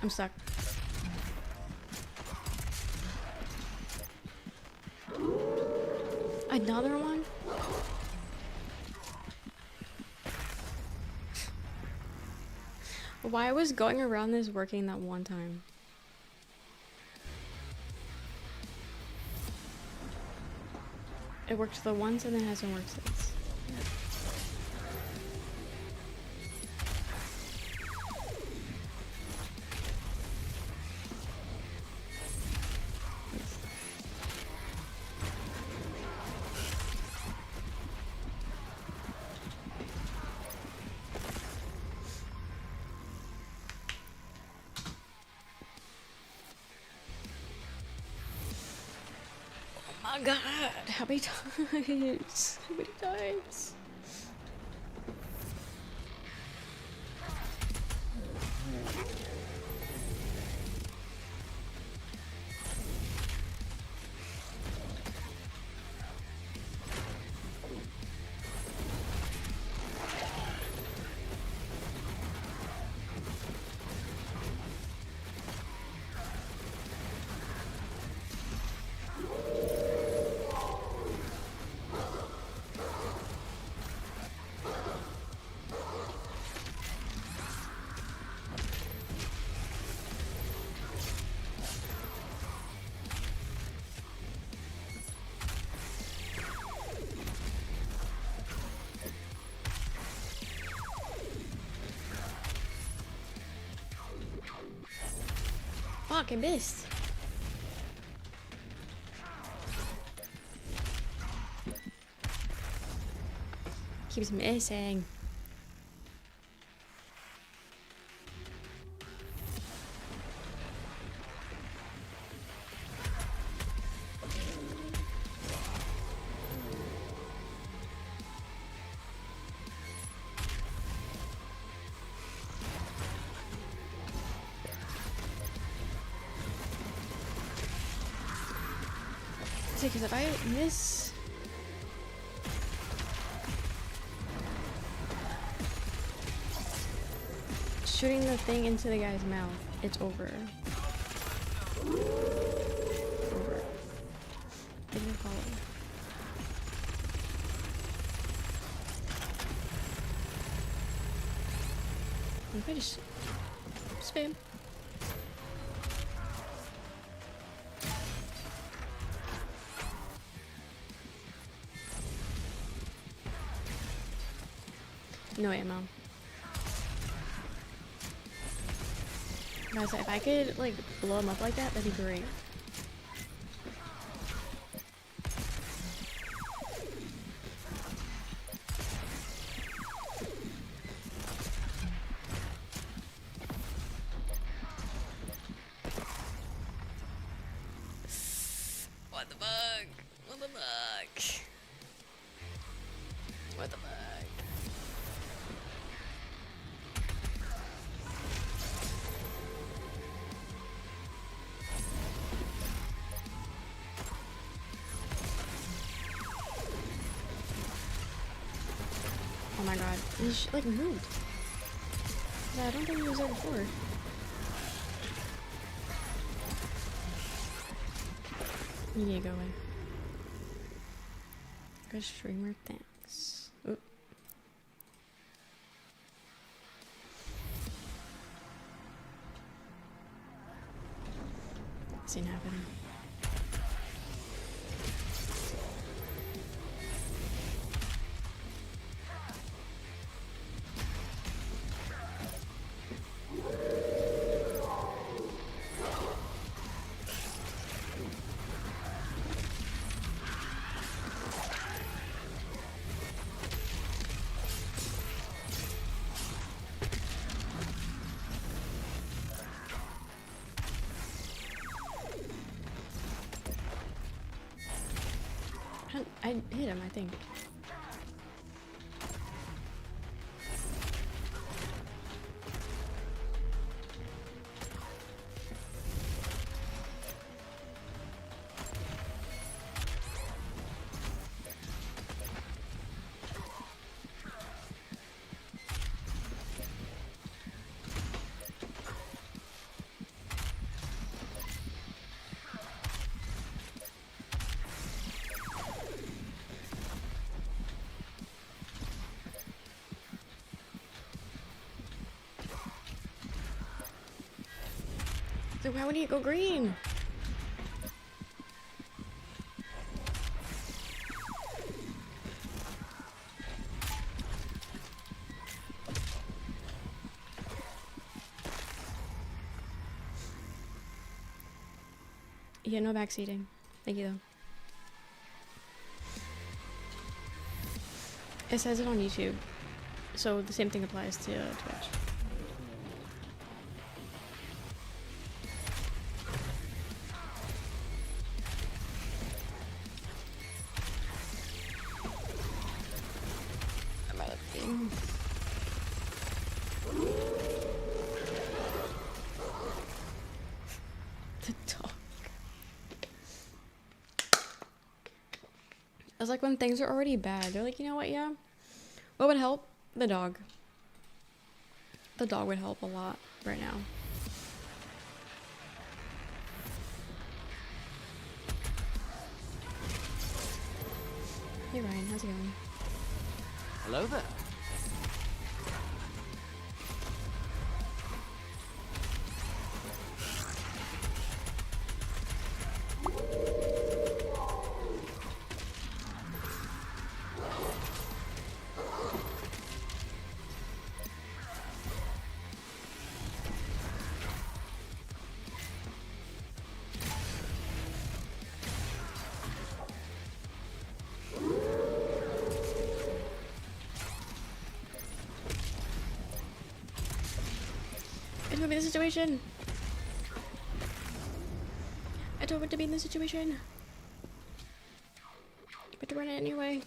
I'm stuck. Another one? Why was going around this working that one time? It worked the once and then hasn't worked since. Oh my god, how many times? How many times? Fuck, I missed. Keeps missing. Because if I miss shooting the thing into the guy's mouth, it's over. Over. Didn't follow. What if I just spam? No ammo. Guys, if I could like blow him up like that, that'd be great. What the fuck? What the fuck? What the fuck? Oh my god, he like moved. Yeah, I don't think he was there before. You need to go away. Good streamer, thanks. Oop. This ain't happening. I hit him, I think. Then why would he go green? Yeah, no backseating. Thank you, though. It says it on YouTube, so the same thing applies to Twitch. Am I looking? The dog. It's like when things are already bad, they're like, you know what, yeah? What would help? The dog. The dog would help a lot right now. Hey Ryan, how's it going? Hello there. I don't want to be in this situation. I don't want to be in this situation. But to run it anyway.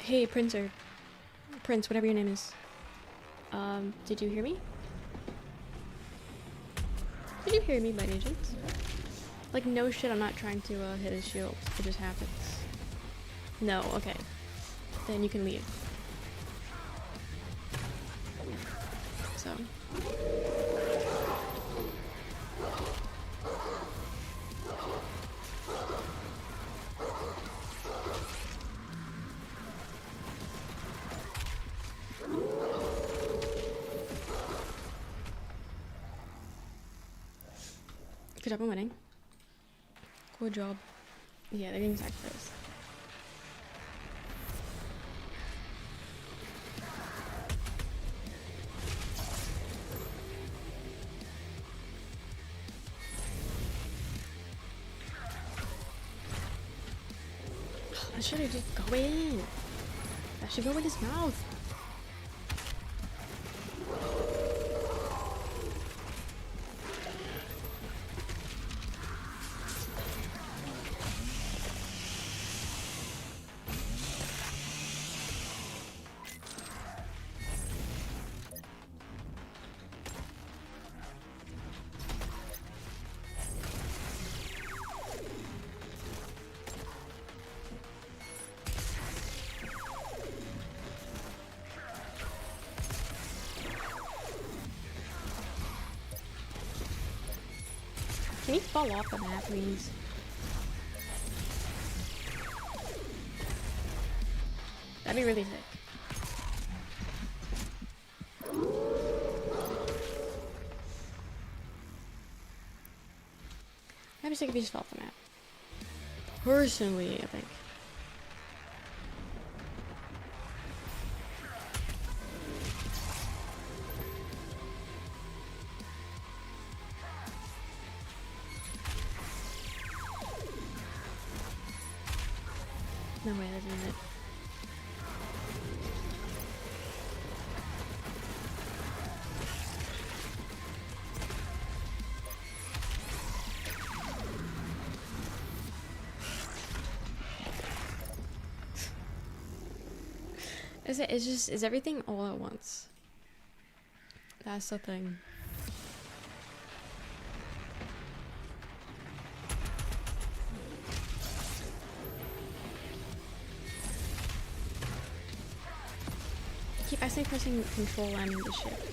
Hey, Princer. Prince, whatever your name is. Did you hear me? Did you hear me by any chance? Like, no shit, I'm not trying to hit his shield. It just happens. No, okay. Then you can leave. So. Good job on winning. Good job. Yeah, they're getting sacrificed. That should have just go in. That should go in his mouth. Can you fall off the map, please? That'd be really sick. I'd be sick if you just fell off the map. Personally, I think. No way, that's not it. Is everything all at once? That's the thing. Keep accidentally pressing control and the shift.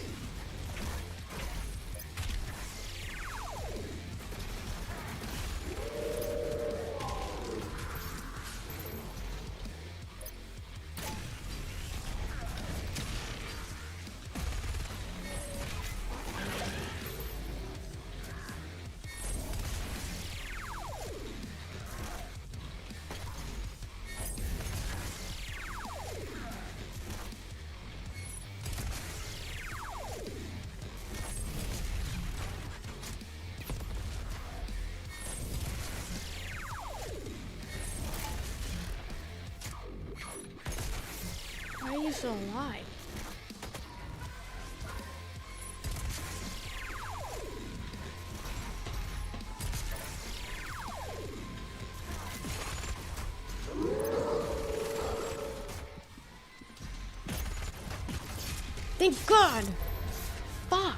still alive. Thank God! Fuck!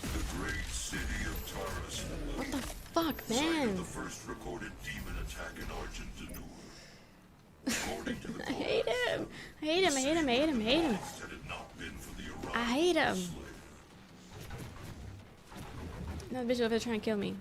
The great city of Taurus. What the fuck, Site man? of the first recorded demon attack in Argentina. According to the I hate him! I hate him, I hate him, I hate him, I hate him. had it not been for the arrival I hate of him. the Slayer. No, the bitch over there trying to kill me.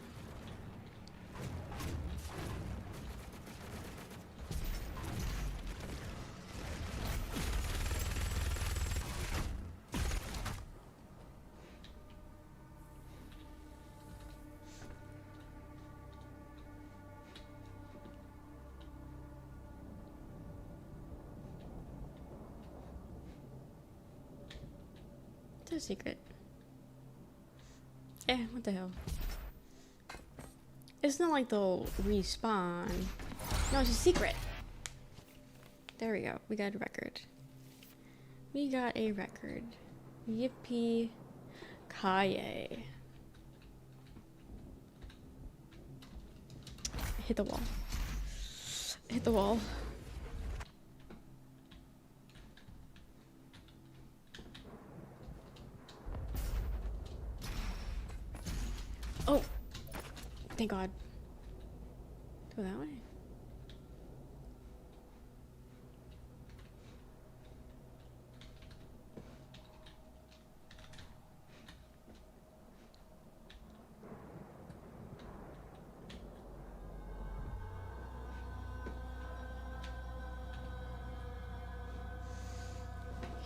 It's a secret. Eh, what the hell? It's not like they'll respawn. No, it's a secret. There we go. We got a record. We got a record. Yippee ki. Hit the wall. Hit the wall. Oh! Thank God. Go that way.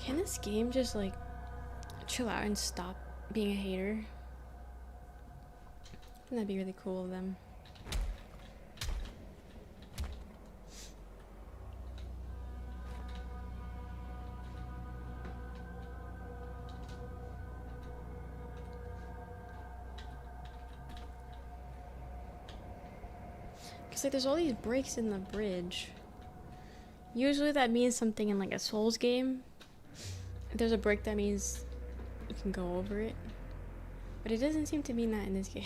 Can this game just like chill out and stop being a hater? That'd be really cool of them. Cause like there's all these breaks in the bridge. Usually that means something in like a Souls game. If there's a break, that means you can go over it. But it doesn't seem to mean that in this game.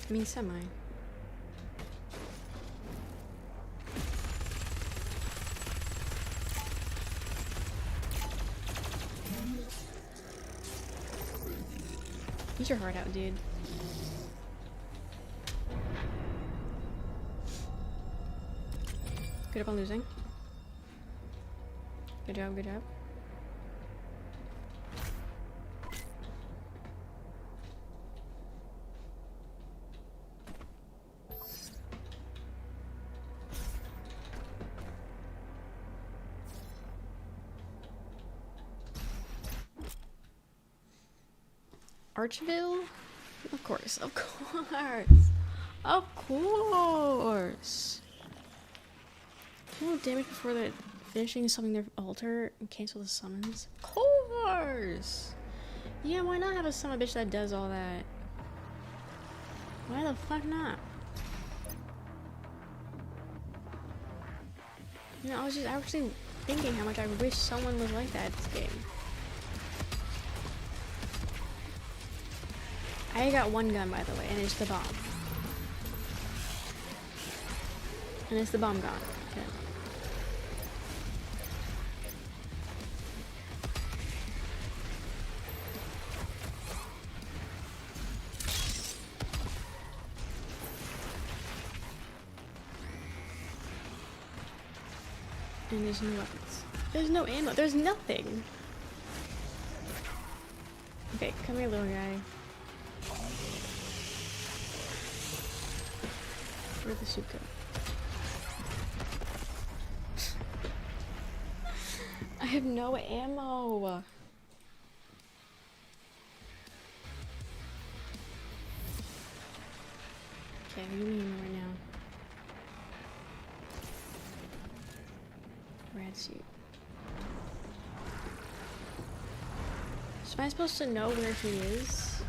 I mean, semi. Eat your heart out, dude. Good up on losing. Good job, good job. Archville? Of course, of course. Of course. Kill damage before the finishing summoning their altar and cancel the summons. Of course. Yeah, why not have a summon bitch that does all that? Why the fuck not? You know, I was just actually thinking how much I wish someone was like that in this game. I got one gun, by the way, and it's the bomb. And it's the bomb gone. Okay. And there's no weapons. There's no ammo. There's nothing. Okay, come here, little guy. Where'd the suit go? I have no ammo. Okay, what do you mean right now? Rad suit. So am I supposed to know where he is?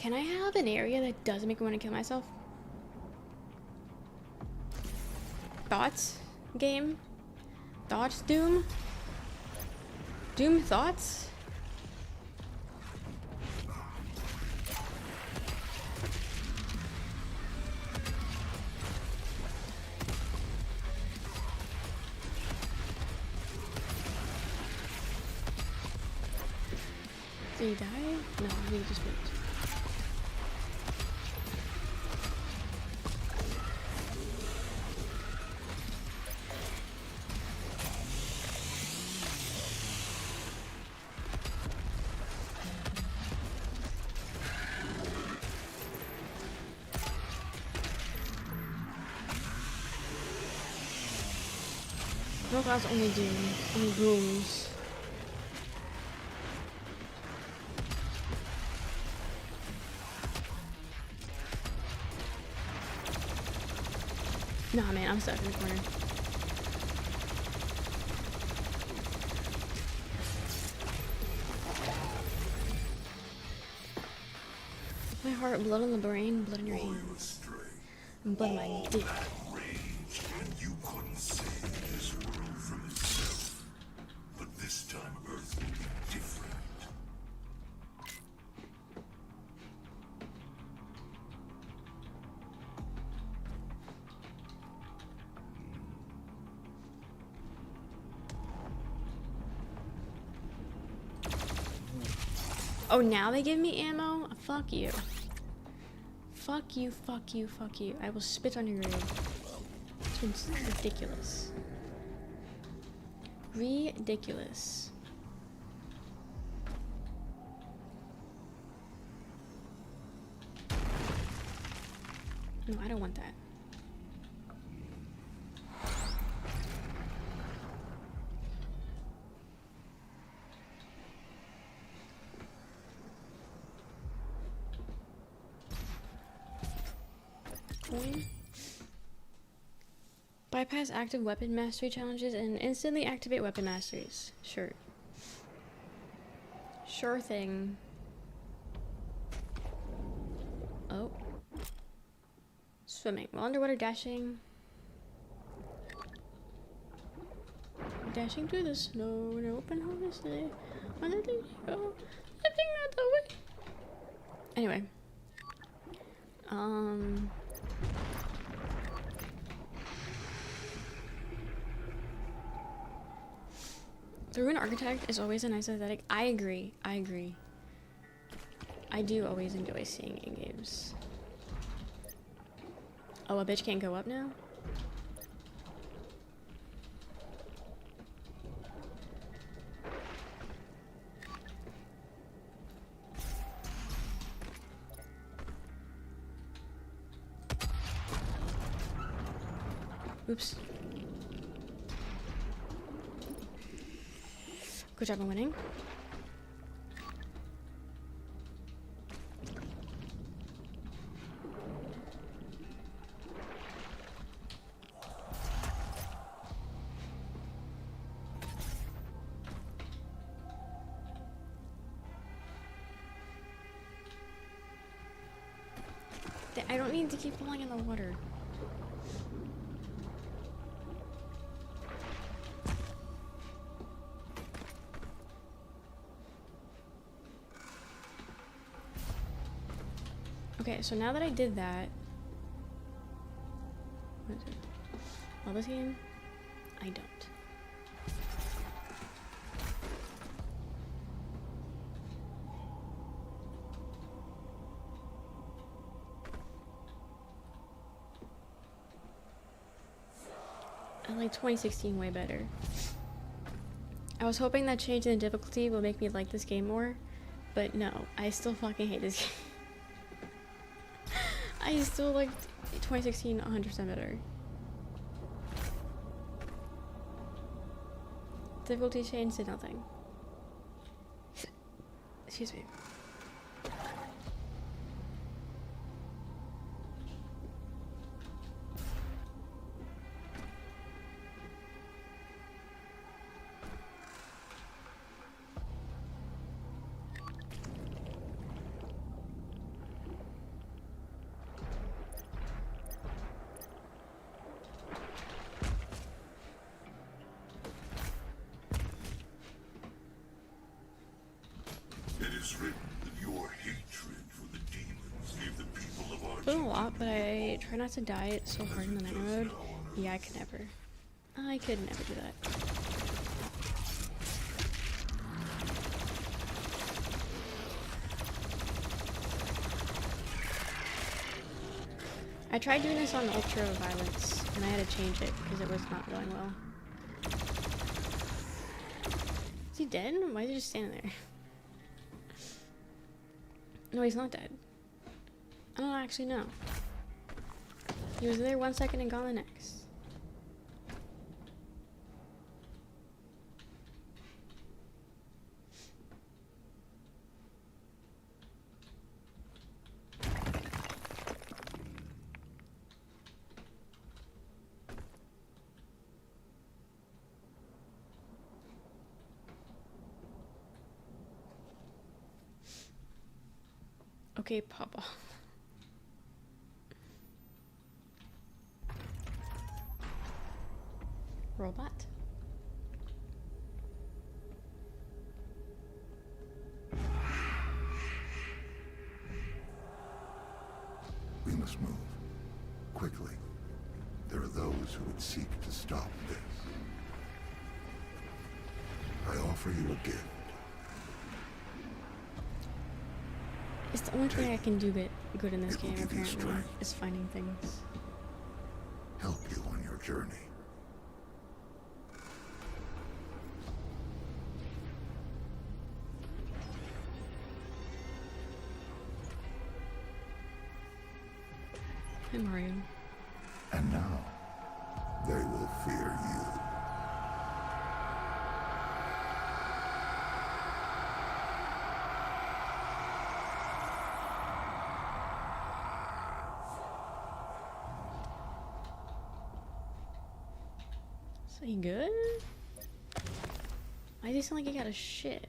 Can I have an area that doesn't make me want to kill myself? Thoughts? Game? Thoughts, Doom? Doom thoughts? Did he die? No, he just moved. No, that's only Doom. Only Booms. Nah, man, I'm stuck in the corner. My heart, blood on the brain, blood in your hands. And blood on my dick. And you couldn't save this world from itself. But this time Earth will be different. Oh, now they give me ammo? Fuck you. Fuck you, fuck you, fuck you. I will spit on your grave. It's ridiculous. Ridiculous. No, I don't want that. Coin. Bypass active weapon mastery challenges and instantly activate weapon masteries. Sure. Sure thing. Oh. Swimming. While underwater dashing. Dashing through the snow in an open harvestly. On the thing go. I think not the way. Anyway. The Rune Architect is always a nice aesthetic. I agree. I agree. I do always enjoy seeing in games. Oh, a bitch can't go up now? Oops. Good job on winning. I don't need to keep falling in the water. Okay, so now that I did that, what is it? Well, this game, I don't. I like 2016 way better. I was hoping that change in the difficulty will make me like this game more, but no, I still fucking hate this game. I still like 2016 100% better. Difficulty change did nothing. Excuse me. Doing a lot, but I try not to die so hard in the night mode. Yeah, I could never. I could never do that. I tried doing this on ultra violence, and I had to change it because it was not going well. Is he dead? Why is he just standing there? No, he's not dead. I don't actually know. He was there 1 second and gone the next. Okay, Papa. Robot. We must move. Quickly. There are those who would seek to stop this. I offer you a gift. It's the only thing I can do good in this game, apparently, is finding things. Help you on your journey. Hi, Mario. And now, they will fear you. Is he good? I just sound like he got a shit.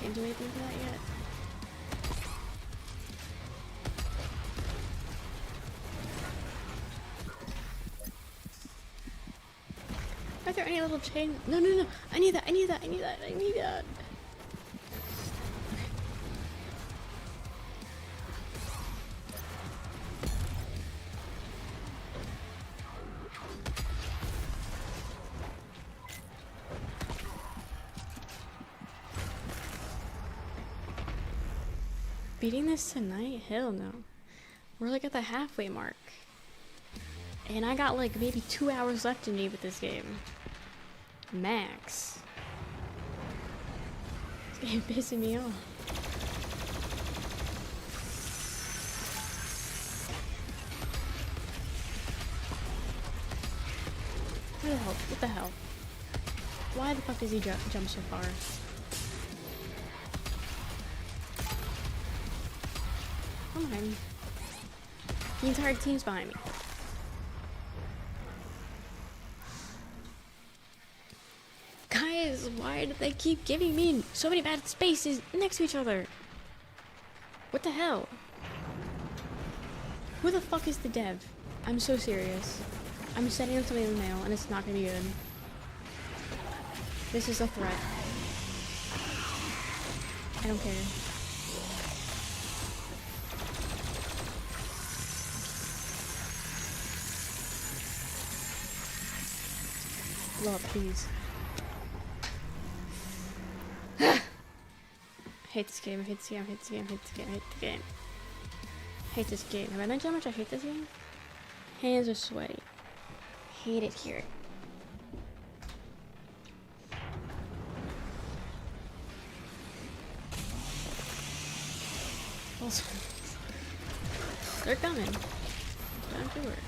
Can't do anything for that yet. Are there any little chain? No, no, no. I need that. I need that. I need that. I need that. Beating this tonight? Hell no. We're like at the halfway mark. And I got like maybe 2 hours left in me with this game. Max. This game pissing me off. What the hell? What the hell? Why the fuck does he jump so far? Come behind me. The entire team's behind me. Guys, why do they keep giving me so many bad spaces next to each other? What the hell? Who the fuck is the dev? I'm so serious. I'm sending them something in the mail and it's not gonna be good. This is a threat. I don't care. Blow up, please. I hate this game, I hate this game, I hate this game, I hate this game, I hate the game. I hate this game. Have I mentioned how much I hate this game? Hands are sweaty. Hate it here. Also, they're coming. Don't do it.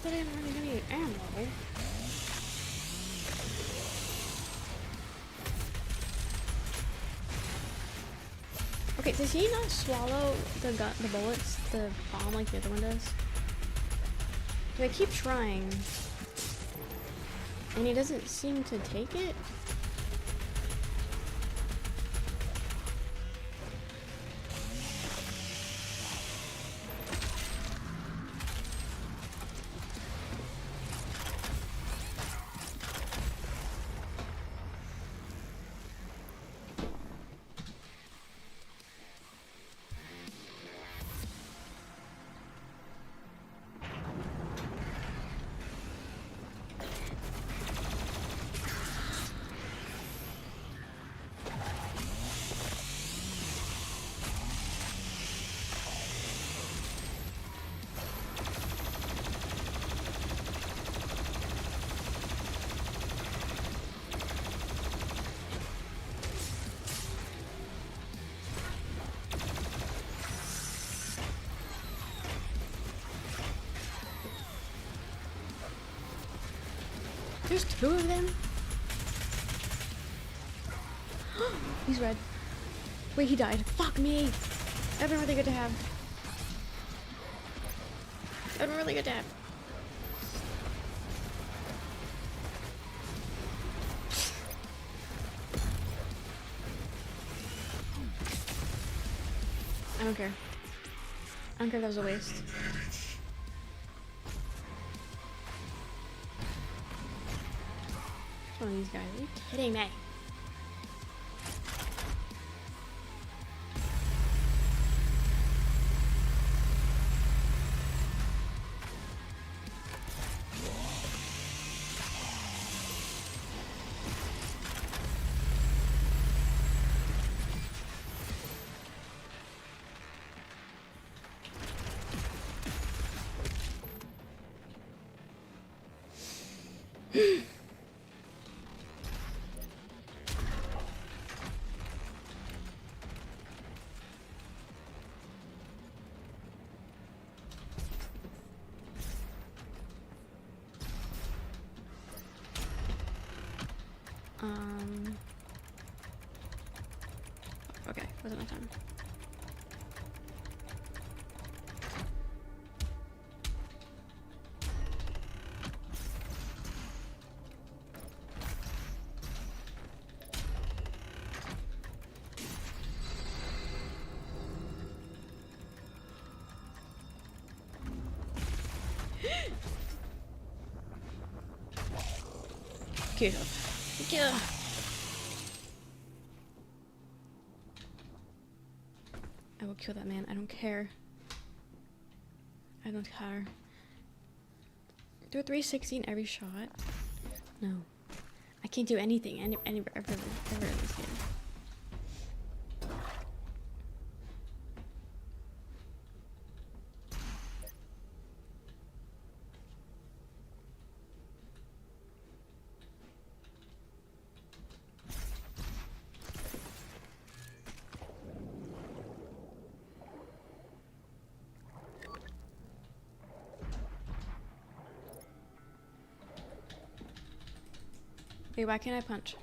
thought that I didn't really have any ammo. Okay, does he not swallow the bullets, the bomb like the other one does? Do I keep trying? And he doesn't seem to take it? There's two of them? He's red. Wait, he died. Fuck me! That'd been really good to have. That'd been really good to have. I don't care. I don't care if that was a waste. One of these guys. Are you kidding me? Okay, wasn't enough time. Get up. Get up. I will kill that man. I don't care. I don't care. Do a 360 in every shot? No. I can't do anything ever in this game. Wait, why can't I punch?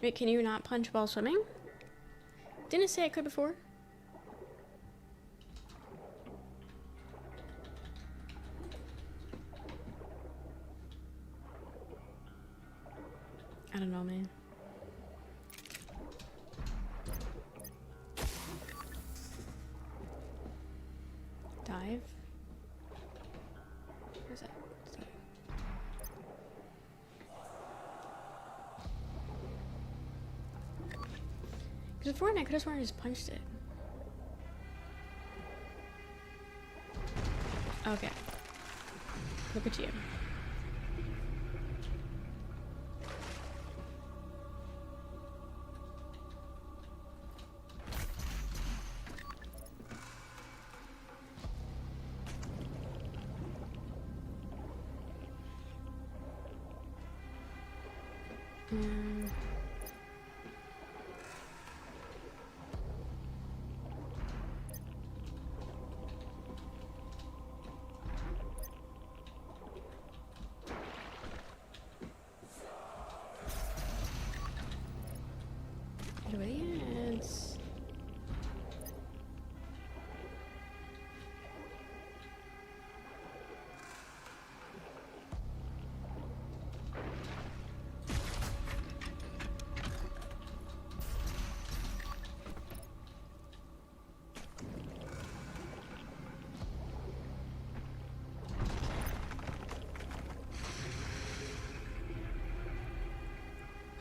Wait, can you not punch while swimming? Didn't it say I could before? I don't know, man. Dive? Where's that? Because before I could have sworn I just punched it. Okay. Look at you.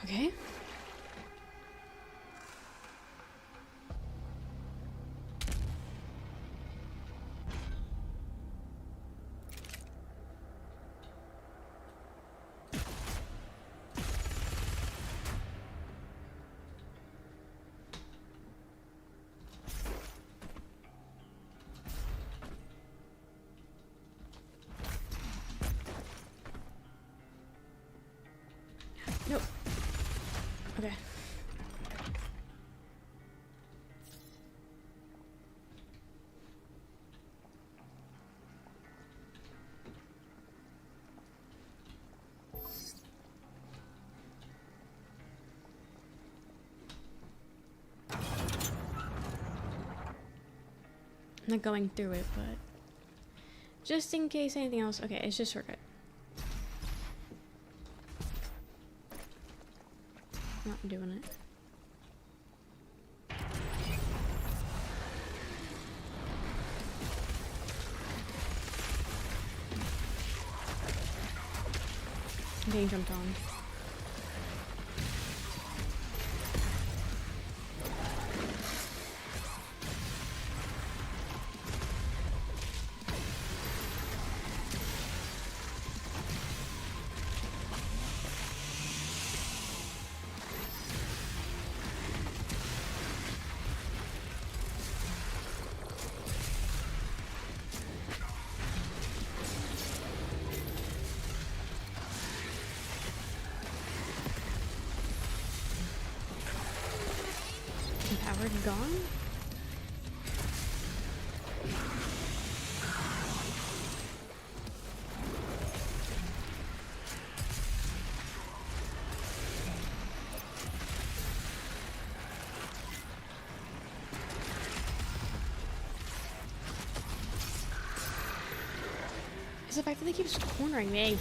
Okay. Nope. Okay. I'm not going through it, but just in case anything else. Okay, it's just shortcut. Not doing it. I'm getting jumped on. Power gone? It's the fact that they keep cornering me.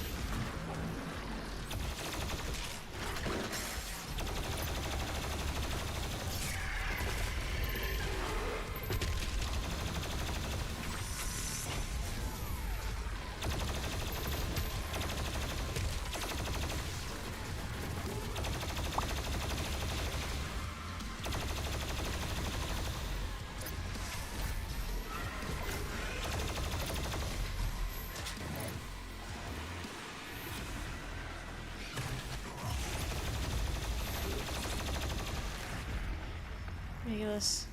Ridiculous.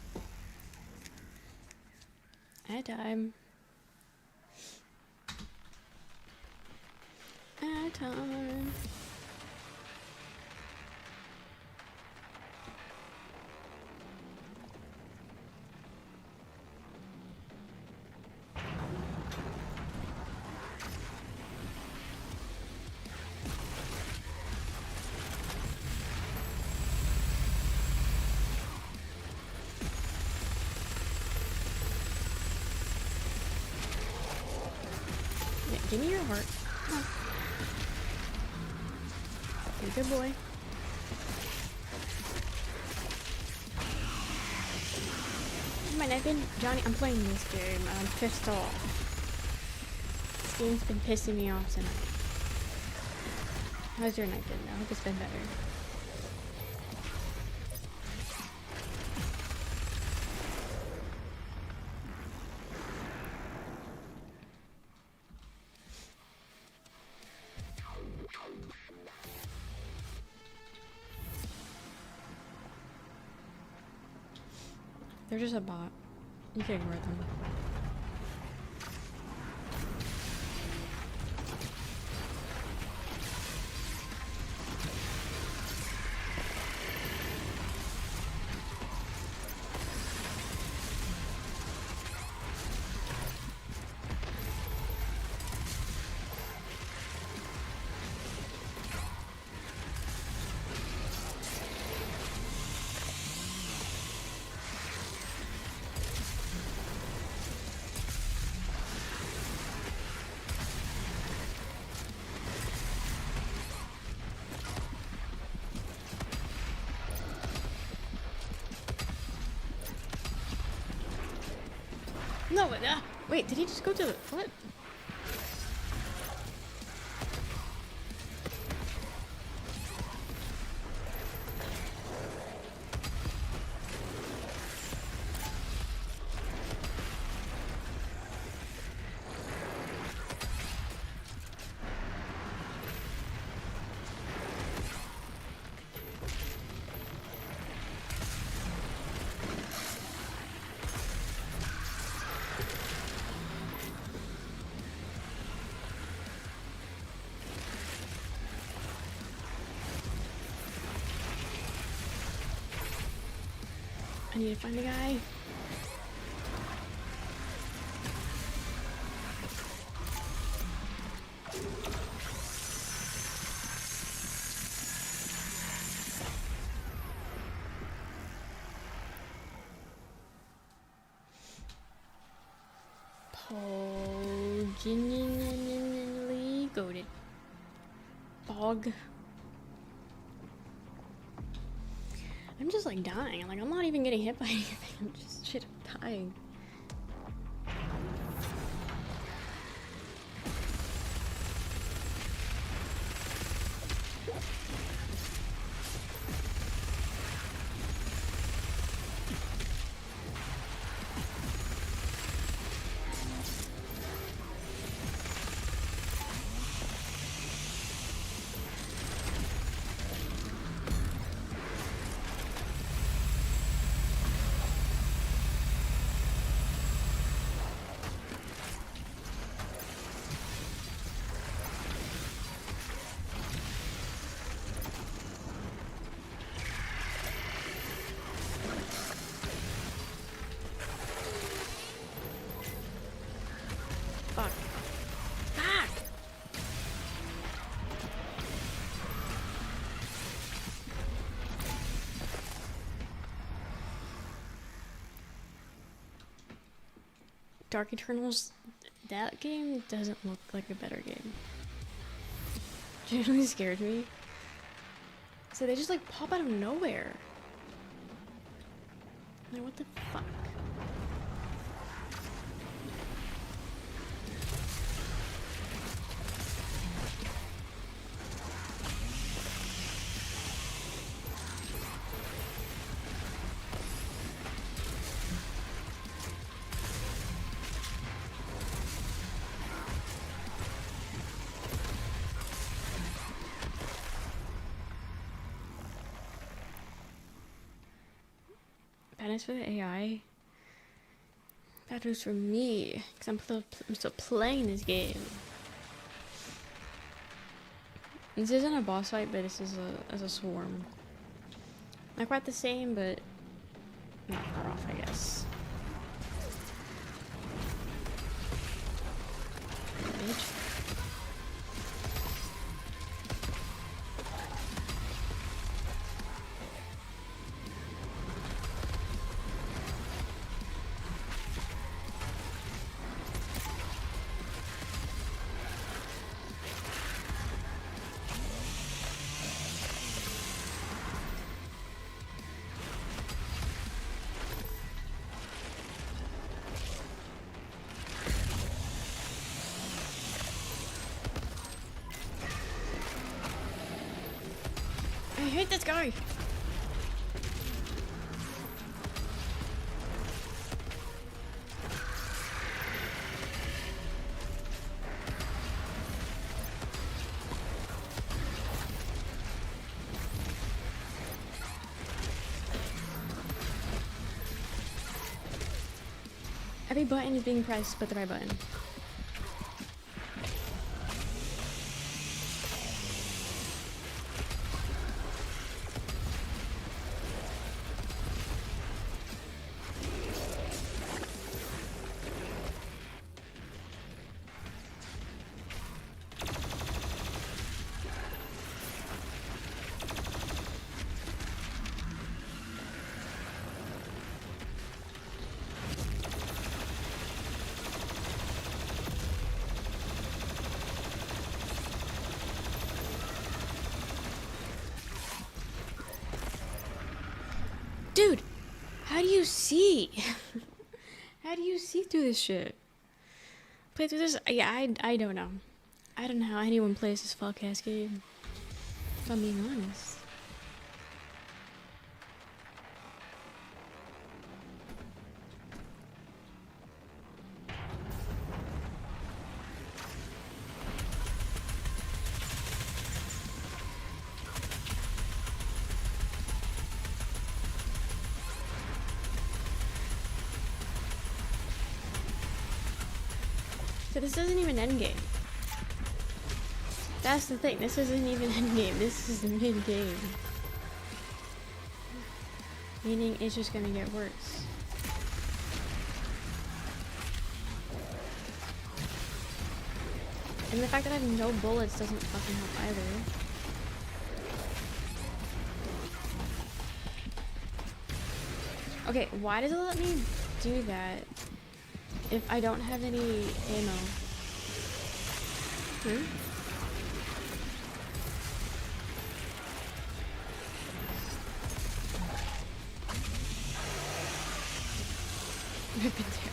At time. At time. Yeah, give me your heart. Oh. You're a good boy. Johnny, I'm playing this game and I'm pissed off. This game's been pissing me off tonight. How's your night been? I hope it's been better. They're just a bot. You can ignore them. No, wait, did he just go to the foot? need to find a guy. Goaded. Bog. I'm just like dying. Like I'm not even getting hit by anything. I'm just shit dying. Fuck. Fuck! Dark Eternals, that game doesn't look like a better game. Genuinely scared me. So they just like pop out of nowhere. Like what the fuck? Bad news for the AI. Bad news for me, because I'm still playing this game. This isn't a boss fight, but this is a swarm. Not quite the same, but not far off, I guess. Bitch. I hate this guy! Every button is being pressed but the right button. Dude, how do you see? How do you see through this shit? Play through this? Yeah, I don't know. I don't know how anyone plays this fuck ass game. If I'm being honest. So this isn't even endgame. That's the thing, this isn't even endgame, this is mid-game. Meaning it's just gonna get worse. And the fact that I have no bullets doesn't fucking help either. Okay, why does it let me do that if I don't have any ammo? Rip and tear.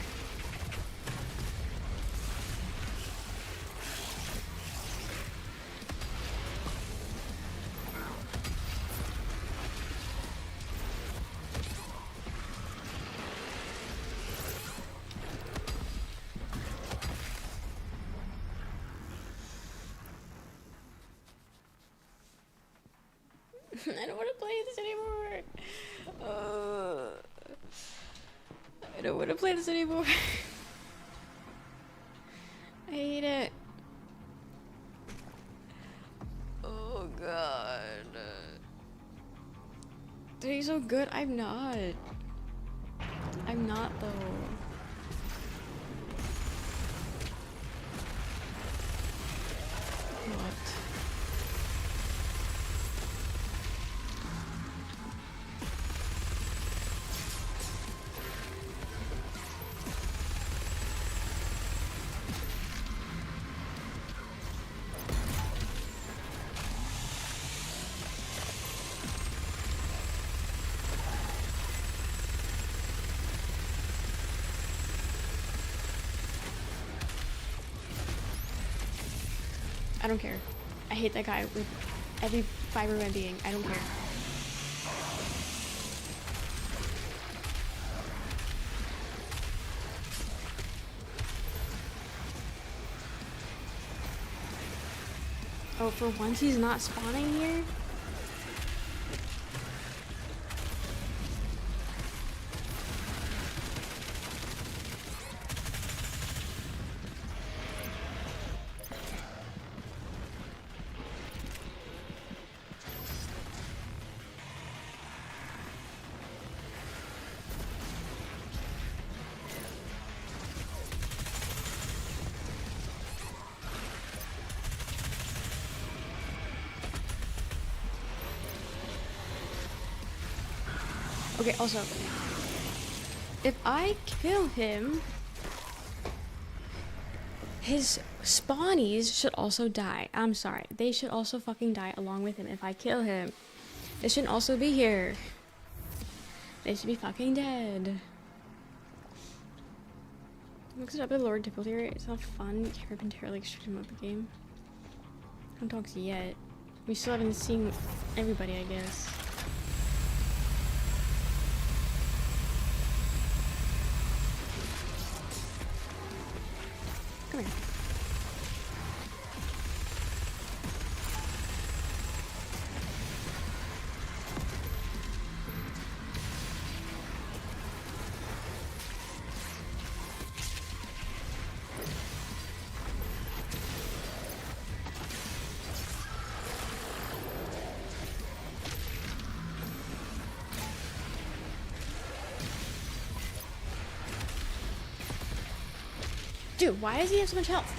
I don't want to play this anymore. I don't want to play this anymore. I hate it. Oh god. Dude, he's so good. I'm not. I'm not though. What? I don't care. I hate that guy with every fiber of my being. I don't care. Oh, for once he's not spawning here? Okay, also, if I kill him, his spawnies should also die. I'm sorry. They should also fucking die along with him if I kill him. They shouldn't also be here. They should be fucking dead. Looks it up at lower difficulty rate. It's not fun. You can't entirely extreme up the game. Haven't talked yet. We still haven't seen everybody, I guess. Come here. Dude, why does he have so much health?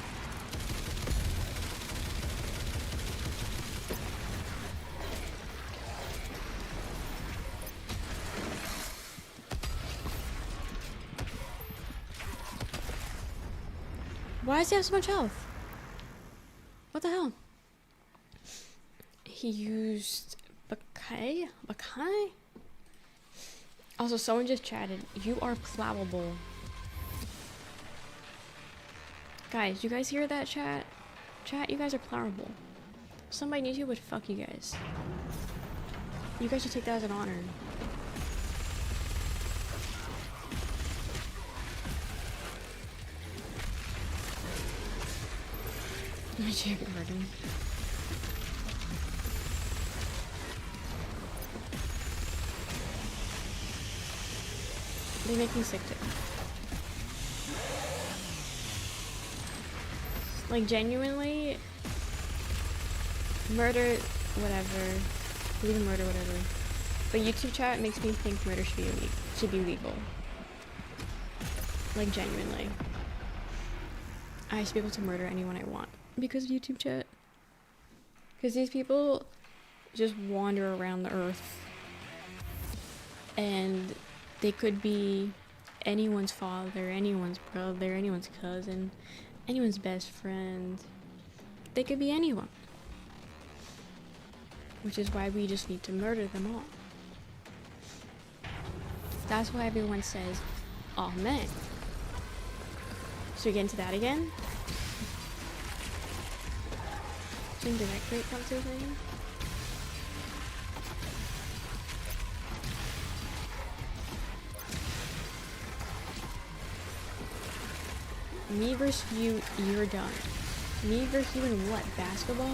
Why does he have so much health? What the hell? He used Bakai? Bakai? Also, someone just chatted. You are plowable. Guys, you guys hear that, chat? Chat, you guys are plowable. Somebody on YouTube would fuck you guys. You guys should take that as an honor. My chicken burden. They make me sick too. Like, genuinely, murder, whatever. Leave him murder, whatever. But YouTube chat makes me think murder should be legal. Like, genuinely. I should be able to murder anyone I want because of YouTube chat. Because these people just wander around the earth. And they could be anyone's father, anyone's brother, anyone's cousin, anyone's best friend. They could be anyone. Which is why we just need to murder them all. That's why everyone says, Amen. Should we get into that again? Did that create conversation? Me versus you, you're done. Me versus you in what? Basketball?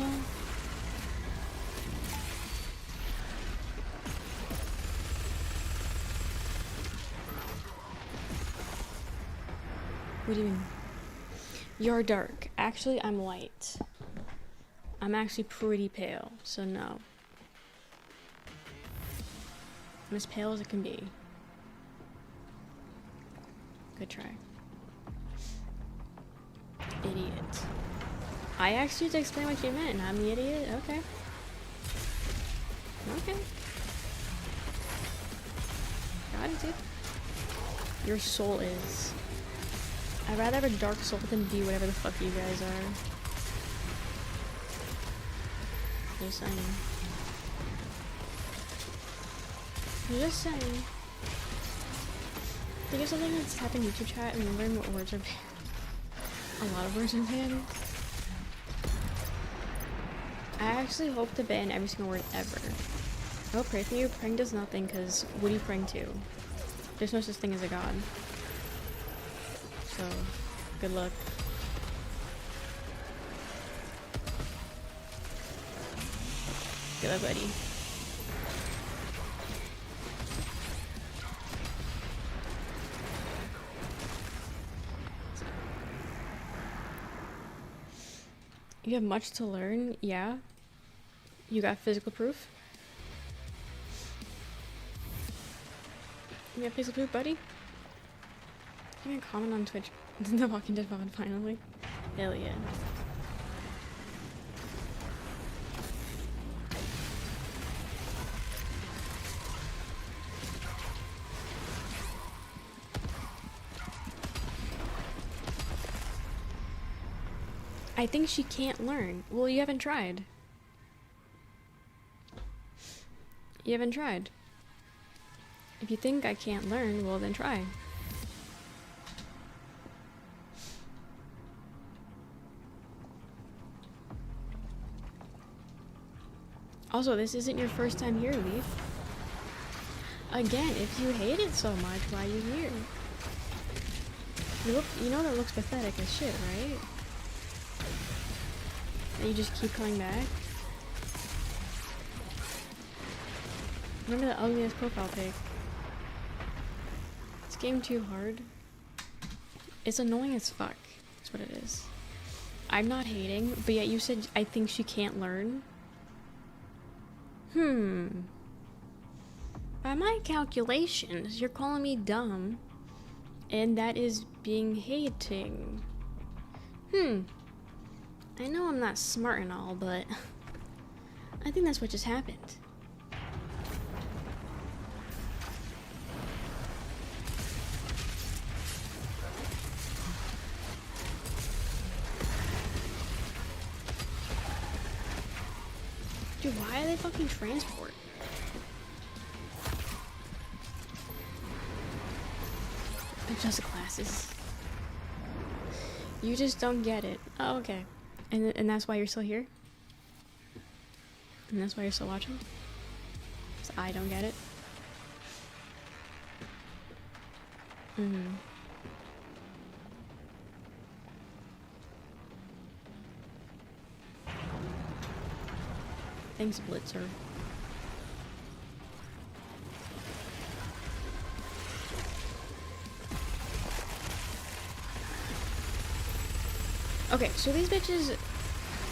What do you mean? You're dark. Actually, I'm light. I'm actually pretty pale, so no. I'm as pale as it can be. Good try. Idiot. I asked you to explain what you meant, and I'm the idiot? Okay. Okay. Got it, dude. Your soul is. I'd rather have a dark soul than be whatever the fuck you guys are. Just saying. Just saying. Think of something that's happened in YouTube chat and remembering what words are banned. A lot of words are banned. I actually hope to ban every single word ever. I will pray for you. Praying does nothing, because what are you praying to? There's no such thing as a god. So, good luck. Good luck, buddy. You have much to learn, yeah. You got physical proof? You got physical proof, buddy? You can comment on Twitch. The Walking Dead VOD finally. Hell yeah. I think she can't learn. Well, you haven't tried. You haven't tried. If you think I can't learn, well then try. Also, this isn't your first time here, Leaf. Again, if you hate it so much, why are you here? You know that looks pathetic as shit, right? And you just keep coming back? Remember the ugliest profile pic? This game too hard. It's annoying as fuck. That's what it is. I'm not hating, but yet you said I think she can't learn. By my calculations, you're calling me dumb. And that is being hating. I know I'm not smart and all, but I think that's what just happened. Dude, why are they fucking transport? Just classes. You just don't get it. Oh, okay. And that's why you're still here? And that's why you're still watching? So I don't get it? Thanks, Blitzer. Okay, so these bitches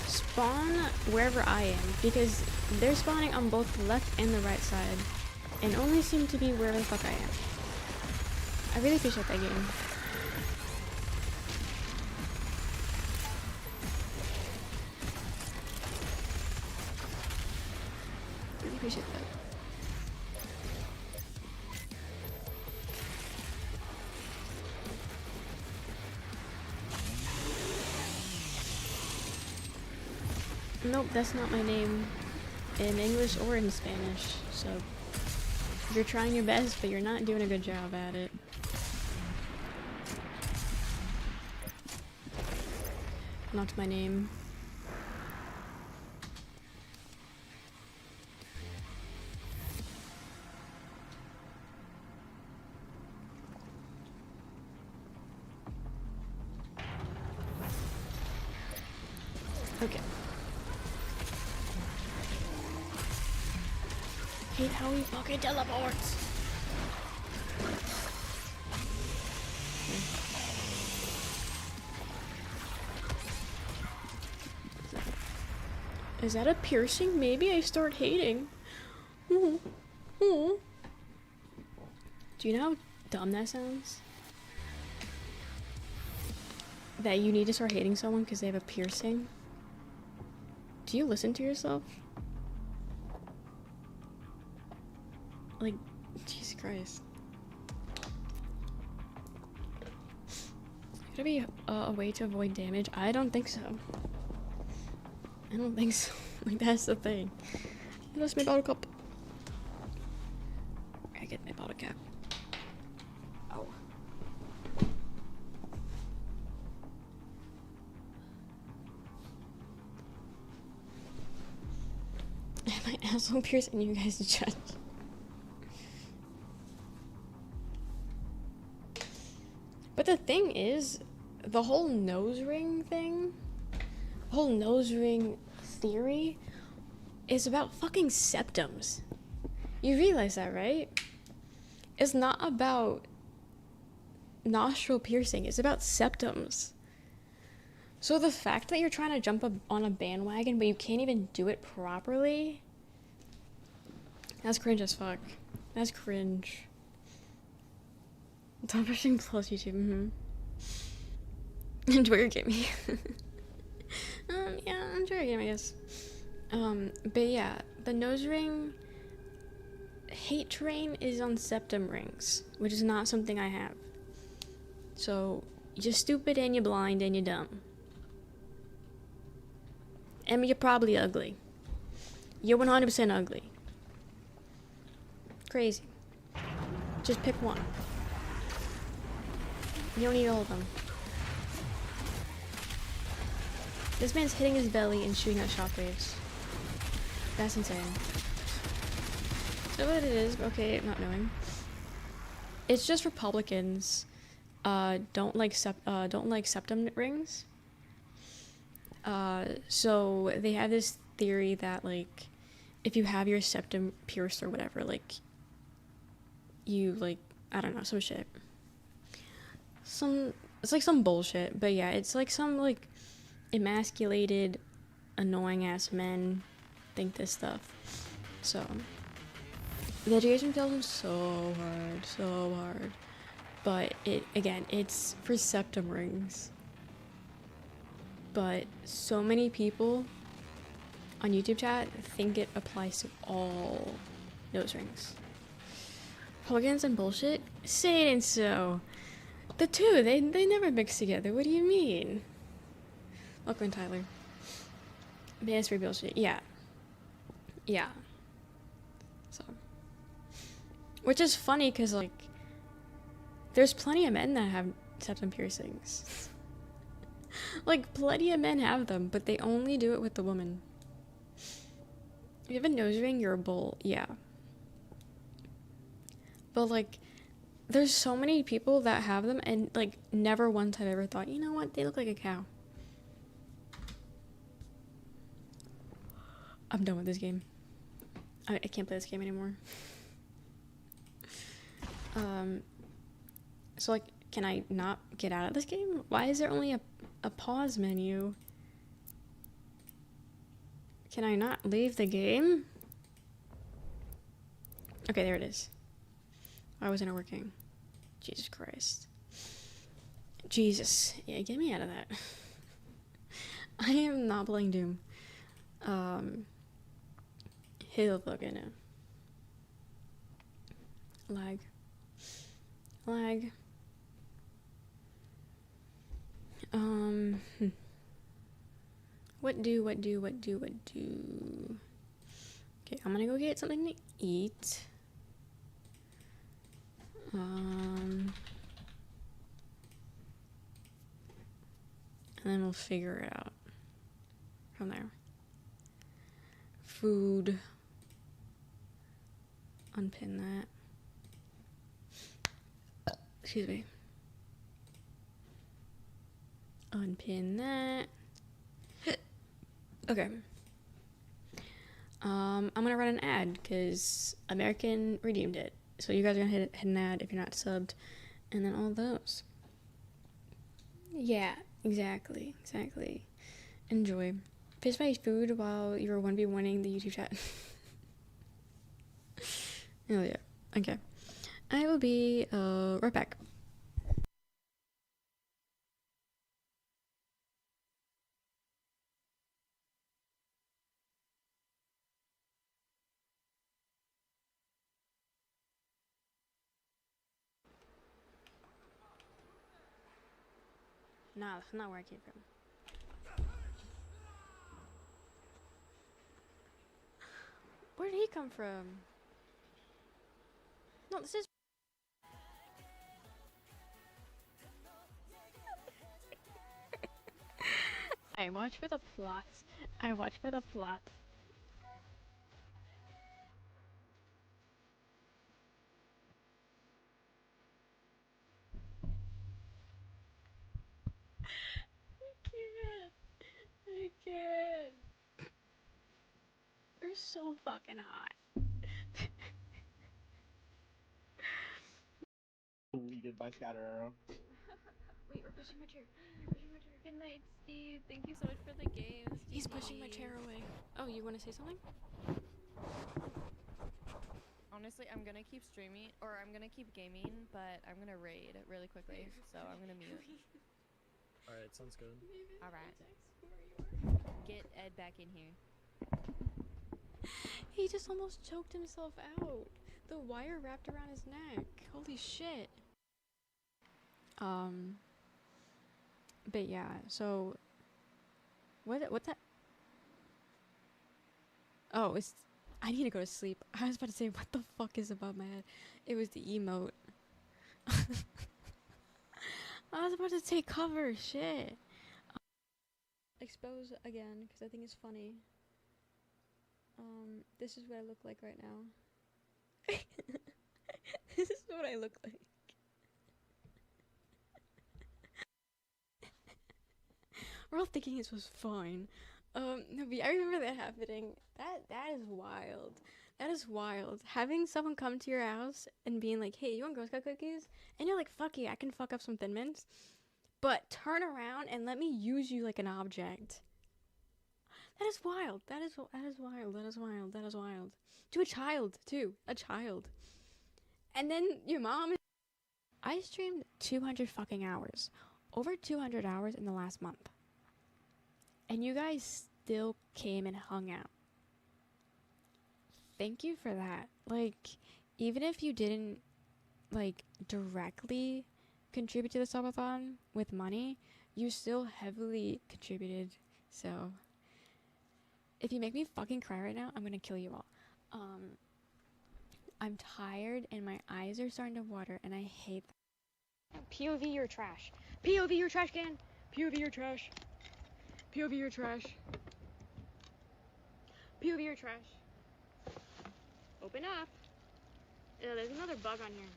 spawn wherever I am, because they're spawning on both the left and the right side. and only seem to be wherever the fuck I am. I really appreciate that game. Really appreciate that. Nope, that's not my name in English or in Spanish, so you're trying your best, but you're not doing a good job at it. Not my name. Okay. Hate how he fucking teleports. Is that a piercing? Maybe I start hating. Ooh. Ooh. Do you know how dumb that sounds? That you need to start hating someone because they have a piercing? Do you listen to yourself? Like, Jesus Christ. Could it be a way to avoid damage? I don't think so. I don't think so. Like, that's the thing. I lost my bottle cup. I get my bottle cap. Oh. My asshole pierced and you guys judge. But the thing is, the whole nose ring thing, the whole nose ring theory is about fucking septums. You realize that, right? It's not about nostril piercing, it's about septums. So the fact that you're trying to jump on a bandwagon but you can't even do it properly, that's cringe as fuck. That's cringe. Top pushing plus YouTube, Enjoy your gaming. Yeah, enjoy your game, I guess. But yeah, the nose ring hate train is on septum rings, which is not something I have. So, you're stupid and you're blind and you're dumb. And you're probably ugly. You're 100% ugly. Crazy. Just pick one. You don't need all of them. This man's hitting his belly and shooting out shockwaves. That's insane. So what it is, okay, not knowing. It's just Republicans don't like septum rings. So they have this theory that, like, if you have your septum pierced or whatever, like, you, like, I don't know, some shit. It's like some bullshit, but yeah, it's like some, like, emasculated, annoying ass men think this stuff. So, the education tells them so hard. But it's for septum rings. But so many people on YouTube chat think it applies to all nose rings. Hooligans and bullshit? Say it ain't so. The two, they never mix together. What do you mean? Welcome, Tyler. Man's free bullshit. Yeah. Yeah. So. Which is funny, because, like, there's plenty of men that have septum piercings. Like, plenty of men have them, but they only do it with the woman. If you have a nose ring, you're a bull. Yeah. But, like, there's so many people that have them, and, like, never once have I ever thought, you know what, they look like a cow. I'm done with this game. I can't play this game anymore. So, like, can I not get out of this game? Why is there only a pause menu? Can I not leave the game? Okay, there it is. Why wasn't it working? Jesus Christ. Jesus. Yeah, get me out of that. I am not playing Doom. Hell fucking no. Lag. What do? Okay, I'm gonna go get something to eat. And then we'll figure it out from there. Food. Unpin that. Excuse me. Unpin that. Okay. I'm gonna run an ad because American redeemed it. So you guys are gonna hit an ad if you're not subbed, and then all those. Yeah, exactly. Enjoy. Fist my food while you're 1v1ing the YouTube chat. Oh yeah. Okay. I will be right back. Nah, that's not where I came from. Where did he come from? No, this is... I watch for the plots. I can't. You're so fucking hot. Deleted by Scatter Arrow. Wait, we're pushing my chair. Good night, Steve. Thank you so much for the games. He's pushing my chair away. Oh, you want to say something? Honestly, I'm gonna keep streaming, or I'm gonna keep gaming, but I'm gonna raid really quickly, so I'm gonna mute. Alright, sounds good. Alright. Get Ed back in here. He just almost choked himself out. The wire wrapped around his neck. Holy shit. But yeah, so what's that? Oh, it's... I need to go to sleep. I was about to say, what the fuck is above my head? It was the emote. I was about to take cover, shit. Expose again, because I think it's funny. This is what I look like right now. This is what I look like. We're all thinking this was fine. No, but I remember that happening. That is wild. That is wild. Having someone come to your house and being like, hey, you want Girl Scout cookies? And you're like, fuck yeah, I can fuck up some Thin Mints. But turn around and let me use you like an object. That is wild. That is wild. To a child, too. A child. And then your mom... I streamed 200 fucking hours. Over 200 hours in the last month. And you guys still came and hung out. Thank you for that. Like, even if you didn't, like, directly contribute to the subathon with money, you still heavily contributed. So, if you make me fucking cry right now, I'm gonna kill you all. I'm tired and my eyes are starting to water and I hate that. POV your trash. POV your trash can. POV your trash. POV your trash. POV your trash. Open up. There's another bug on here.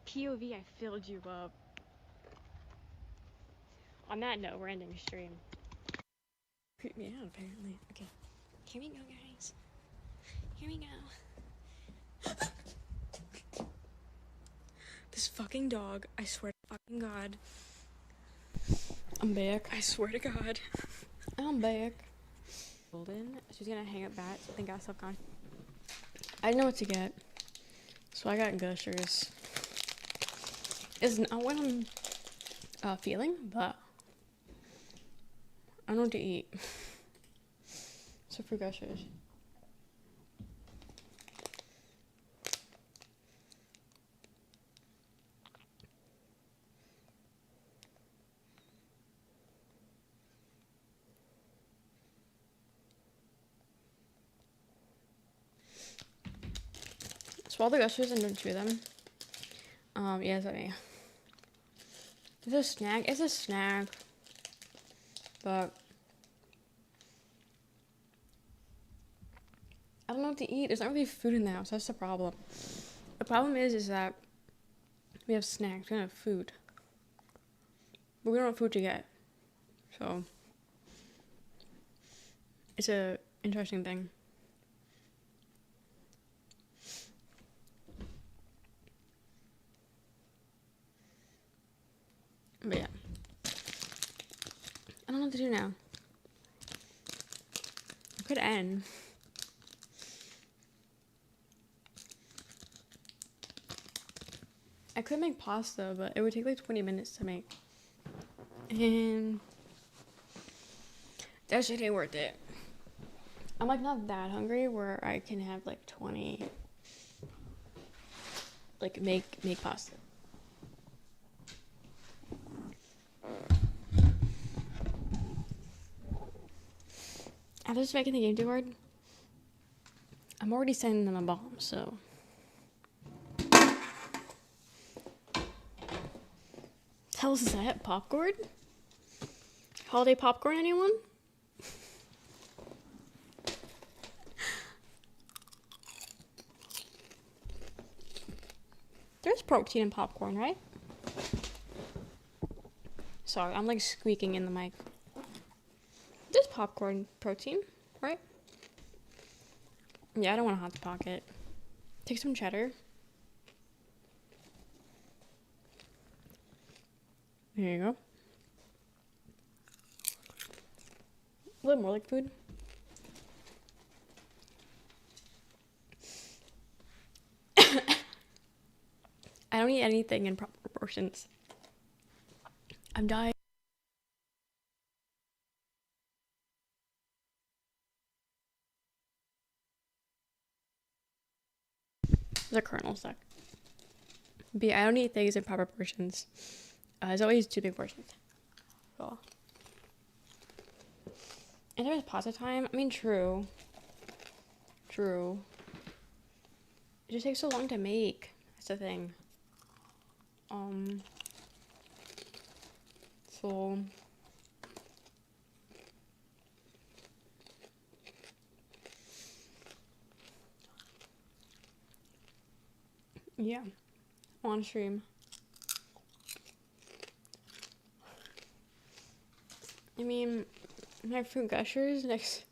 POV, I filled you up. On that note, we're ending the stream. Creep me out, apparently. Okay. Here we go, guys. Here we go. This fucking dog, I swear to fucking God. I'm back. I swear to God. I'm back. Golden. She's gonna hang up bats. I think I self-con. I didn't know what to get. So I got Gushers. It's not what I'm feeling, but I don't know what to eat. So for Gushers. Swallow the Gushers and don't chew them. Yeah, is that me? It's a snack. It's a snack. But I don't know what to eat. There's not really food in the house. That's the problem. The problem is that we have snacks. We don't have food. But we don't have food to get. So it's a interesting thing. But yeah. I don't know what to do now. I could end. I could make pasta, but it would take like 20 minutes to make. And that shit ain't worth it. I'm like not that hungry where I can have like 20, like make pasta. After just making the game too hard, I'm already sending them a bomb, so. Hell's that? Popcorn? Holiday popcorn, anyone? There's protein in popcorn, right? Sorry, I'm like squeaking in the mic. There's popcorn protein, right? Yeah, I don't want a Hot Pocket. Take some cheddar. There you go. A little more like food. I don't eat anything in proper proportions. I'm dying. The kernel suck. But yeah, I don't eat things in proper portions. There's always 2 big portions. Cool. And there was pasta time. I mean, true. True. It just takes so long to make. That's the thing. So yeah, on stream. I mean, my fruit gushers next.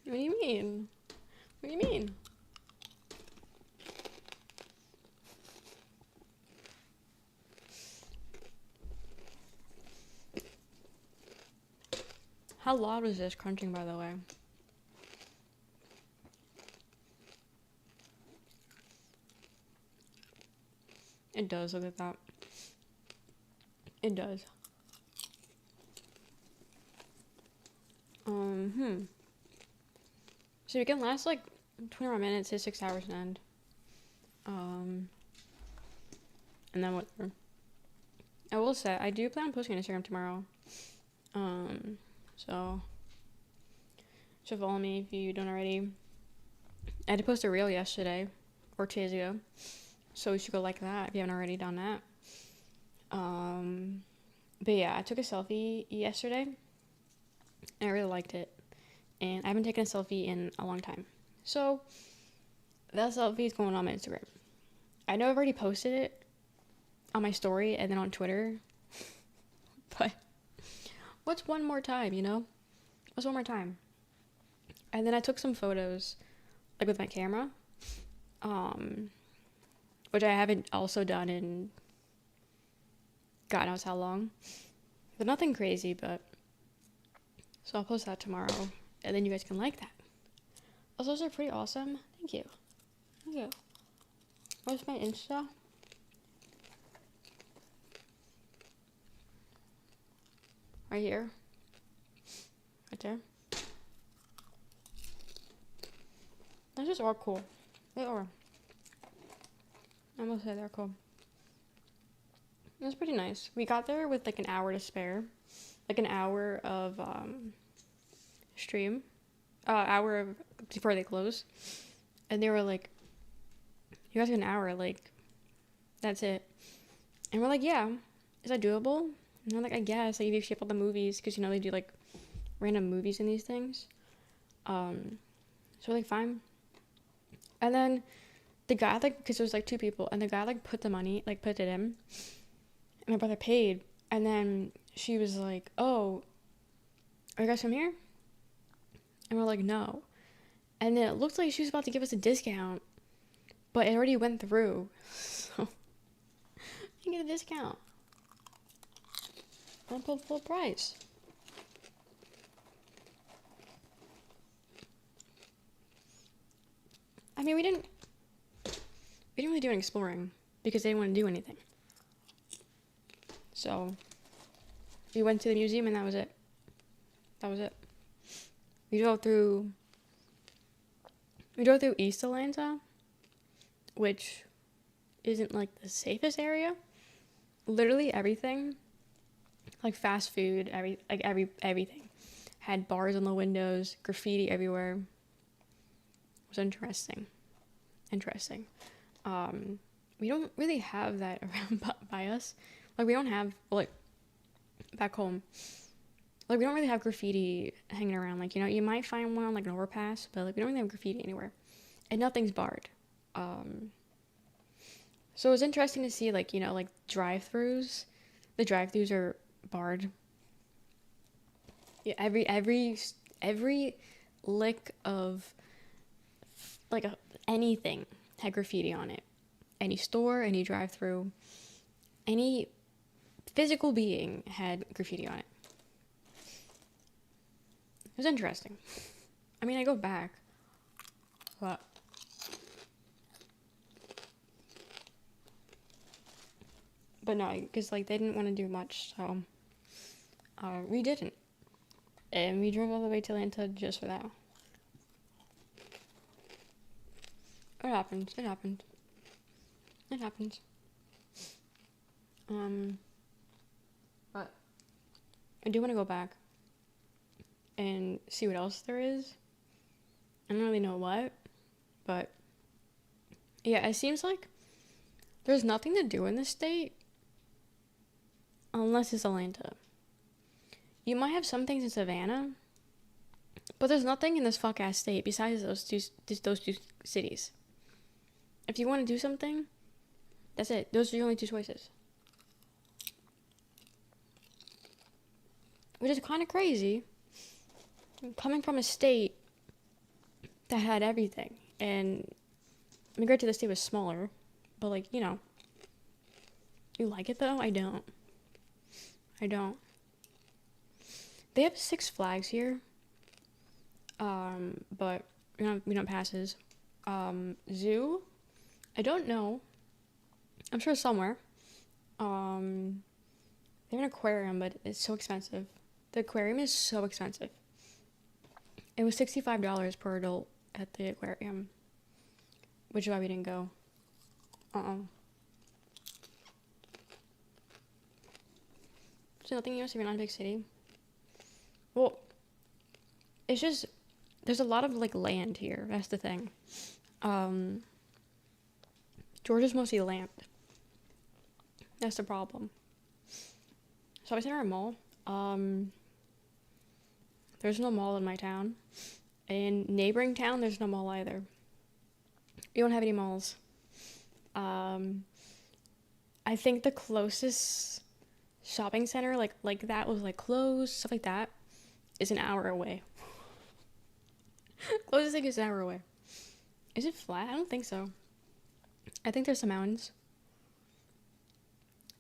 What do you mean? What do you mean? How loud was this crunching, by the way? It does, look at that. It does. So you can last like 20 more minutes to 6 hours and end. And then whatever. I will say, I do plan on posting on Instagram tomorrow. So follow me if you don't already. I had to post a reel yesterday, or 2 days ago. So you should go like that if you haven't already done that. But yeah, I took a selfie yesterday. And I really liked it. And I haven't taken a selfie in a long time. So that selfie is going on my Instagram. I know I've already posted it on my story and then on Twitter. But what's one more time, you know? What's one more time? And then I took some photos, like with my camera. which I haven't also done in God knows how long. But nothing crazy, but so I'll post that tomorrow, and then you guys can like that. Also, those are pretty awesome. Thank you. Thank you. Where's my Insta? Right here. Right there. Those just are cool. They are. I must say they're cool. It was pretty nice. We got there with like an hour to spare. Like an hour of stream. Hour of before they close. And they were like, you guys have an hour, like that's it. And we're like, yeah, is that doable? And they're like, I guess, like if you skip all the movies, because you know they do like random movies in these things. So we're like, fine. And then the guy, like, because there was like two people, and the guy like put the money, like put it in, and my brother paid. And then she was like, oh, are you guys from here? And we're like, no. And then it looked like she was about to give us a discount, but it already went through, so you get a discount. I put full price. I mean, we didn't really do any exploring because they didn't want to do anything. So we went to the museum and that was it. That was it. We drove through East Atlanta, which isn't like the safest area. Literally everything, like fast food, everything had bars on the windows, graffiti everywhere. It was interesting. We don't really have that around by us. Like we don't have, like, back home, like we don't really have graffiti hanging around. Like, you know, you might find one on like an overpass, but like we don't really have graffiti anywhere, and nothing's barred. So it was interesting to see, like, you know, like drive-throughs. The drive-throughs are barred. Yeah, every lick of like anything had graffiti on it. Any store, any drive-through, any physical being had graffiti on it. It was interesting. I mean, I go back, but no, because like they didn't want to do much, so we didn't, and we drove all the way to Atlanta just for that. It happens. But I do want to go back and see what else there is. I don't really know what, but yeah, it seems like there's nothing to do in this state unless it's Atlanta. You might have some things in Savannah, but there's nothing in this fuck ass state besides those two cities. If you want to do something, that's it. Those are your only two choices. Which is kind of crazy, coming from a state that had everything. And I mean, granted, the state was smaller, but like, you know, you like it though? I don't. They have Six Flags here, but we don't passes. Zoo, I don't know. I'm sure somewhere. They have an aquarium, but it's so expensive. The aquarium is so expensive. It was $65 per adult at the aquarium, which is why we didn't go. So nothing else if you're not in a big city. Well, it's just, there's a lot of like land here. That's the thing. Georgia's mostly land. That's the problem. So I was in our mall. There's no mall in my town. In neighboring town, there's no mall either. We don't have any malls. I think the closest shopping center, like that was like closed, stuff like that, is an hour away. Closest thing is an hour away. Is it flat? I don't think so. I think there's some mountains.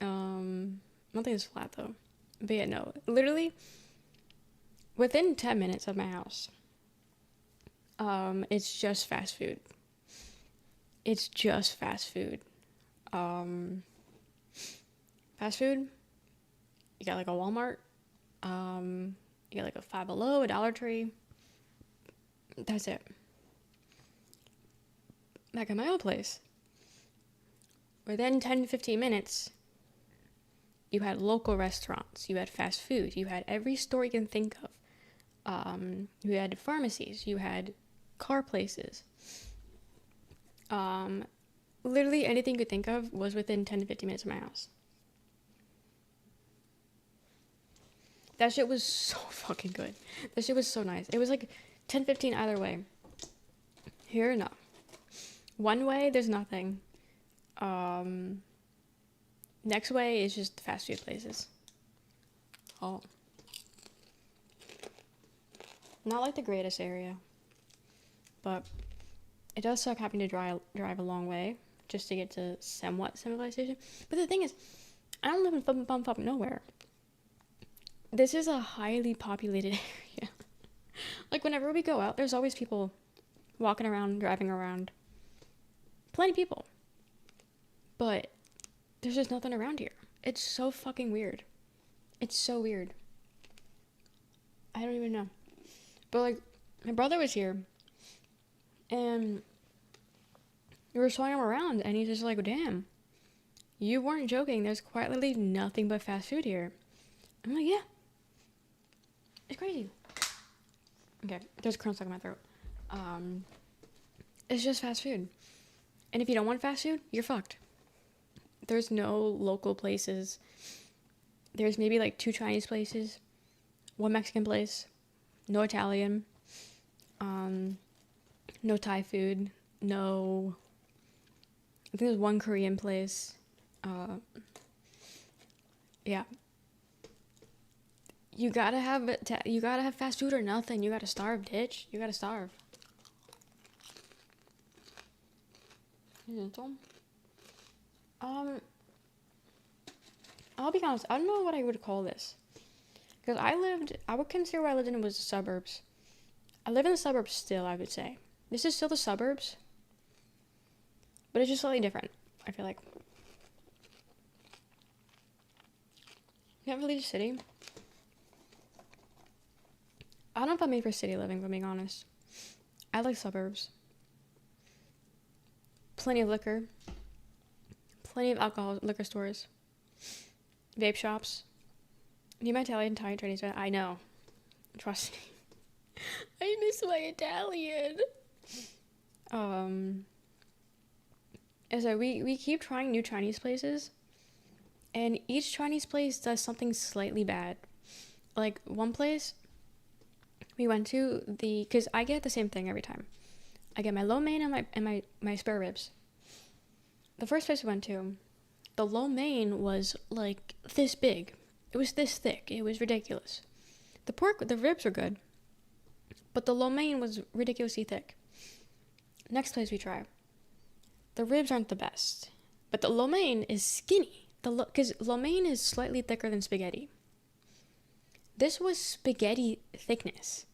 I don't think it's flat though. But yeah, no. Literally, within 10 minutes of my house, it's just fast food. It's just fast food. Fast food, you got like a Walmart, you got like a Five Below, a Dollar Tree. That's it. Back at my old place, within 10 to 15 minutes, you had local restaurants, you had fast food, you had every store you can think of. You had pharmacies, you had car places. Literally anything you could think of was within 10 to 15 minutes of my house. That shit was so fucking good. That shit was so nice. It was like 10, 15 either way. Here, no. One way, there's nothing. Next way is just fast food places. Oh. Not like the greatest area. But it does suck having to drive a long way just to get to somewhat civilization. But the thing is, I don't live in bumfuck nowhere. This is a highly populated area. Like, whenever we go out, there's always people walking around, driving around. Plenty of people. But there's just nothing around here. It's so fucking weird. It's so weird. I don't even know. But, like, my brother was here. And we were showing him around. And he's just like, damn. You weren't joking. There's quite literally nothing but fast food here. I'm like, yeah. It's crazy. Okay, there's a crunch stuck in my throat. It's just fast food. And if you don't want fast food, you're fucked. There's no local places. There's maybe like 2 Chinese places, 1 Mexican place, no Italian, no Thai food, no, I think there's 1 Korean place. Yeah. You gotta have fast food or nothing. You gotta starve, bitch. You gotta starve. I'll be honest, I don't know what I would call this. Because I would consider where I lived in was the suburbs. I live in the suburbs still, I would say. This is still the suburbs. But it's just slightly different, I feel like. Can't really the city. I don't know if I'm made for city living, if I'm being honest. I like suburbs. Plenty of liquor. Plenty of alcohol, liquor stores. Vape shops. Need my Italian, Thai, Chinese, but I know. Trust me. I miss my Italian. And so we keep trying new Chinese places. And each Chinese place does something slightly bad. Like, one place we went to, because I get the same thing every time. I get my lo mein and my spare ribs. The first place we went to, the lo mein was like this big. It was this thick. It was ridiculous. The ribs were good, but the lo mein was ridiculously thick. Next place we try, the ribs aren't the best, but the lo mein is skinny. Because lo mein is slightly thicker than spaghetti. This was spaghetti thickness.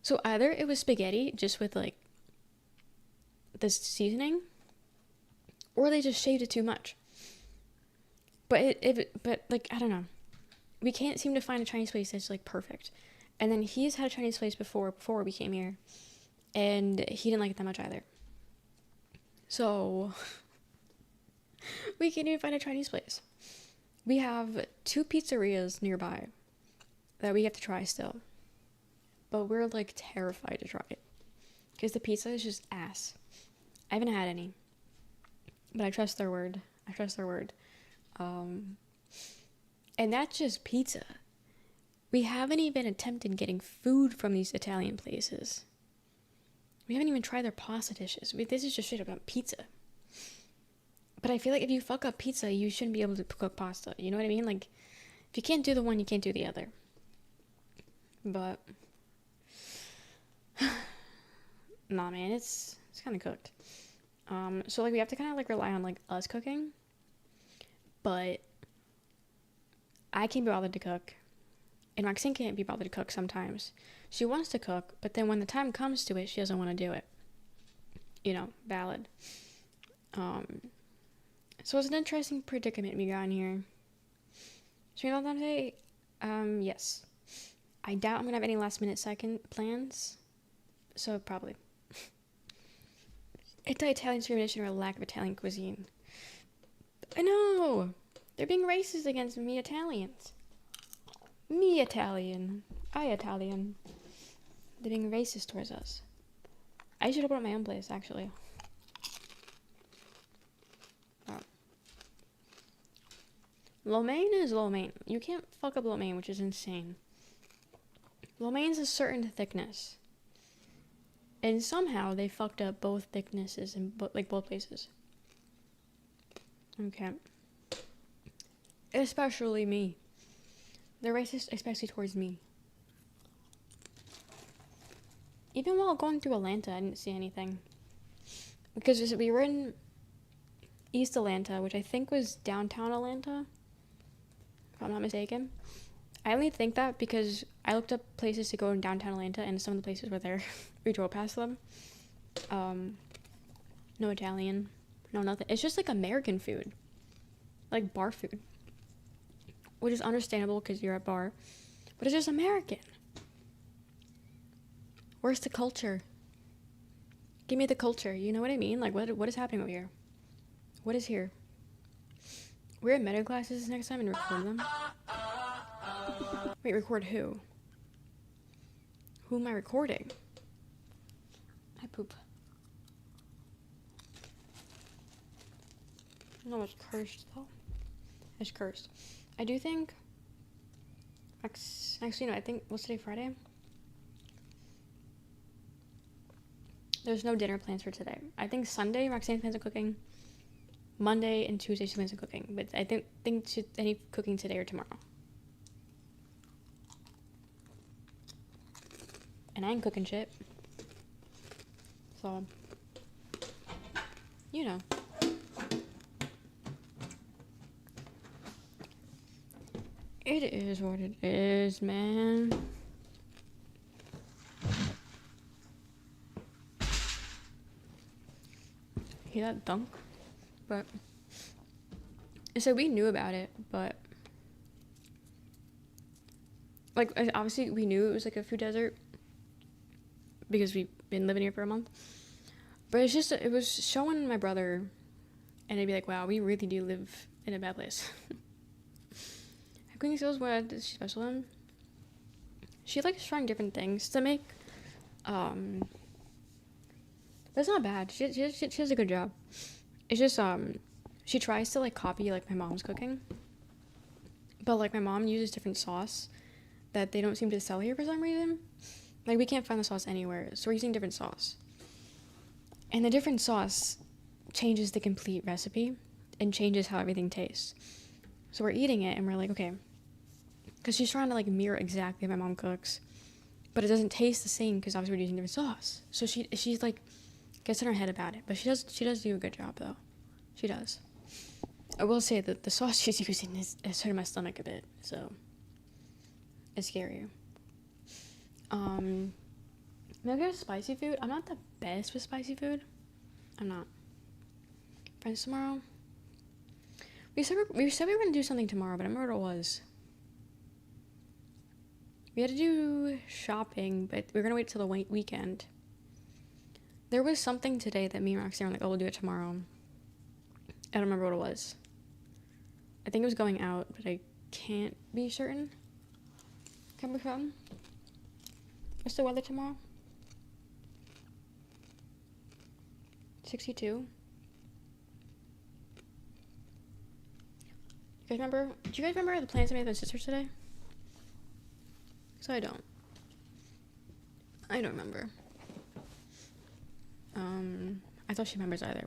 So either it was spaghetti just with like this seasoning, or they just shaved it too much. But but like, I don't know. We can't seem to find a Chinese place that's like perfect. And then he's had a Chinese place before we came here, and he didn't like it that much either. So we can't even find a Chinese place. We have 2 pizzerias nearby that we have to try still. But we're like terrified to try it. Because the pizza is just ass. I haven't had any. But I trust their word. And that's just pizza. We haven't even attempted getting food from these Italian places. We haven't even tried their pasta dishes. This is just straight up pizza. But I feel like if you fuck up pizza, you shouldn't be able to cook pasta. You know what I mean? Like, if you can't do the one, you can't do the other. But nah, man, it's kind of cooked. So like we have to kind of like rely on like us cooking, but I can't be bothered to cook, and Roxanne can't be bothered to cook sometimes. She wants to cook, but then when the time comes to it, she doesn't want to do it. You know, valid. So it's an interesting predicament we got in here. So you know what I'm saying? Yes. I doubt I'm gonna have any last minute second plans. So probably. Anti-Italian discrimination or a lack of Italian cuisine. I know! They're being racist against me Italians. Me Italian. I Italian. They're being racist towards us. I should open up my own place, actually. Oh. Lo mein is lo mein. You can't fuck up lo mein, which is insane. Lo mein's a certain thickness. And somehow they fucked up both thicknesses in both places. Okay. Especially me. They're racist, especially towards me. Even while going through Atlanta, I didn't see anything. Because we were in East Atlanta, which I think was downtown Atlanta, if I'm not mistaken. I only think that because I looked up places to go in downtown Atlanta, and some of the places were there. We drove past them. No Italian. No nothing. It's just like American food. Like bar food. Which is understandable because you're at bar. But it's just American. Where's the culture? Give me the culture. You know what I mean? Like, what is happening over here? What is here? We're at meta classes next time and record them. Wait, record who? Who am I recording? I poop. No, it's cursed though. It's cursed. I do think. Actually, no. I think what's today? Friday. There's no dinner plans for today. I think Sunday Roxanne plans on cooking. Monday and Tuesday she plans on cooking, but I think she any cooking today or tomorrow. And I ain't cooking shit. So, you know. It is what it is, man. Hear that dunk? But, so we knew about it, but, like, obviously we knew it was like a food desert because we've been living here for a month. But it's just, it was showing my brother, and I'd be like, wow, we really do live in a bad place. Cooking skills, what is she special in? She likes trying different things to make. But it's not bad. She does a good job. It's just, she tries to, like, copy, like, my mom's cooking. But, like, my mom uses different sauce that they don't seem to sell here for some reason. Like, we can't find the sauce anywhere, so we're using different sauce. And the different sauce changes the complete recipe and changes how everything tastes. So we're eating it, and we're like, okay. Because she's trying to, like, mirror exactly how my mom cooks. But it doesn't taste the same because obviously we're using different sauce. So she's like, gets in her head about it. But she does do a good job, though. She does. I will say that the sauce she's using is hurting my stomach a bit. So, it's scary. Maybe I spicy food. I'm not the best with spicy food. I'm not. Friends tomorrow. We said we were gonna do something tomorrow, but I don't remember what it was. We had to do shopping, but we were gonna wait till the weekend. There was something today that me and Roxanne were like, oh, we'll do it tomorrow. I don't remember what it was. I think it was going out, but I can't be certain. Can we come? What's the weather tomorrow? 62. You guys remember? Do you guys remember the plans I made with my sister today? So I don't. I don't remember. I thought she remembers either.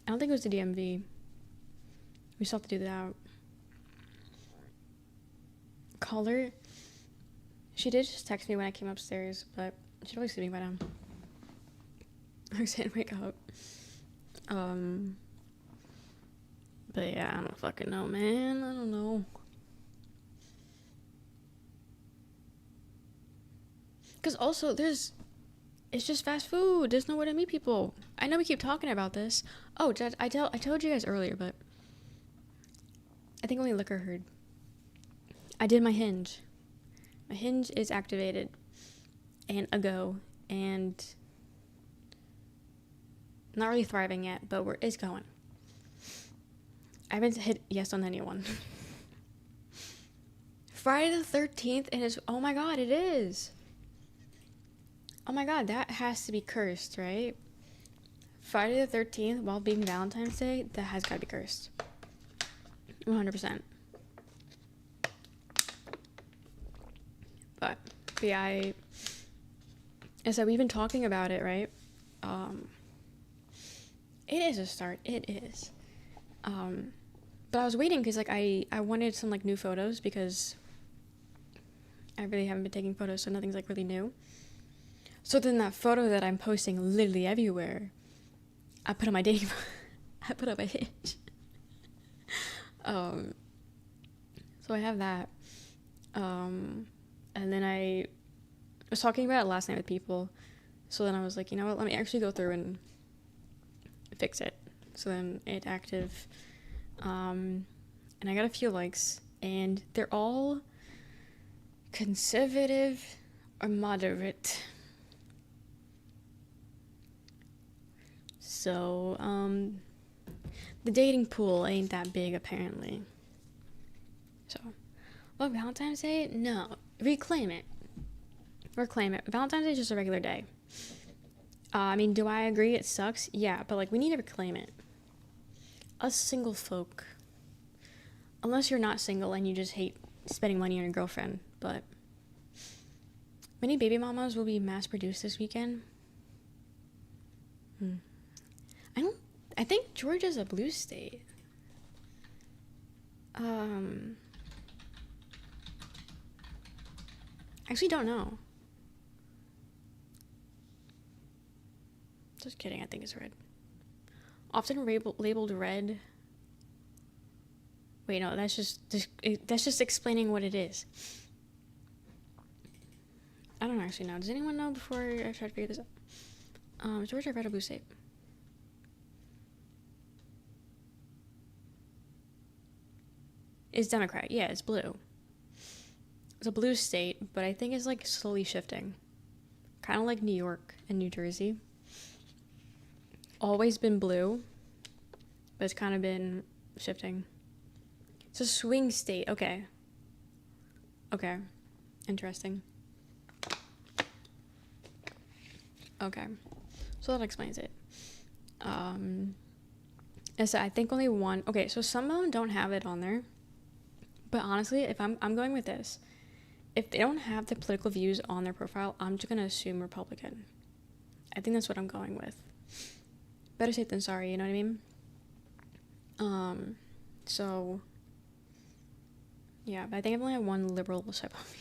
I don't think it was the DMV. We still have to do that out. Call her. She did just text me when I came upstairs, but she's probably sleeping by now. Roxanne, wake up. But yeah, I don't fucking know, man. I don't know. Because also, it's just fast food. There's nowhere to meet people. I know we keep talking about this. Oh, I told you guys earlier, but I think only Liquor heard. I did my Hinge. My Hinge is activated and a go, and not really thriving yet, but it's going. I haven't hit yes on anyone. Friday the 13th, and it's, oh my god, it is. Oh my god, that has to be cursed, right? Friday the 13th, while being Valentine's Day, that has got to be cursed. 100%. But yeah, so we've been talking about it, right? It is a start. It is. But I was waiting because, like, I wanted some, like, new photos because I really haven't been taking photos, so nothing's, like, really new. So then that photo that I'm posting literally everywhere, I put on my dating, I put on my Hinge. So I have that. And then I was talking about it last night with people. So then I was like, you know what, let me actually go through and fix it. So then it's active. And I got a few likes, and they're all conservative or moderate. So, the dating pool ain't that big, apparently. So, well, Valentine's Day? No. Reclaim it. Reclaim it. Valentine's Day is just a regular day. I mean, do I agree it sucks? Yeah, but, like, we need to reclaim it. Us single folk. Unless you're not single and you just hate spending money on your girlfriend, but many baby mamas will be mass-produced this weekend. I think Georgia's a blue state. Actually don't know. Just kidding, I think it's red. Often labeled red. Wait, no, that's just explaining what it is. I don't actually know. Does anyone know before I try to figure this out? Georgia, red or blue state? It's Democrat. Yeah, it's blue. It's a blue state, but I think it's like slowly shifting. Kind of like New York and New Jersey. Always been blue, but it's kind of been shifting. It's a swing state. Okay. Okay. Interesting. Okay. So that explains it. So I think only one. Okay, so some of them don't have it on there. But honestly, if I'm going with this, if they don't have the political views on their profile, I'm just gonna assume Republican. I think that's what I'm going with. Better safe than sorry, you know what I mean? So yeah, but I think I've only had one liberal swipe on me.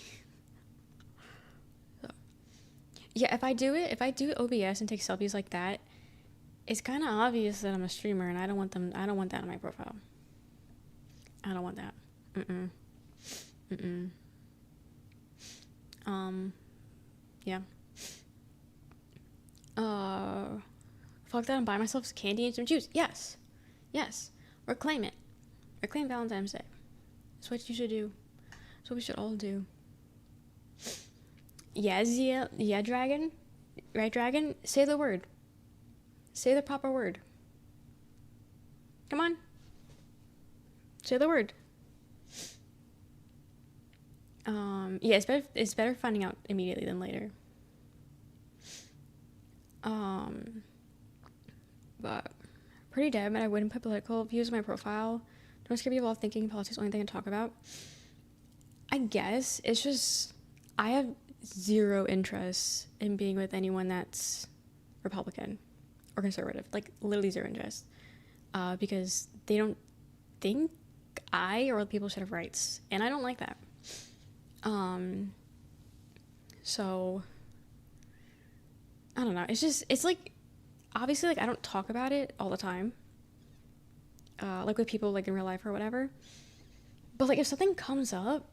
So yeah, if I do OBS and take selfies like that, it's kind of obvious that I'm a streamer, and I don't want that on my profile. I don't want that. Yeah. Fuck that and buy myself some candy and some juice. Yes. Reclaim it. Reclaim Valentine's Day. That's what you should do. That's what we should all do. Yeah, dragon. Right, dragon? Say the word. Say the proper word. Come on. Say the word. Yeah, it's better finding out immediately than later. But pretty dead, but I wouldn't put political views on my profile. Don't scare people off thinking politics is the only thing to talk about. I guess it's just I have zero interest in being with anyone that's Republican or conservative. Like literally zero interest. Because they don't think I or other people should have rights, and I don't like that. So I don't know. It's like obviously, like, I don't talk about it all the time, like with people like in real life or whatever. But like if something comes up,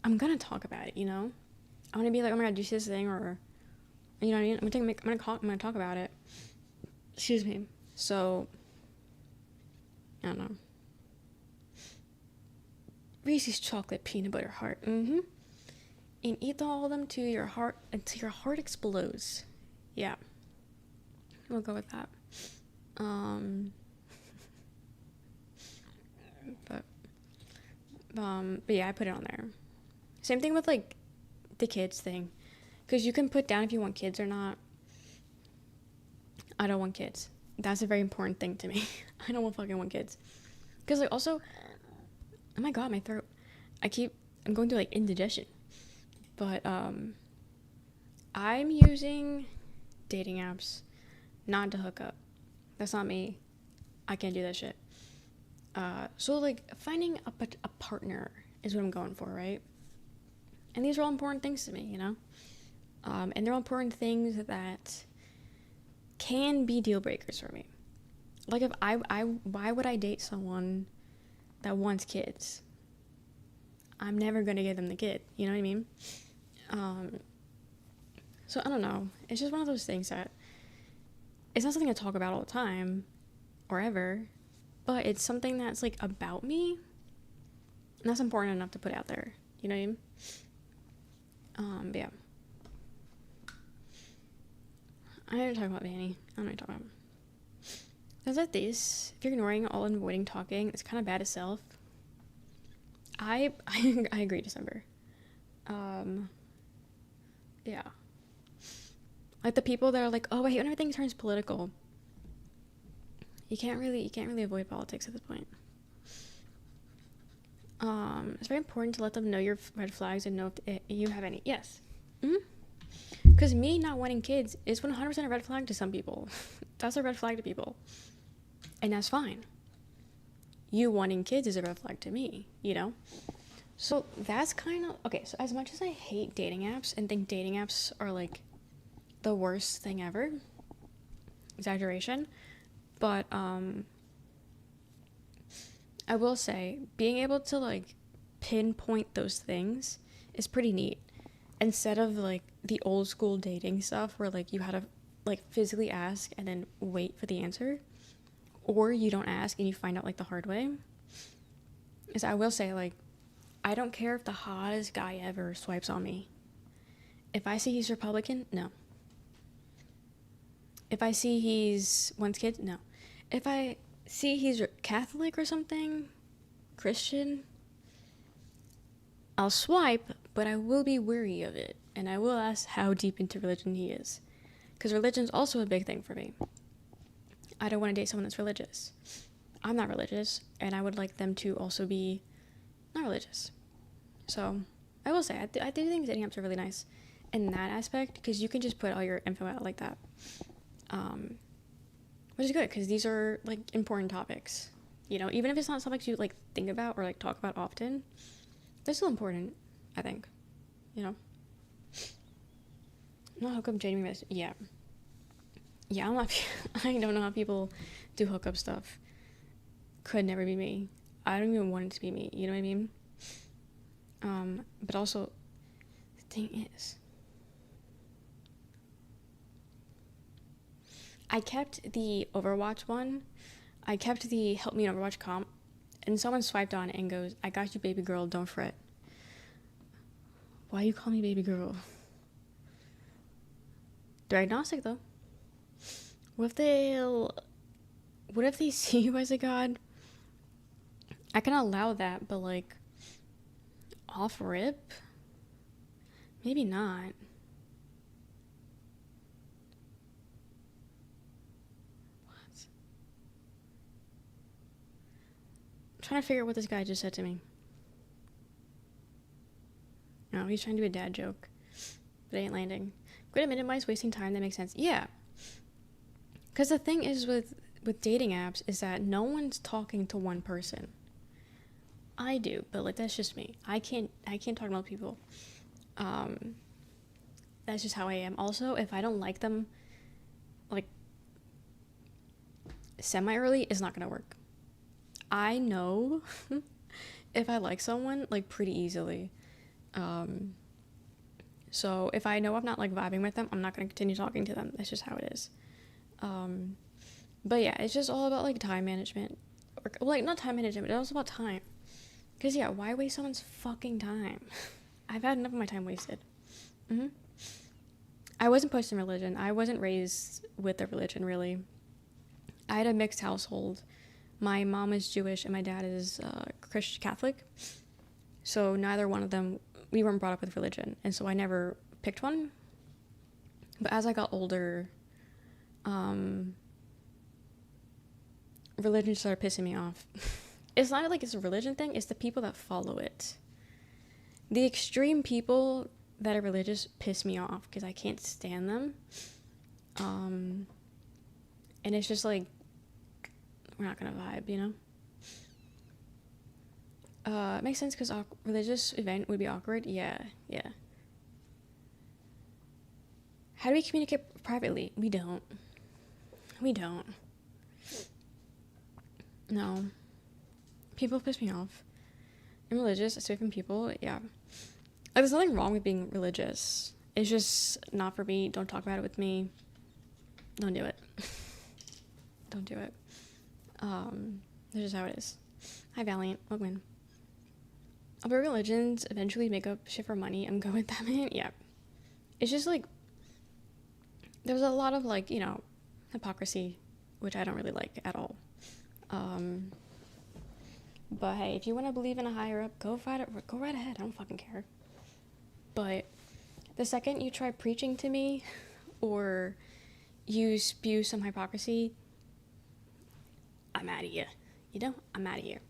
I'm gonna talk about it, you know. I'm gonna be like, oh my god, do you see this thing? Or, you know what I mean? I'm gonna talk about it. Excuse me. So, I don't know. Reese's chocolate peanut butter heart. And eat all of them to your heart until your heart explodes. Yeah. We'll go with that. But yeah, I put it on there. Same thing with like the kids thing, because you can put down if you want kids or not. I don't want kids. That's a very important thing to me. I don't fucking want kids. Because like also, oh my god, my throat. I'm going through like indigestion. But I'm using dating apps not to hook up. That's not me. I can't do that shit. So like finding a partner is what I'm going for, right? And these are all important things to me, you know? And they're all important things that can be deal breakers for me. Like if why would I date someone that wants kids? I'm never gonna give them the kid, you know what I mean? So I don't know. It's just one of those things that it's not something I talk about all the time or ever, but it's something that's like about me, and that's important enough to put out there, you know what I mean? But yeah. I didn't talk about Vanny. I don't know what you're talking about. Things like this, if you're ignoring all and avoiding talking, it's kind of bad itself. I agree, December. Yeah. Like the people that are like, oh, I hate when everything turns political. You can't really avoid politics at this point. It's very important to let them know your red flags and know if you have any. Yes. Because me not wanting kids is 100% a red flag to some people. That's a red flag to people. And that's fine. You wanting kids is a red flag to me, you know? So that's kind of... Okay, so as much as I hate dating apps and think dating apps are like the worst thing ever, exaggeration, but I will say being able to like pinpoint those things is pretty neat, instead of like the old school dating stuff where like you had to like physically ask and then wait for the answer, or you don't ask and you find out like the hard way. Is I will say, like, I don't care if the hottest guy ever swipes on me. If I see he's Republican, no. If I see he's wants kids, no. If I see he's Catholic or something, Christian, I'll swipe, but I will be wary of it, and I will ask how deep into religion he is, because religion's also a big thing for me. I don't want to date someone that's religious. I'm not religious, and I would like them to also be not religious. So I will say, I do think dating apps are really nice in that aspect, because you can just put all your info out like that, which is good, because these are like important topics, you know, even if it's not topics you like think about or like talk about often, they're still important, I think, you know. Not hook up dating apps. Yeah, I don't know how people do hookup stuff. Could never be me. I don't even want it to be me, you know what I mean? But also, the thing is, I kept the Overwatch one. I kept the help me in Overwatch comp, and someone swiped on it and goes, I got you, baby girl, don't fret. Why you call me baby girl? They're agnostic though. What if they see you as a god? I can allow that, but like off rip, maybe not. What? I'm trying to figure out what this guy just said to me. No, he's trying to do a dad joke, but it ain't landing. Good to minimize wasting time. That makes sense. Yeah. Because the thing is with dating apps is that no one's talking to one person. I do, but like that's just me. I can't talk to multiple people. That's just how I am. Also, if I don't like them, like semi-early is not gonna work. I know if I like someone, like, pretty easily. So if I know I'm not, like, vibing with them, I'm not gonna continue talking to them. That's just how it is. But yeah, it's just all about, like, time management. Or, like, not time management, but it's also about time. Because, yeah, why waste someone's fucking time? I've had enough of my time wasted. I wasn't pushed in religion. I wasn't raised with a religion, really. I had a mixed household. My mom is Jewish and my dad is Christian Catholic. So neither one of them, we weren't brought up with religion. And so I never picked one. But as I got older, religion started pissing me off. It's not like it's a religion thing, it's the people that follow it. The extreme people that are religious piss me off because I can't stand them. And it's just like, we're not gonna vibe, you know? It makes sense because a religious event would be awkward. Yeah. How do we communicate privately? We don't. No. People piss me off. I'm religious, I stay from people, yeah. Like, there's nothing wrong with being religious. It's just not for me. Don't talk about it with me. Don't do it. Don't do it. That's just how it is. Hi, Valiant. Welcome in. Other religions eventually make up shit for money. I'm going with that, man. Yeah. It's just, like, there's a lot of, like, you know, hypocrisy, which I don't really like at all. But hey, if you want to believe in a higher up, go right ahead. I don't fucking care. But the second you try preaching to me or you spew some hypocrisy, I'm out of here. You know, I'm out of here.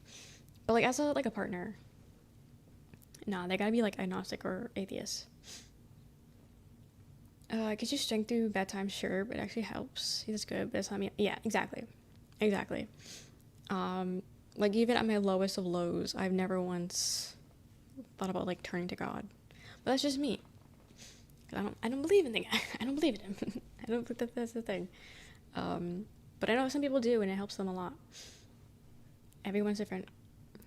But like as a partner, nah, they gotta be like agnostic or atheist. It gives you strength through bad times, sure, but it actually helps. That's good, but it's not me. Yeah, exactly. Like even at my lowest of lows, I've never once thought about like turning to God. But that's just me. I don't believe in the guy. I don't believe in him. I don't think that's the thing. But I know some people do, and it helps them a lot. Everyone's different.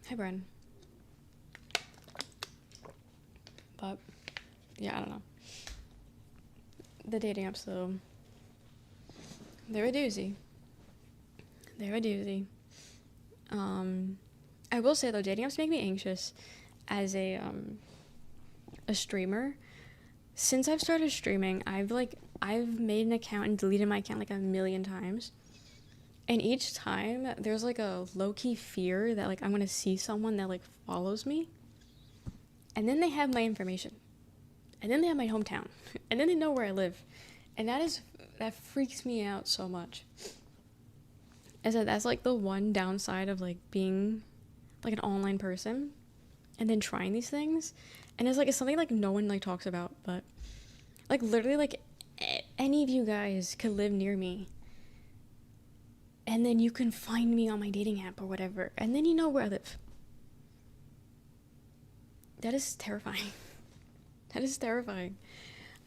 Hi, Bren. But yeah, I don't know. The dating apps, though, they're a doozy. I will say though, dating apps make me anxious as a streamer. Since I've started streaming, I've made an account and deleted my account like a million times. And each time there's like a low-key fear that like I'm gonna see someone that like follows me. And then they have my information. And then they have my hometown. And then they know where I live. And that freaks me out so much. I said that's like the one downside of like being like an online person and then trying these things. And it's something like no one like talks about, but like literally like any of you guys could live near me. And then you can find me on my dating app or whatever. And then you know where I live. That is terrifying. That is terrifying.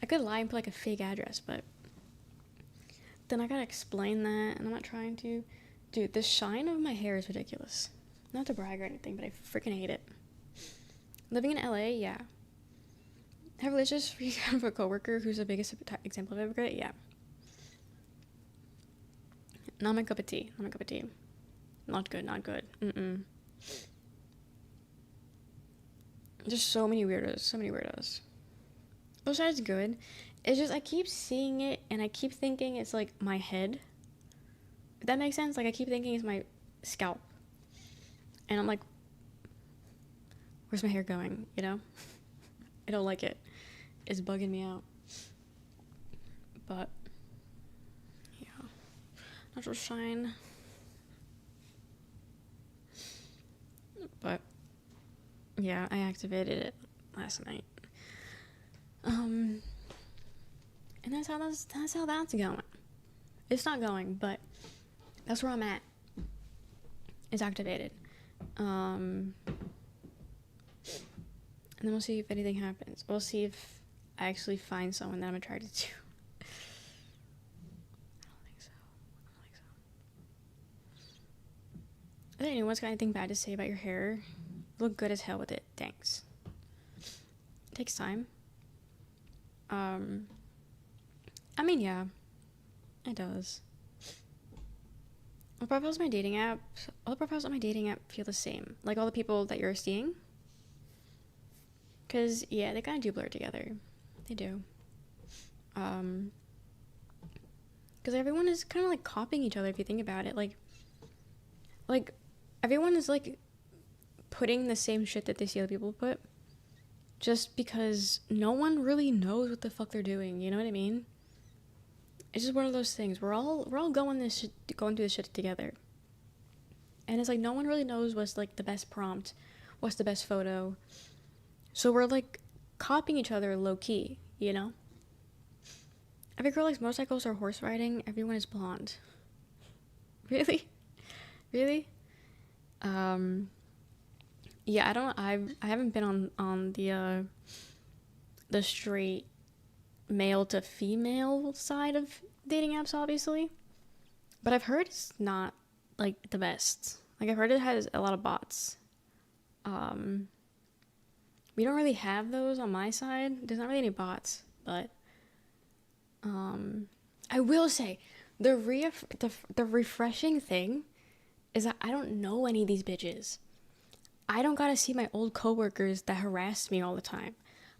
I could lie and put like a fake address, but then I gotta explain that, and I'm not trying to. Dude, the shine of my hair is ridiculous. Not to brag or anything, but I freaking hate it. Living in LA, yeah. Have religious freak out of a coworker who's the biggest example of hypocrite, yeah. Not my cup of tea. Not good. There's so many weirdos. Which is good. It's just I keep seeing it and I keep thinking it's like my head. If that makes sense? Like I keep thinking it's my scalp. And I'm like, where's my hair going? You know? I don't like it. It's bugging me out. But yeah. Natural shine. But yeah, I activated it last night. And that's how that's going. It's not going, but that's where I'm at. It's activated. And then we'll see if anything happens. We'll see if I actually find someone that I'm attracted to. I don't think so. But anyone's got anything bad to say about your hair? You look good as hell with it. Thanks. It takes time. I mean, yeah, it does. All the profiles on my dating app, feel the same. Like all the people that you're seeing. Cause yeah, they kind of do blur together. They do. Cause everyone is kind of like copying each other if you think about it. Like everyone is like putting the same shit that they see other people put. Just because no one really knows what the fuck they're doing. You know what I mean? It's just one of those things. We're all going through this shit together. And it's like no one really knows what's like the best prompt, what's the best photo. So we're like copying each other low key, you know? Every girl likes motorcycles or horse riding. Everyone is blonde. Really? Really? Yeah, I haven't been on the straight male to female side of dating apps, obviously. But I've heard it's not like the best. Like I've heard it has a lot of bots. We don't really have those on my side. There's not really any bots, but I will say the refreshing thing is that I don't know any of these bitches. I don't gotta see my old coworkers that harassed me all the time.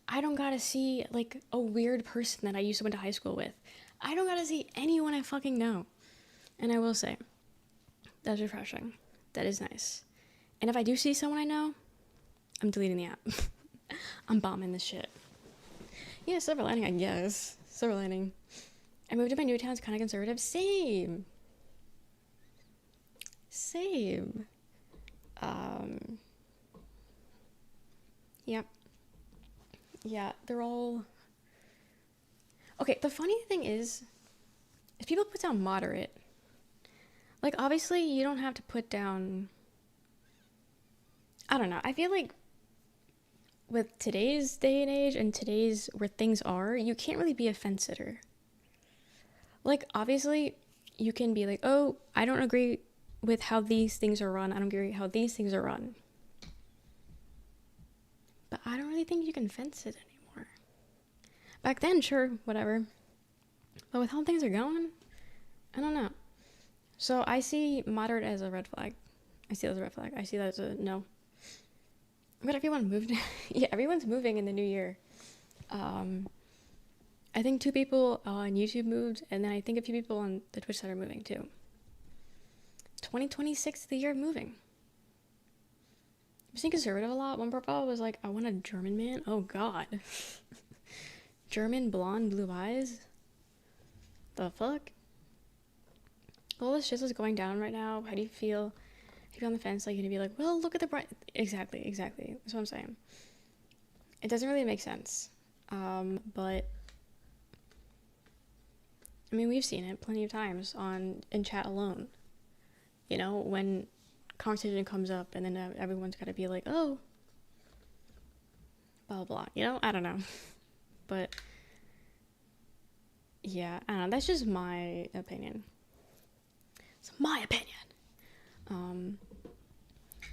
I don't gotta see like a weird person that I used to went to high school with. I don't gotta see anyone I fucking know. And I will say, that's refreshing. That is nice. And if I do see someone I know, I'm deleting the app. I'm bombing this shit. Yeah, silver lining, I guess. Silver lining. I moved to my new town. It's kind of conservative. Same. Yep. Yeah, they're all... Okay, the funny thing is people put down moderate. Like, obviously, you don't have to put down... I don't know. I feel like with today's day and age and today's where things are, you can't really be a fence sitter. Like, obviously, you can be like, oh, I don't agree with how these things are run. I don't agree how these things are run. But I don't really think you can fence it anymore. Back then, sure, whatever. But with how things are going, I don't know. So I see moderate as a red flag. I see that as a red flag. I see that as a no. But everyone moved. Yeah, everyone's moving in the new year. I think 2 people on YouTube moved, and then I think a few people on the Twitch side are moving too. 2026 is the year of moving. I'm seeing conservative a lot. One profile was like, I want a German man. Oh god. German, blonde, blue eyes? The fuck? All this shit is going down right now. How do you feel? If you're on the fence, like, you're gonna be like, well, look at the bright... Exactly. That's what I'm saying. It doesn't really make sense. But... I mean, we've seen it plenty of times in chat alone. You know, when conversation comes up and then everyone's gotta be like, oh, blah, blah, blah. You know? I don't know. But... yeah, I don't know. That's just my opinion. It's my opinion.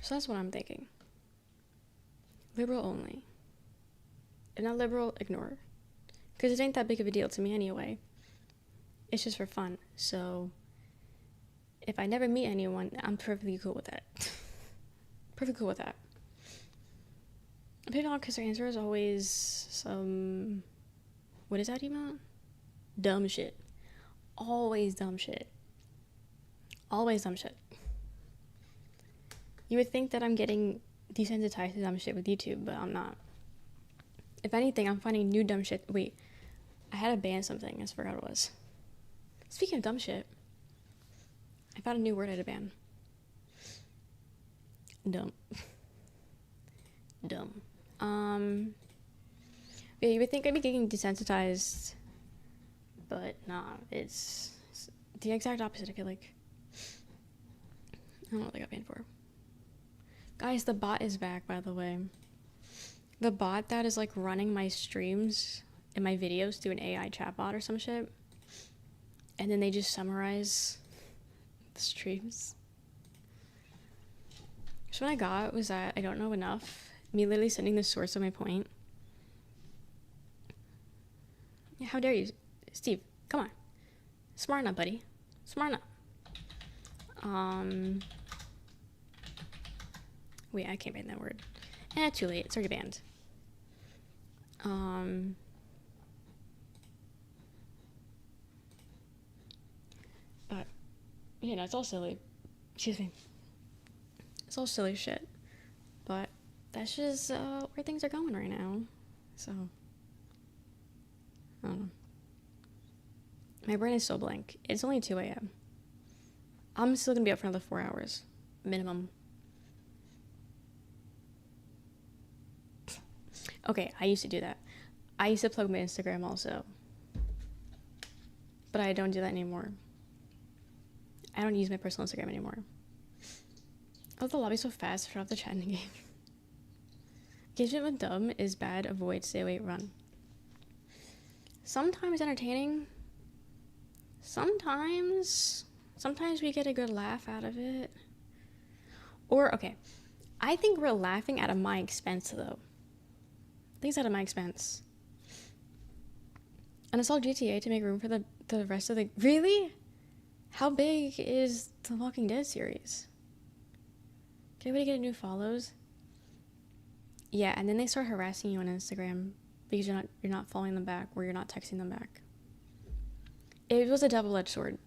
So that's what I'm thinking. Liberal only. If not liberal, ignore. Because it ain't that big of a deal to me anyway. It's just for fun. So if I never meet anyone, I'm perfectly cool with that. Perfectly cool with that. People because their answer is always some... What is that emote? Dumb shit. Always dumb shit. Always dumb shit. You would think that I'm getting desensitized to dumb shit with YouTube, but I'm not. If anything, I'm finding new dumb shit. Wait, I had to ban something. I just forgot what it was. Speaking of dumb shit, I found a new word I had to ban. Dumb. Dumb. Yeah, you would think I'd be getting desensitized, but nah, it's the exact opposite, I feel like. I don't know what they got banned for. Guys, the bot is back, by the way. The bot that is, like, running my streams and my videos through an AI chatbot or some shit. And then they just summarize the streams. one I got was that I don't know enough. Me literally sending the source of my point. Yeah, how dare you, Steve? Come on, smart enough, buddy. Smart enough. Wait, I can't ban that word. Too late. It's already banned. But you know, it's all silly. Excuse me. It's all silly shit. But that's just where things are going right now. So I don't know. My brain is so blank. It's only 2 a.m. I'm still gonna be up for another 4 hours. Minimum. Okay, I used to do that. I used to plug my Instagram also. But I don't do that anymore. I don't use my personal Instagram anymore. Oh, the lobby's so fast. Shut off the chat in the game. Engagement with dumb is bad. Avoid, stay away, run. Sometimes entertaining. Sometimes we get a good laugh out of it. Or, okay. I think we're laughing out of my expense, though. Things out of my expense. And I saw GTA to make room for the rest of the... Really? How big is the Walking Dead series? Can everybody get new follows? Yeah, and then they start harassing you on Instagram because you're not following them back or you're not texting them back. It was a double-edged sword.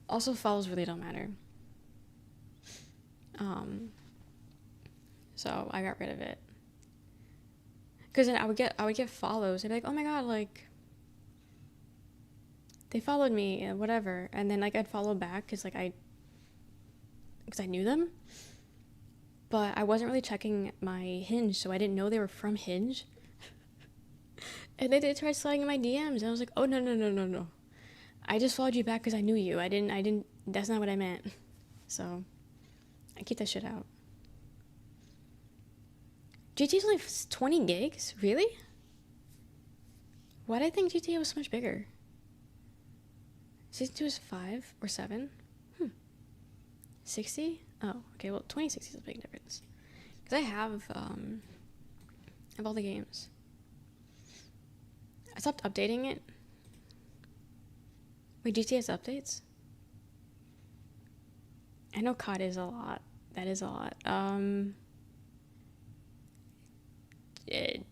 Also, follows really don't matter. So I got rid of it. Because then I would get follows. I'd be like, oh my god, like, they followed me and whatever. And then like I'd follow back because I knew them. But I wasn't really checking my Hinge, so I didn't know they were from Hinge. And then they tried sliding in my DMs, and I was like, oh no. I just followed you back because I knew you. I didn't, that's not what I meant. So I keep that shit out. GTA's only 20 gigs? Really? Why did I think GTA was so much bigger? Season 2 is 5 or 7? 60? Oh, okay, well, 2060 is a big difference. Because I have all the games. I stopped updating it. Wait, GTA has updates? I know COD is a lot. That is a lot.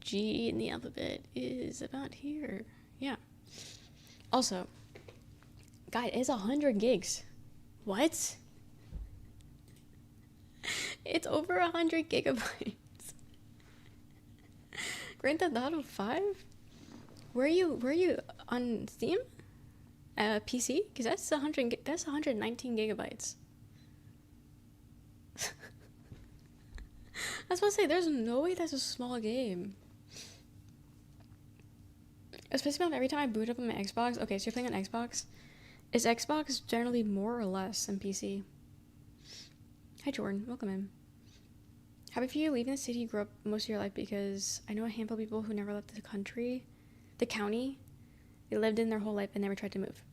G in the alphabet is about here. Yeah. Also, guys, it's 100 gigs. What? It's over 100 gigabytes. Grand Theft Auto 5? Were you on Steam? PC? Because that's 119 gigabytes. I was about to say, there's no way that's a small game. Especially every time I boot up on my Xbox. Okay, so you're playing on Xbox. Is Xbox generally more or less than PC? Hi Jordan, welcome in. How about you leaving the city you grew up most of your life? Because I know a handful of people who never left the county. They lived in their whole life and never tried to move.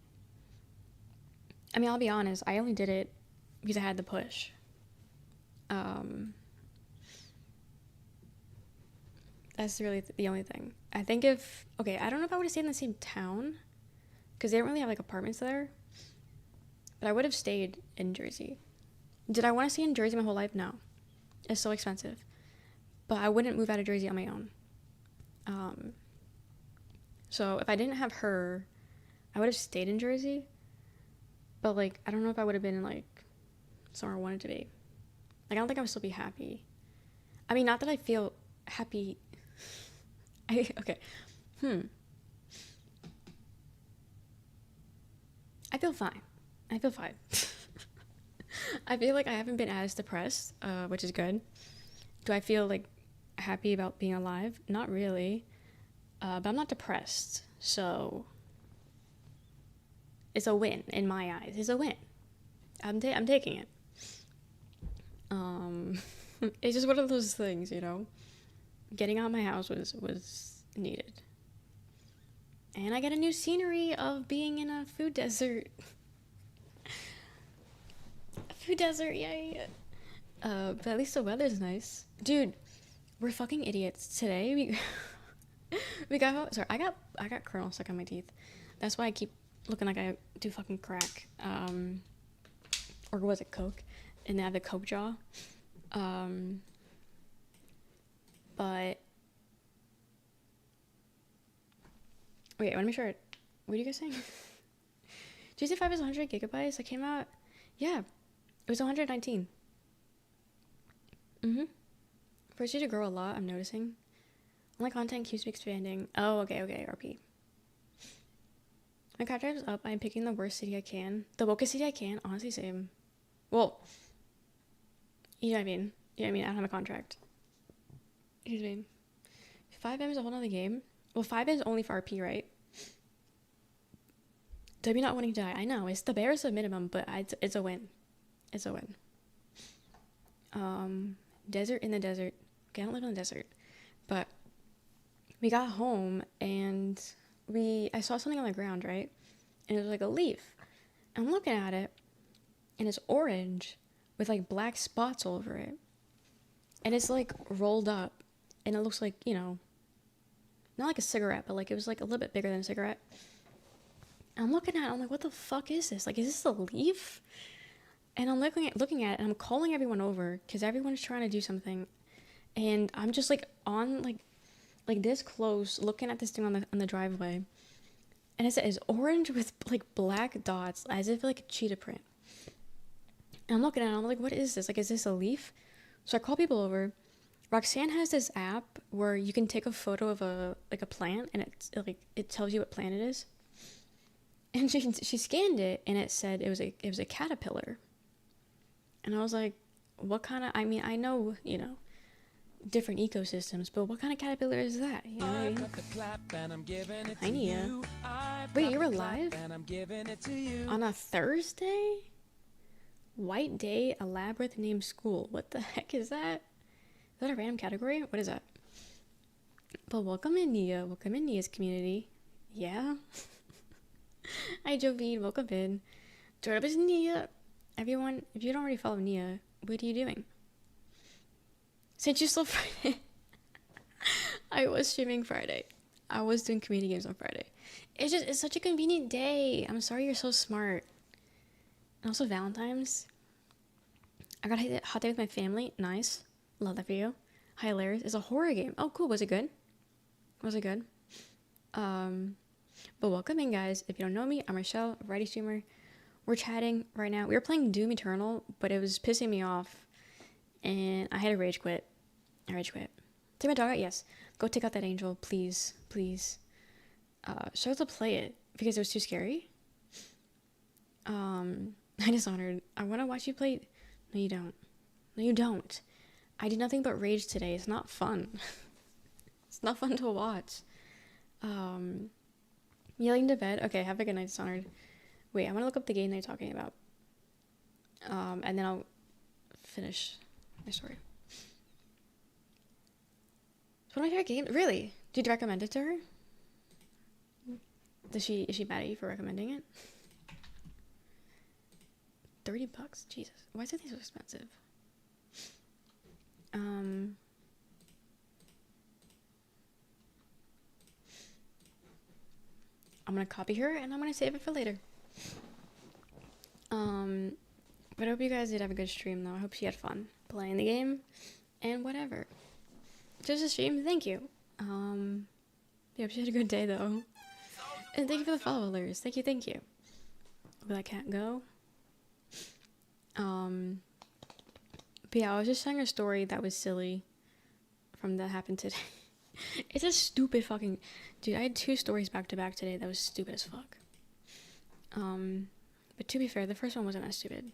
I mean, I'll be honest, I only did it because I had the push. That's really the only thing. I think I don't know if I would have stayed in the same town, because they don't really have like apartments there, but I would have stayed in Jersey. Did I want to stay in Jersey my whole life? No. It's so expensive. But I wouldn't move out of Jersey on my own. So if I didn't have her, I would have stayed in Jersey. But like, I don't know if I would have been like somewhere I wanted to be. Like, I don't think I would still be happy. I mean, not that I feel happy. Okay. I feel fine. I feel like I haven't been as depressed, which is good. Do I feel like happy about being alive? Not really. But I'm not depressed, so it's a win in my eyes. It's a win. I'm taking it. It's just one of those things, you know. Getting out of my house was needed. And I get a new scenery of being in a food desert. Yay. But at least the weather's nice. Dude, we're fucking idiots. Today we got home. Sorry, I got kernel stuck on my teeth. That's why I keep looking like I do fucking crack. Or was it coke? And I have the coke jaw. But wait, I want to make sure. What are you guys saying? GTA 5 is 100 gigabytes. That came out. Yeah, it was 119. First year to grow a lot, I'm noticing. Online content keeps expanding. Oh, okay, RP. My contract is up. I'm picking the worst city I can. The wokest city I can. Honestly, same. Well, you know what I mean. I don't have a contract. You know what I mean? 5M is a whole nother game. Well, 5M is only for RP, right? W not wanting to die. I know. It's the bare minimum, but it's a win. It's a win. Desert in the desert. Okay, I don't live in the desert. But we got home and I saw something on the ground, right? And it was like a leaf. I'm looking at it and it's orange with like black spots all over it. And it's like rolled up and it looks like, not like a cigarette, but like it was like a little bit bigger than a cigarette. And I'm looking at it, I'm like, what the fuck is this? Like, is this a leaf? And I'm looking at it and I'm calling everyone over because everyone's trying to do something. And I'm just like on like this close looking at this thing on the driveway. And it says orange with like black dots as if like a cheetah print. And I'm looking at it, I'm like, what is this? Like, is this a leaf? So I call people over. Roxanne has this app where you can take a photo of a plant and it tells you what plant it is. And she scanned it and it said it was a caterpillar. And I was like, what kind of, I mean, I know, different ecosystems, but what kind of caterpillar is that? You know what I mean? Hi, Nia. Wait, you were live? On a Thursday? White day, a labyrinth named school. What the heck is that? Is that a random category? What is that? But welcome in, Nia. Welcome in, Nia's community. Yeah. Hi, Jovine. Welcome in. Join up as Nia. Everyone, if you don't already follow Nia, what are you doing? Since you still Friday. I was streaming Friday. I was doing community games on Friday. It's such a convenient day. I'm sorry you're so smart. And also Valentine's. I got a hot day with my family. Nice. Love that for you. Hi, Hilarious. It's a horror game. Oh, cool. Was it good? But welcome in, guys. If you don't know me, I'm Rochelle, a variety streamer. We're chatting right now. We were playing Doom Eternal, but it was pissing me off. And I had to rage quit. Take my dog out? Yes. Go take out that angel, please. Please. Should to play it because it was too scary. I Dishonored. I want to watch you play. No, you don't. No, you don't. I did nothing but rage today. It's not fun. It's not fun to watch. Yelling to bed. Okay, have a good night, Dishonored. Wait, I want to look up the game they're talking about. And then I'll finish my story. It's one of my favorite games. Really? Did you recommend it to her? Is she mad at you for recommending it? $30? Jesus. Why is everything so expensive? I'm gonna copy her and I'm gonna save it for later. But I hope you guys did have a good stream though. I hope she had fun playing the game and whatever. Just a stream, thank you. Yeah, hope she had a good day though. And thank you for the followers. Thank you. Where that cat go? But yeah, I was just telling a story that was silly that happened today. It's a stupid fucking... Dude, I had 2 stories back to back today that was stupid as fuck. But to be fair, the first one wasn't that stupid.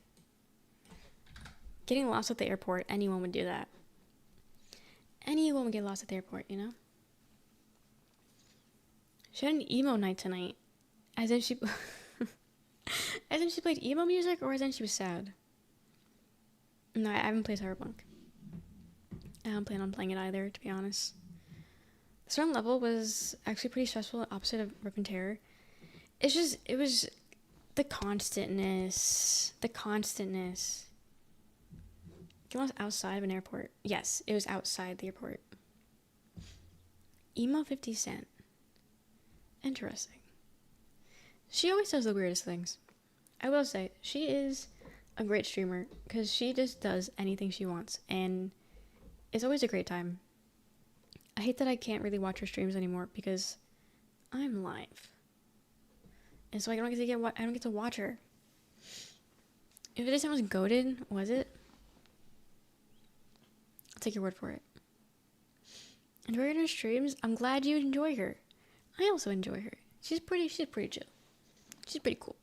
Getting lost at the airport, anyone would do that. Anyone would get lost at the airport, you know? She had an emo night tonight. As in she... as in she played emo music, or as in she was sad? No, I haven't played Cyberpunk. I don't plan on playing it either, to be honest. The certain level was actually pretty stressful, opposite of Rip and Terror. It was the constantness. It was outside of an airport. Yes, it was outside the airport. Emo 50 Cent. Interesting. She always does the weirdest things. I will say, she is a great streamer because she just does anything she wants, and it's always a great time. I hate that I can't really watch her streams anymore because I'm live, and so I don't get to watch her. If it was goated, was it? I'll take your word for it. Enjoy her streams. I'm glad you enjoy her. I also enjoy her. She's pretty chill. She's pretty cool.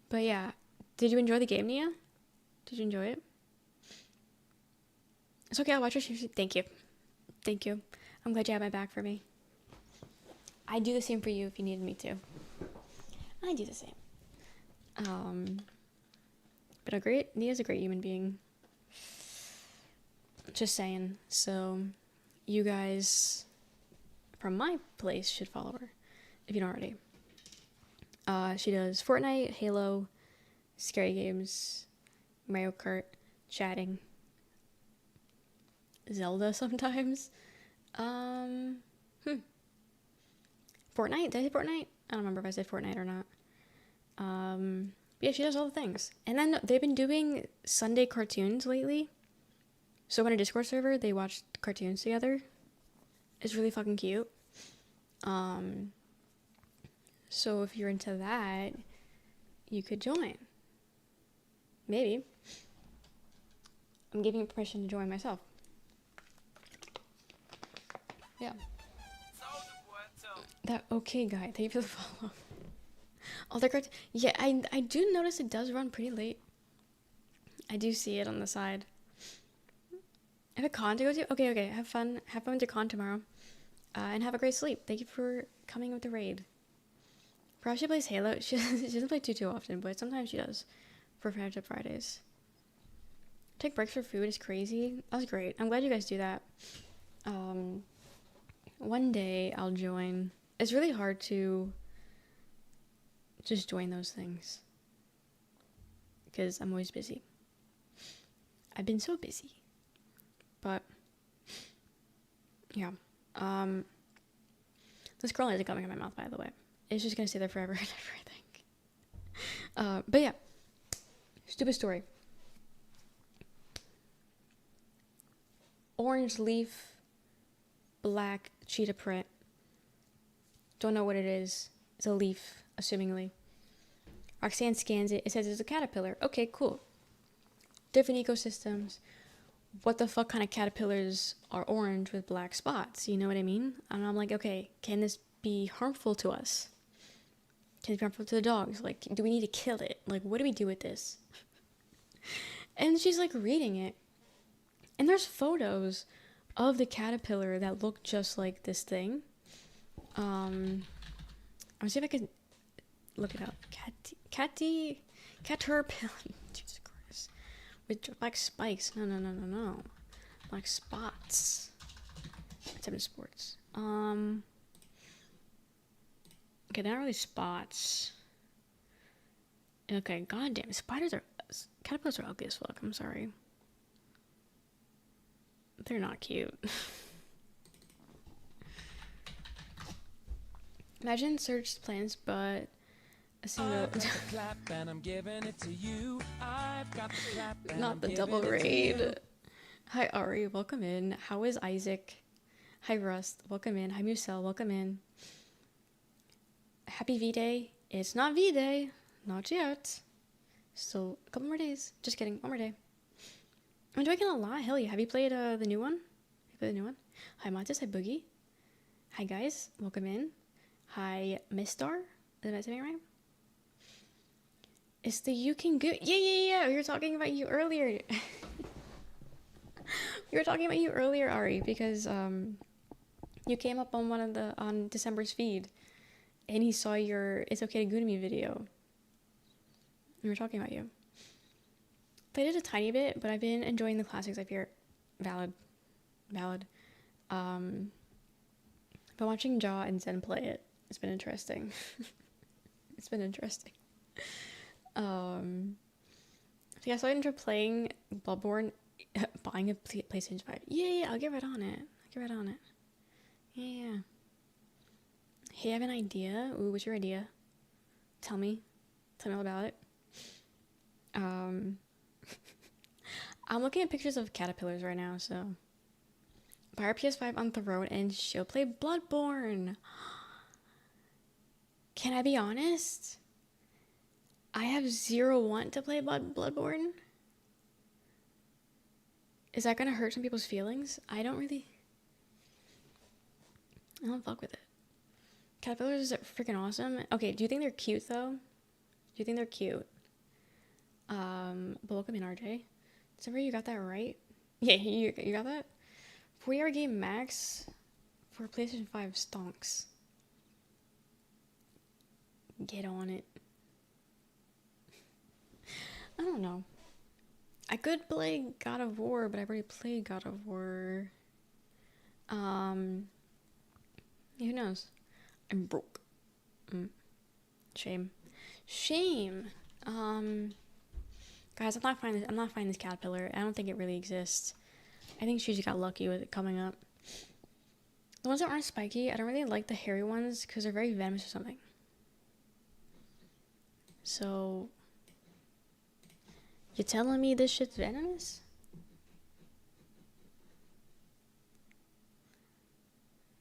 But yeah, did you enjoy the game, Nia? Did you enjoy it? It's okay, I'll watch your stream. Thank you. Thank you. I'm glad you had my back for me. I'd do the same for you if you needed me to. I do the same. But Nia's a great human being. Just saying. So, you guys from my place should follow her, if you don't already. She does Fortnite, Halo, scary games, Mario Kart, chatting, Zelda sometimes. Fortnite? Did I say Fortnite? I don't remember if I said Fortnite or not. Yeah, she does all the things. And then they've been doing Sunday cartoons lately. So on a Discord server, they watch cartoons together. It's really fucking cute. So if you're into that, you could join. Maybe. I'm giving you permission to join myself. Yeah. That okay guy. Thank you for the follow. Oh, the cartoon. Yeah, I do notice it does run pretty late. I do see it on the side. I have a con to go to. Okay. Have fun. Have fun with your con tomorrow. And have a great sleep. Thank you for coming with the raid. Perhaps she plays Halo. She doesn't play too often, but sometimes she does. For Friendship Fridays. Take breaks for food is crazy. That was great. I'm glad you guys do that. One day I'll join. It's really hard to just join those things. Because I'm always busy. I've been so busy. But, yeah. This curl isn't coming in my mouth, by the way. It's just gonna stay there forever and ever, I think. But yeah. Stupid story. Orange leaf, black cheetah print. Don't know what it is. It's a leaf, assumingly. Roxanne scans it. It says it's a caterpillar. Okay, cool. Different ecosystems. What the fuck kind of caterpillars are orange with black spots? You know what I mean? And I'm like, okay, can this be harmful to us? Can it be harmful to the dogs? Like, do we need to kill it? Like, what do we do with this? And she's like reading it. And there's photos of the caterpillar that look just like this thing. I'll see if I can look it up. Caterpillar. Jesus Christ. With black spikes. No. Black spots. It's having sports. Okay, they're not really spots. Okay, goddamn. Caterpillars are ugly as fuck. I'm sorry. They're not cute. Imagine search plans, but a single. Not the double raid. Hi Ari, welcome in. How is Isaac? Hi Rust, welcome in. Hi Musel, welcome in. Happy V-Day. It's not V-Day. Not yet. Still a couple more days. Just kidding. One more day. I'm doing it a lot. Hell yeah. Have you played the new one? Hi Matis. Hi Boogie. Hi guys. Welcome in. Hi Mistar. Did I say it right? It's the You Can Go. Yeah. We were talking about you earlier. Ari, because you came up on on December's feed, and he saw your "It's Okay to Goo to Me" video. We were talking about you. Played it a tiny bit, but I've been enjoying the classics up here. Valid. Been watching Jaw and Zen play it. It's been interesting. So yeah, so I enjoy playing Bloodborne, buying a PlayStation 5. Yeah, I'll get right on it. Yeah. Hey, I have an idea. Ooh, what's your idea? Tell me all about it. I'm looking at pictures of caterpillars right now, so buy our PS5 on the road and she'll play Bloodborne. Can I be honest? I have zero want to play Bloodborne. Is that gonna hurt some people's feelings? I don't fuck with it. Caterpillars are freaking awesome. Okay, do you think they're cute though? Do you think they're cute? But welcome in, RJ. December, you got that right? Yeah, you got that? 4-hour game max for PlayStation 5 stonks. Get on it. I don't know. I could play God of War, but I've already played God of War. Who knows? I'm broke. Shame. Guys, I'm not finding this caterpillar. I don't think it really exists. I think she just got lucky with it coming up. The ones that aren't spiky, I don't really like the hairy ones because they're very venomous or something. So, you're telling me this shit's venomous?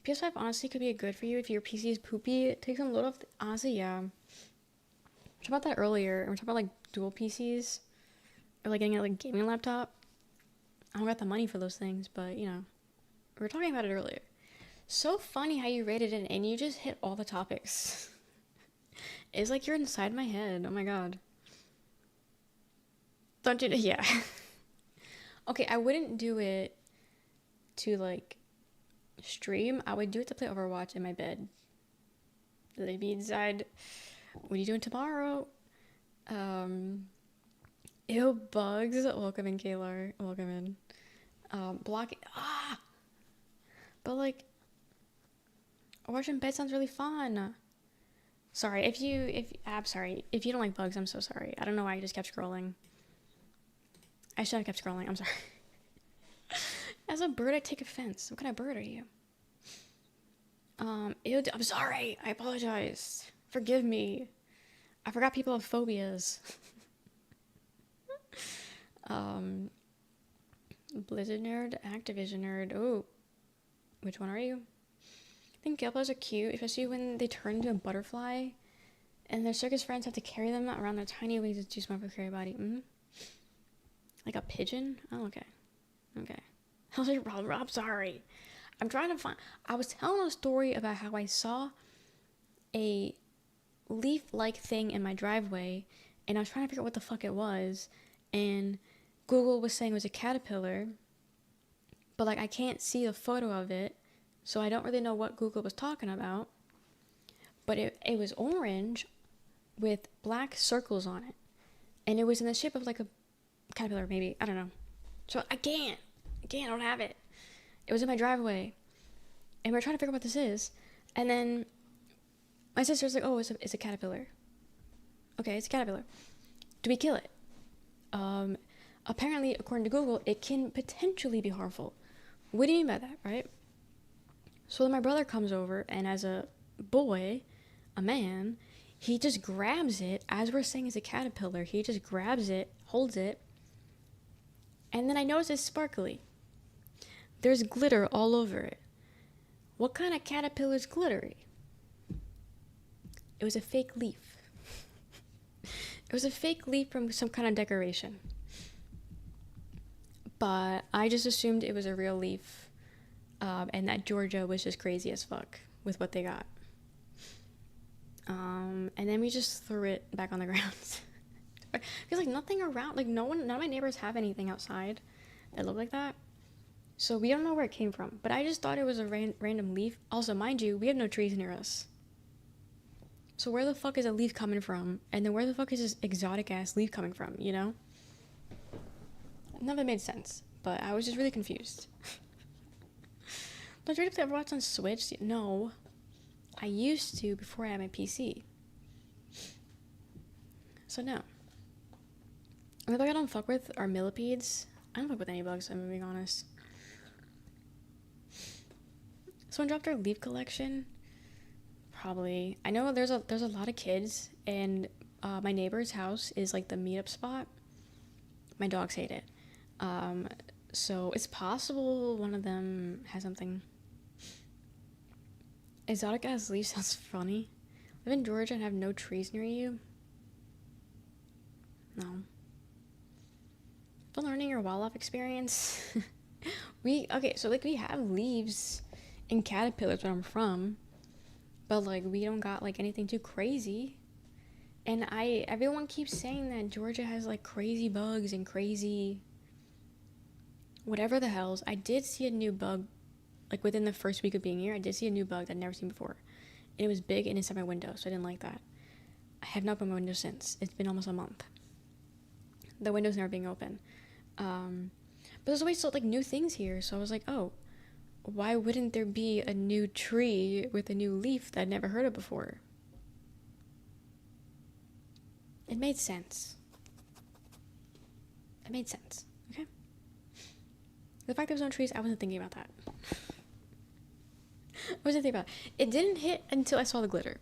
PS5 honestly could be good for you if your PC is poopy. Take some load off. Honestly, yeah. We talked about that earlier. And we're talking about like dual PCs. Or like getting a like gaming laptop. I don't got the money for those things, but you know. We were talking about it earlier. So funny how you rated it and you just hit all the topics. It's like you're inside my head. Oh my god. Don't you? Yeah. Okay, I wouldn't do it to like stream. I would do it to play Overwatch in my bed. They'd be inside. What are you doing tomorrow? Ew, bugs. Welcome in, Kalar. Welcome in. Blocking. But like, Overwatch in bed sounds really fun. Sorry, I'm sorry. If you don't like bugs, I'm so sorry. I don't know why I just kept scrolling. I should have kept scrolling. I'm sorry. As a bird, I take offense. What kind of bird are you? Ew, I'm sorry. I apologize. Forgive me. I forgot people have phobias. Blizzard nerd, Activision nerd. Oh, which one are you? I think caterpillars are cute, especially when they turn into a butterfly, and their circus friends have to carry them around their tiny wings to smart for carry body. Like a pigeon? Oh, okay. I was like, Rob, sorry. I'm trying to find. I was telling a story about how I saw a leaf-like thing in my driveway, and I was trying to figure out what the fuck it was, and Google was saying it was a caterpillar, but like I can't see a photo of it, so I don't really know what Google was talking about. But it was orange with black circles on it, and it was in the shape of like a caterpillar, maybe. I don't know. So I don't have it. It was in my driveway, and we are trying to figure out what this is, and then my sister's like, oh, it's a caterpillar. Okay, it's a caterpillar. Do we kill it? Apparently, according to Google, it can potentially be harmful. What do you mean by that, right? So then my brother comes over, and as a boy, a man, he just grabs it, as we're saying it's a caterpillar, he just grabs it, holds it, and then I notice it's sparkly. There's glitter all over it. What kind of caterpillar is glittery? It was a fake leaf. It was a fake leaf from some kind of decoration. But I just assumed it was a real leaf. And that Georgia was just crazy as fuck with what they got. And then we just threw it back on the ground. Because like nothing around, like none of my neighbors have anything outside that looked like that. So we don't know where it came from. But I just thought it was a random leaf. Also, mind you, we have no trees near us. So where the fuck is a leaf coming from? And then where the fuck is this exotic ass leaf coming from, you know? None of it made sense. But I was just really confused. Don't you ready to play Overwatch on Switch? No. I used to before I had my PC. So no. The thing I don't fuck with are millipedes. I don't fuck with any bugs, I'm being honest. Someone dropped their leaf collection. Probably. I know there's a lot of kids, and my neighbor's house is like the meetup spot. My dogs hate it. So it's possible one of them has something. Exotic ass leaf sounds funny. Live in Georgia and have no trees near you? No. Fun learning your wildlife experience. Okay, so like we have leaves and caterpillars where I'm from, but like we don't got like anything too crazy. And everyone keeps saying that Georgia has like crazy bugs and crazy whatever the hells. I did see a new bug, like within the first week of being here, I did see a new bug that I'd never seen before. And it was big and inside my window, so I didn't like that. I have not opened my window since. It's been almost a month. The window's never being open. But there's always still like new things here, so I was like, oh, why wouldn't there be a new tree with a new leaf that I'd never heard of before? It made sense. It made sense, okay? The fact there was no trees, I wasn't thinking about that. I wasn't thinking about it. It didn't hit until I saw the glitter.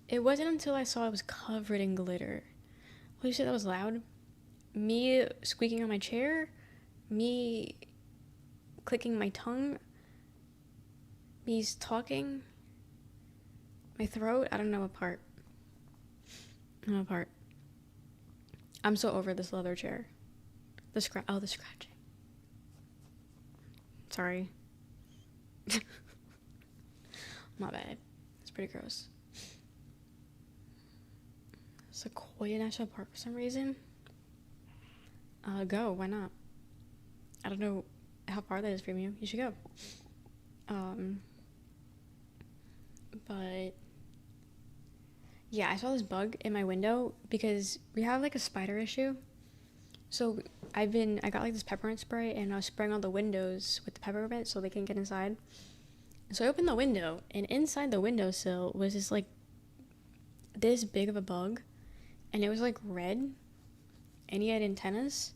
It wasn't until I saw it was covered in glitter. Holy shit, that was loud. Me squeaking on my chair. Me clicking my tongue. Me talking. My throat. I don't know what part. I don't know what part. I'm so over this leather chair. The scratching. Sorry. My bad. It's pretty gross. Sequoia National Park for some reason. Go. Why not? I don't know how far that is from you. You should go. But yeah, I saw this bug in my window because we have like a spider issue. So I got like this peppermint spray and I was spraying all the windows with the peppermint so they can get inside. So I opened the window and inside the windowsill was this like this big of a bug, and it was like red and he had antennas.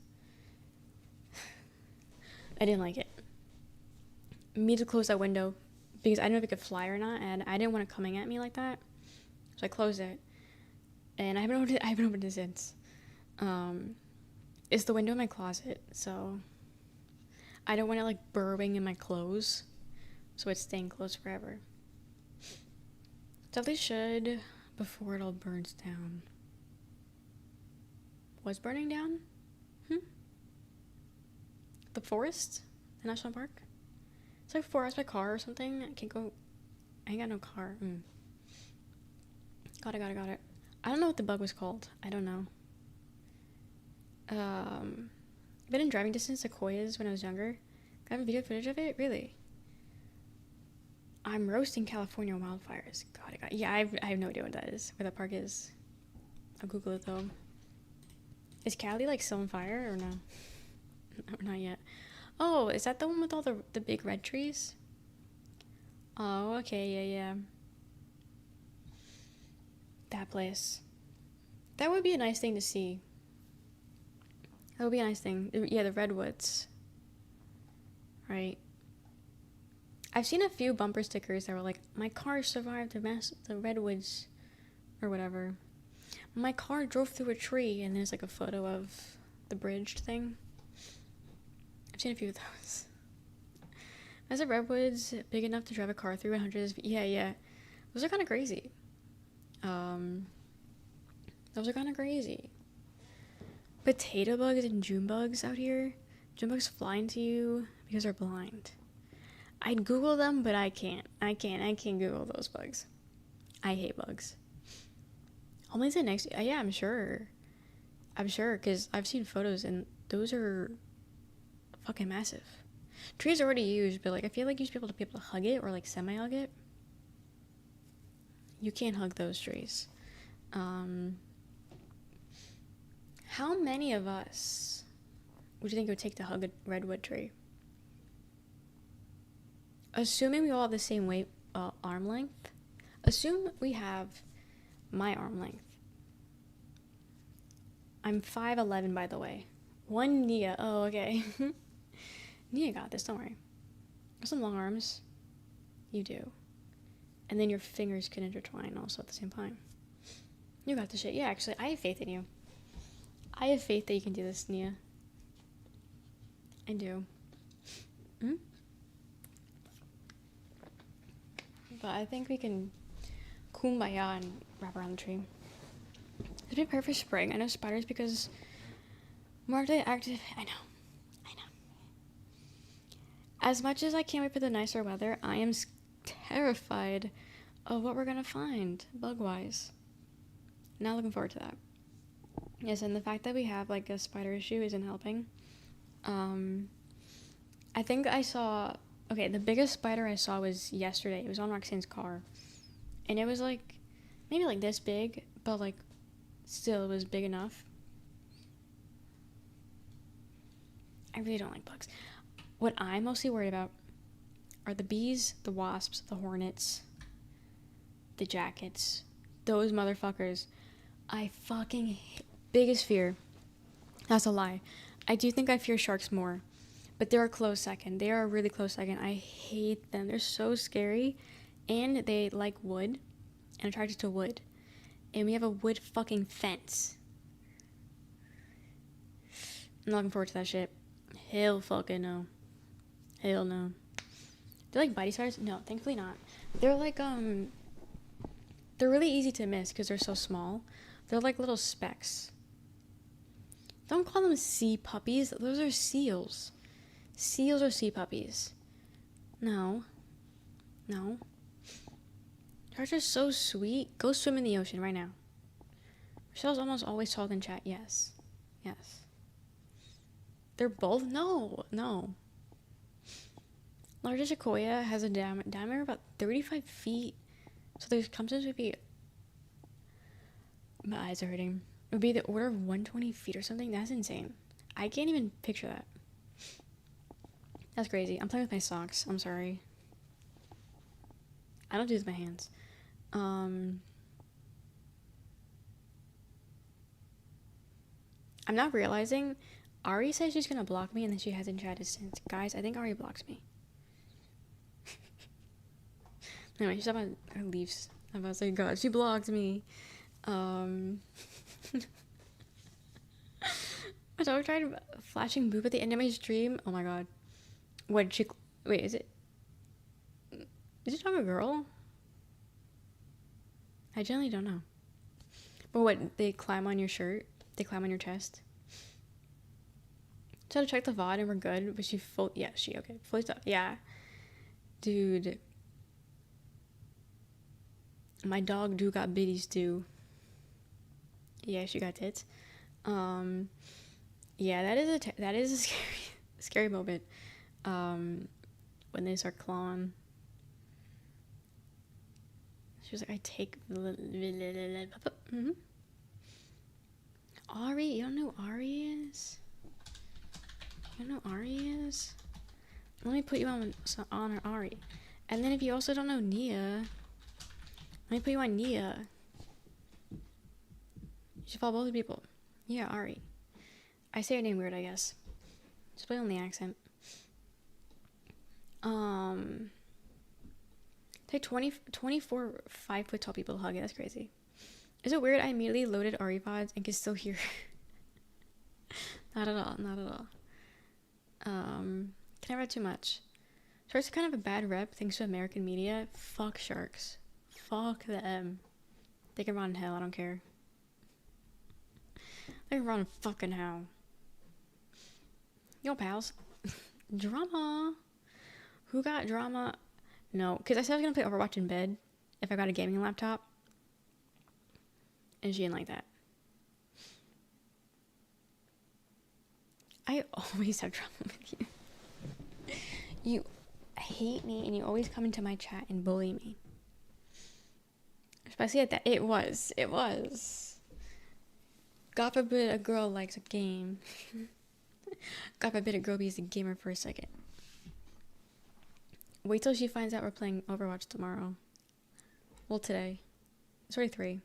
I didn't like it. I need to close that window because I didn't know if it could fly or not, and I didn't want it coming at me like that. So I closed it, and I haven't opened it since. It's the window in my closet, so I don't want it like burrowing in my clothes, so it's staying closed forever. Definitely should before it all burns down. What's burning down? The forest? The national park? It's like forest by car or something. I can't go. I ain't got no car. Got it. I don't know what the bug was called. I don't know. I've been in driving distance sequoias when I was younger. Got video footage of it? Really? I'm roasting California wildfires. Got it. Yeah, I have no idea what that is. Where that park is. I'll Google it though. Is Cali like still on fire or no? No, not yet. Oh, is that the one with all the big red trees? Oh, okay, yeah. That place. That would be a nice thing to see. That would be a nice thing. Yeah, the redwoods. Right. I've seen a few bumper stickers that were like, my car survived the redwoods or whatever. My car drove through a tree, and there's like a photo of the bridge thing. I've seen a few of those. As a redwoods big enough to drive a car through 100? Yeah. Those are kind of crazy. Those are kind of crazy. Potato bugs and June bugs out here. June bugs fly into you because they're blind. I'd Google them, but I can't. I can't Google those bugs. I hate bugs. Only the next. Yeah, I'm sure, because I've seen photos and those are fucking massive. Trees are already used, but like I feel like you should be able to hug it or like semi-hug it. You can't hug those trees. How many of us would you think it would take to hug a redwood tree? Assuming we all have the same weight, arm length. Assume we have my arm length. I'm 5'11", by the way. One Nia. Oh, okay. Nia got this, don't worry. Got some long arms. You do. And then your fingers can intertwine also at the same time. You got the shit. Yeah, actually, I have faith in you. I have faith that you can do this, Nia. I do. Hmm? But I think we can kumbaya and wrap around the tree. It'd be perfect for spring. I know spiders because more active. I know. As much as I can't wait for the nicer weather, I am terrified of what we're gonna find bug-wise. Not looking forward to that. Yes, and the fact that we have like a spider issue isn't helping. I think I saw. Okay, the biggest spider I saw was yesterday. It was on Roxanne's car, and it was like maybe like this big, but like still it was big enough. I really don't like bugs. What I'm mostly worried about are the bees, the wasps, the hornets, the jackets. Those motherfuckers. I fucking biggest fear. That's a lie. I do think I fear sharks more. But they're a close second. They are a really close second. I hate them. They're so scary. And they like wood. And attracted to wood. And we have a wood fucking fence. I'm not looking forward to that shit. Hell fucking no. Hell no. They're like bitey spiders? No, thankfully not. They're like, they're really easy to miss because they're so small. They're like little specks. Don't call them sea puppies. Those are seals. Seals are sea puppies. No. No. Sharks are so sweet. Go swim in the ocean right now. Michelle's almost always taller than chat. Yes. Yes. They're both? No. No. Largest sequoia has a diameter of about 35 feet. So there comes to be... My eyes are hurting. It would be the order of 120 feet or something. That's insane. I can't even picture that. That's crazy. I'm playing with my socks. I'm sorry. I don't do this with my hands. I'm not realizing. Ari says she's gonna block me and then she hasn't chatted since. Guys, I think Ari blocks me. Anyway, she's about her leaves. I'm about to say, God, she blocked me. My dog tried flashing boob at the end of my stream. Oh my God. What did she... Wait, is it dog a girl? I generally don't know. But what, they climb on your shirt? They climb on your chest? Try to check the VOD and we're good, but she full... Yeah, she... Okay, fully stuff. Yeah. Dude. My dog do got bitties too. Yeah, she got tits. Yeah, that is a scary moment. When they start clawing. She was like, I take... Mm-hmm. Ari? You don't know who Ari is? You don't know who Ari is? Let me put you on Ari. And then if you also don't know Nia... Let me put you on Nia. You should follow both the people. Yeah, Ari. I say her name weird, I guess. Just play on the accent. Take 24 5-foot tall people to hug it. That's crazy. Is it weird I immediately loaded Ari VODs and can still hear? Not at all. Not at all. Can I read too much? Sharks are kind of a bad rep thanks to American media. Fuck sharks. Fuck them. They can run in hell. I don't care. They can run in fucking hell. Yo, pals. Drama. Who got drama? No, because I said I was going to play Overwatch in bed if I got a gaming laptop. And she didn't like that. I always have drama with you. You hate me and you always come into my chat and bully me. Especially at that. It was. God forbid a girl likes a game. God forbid a girl be a gamer for a second. Wait till she finds out we're playing Overwatch tomorrow. Well, today. It's already 3.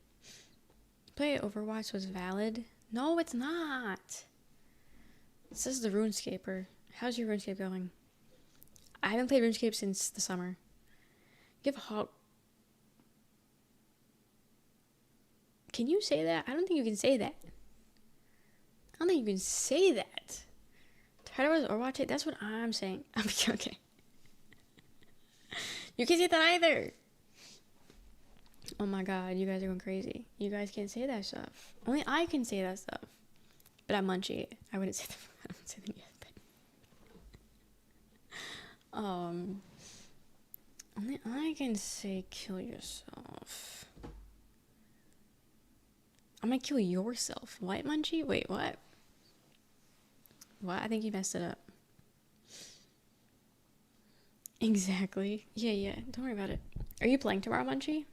Play Overwatch was valid. No, it's not. This is the RuneScaper. How's your RuneScape going? I haven't played RuneScape since the summer. You have a hog. Can you say that? I don't think you can say that. I don't think you can say that. Titles or watch it. That's what I'm saying. Okay. You can't say that either. Oh my god, you guys are going crazy. You guys can't say that stuff. Only I can say that stuff. But I'm Munchie. I wouldn't say I wouldn't say the thing. Only I can say kill yourself. I'm gonna kill yourself. What, Munchie? Wait, what? What? I think you messed it up. Exactly. Yeah. Don't worry about it. Are you playing tomorrow, Munchie?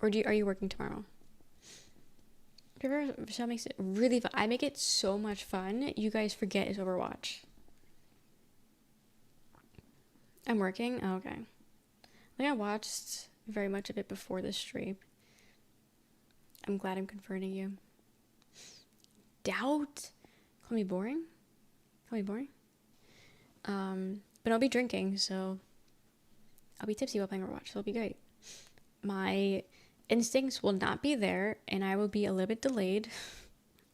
Or are you working tomorrow? Michelle makes it really fun. I make it so much fun. You guys forget it's Overwatch. I'm working? Oh, okay. I think I watched very much of it before this stream. I'm glad I'm confronting you. Doubt? Call me boring? Call me boring? But I'll be drinking, so I'll be tipsy while playing Overwatch, so it'll be great. My instincts will not be there, and I will be a little bit delayed,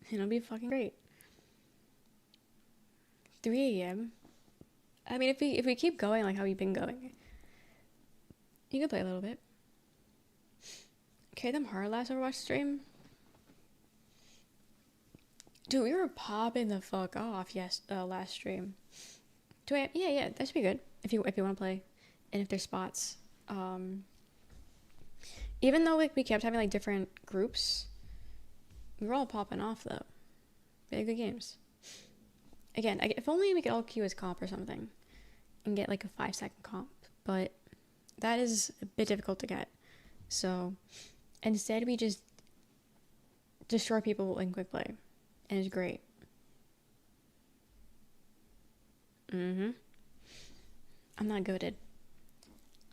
and it'll be fucking great. 3 a.m. I mean, if we keep going like how we've been going, you can play a little bit. Okay, them hard last Overwatch stream. Dude, we were popping the fuck off last stream. 2 a.m. Yeah, that should be good if you want to play, and if there's spots. Even though we kept having like different groups, we were all popping off though. Really good games. Again, if only we could all queue as comp or something, and get like a 5-second comp, but that is a bit difficult to get. So instead, we just destroy people in quick play, and it's great. I'm not goated.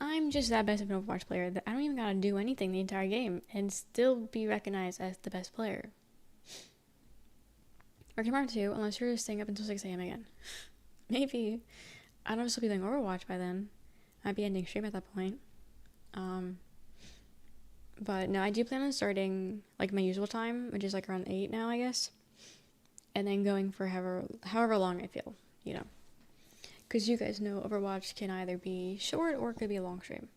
I'm just that best of an Overwatch player that I don't even gotta do anything the entire game and still be recognized as the best player. Or tomorrow too, unless you're staying up until 6 a.m. again. Maybe. I don't know if I'll still be playing Overwatch by then. I'd be ending stream at that point. But no, I do plan on starting like my usual time, which is like around 8 now, I guess. And then going for however long I feel, you know. Because you guys know Overwatch can either be short or it could be a long stream.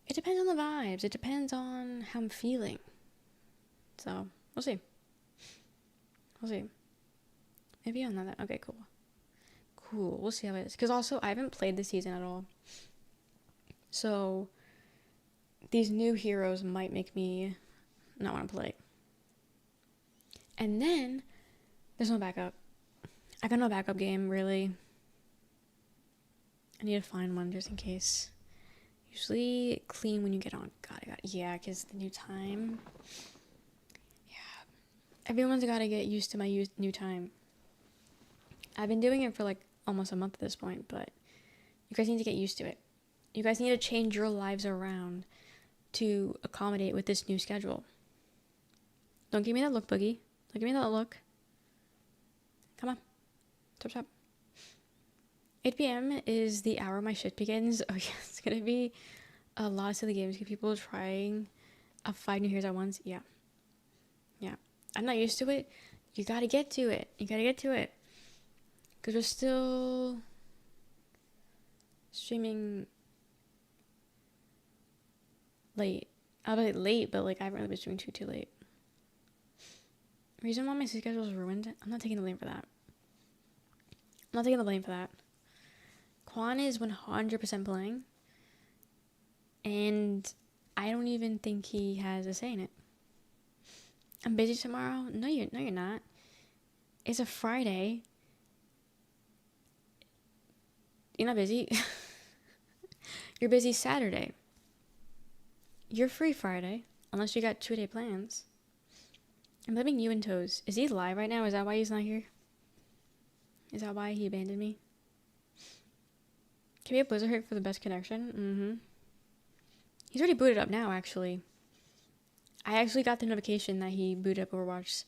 It depends on the vibes. It depends on how I'm feeling. So, we'll see. Maybe I'm not that. Okay, cool. We'll see how it is. Because also, I haven't played this season at all. So, these new heroes might make me not want to play. And then, there's no backup. I got no backup game, really. I need to find one just in case. Usually clean when you get on. Yeah, because the new time. Yeah. Everyone's got to get used to my new time. I've been doing it for like almost a month at this point, but you guys need to get used to it. You guys need to change your lives around to accommodate with this new schedule. Don't give me that look, Boogie. Don't give me that look. Come on. Stop. 8 p.m. is the hour my shift begins. Oh yeah, it's gonna be a lot of silly games. People trying 5 new heroes at once. Yeah. I'm not used to it. You gotta get to it. Because we're still streaming late. I'll be late, but like I haven't really been streaming too late. Reason why my schedule is ruined, I'm not taking the blame for that. Quan is 100% playing, and I don't even think he has a say in it. I'm busy tomorrow. No, you're not. It's a Friday. You're not busy. You're busy Saturday. You're free Friday, unless you got 2-day plans. I'm blaming you and Toes. Is he live right now? Is that why he's not here? Is that why he abandoned me? Can we have Blizzard hit for the best connection? He's already booted up now, actually. I actually got the notification that he booted up Overwatch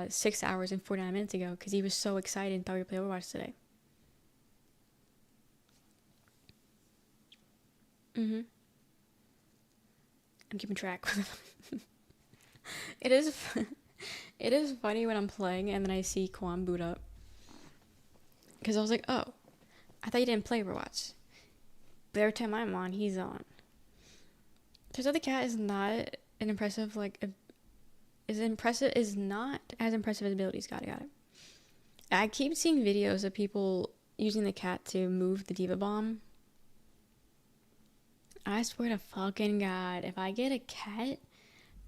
6 hours and 49 minutes ago because he was so excited and thought we would play Overwatch today. I'm keeping track. It is it is funny when I'm playing and then I see Quan boot up. Because I was like, oh, I thought you didn't play Overwatch. But every time I'm on, he's on. Turns out the cat is not an impressive, like, is not as impressive as abilities. Got it. I keep seeing videos of people using the cat to move the Diva Bomb. I swear to fucking God, if I get a cat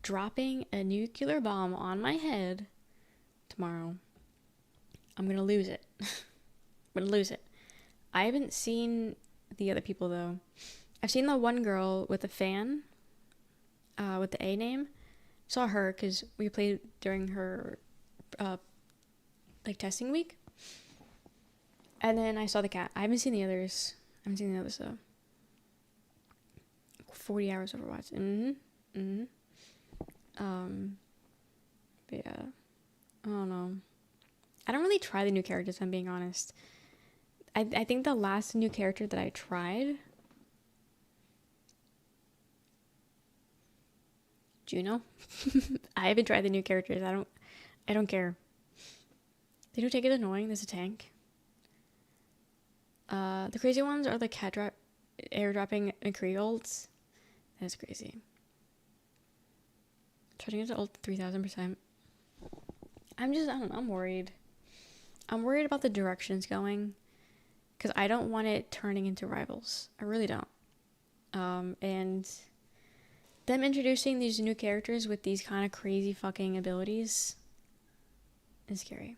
dropping a nuclear bomb on my head tomorrow, I'm gonna lose it. I'm gonna lose it. I haven't seen the other people though. I've seen the one girl with the fan, with the A name. Saw her because we played during her, like, testing week. And then I saw the cat. I haven't seen the others. I haven't seen the others though. 40 hours Overwatch. But yeah, I don't know. I don't really try the new characters, if I'm being honest. I think the last new character that I tried, Juno. I haven't tried the new characters. I don't care. They don't take it annoying. There's a tank. The crazy ones are the airdropping McCree ults. That's crazy. Charging it to ult 3000%. I don't know, I'm worried. I'm worried about the direction it's going. Because I don't want it turning into rivals. I really don't. And them introducing these new characters with these kind of crazy fucking abilities is scary.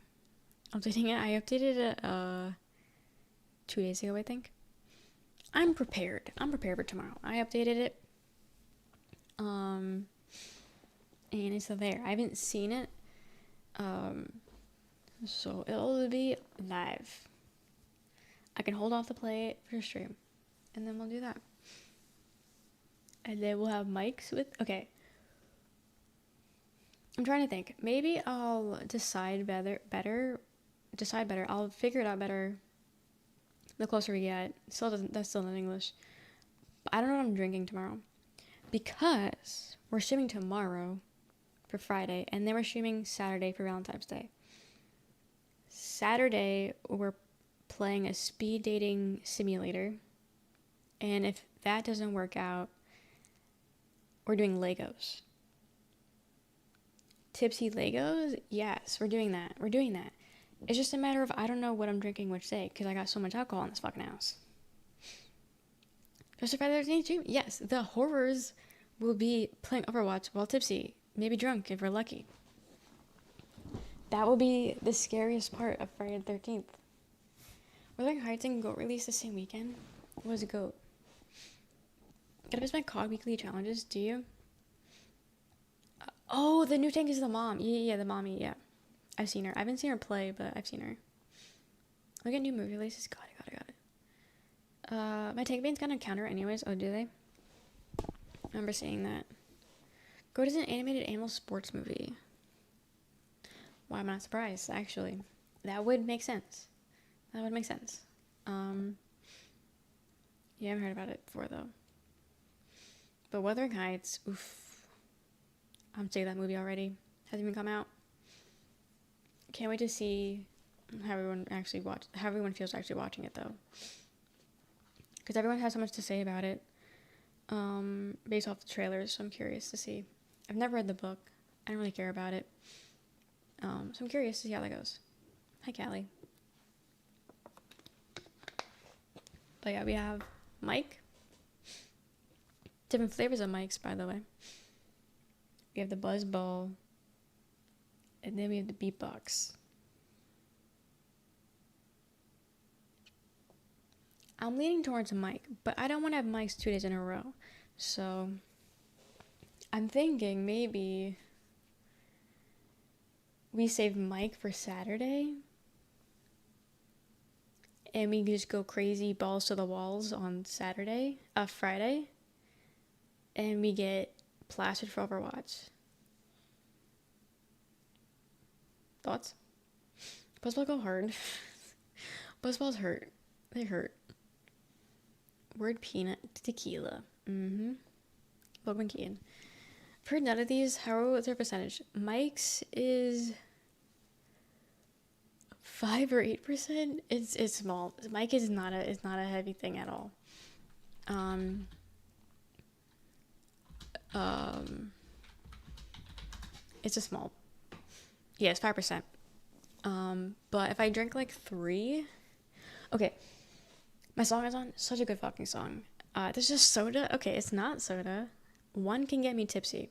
Updating it. I updated it 2 days ago, I think. I'm prepared. I'm prepared for tomorrow. I updated it. And it's there. I haven't seen it. So it'll be live. I can hold off to play it for stream. And then we'll do that. And then we'll have mics with... Okay. I'm trying to think. Maybe I'll decide better. I'll figure it out better the closer we get. That's still in English. But I don't know what I'm drinking tomorrow. Because we're streaming tomorrow for Friday. And then we're streaming Saturday for Valentine's Day. Saturday, we're playing a speed dating simulator. And if that doesn't work out, we're doing Legos. Tipsy Legos? Yes, we're doing that. It's just a matter of I don't know what I'm drinking which day because I got so much alcohol in this fucking house. Just Friday the 13th stream? Yes, the horrors will be playing Overwatch while tipsy. Maybe drunk if we're lucky. That will be the scariest part of Friday the 13th. Wuthering Heights and Goat release the same weekend? What is a goat? Gotta miss my COD weekly challenges, do you? Oh, the new tank is the mom. Yeah, the mommy, yeah. I've seen her. I haven't seen her play, but I've seen her. Look at new movie releases. Got it. My tank mains got an encounter anyways. Oh, do they? I remember seeing that. Goat is an animated animal sports movie. Why am I not surprised, actually? That would make sense. Yeah, I haven't heard about it before, though. But Wuthering Heights, oof. I'm sick of that movie already. Hasn't even come out. Can't wait to see how everyone feels actually watching it, though. Because everyone has so much to say about it, based off the trailers, so I'm curious to see. I've never read the book. I don't really care about it. So I'm curious to see how that goes. Hi, Callie. But yeah, we have Mike. Different flavors of mics, by the way. We have the buzz ball. And then we have the beatbox. I'm leaning towards a mic, but I don't want to have mics 2 days in a row. So I'm thinking maybe we save Mike for Saturday. And we just go crazy balls to the walls on Friday. And we get plastered for Overwatch. Thoughts? Buzzball go hard. Buzzballs hurt. They hurt. Word peanut tequila. Welcome, Keaton. I've heard none of these. How is their percentage? Mike's is 5 or 8%. It's small. Mike is not a heavy thing at all. It's a small. Yeah, it's 5%. But if I drink like 3, okay. My song is on. Such a good fucking song. There's just soda. Okay, it's not soda. One can get me tipsy.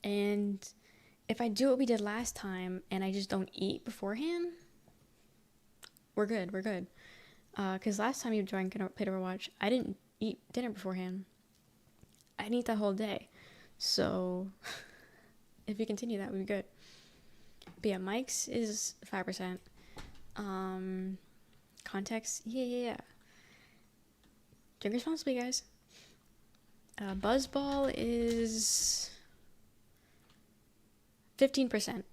And if I do what we did last time and I just don't eat beforehand, we're good. We're good. Because last time you drank and played Overwatch, I didn't eat dinner beforehand. I didn't eat that whole day. So if you continue, that would be good. But yeah, Mike's is 5%. Context, yeah. Drink responsibly, guys. Buzzball is 15%.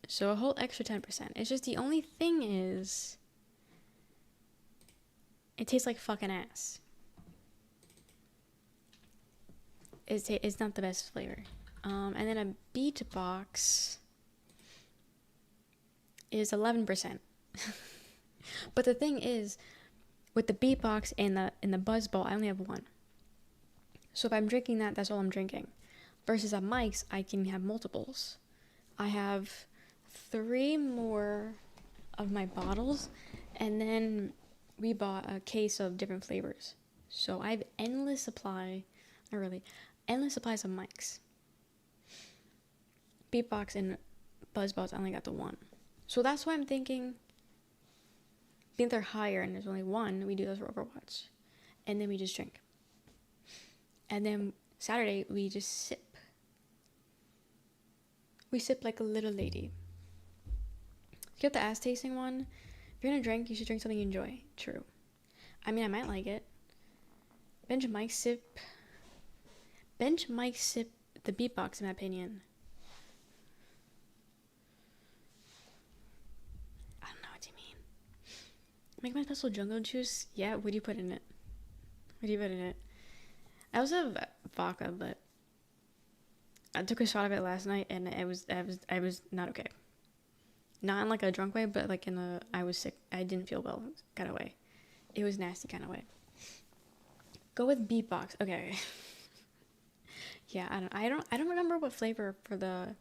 So a whole extra 10%. It's just the only thing is it tastes like fucking ass. It's not the best flavor. And then a beat box is 11%. But the thing is, with the beatbox and the buzzball, I only have 1. So if I'm drinking that, that's all I'm drinking. Versus at Mike's, I can have multiples. I have 3 more of my bottles, and then we bought a case of different flavors. So I have endless supplies of Mike's. Beatbox and buzzballs, I only got the 1. So that's why I'm thinking, I think they're higher and there's only 1, we do those for Overwatch. And then we just drink. And then Saturday, we just sip. We sip like a little lady. Get the ass tasting one. If you're gonna drink, you should drink something you enjoy. True. I mean, I might like it. Bench Mike sip the beatbox, in my opinion. I don't know what you mean. Make my special jungle juice? Yeah, what do you put in it? I also have vodka, but I took a shot of it last night and I was not okay. Not in like a drunk way, but like I was sick. I didn't feel well kind of way. It was nasty kind of way. Go with beatbox. Okay. Yeah, I don't remember what flavor for the.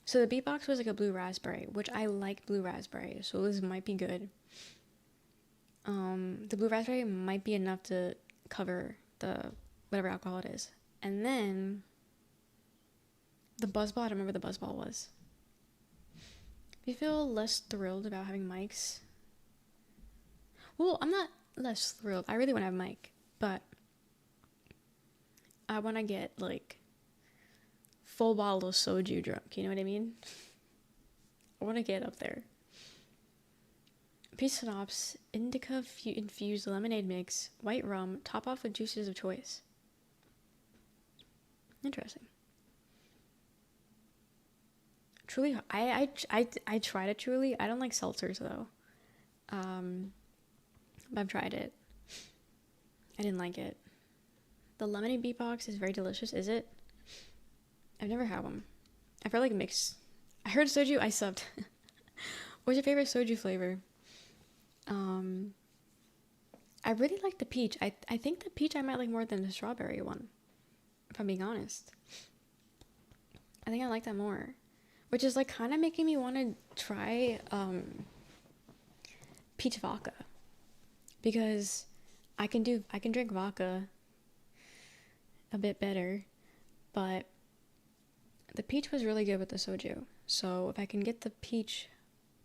So the beatbox was like a blue raspberry, which I like blue raspberry, so this might be good. The blue raspberry might be enough to cover the whatever alcohol it is. And then the buzzball, I don't remember what the buzzball was. If you feel less thrilled about having mics, well, I'm not less thrilled. I really want to have Mike, but I want to get like full bottle of soju drunk. You know what I mean? I want to get up there. Peace synopsis, indica infused lemonade mix, white rum, top off with juices of choice. Interesting. Truly, I tried it truly. I don't like seltzers though. But I've tried it. I didn't like it. The lemonade beatbox is very delicious, is it? I've never had one. I've heard like mixed. I heard soju, I subbed. What's your favorite soju flavor? I really like the peach. I think the peach I might like more than the strawberry one, if I'm being honest. I think I like that more. Which is like kind of making me want to try peach vodka. Because I can drink vodka a bit better, but the peach was really good with the soju. So if I can get the peach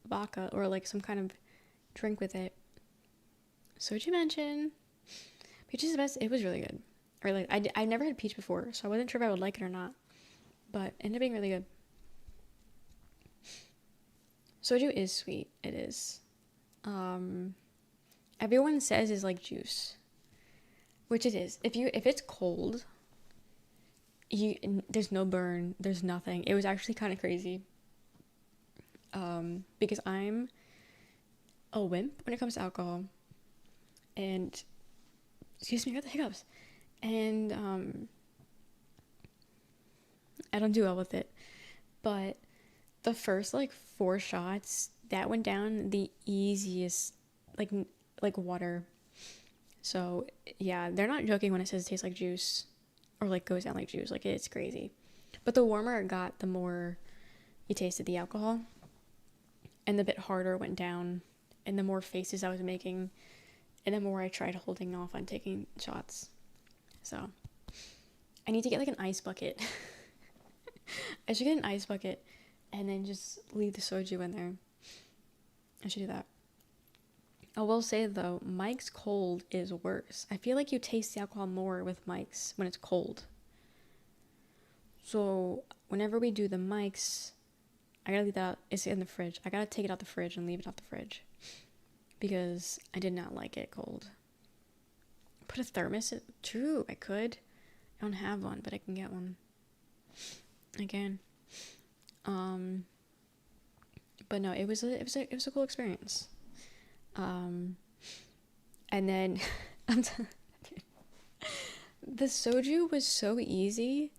vodka or like some kind of drink with it, soju mention. Peach is the best. It was really good. Or like I never had peach before, so I wasn't sure if I would like it or not, but it ended up being really good. Soju is sweet. It is. Everyone says it's like juice, which it is. If it's cold, there's no burn. There's nothing. It was actually kind of crazy. because I'm a wimp when it comes to alcohol. And, excuse me, I got the hiccups. And, I don't do well with it. But the first, like, 4 shots, that went down the easiest, like water. So, yeah, they're not joking when it says it tastes like juice. Or, like, goes down like juice. Like, it's crazy. But the warmer it got, the more you tasted the alcohol. And the bit harder it went down. And the more faces I was making. And the more I tried holding off on taking shots. So, I need to get, like, an ice bucket. I should get an ice bucket. And then just leave the soju in there. I should do that. I will say, though, Mike's cold is worse. I feel like you taste the alcohol more with Mike's when it's cold. So, whenever we do the Mike's, I gotta leave that out. It's in the fridge. I gotta take it out the fridge and leave it out the fridge. Because I did not like it cold. Put a thermos in. True, I could. I don't have one, but I can get one. Again. But no, it was a cool experience. And then the soju was so easy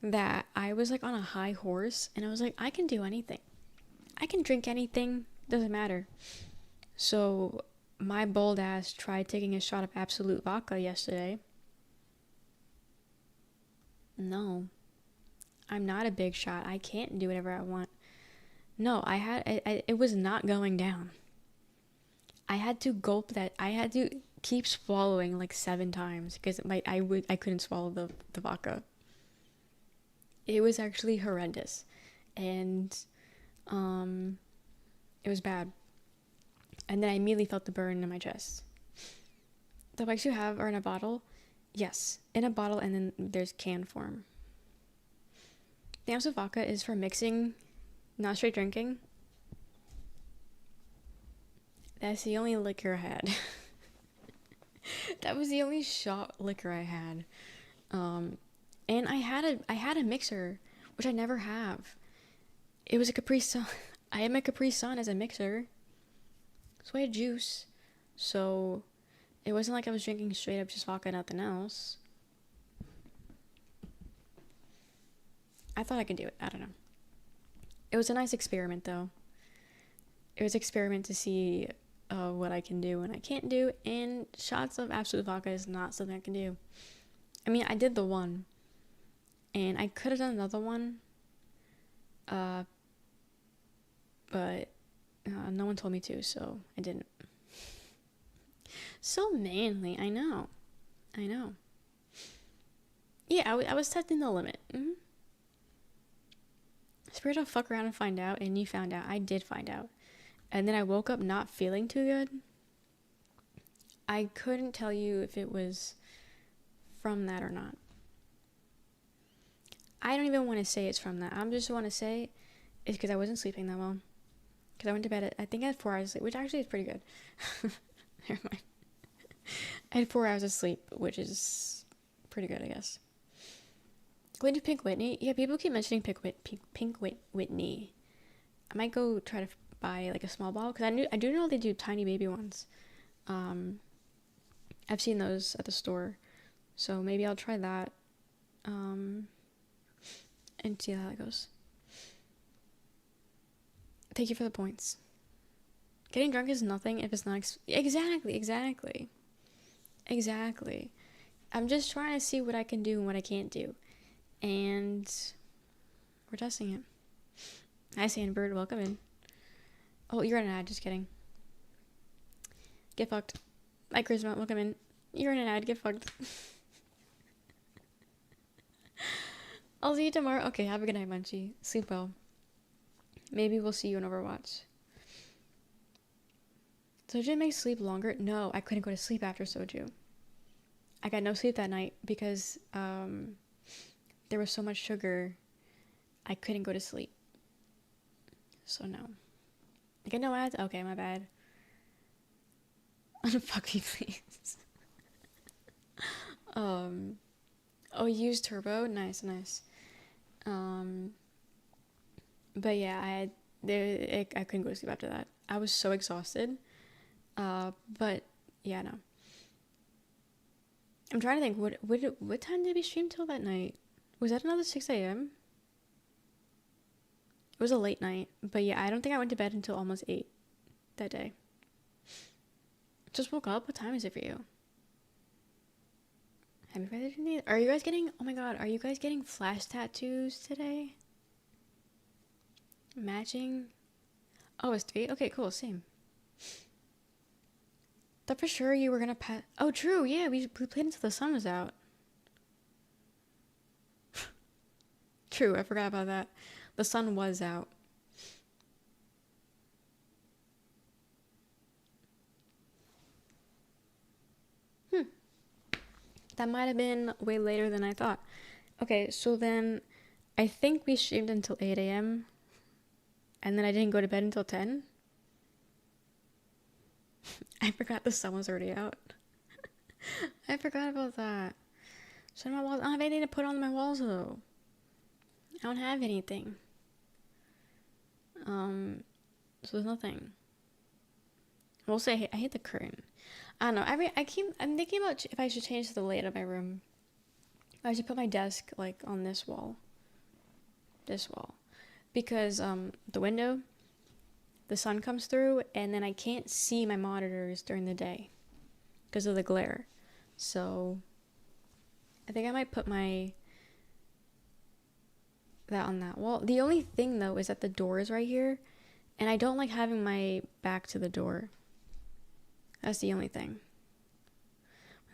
that I was like on a high horse, and I was like, I can do anything. I can drink anything, doesn't matter. So my bold ass tried taking a shot of Absolute vodka yesterday. No, I'm not a big shot. I can't do whatever I want. No, it was not going down. I had to gulp that. I had to keep swallowing like 7 times because I couldn't swallow the vodka. It was actually horrendous, and it was bad. And then I immediately felt the burn in my chest. The bikes you have are in a bottle? Yes, in a bottle, and then there's can form. The ounce of vodka is for mixing, not straight drinking. That's the only liquor I had. That was the only shot liquor I had. And I had a mixer, which I never have. It was a Capri Sun. I had my Capri Sun as a mixer. So I had juice. So it wasn't like I was drinking straight up just vodka and nothing else. I thought I could do it. I don't know. It was a nice experiment, though. It was an experiment to see what I can do and I can't do. And shots of Absolute vodka is not something I can do. I mean, I did the one. And I could have done another one. But no one told me to, so I didn't. So manly, I know. Yeah, I was testing the limit. Spirit will fuck around and find out, and you found out. I did find out. And then I woke up not feeling too good. I couldn't tell you if it was from that or not. I don't even want to say it's from that. I just want to say it's because I wasn't sleeping that well. Because I went to bed at, I think I had 4 hours of sleep, which actually is pretty good. Never mind. I had 4 hours of sleep, which is pretty good, I guess. Going to Pink Whitney? Yeah, people keep mentioning Pink Whitney. I might go try to buy like a small bottle, because I do know they do tiny baby ones. I've seen those at the store, so maybe I'll try that. And see how that goes. Thank you for the points. Getting drunk is nothing if it's not exactly. I'm just trying to see what I can do and what I can't do, and we're testing it. Hi Sandbird, welcome in. Oh, you're in an ad, just kidding. Get fucked. Hi Charisma, welcome in. You're in an ad, get fucked. I'll see you tomorrow. Okay, have a good night, Munchie. Sleep well. Maybe we'll see you in Overwatch. Soju makes sleep longer? No, I couldn't go to sleep after soju. I got no sleep that night because there was so much sugar. I couldn't go to sleep. So no. Like, no ads? Okay, my bad. Unfuck me, please. Oh, use turbo? Nice. But yeah, I couldn't go to sleep after that. I was so exhausted. But yeah, no. I'm trying to think, what time did we stream till that night? Was that another 6 a.m.? It was a late night, but yeah, I don't think I went to bed until almost 8 that day. Just woke up. What time is it for you? Happy Friday, 13th. Are you guys getting, oh my god, are you guys getting flash tattoos today? Matching? Oh, it's 3? Okay, cool, same. Thought for sure you were gonna pat. Oh, true, yeah, we played until the sun was out. True, I forgot about that. The sun was out. That might have been way later than I thought. Okay, so then I think we streamed until 8 a.m. and then I didn't go to bed until 10. I forgot the sun was already out. I forgot about that. So my walls, I don't have anything to put on my walls though. I don't have anything. So there's nothing. We'll say I hate the curtain. I don't know. I'm thinking about if I should change the layout of my room. I should put my desk like on this wall. This wall. Because the window, the sun comes through and then I can't see my monitors during the day because of the glare. So I think I might put that on that wall. The only thing though is that the door is right here and I don't like having my back to the door. That's the only thing.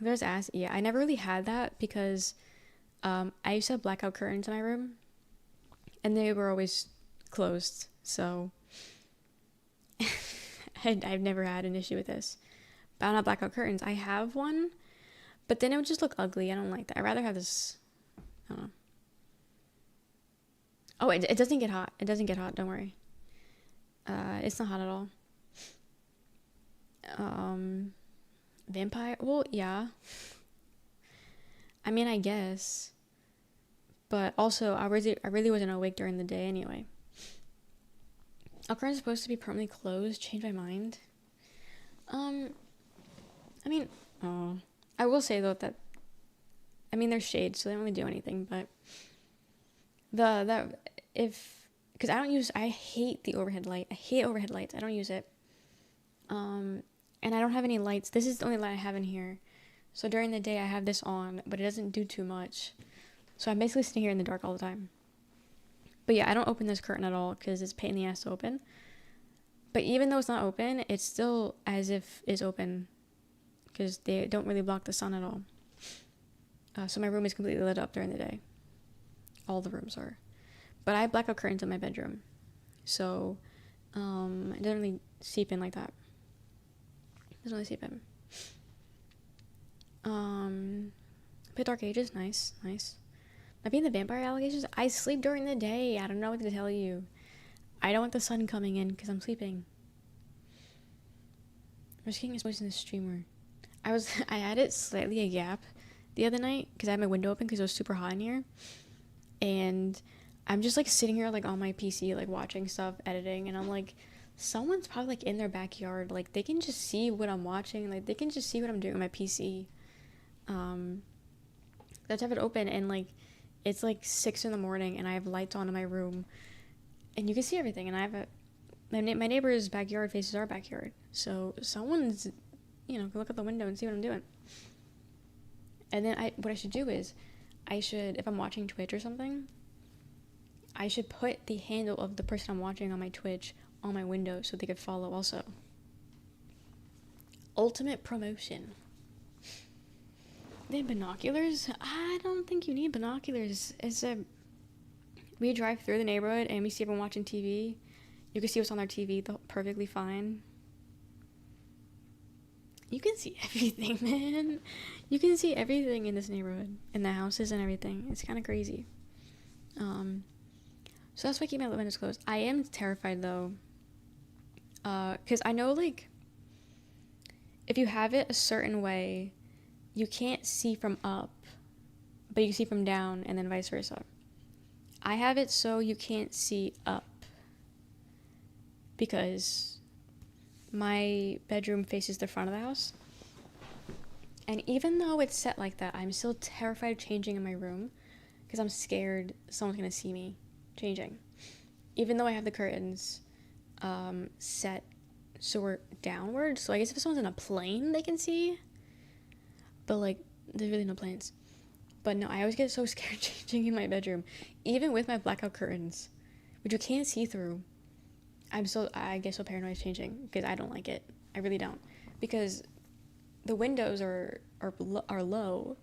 There's yeah, I never really had that because I used to have blackout curtains in my room and they were always closed, so I've never had an issue with this. But I don't have blackout curtains. I have one, but then it would just look ugly. I don't like that. I'd rather have this, I don't know. Oh, it doesn't get hot. It doesn't get hot, don't worry. It's not hot at all. Vampire? Well, yeah. I mean, I guess. But also, I really wasn't awake during the day anyway. Our curtain's supposed to be permanently closed. Change my mind. I mean, I will say though that, I mean, they're shades, so they don't really do anything. But because I hate the overhead light. I hate overhead lights. I don't use it. And I don't have any lights. This is the only light I have in here. So during the day I have this on, but it doesn't do too much. So I'm basically sitting here in the dark all the time. But yeah, I don't open this curtain at all because it's a pain in the ass to open. But even though it's not open, it's still as if it's open because they don't really block the sun at all. So my room is completely lit up during the day. All the rooms are. But I have blackout curtains in my bedroom. So it doesn't really seep in like that. Doesn't really seep in. But Dark Ages, nice. But being the vampire allegations, I sleep during the day. I don't know what to tell you. I don't want the sun coming in because I'm sleeping. I'm just getting this voice in the streamer. I had it slightly a gap the other night because I had my window open because it was super hot in here. And I'm just like sitting here like on my PC like watching stuff, editing, and I'm like, someone's probably like in their backyard. Like they can just see what I'm watching. Like they can just see what I'm doing on my PC. Let's have it open and like it's like 6 in the morning and I have lights on in my room and you can see everything. And I have my neighbor's backyard faces our backyard. So someone's, can look out the window and see what I'm doing. And then what I should do is if I'm watching Twitch or something, I should put the handle of the person I'm watching on my Twitch on my window so they could follow also. Ultimate promotion. They have binoculars? I don't think you need binoculars. We drive through the neighborhood and we see everyone watching TV. You can see what's on their TV perfectly fine. You can see everything, man. You can see everything in this neighborhood. In the houses and everything. It's kind of crazy. So that's why I keep my windows closed. I am terrified though. Because I know like, if you have it a certain way, you can't see from up, but you can see from down and then vice versa. I have it so you can't see up. because my bedroom faces the front of the house. And even though it's set like that, I'm still terrified of changing in my room because I'm scared someone's gonna see me changing. Even though I have the curtains set so we're downward, so I guess if someone's in a plane, they can see. But like, there's really no planes. But no, I always get so scared changing in my bedroom, even with my blackout curtains, which you can't see through. I get so paranoid changing because I don't like it. I really don't, because the windows are low.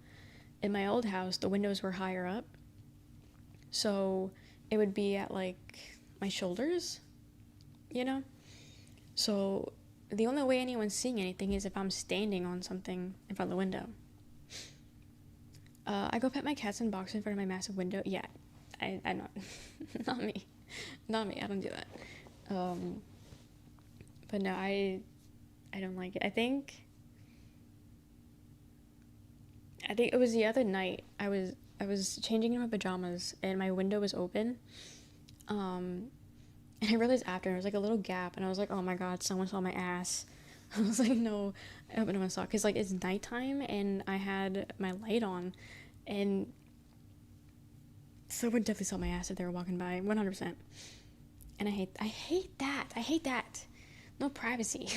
In my old house, the windows were higher up, so it would be at like my shoulders, you know. So the only way anyone's seeing anything is if I'm standing on something in front of the window. I go pet my cats in box in front of my massive window. Yeah, I'm not. Not me. Not me. I don't do that. But no, I don't like it. I think it was the other night. I was changing in my pajamas and my window was open. And I realized after there was like a little gap, and I was like, oh my god, someone saw my ass. I was like, no, I hope no one saw, because like it's nighttime and I had my light on, and someone definitely saw my ass if they were walking by, 100%. And I hate that. No privacy.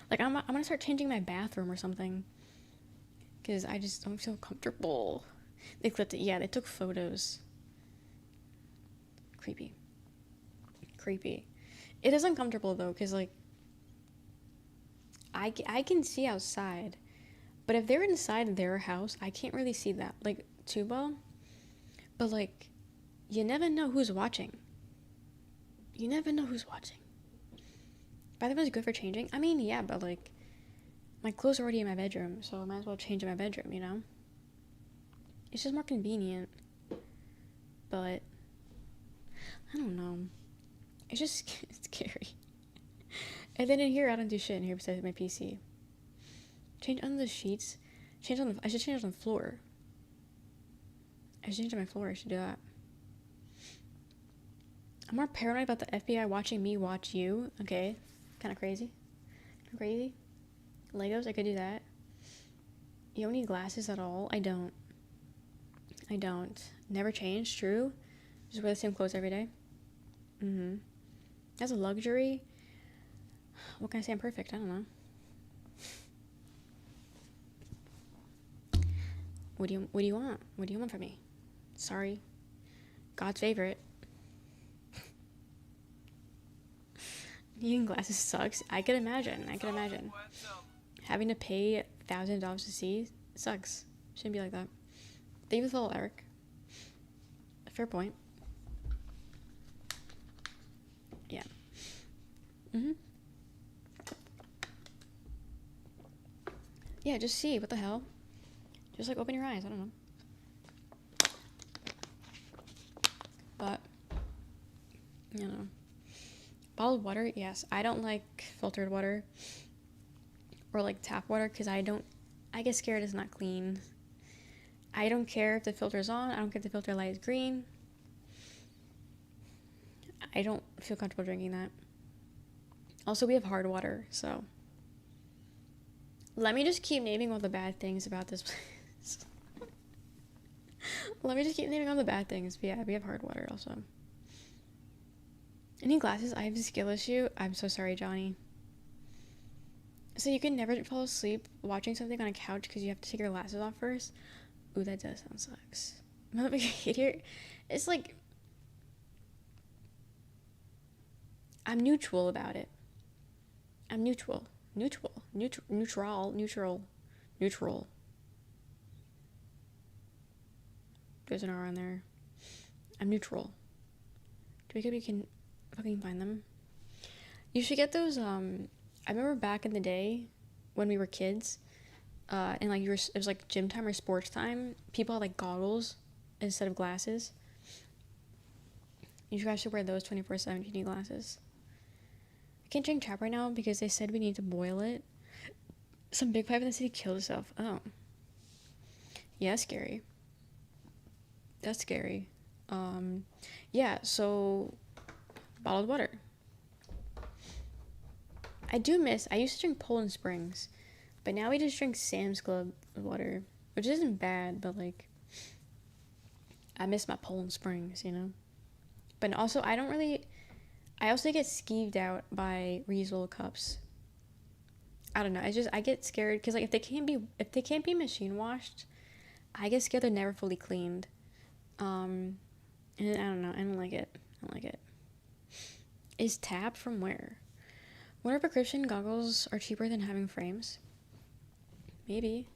Like I'm gonna start changing my bathroom or something, because I just don't feel comfortable. They clipped it. Yeah, they took photos. Creepy. It is uncomfortable though, because like I can see outside, but if they're inside their house, I can't really see that like too well. But like, you never know who's watching. By the way, it's good for changing. I mean, yeah, but like my clothes are already in my bedroom, so I might as well change in my bedroom, you know? It's just more convenient. But I don't know. It's just it's scary. And then in here, I don't do shit in here besides my PC. Change under the sheets. I should change on the floor. I should change on my floor. I should do that. I'm more paranoid about the FBI watching me watch you. Okay. Kind of crazy. Legos, I could do that. You don't need glasses at all. I don't. Never change, true. Just wear the same clothes every day. That's a luxury. What can I say? I'm perfect. I don't know. What do you want? What do you want from me? Sorry. God's favorite. Needing glasses sucks. I can imagine. Having to pay $1,000 to see sucks. Shouldn't be like that. Thank you for the follow, Eric. Fair point. Yeah. Yeah, just see. What the hell? Just like open your eyes. I don't know. But, you know. Bottled water, yes. I don't like filtered water or like tap water because I get scared it's not clean. I don't care if the filter's on. I don't care if the filter light is green. I don't feel comfortable drinking that. Also, we have hard water, so let me just keep naming all the bad things about this place. Let me just keep naming all the bad things. But yeah, we have hard water also. Any glasses? I have a skill issue. I'm so sorry, Johnny. So you can never fall asleep watching something on a couch because you have to take your glasses off first? Ooh, that does sound sucks. Motherfucker here. It's like, I'm neutral about it. I'm neutral. There's an R on there. I'm neutral. Do we think we can fucking find them? You should get those, I remember back in the day when we were kids, and like it was like gym time or sports time, people had like goggles instead of glasses. You guys should wear those 24/7 if you need glasses. I can't drink trap right now because they said we need to boil it. Some big pipe in the city killed itself. Oh. Yeah, scary. That's scary. Yeah, so bottled water. I used to drink Poland Springs, but now we just drink Sam's Club water, which isn't bad, but like, I miss my Poland Springs, you know? But also, I also get skeeved out by Riesel cups. I don't know, I get scared, because like, if they can't be machine washed, I get scared they're never fully cleaned. And I don't know, I don't like it. Is Tap from where? Wonder if prescription goggles are cheaper than having frames? Maybe.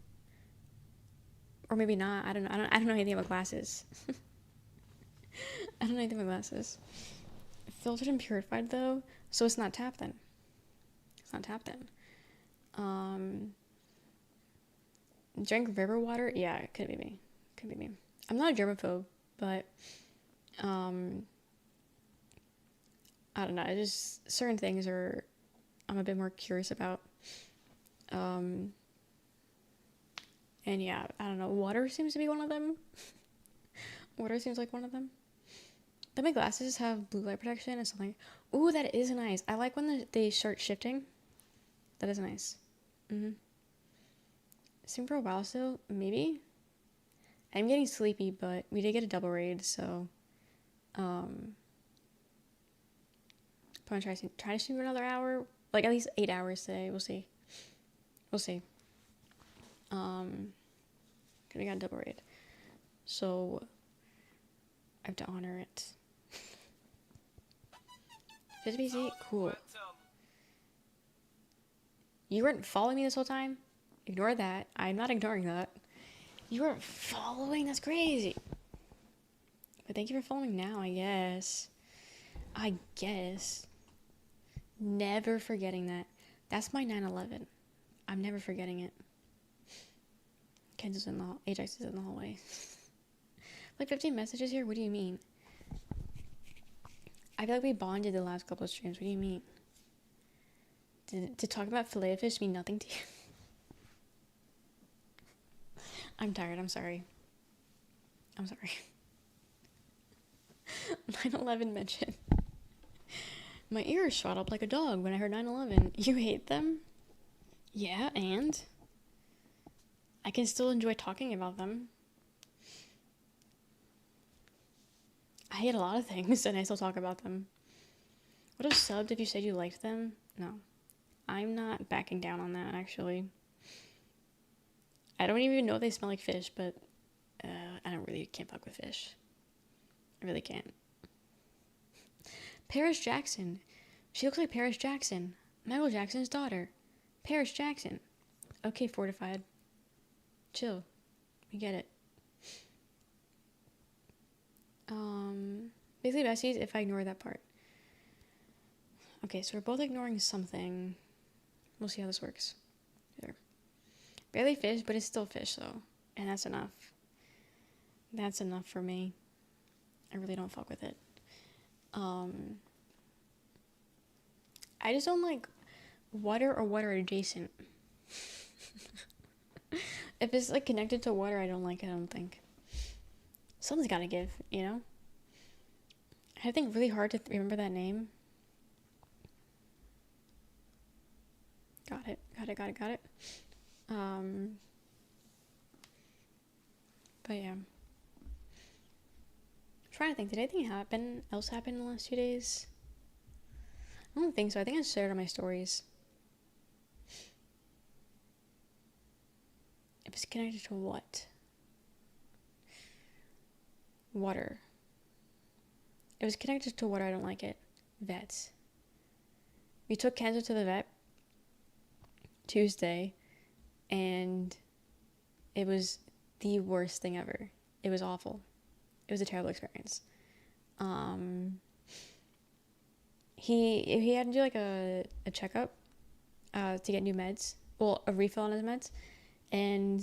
Or maybe not. I don't know anything about glasses. I don't know anything about glasses. Filtered and purified though, so it's not Tap then. Drink river water? Yeah, it could be me. I'm not a germaphobe, but I don't know. I just certain things I'm a bit more curious about. And yeah, I don't know. Water seems to be one of them. Water seems like one of them. Then my glasses have blue light protection and something. Ooh, that is nice. I like when they start shifting. That is nice. Seen for a while still, maybe. I'm getting sleepy, but we did get a double raid, so probably try to stream for another hour, like at least 8 hours today. We'll see. 'Cause we got a double raid, so I have to honor it. 50PC, cool. You weren't following me this whole time? Ignore that. I'm not ignoring that. You weren't following? That's crazy. But thank you for following now, I guess. Never forgetting that. That's my 9/11. I'm never forgetting it. Ajax is in the hallway. Like 15 messages here? What do you mean? I feel like we bonded the last couple of streams. What do you mean? To talk about fillet of fish mean nothing to you? I'm tired. I'm sorry. 9/11 mention. My ears shot up like a dog when I heard 9/11. You hate them? Yeah, and? I can still enjoy talking about them. I hate a lot of things, and I still talk about them. Would have subbed if you said you liked them? No. I'm not backing down on that, actually. I don't even know if they smell like fish, but can't fuck with fish. I really can't. Paris Jackson. She looks like Paris Jackson. Michael Jackson's daughter. Paris Jackson. Okay, Fortified. Chill. We get it. Basically besties if I ignore that part. Okay, so we're both ignoring something. We'll see how this works. There. Barely fish, but it's still fish though. And that's enough. That's enough for me. I really don't fuck with it. I just don't like water or water adjacent. If it's like connected to water, I don't like it, I don't think. Something's gotta give, you know? I think really hard to remember that name. Got it. But yeah. I'm trying to think, did anything else happen in the last 2 days? I don't think so. I think I shared on my stories. It was connected to what? Water. It was connected to water, I don't like it. Vets. We took Kenzo to the vet Tuesday, and it was the worst thing ever. It was awful. It was a terrible experience. He had to do like a checkup to get new meds. Well, a refill on his meds. And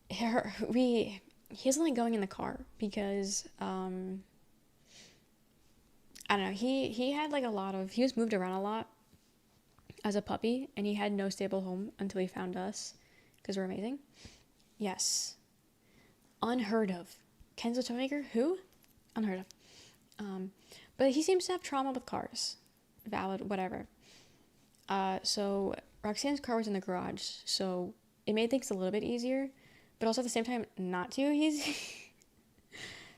he doesn't like going in the car because I don't know, he had like he was moved around a lot as a puppy, and he had no stable home until he found us because we're amazing. Yes. Unheard of. Kenzo Toymaker? Who? Unheard of. But he seems to have trauma with cars. Valid, whatever. So Roxanne's car was in the garage, so it made things a little bit easier, but also at the same time not too easy.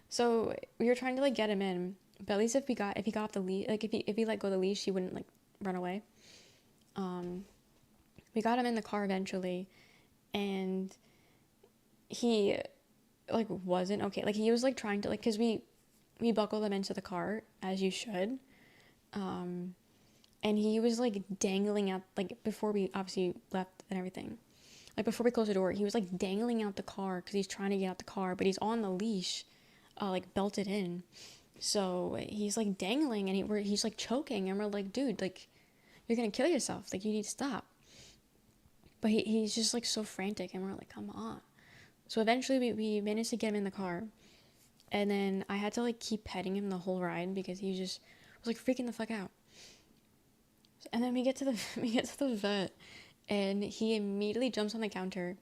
So we were trying to like get him in, but at least if he got off the leash, like if he let go of the leash, he wouldn't like run away. We got him in the car eventually, and he like wasn't okay. Like he was like trying to like, because we buckled him into the car as you should, and he was like dangling out, like before we obviously left and everything, like before we closed the door, he was like dangling out the car because he's trying to get out the car, but he's on the leash, like belted in. So he's like dangling, and he's like choking, and we're like, dude, like you're gonna kill yourself, like you need to stop. But he's just like so frantic, and we're like, come on. So eventually we managed to get him in the car, and then I had to like keep petting him the whole ride because he just was like freaking the fuck out. And then we get to the vet, and he immediately jumps on the counter,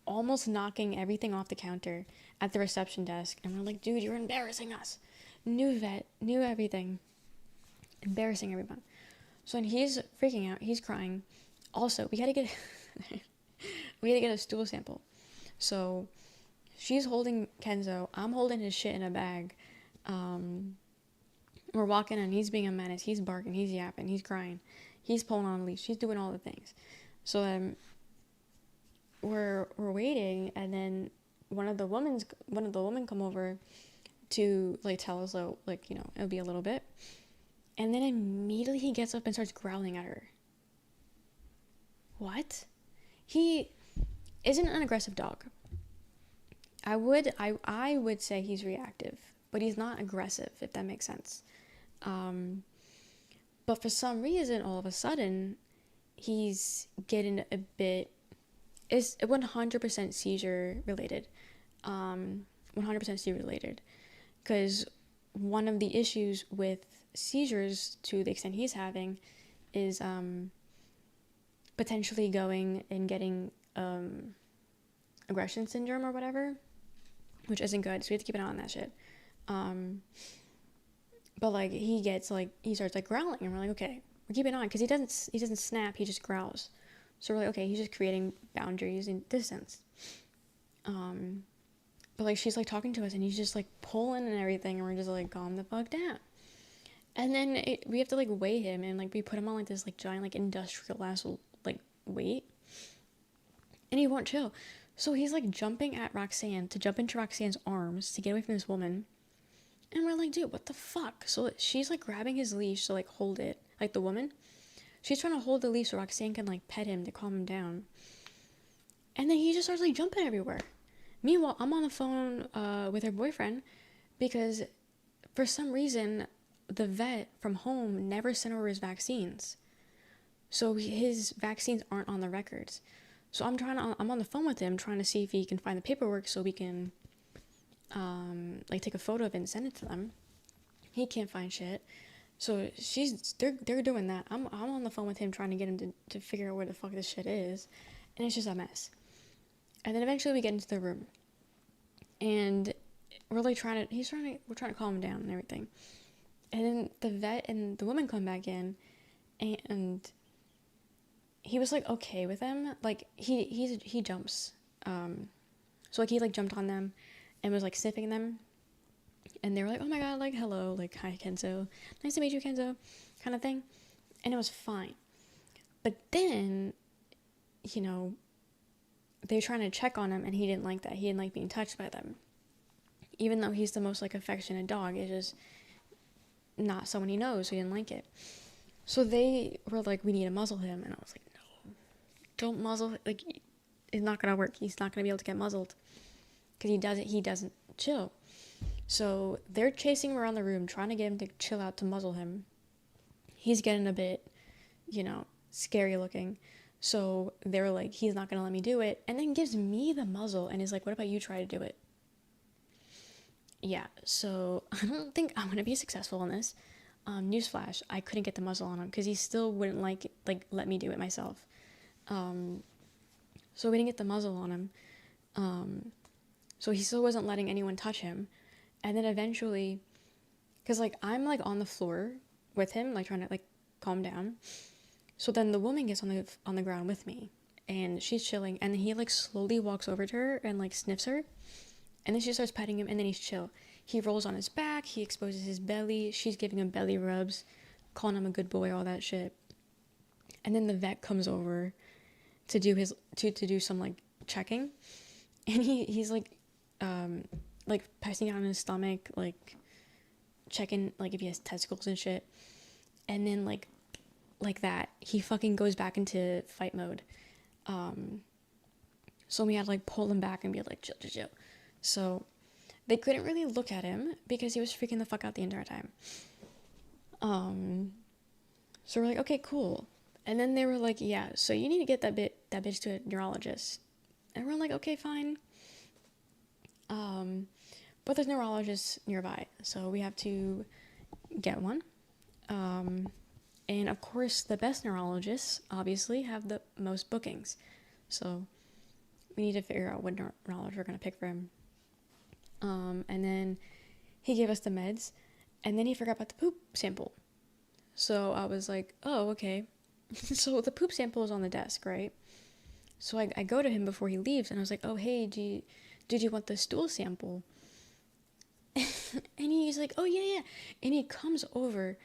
almost knocking everything off the counter at the reception desk. And we're like, dude, you're embarrassing us. New vet, new everything. Embarrassing everyone. So when he's freaking out, he's crying. Also, we had to get a stool sample. So she's holding Kenzo. I'm holding his shit in a bag. We're walking and he's being a menace. He's barking. He's yapping. He's crying. He's pulling on a leash. He's doing all the things. So we're waiting, and then one of the women come over to like tell us like you know it'll be a little bit, and then immediately he gets up and starts growling at her. What? He isn't an aggressive dog. I would say he's reactive, but he's not aggressive, if that makes sense. But for some reason, all of a sudden, he's getting a bit. It's 100% seizure related. 100% seizure related, because one of the issues with seizures, to the extent he's having, is potentially going and getting aggression syndrome or whatever, which isn't good. So we have to keep an eye on that shit. But like he starts like growling, and we're like, okay, we're keeping on, because he doesn't snap, he just growls. So we're like, okay, he's just creating boundaries and distance. But like she's like talking to us, and he's just like pulling and everything, and we're just like, calm the fuck down. And then we have to like weigh him, and like we put him on like this like giant like industrial ass like weight, and he won't chill. So he's like jumping at Roxanne to jump into Roxanne's arms to get away from this woman. And we're like, dude, what the fuck? So she's like grabbing his leash to like hold it, like the woman. She's trying to hold the leash so Roxanne can like pet him to calm him down. And then he just starts like jumping everywhere. Meanwhile, I'm on the phone with her boyfriend, because for some reason the vet from home never sent over his vaccines. So his vaccines aren't on the records. So I'm on the phone with him trying to see if he can find the paperwork so we can like take a photo of it and send it to them. He can't find shit. So they're doing that. I'm on the phone with him trying to get him to figure out where the fuck this shit is. And it's just a mess. And then eventually we get into the room. And we're like we're trying to calm him down and everything. And then the vet and the woman come back in, and he was like okay with them. Like he jumps. So like he like jumped on them and was like sniffing them. And they were like, oh my god, like hello, like hi Kenzo. Nice to meet you, Kenzo, kind of thing. And it was fine. But then, you know, they were trying to check on him, and he didn't like that. He didn't like being touched by them. Even though he's the most like affectionate dog, it's just not someone he knows, so he didn't like it. So they were like, we need to muzzle him. And I was like, no, don't muzzle. Like, it's not gonna work. He's not gonna be able to get muzzled, because he doesn't chill. So they're chasing him around the room, trying to get him to chill out to muzzle him. He's getting a bit, you know, scary looking. So they're like, he's not gonna let me do it, and then gives me the muzzle and is like, what about you try to do it? Yeah, so I don't think I'm gonna be successful in this. Newsflash, I couldn't get the muzzle on him because he still wouldn't let me do it myself. So we didn't get the muzzle on him. So he still wasn't letting anyone touch him. And then eventually, because like I'm like on the floor with him, like trying to like calm down. So then the woman gets on the ground with me, and she's chilling, and he like slowly walks over to her and like sniffs her, and then she starts petting him, and then he's chill. He rolls on his back, he exposes his belly, she's giving him belly rubs, calling him a good boy, all that shit. And then the vet comes over to do his to do some like checking, and he's like passing out on his stomach, like checking like if he has testicles and shit. And then like that, he fucking goes back into fight mode. So we had to like pull him back and be like chill, chill, chill. So they couldn't really look at him because he was freaking the fuck out the entire time. So we're like, okay, cool. And then they were like, yeah, so you need to get that bitch to a neurologist. And we're like, okay, fine. But there's neurologists nearby, so we have to get one. And of course, the best neurologists obviously have the most bookings. So we need to figure out what neurologist we're gonna pick for him. And then he gave us the meds, and then he forgot about the poop sample. So I was like, oh, okay. So the poop sample is on the desk, right? So I go to him before he leaves, and I was like, oh, hey, did you want the stool sample? And he's like, oh, yeah. And he comes over,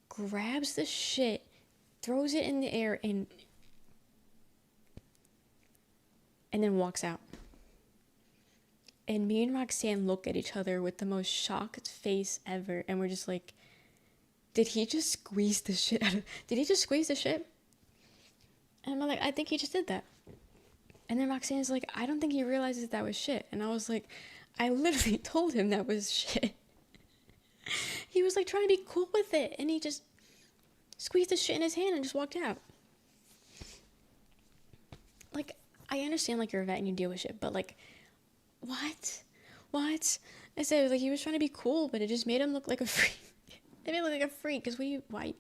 grabs the shit, throws it in the air, and then walks out. And me and Roxanne look at each other with the most shocked face ever, and we're just like, did he just squeeze the shit out of... Did he just squeeze the shit? And I'm like, I think he just did that. And then Roxanne's like, I don't think he realizes that was shit. And I was like, I literally told him that was shit. He was like trying to be cool with it, and he just squeezed the shit in his hand and just walked out. Like, I understand like you're a vet and you deal with shit, but like, what? I said, like, he was trying to be cool, but it just made him look like a freak. It made him look like a freak, because why?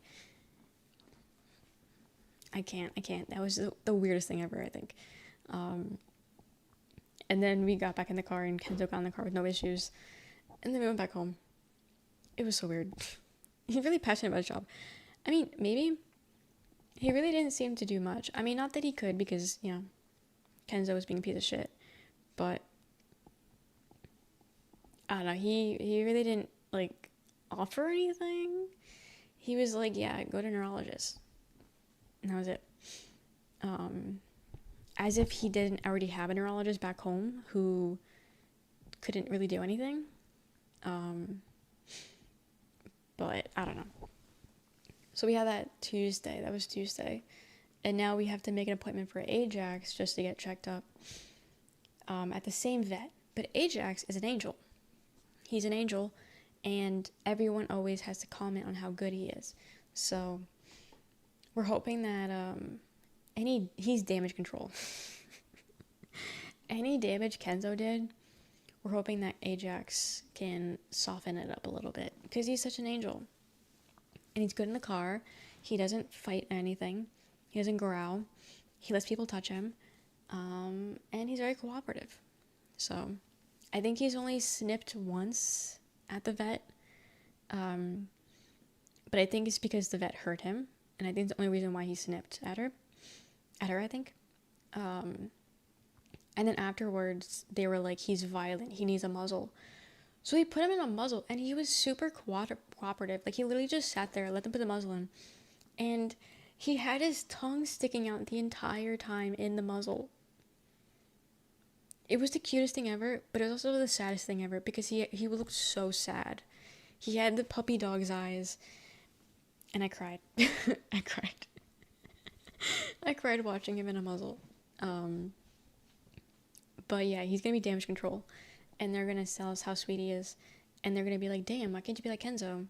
I can't. That was the weirdest thing ever, I think. And then we got back in the car, and Kenzo got in the car with no issues. And then we went back home. It was so weird. He's really passionate about his job. I mean, maybe. He really didn't seem to do much. I mean, not that he could, because, you know, Kenzo was being a piece of shit. But I don't know, he really didn't, like, offer anything. He was like, yeah, go to a neurologist. And that was it. As if he didn't already have a neurologist back home who couldn't really do anything. But I don't know. So we had that Tuesday. That was Tuesday. And now we have to make an appointment for Ajax just to get checked up at the same vet. But Ajax is an angel. He's an angel, and everyone always has to comment on how good he is. So we're hoping that he's damage control. Any damage Kenzo did, we're hoping that Ajax can soften it up a little bit, because he's such an angel. And he's good in the car. He doesn't fight anything. He doesn't growl. He lets people touch him. And he's very cooperative. So I think he's only snipped once at the vet. But I think it's because the vet hurt him. And I think it's the only reason why he snipped at her, I think. And then afterwards, they were like, he's violent. He needs a muzzle. So he put him in a muzzle, and he was super cooperative. Like, he literally just sat there, let them put the muzzle in. And he had his tongue sticking out the entire time in the muzzle. It was the cutest thing ever, but it was also the saddest thing ever, because he looked so sad. He had the puppy dog's eyes, and I cried. I cried. I cried watching him in a muzzle. But yeah, he's gonna be damage control, and they're gonna tell us how sweet he is, and they're gonna be like, damn, why can't you be like Kenzo?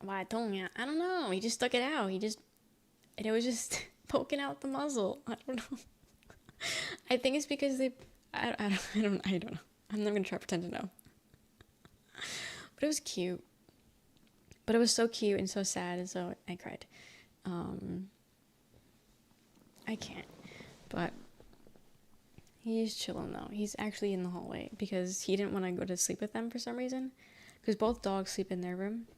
Why, I told you, I don't know, he just stuck it out, and it was just poking out the muzzle. I don't know. I think it's because I don't know. I'm not gonna try to pretend to know. But it was cute. But it was so cute and so sad, and so I cried. I can't. But he's chilling though. He's actually in the hallway because he didn't want to go to sleep with them for some reason. Because both dogs sleep in their room.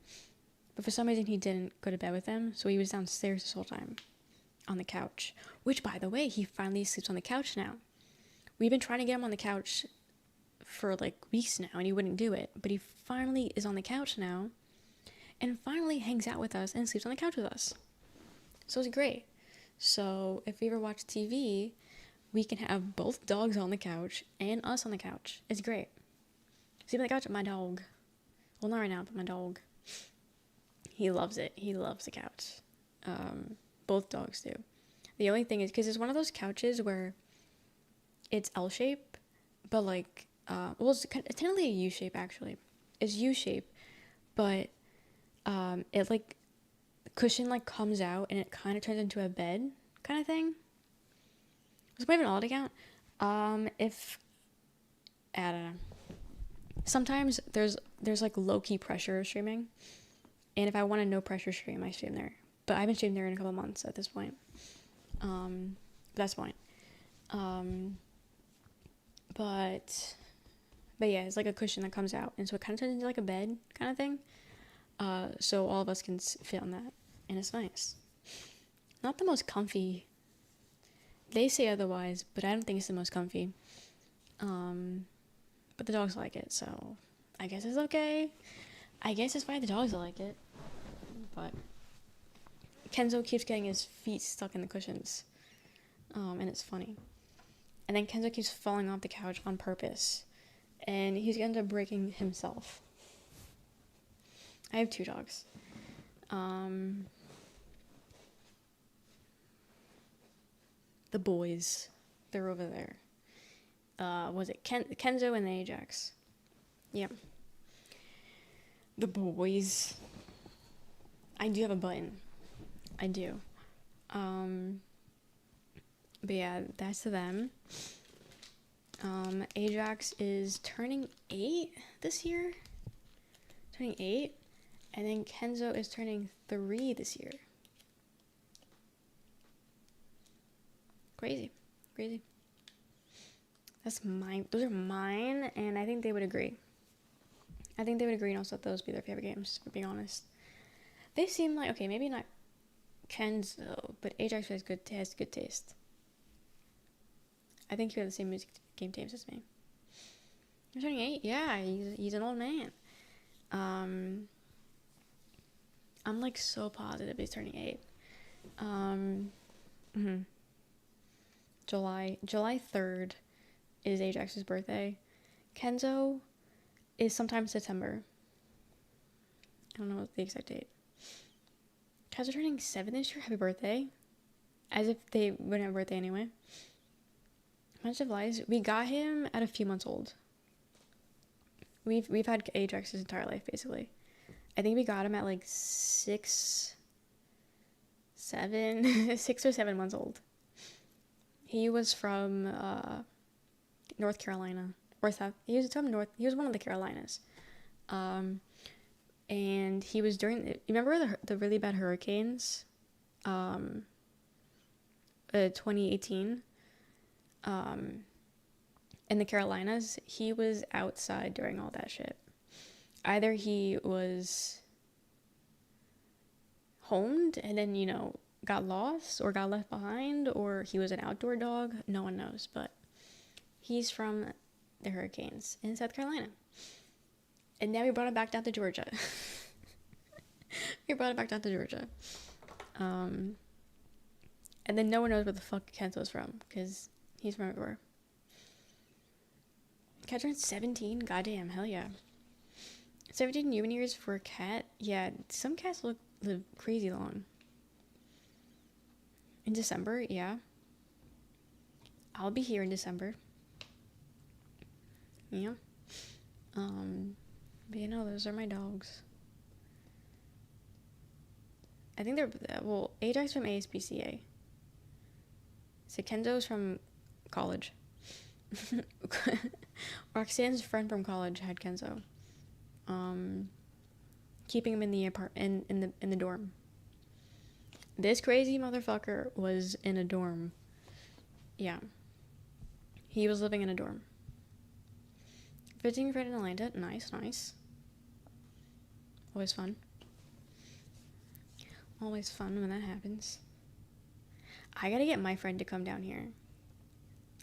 But for some reason, he didn't go to bed with them, so he was downstairs this whole time on the couch. Which, by the way, he finally sleeps on the couch now. We've been trying to get him on the couch for like weeks now, and he wouldn't do it. But he finally is on the couch now, and finally hangs out with us and sleeps on the couch with us. So it's great. So if we ever watch TV, we can have both dogs on the couch and us on the couch. It's great. Sleep on the couch with my dog. Well, not right now, but my dog. He loves it. He loves the couch. Both dogs do. The only thing is, because it's one of those couches where it's L-shape, but like, well, it's technically a U-shape, actually. It's U-shape, but it like, the cushion like comes out and it kind of turns into a bed kind of thing. It's quite an odd account. If, I don't know. Sometimes there's like low-key pressure streaming, and if I want a no pressure stream, I stream there. But I haven't streamed there in a couple months at this point. That's the point. But yeah, it's like a cushion that comes out, and so it kind of turns into like a bed kind of thing. So all of us can fit on that, and it's nice. Not the most comfy. They say otherwise, but I don't think it's the most comfy. But the dogs like it, so I guess it's okay. I guess it's why the dogs like it. But Kenzo keeps getting his feet stuck in the cushions. And it's funny. And then Kenzo keeps falling off the couch on purpose. And he's gonna end up breaking himself. I have 2 dogs. The boys. They're over there. Was it Kenzo and Ajax? Yeah. The boys. I do have a button. I do. But yeah, that's to them. Ajax is turning 8 this year. Turning 8. And then Kenzo is turning 3 this year. Crazy. Crazy. That's mine. Those are mine, and I think they would agree. I think they would agree and also let those be their favorite games, for being honest. They seem like, okay, maybe not Kenzo, but Ajax has good taste. I think you have the same music game taste as me. You're turning 8? Yeah, he's an old man. I'm like so positive he's turning 8. July 3rd is Ajax's birthday. Kenzo is sometime September. I don't know the exact date. Kenzo turning 7 this year. Happy birthday. As if they wouldn't have a birthday anyway. Bunch of lies. We got him at a few months old. We've had Ajax his entire life, basically. I think we got him at like 6 or 7 months old. He was from North Carolina or South. He was one of the Carolinas. And he was during. You remember the really bad hurricanes? 2018. In the Carolinas, he was outside during all that shit. Either he was homed and then, got lost or got left behind, or he was an outdoor dog. No one knows, but he's from the hurricanes in South Carolina. And now we brought him back down to Georgia. And then no one knows where the fuck Kenzo's from, because he's from everywhere. Cat turned 17? Goddamn, hell yeah. 17 human years for a cat? Yeah, some cats live crazy long. In December, yeah. I'll be here in December. Yeah. But those are my dogs. I think they're, Ajax from ASPCA. So Kenzo's from college. Roxanne's friend from college had Kenzo. Keeping him in the in the dorm. This crazy motherfucker was in a dorm. Yeah. He was living in a dorm. Visiting a friend in Atlanta. Nice. Always fun. Always fun when that happens. I gotta get my friend to come down here.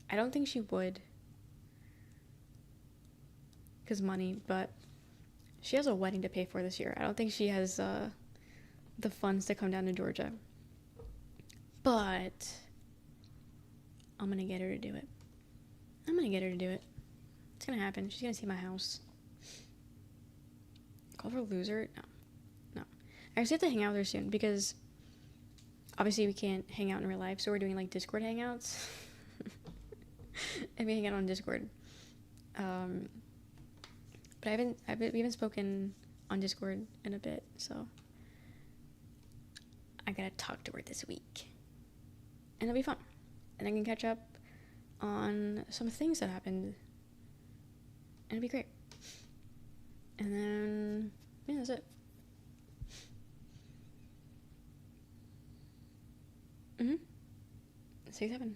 I don't think she would. Because money, but she has a wedding to pay for this year. I don't think she has the funds to come down to Georgia. But I'm gonna get her to do it. I'm gonna get her to do it. It's gonna happen. She's gonna see my house. Call her a loser? No. I actually have to hang out with her soon because obviously we can't hang out in real life, so we're doing like Discord hangouts. And we hang out on Discord. But we haven't spoken on Discord in a bit, so I gotta talk to her this week. And it'll be fun. And I can catch up on some things that happened. And it'll be great. And then, yeah, that's it. 6-7.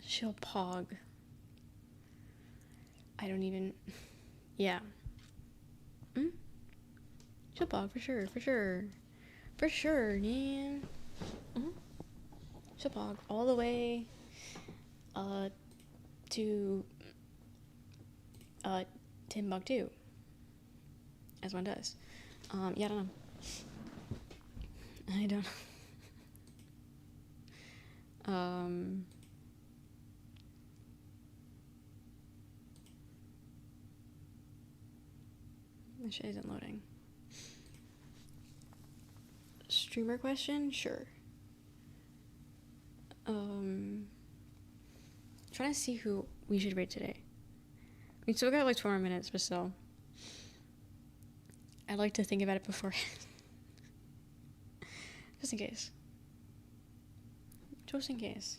She'll pog. I don't even... Yeah. She'll pog for sure. For sure, man. She'll pog all the way to Timbuktu. As one does. Yeah, I don't know. I don't know. My shit isn't loading. Streamer question? Sure. Trying to see who we should rate today. We still got like 4 more minutes, but still. I like to think about it beforehand. Just in case. Just in case.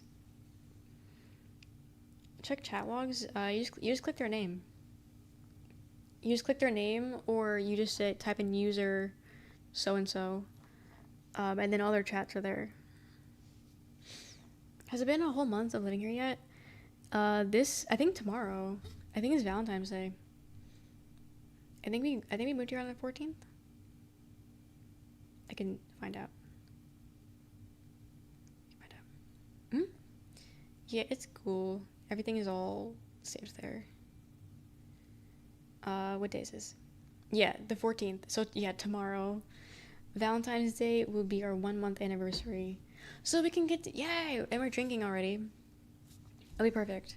Check chat logs. You just click their name. You just click their name, or you just type in user so-and-so, and then all their chats are there. Has it been a whole month of living here yet? I think tomorrow. I think it's Valentine's Day. I think we moved here on the 14th. I can find out. Yeah, it's cool. Everything is all saved there. What day is this? Yeah, the 14th. So yeah, tomorrow, Valentine's Day will be our 1 month anniversary. So we can get to, yay! And we're drinking already. It'll be perfect.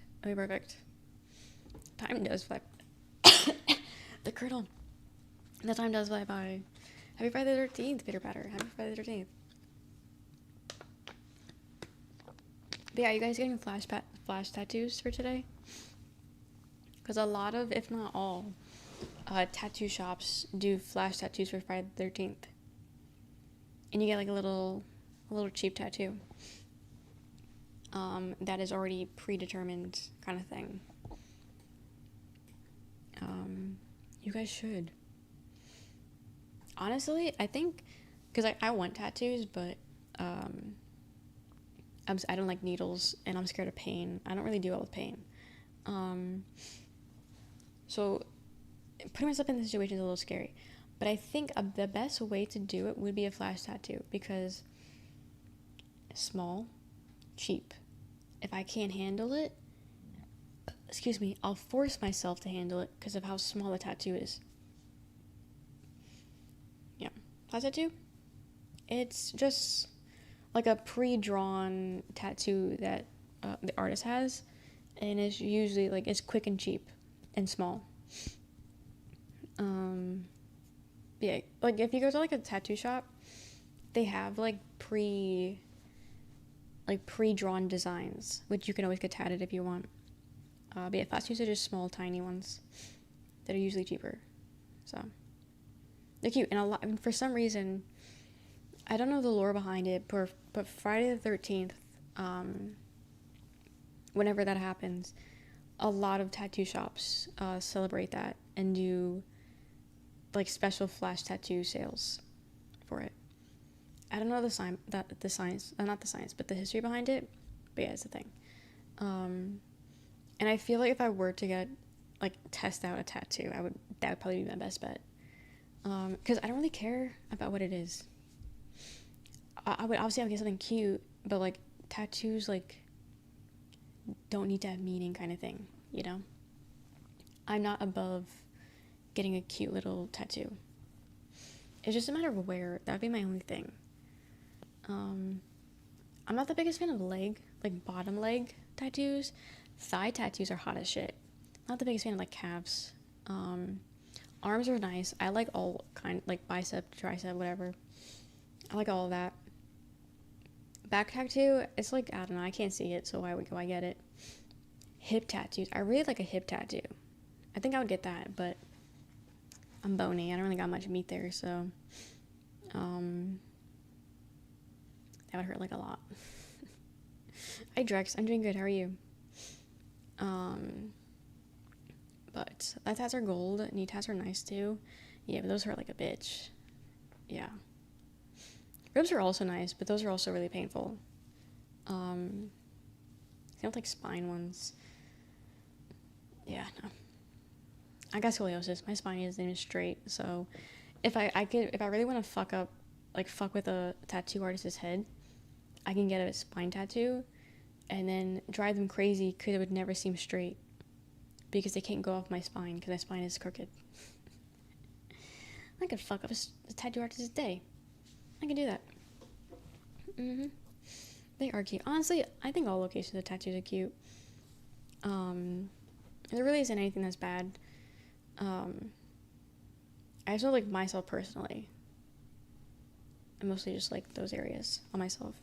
Time does fly. The curdle. The time does fly by. Happy Friday the 13th, Bitter Batter. Happy Friday the 13th. But yeah, you guys getting flash tattoos for today? Because a lot of, if not all, tattoo shops do flash tattoos for Friday the 13th. And you get like a little cheap tattoo. That is already predetermined kind of thing. You guys should. Honestly, I think, because I want tattoos, but I don't like needles, and I'm scared of pain. I don't really do well with pain. So putting myself in this situation is a little scary. But I think the best way to do it would be a flash tattoo, because it's small, cheap. If I can't handle it, I'll force myself to handle it because of how small the tattoo is. Yeah. Flash tattoo? It's just like a pre-drawn tattoo that the artist has, and it's usually like it's quick and cheap and small. Yeah, like if you go to like a tattoo shop, they have like pre-drawn designs, which you can always get tatted if you want. But yeah, flash tattoos are just small, tiny ones that are usually cheaper. So they're cute, and for some reason, I don't know the lore behind it, but Friday the 13th, whenever that happens, a lot of tattoo shops celebrate that and do like special flash tattoo sales for it. I don't know the science, not the science, but the history behind it. But yeah, it's a thing. And I feel like if I were to test out a tattoo, that would probably be my best bet. Because I don't really care about what it is. I would obviously get something cute, but like tattoos like don't need to have meaning kind of thing, you know? I'm not above getting a cute little tattoo. It's just a matter of where. That would be my only thing. I'm not the biggest fan of like bottom leg tattoos. Thigh tattoos are hot as shit. Not the biggest fan of like calves. Arms are nice. I like all like bicep, tricep, whatever. I like all of that. Back tattoo, it's like, I don't know, I can't see it, so why get it? Hip tattoos. I really like a hip tattoo. I think I would get that, but I'm bony. I don't really got much meat there, so that would hurt like a lot. Hi Drex, I'm doing good. How are you? But that tats are gold. Knee tats are nice too. Yeah, but those hurt like a bitch. Yeah. Ribs are also nice, but those are also really painful. Same with like spine ones. Yeah, no. I got scoliosis. My spine isn't even straight, so if I really want to fuck with a tattoo artist's head, I can get a spine tattoo and then drive them crazy because it would never seem straight because they can't go off my spine because my spine is crooked. I could fuck up a tattoo artist's day. I can do that. They are cute. Honestly, I think all locations of tattoos are cute. There really isn't anything that's bad. I just don't like myself personally. I mostly just like those areas on myself.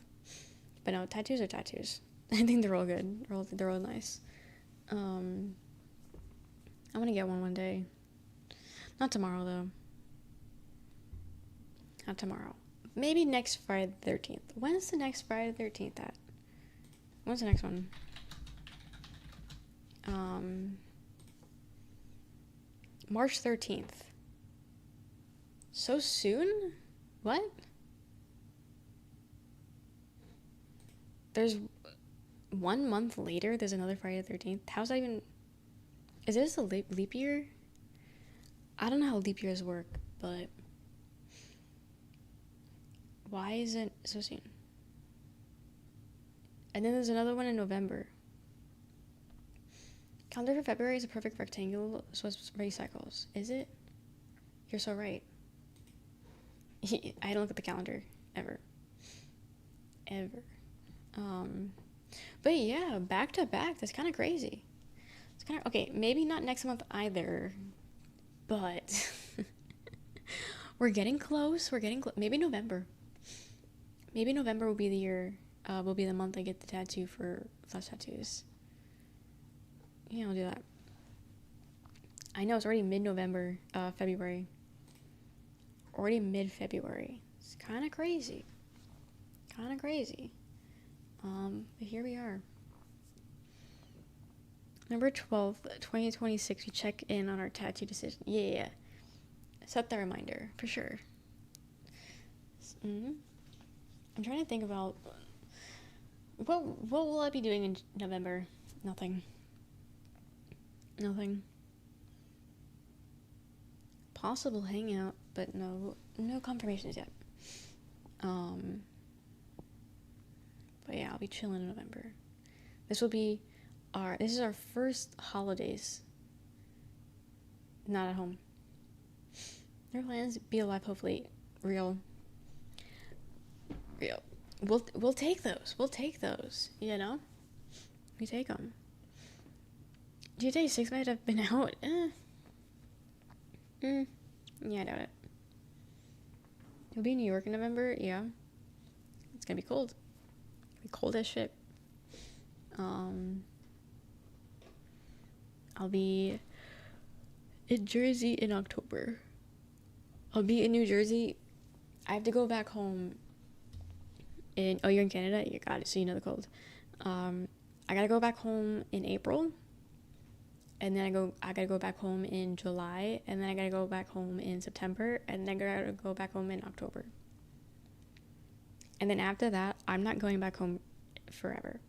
But no, tattoos are tattoos. I think they're all good. They're all nice. I want to get one day. Not tomorrow, though. Not tomorrow. Maybe next Friday the 13th. When's the next Friday the 13th at? When's the next one? March 13th. So soon? What? There's 1 month later, there's another Friday the 13th. How's that even... Is this a leap year? I don't know how leap years work, but... Why is it so soon? And then there's another one in November. Calendar for February is a perfect rectangle, so it's ready cycles. Is it? You're so right. I don't look at the calendar. Ever. But yeah, back to back. That's kind of crazy. It's kind of... Okay, maybe not next month either. But... we're getting close. Maybe November. Maybe November will be the year... will be the month I get the tattoo for flesh tattoos. Yeah, I'll do that. I know, it's already mid-November, February. Already mid-February. It's kind of crazy. But here we are. November 12th, 2026, we check in on our tattoo decision. Yeah. Set the reminder, for sure. I'm trying to think about... What will I be doing in November? Nothing. Possible hangout, but no confirmations yet. But yeah, I'll be chilling in November. This is our first holidays not at home. Your plans, be alive, hopefully. Real. We'll take those, you know? We take them. GTA 6 might have been out. Yeah, I doubt it. You'll be in New York in November? Yeah. It's gonna be cold. It'll be cold as shit. I'll be in Jersey in October. I'll be in New Jersey. I have to go back home oh, you're in Canada? You got it, so you know the cold. I gotta go back home in April. And then I gotta go back home in July, and then I gotta go back home in September, and then I gotta go back home in October. And then after that, I'm not going back home forever.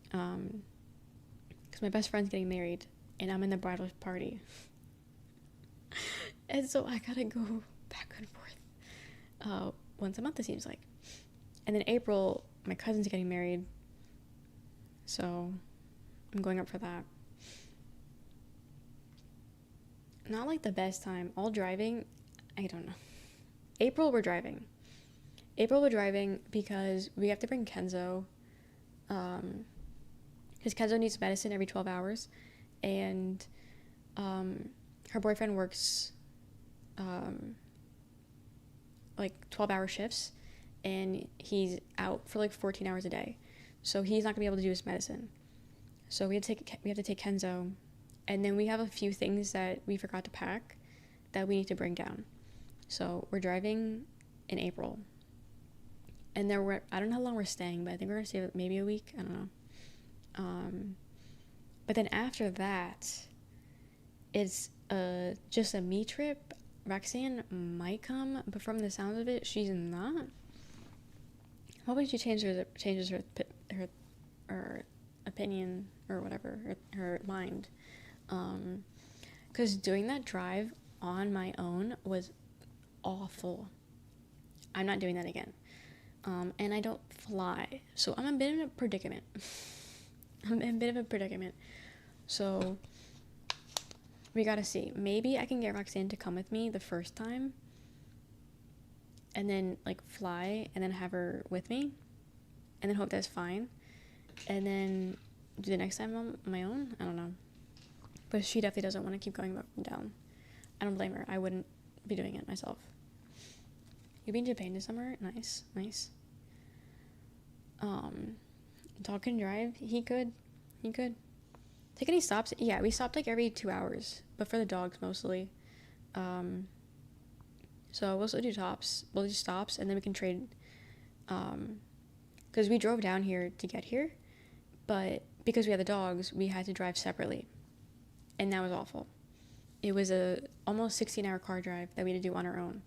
Because my best friend's getting married, and I'm in the bridal party. And so I gotta go back and forth once a month, it seems like. And then April, my cousin's getting married, so I'm going up for that. Not like the best time. All driving, I don't know. April we're driving because we have to bring Kenzo, because Kenzo needs medicine every 12 hours, and her boyfriend works like 12-hour shifts, and he's out for like 14 hours a day, so he's not gonna be able to do his medicine. So we have to take Kenzo, and then we have a few things that we forgot to pack that we need to bring down. So we're driving in April, and I don't know how long we're staying, but I think we're gonna stay maybe a week. I don't know. But then after that, it's just a me trip. Roxanne might come, but from the sounds of it, she's not. Hopefully she changes her opinion or whatever, her mind. Because doing that drive on my own was awful. I'm not doing that again. And I don't fly, so I'm a bit of a predicament. So we gotta see. Maybe I can get Roxanne to come with me the first time, and then like fly, and then have her with me, and then hope that's fine, and then do the next time on my own. I don't know, but she definitely doesn't want to keep going up and down. I don't blame her. I wouldn't be doing it myself. You've been to Japan this summer? Nice. Dog can drive. He could. Take any stops? Yeah, we stopped like every 2 hours, but for the dogs mostly. So we'll still do stops. We'll do stops, and then we can trade. Because we drove down here to get here, but because we had the dogs, we had to drive separately, and that was awful. It was a almost 16-hour car drive that we had to do on our own.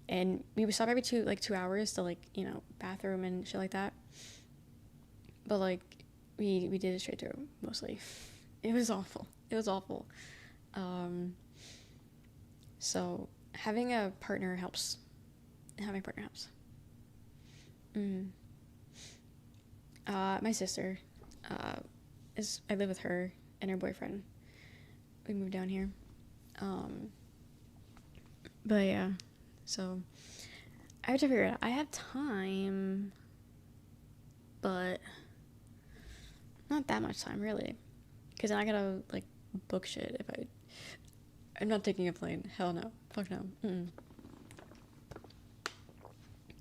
And we would stop every 2 hours to bathroom and shit like that. But we did it straight through mostly. It was awful. So having a partner helps. My sister, I live with her and her boyfriend. We moved down here. But yeah, so I have to figure it out. I have time, but not that much time really, because then I gotta book shit. I'm not taking a plane. Hell no. Fuck no.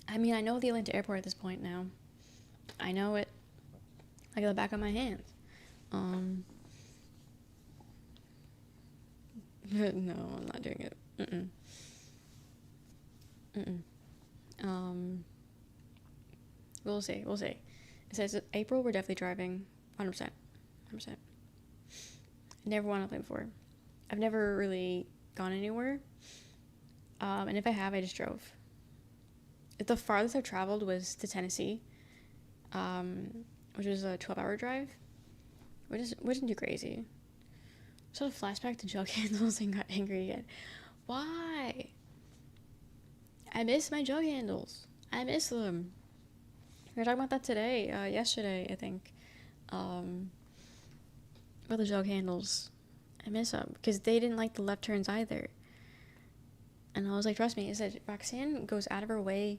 I mean, I know the Atlanta airport at this point now. I know it like the back of my hand. No, I'm not doing it. We'll see. It says April, we're definitely driving. 100%. Never went on a plane before. I've never really gone anywhere. And if I have, I just drove. The farthest I've traveled was to Tennessee, which was a 12-hour drive, which isn't too crazy. So I had a flashback to jug handles and got angry again. Why? I miss my jug handles. I miss them. We were talking about that today, yesterday, I think. About the jug handles. I miss them because they didn't like the left turns either. And I was like, trust me, it said Roxanne goes out of her way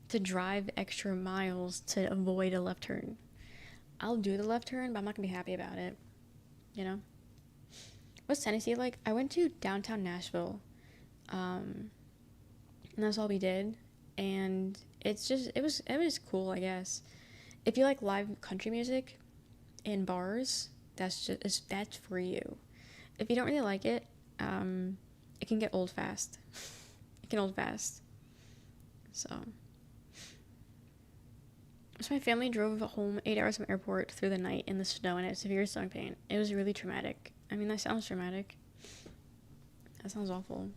to drive extra miles to avoid a left turn. I'll do the left turn, but I'm not gonna be happy about it. You know? What's Tennessee like? I went to downtown Nashville. And that's all we did. And it was cool, I guess. If you like live country music in bars, that's for you. If you don't really like it, it can get old fast. So my family drove home 8 hours from the airport through the night in the snow and had severe stomach pain. It was really traumatic. I mean, that sounds traumatic. That sounds awful.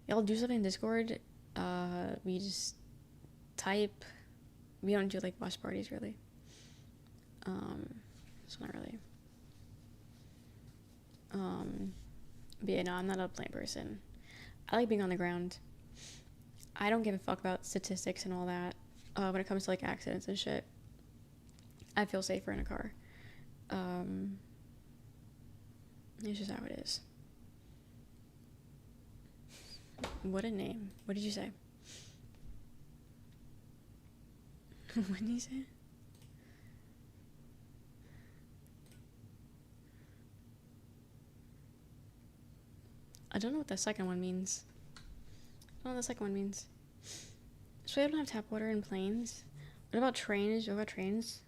Y'all do something in Discord. We just type. We don't do watch parties really. So not really. But yeah, no, I'm not a plane person. I like being on the ground. I don't give a fuck about statistics and all that. When it comes to like accidents and shit, I feel safer in a car. It's just how it is. What a name. What did you say? What did you say? I don't know what the second one means. I don't know what the second one means. So we don't have tap water in planes. What about trains? What about trains?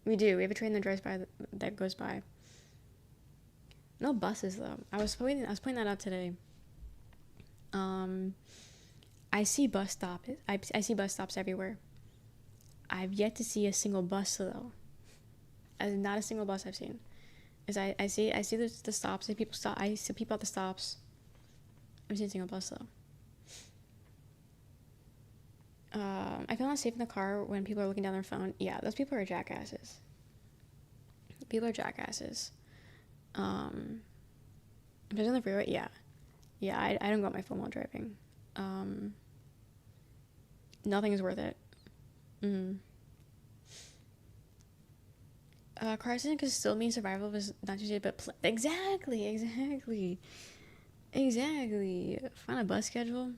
We do. We have a train that drives by, that goes by. No buses though. I was pointing that out today. I see bus stops. I see bus stops everywhere. I've yet to see a single bus though. Not a single bus I've seen. I see the stops. I see people stop. I see people at the stops. I haven't seen a single bus though. I feel not safe in the car when people are looking down their phone. Yeah, those people are jackasses. People are jackasses. If I was on the freeway, yeah, I don't go on my phone while driving. Nothing is worth it. Car accident could still mean survival was not too safe, but exactly. Find a bus schedule.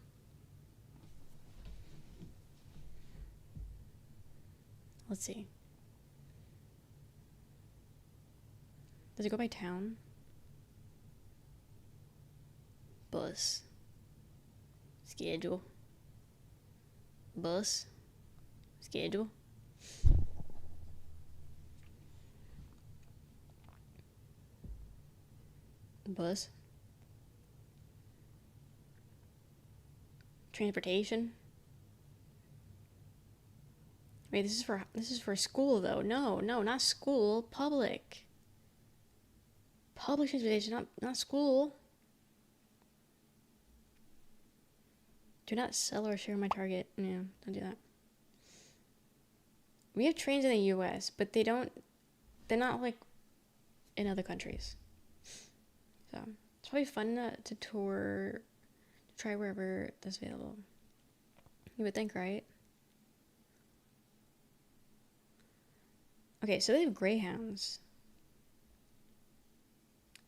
Let's see. Does it go by town? Bus. Schedule. Bus. Schedule. Bus. Transportation. Wait, this is for school though. No, not school. Public transportation, not school. Do not sell or share my target. No, don't do that. We have trains in the US, but they're not like in other countries. So it's probably fun to tour, to try wherever that's available. You would think, right? Okay, so they have Greyhounds.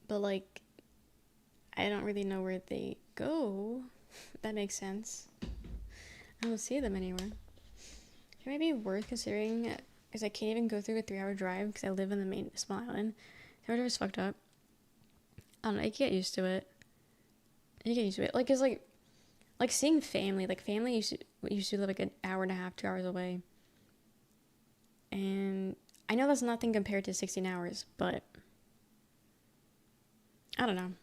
But, like, I don't really know where they go. That makes sense. I don't see them anywhere. It might be worth considering, because I can't even go through a 3-hour drive because I live in the main small island. The drive is fucked up. I don't know, I get used to it. Like, it's like seeing family. Like, family used to live like an hour and a half, 2 hours away. And I know that's nothing compared to 16 hours, but I don't know.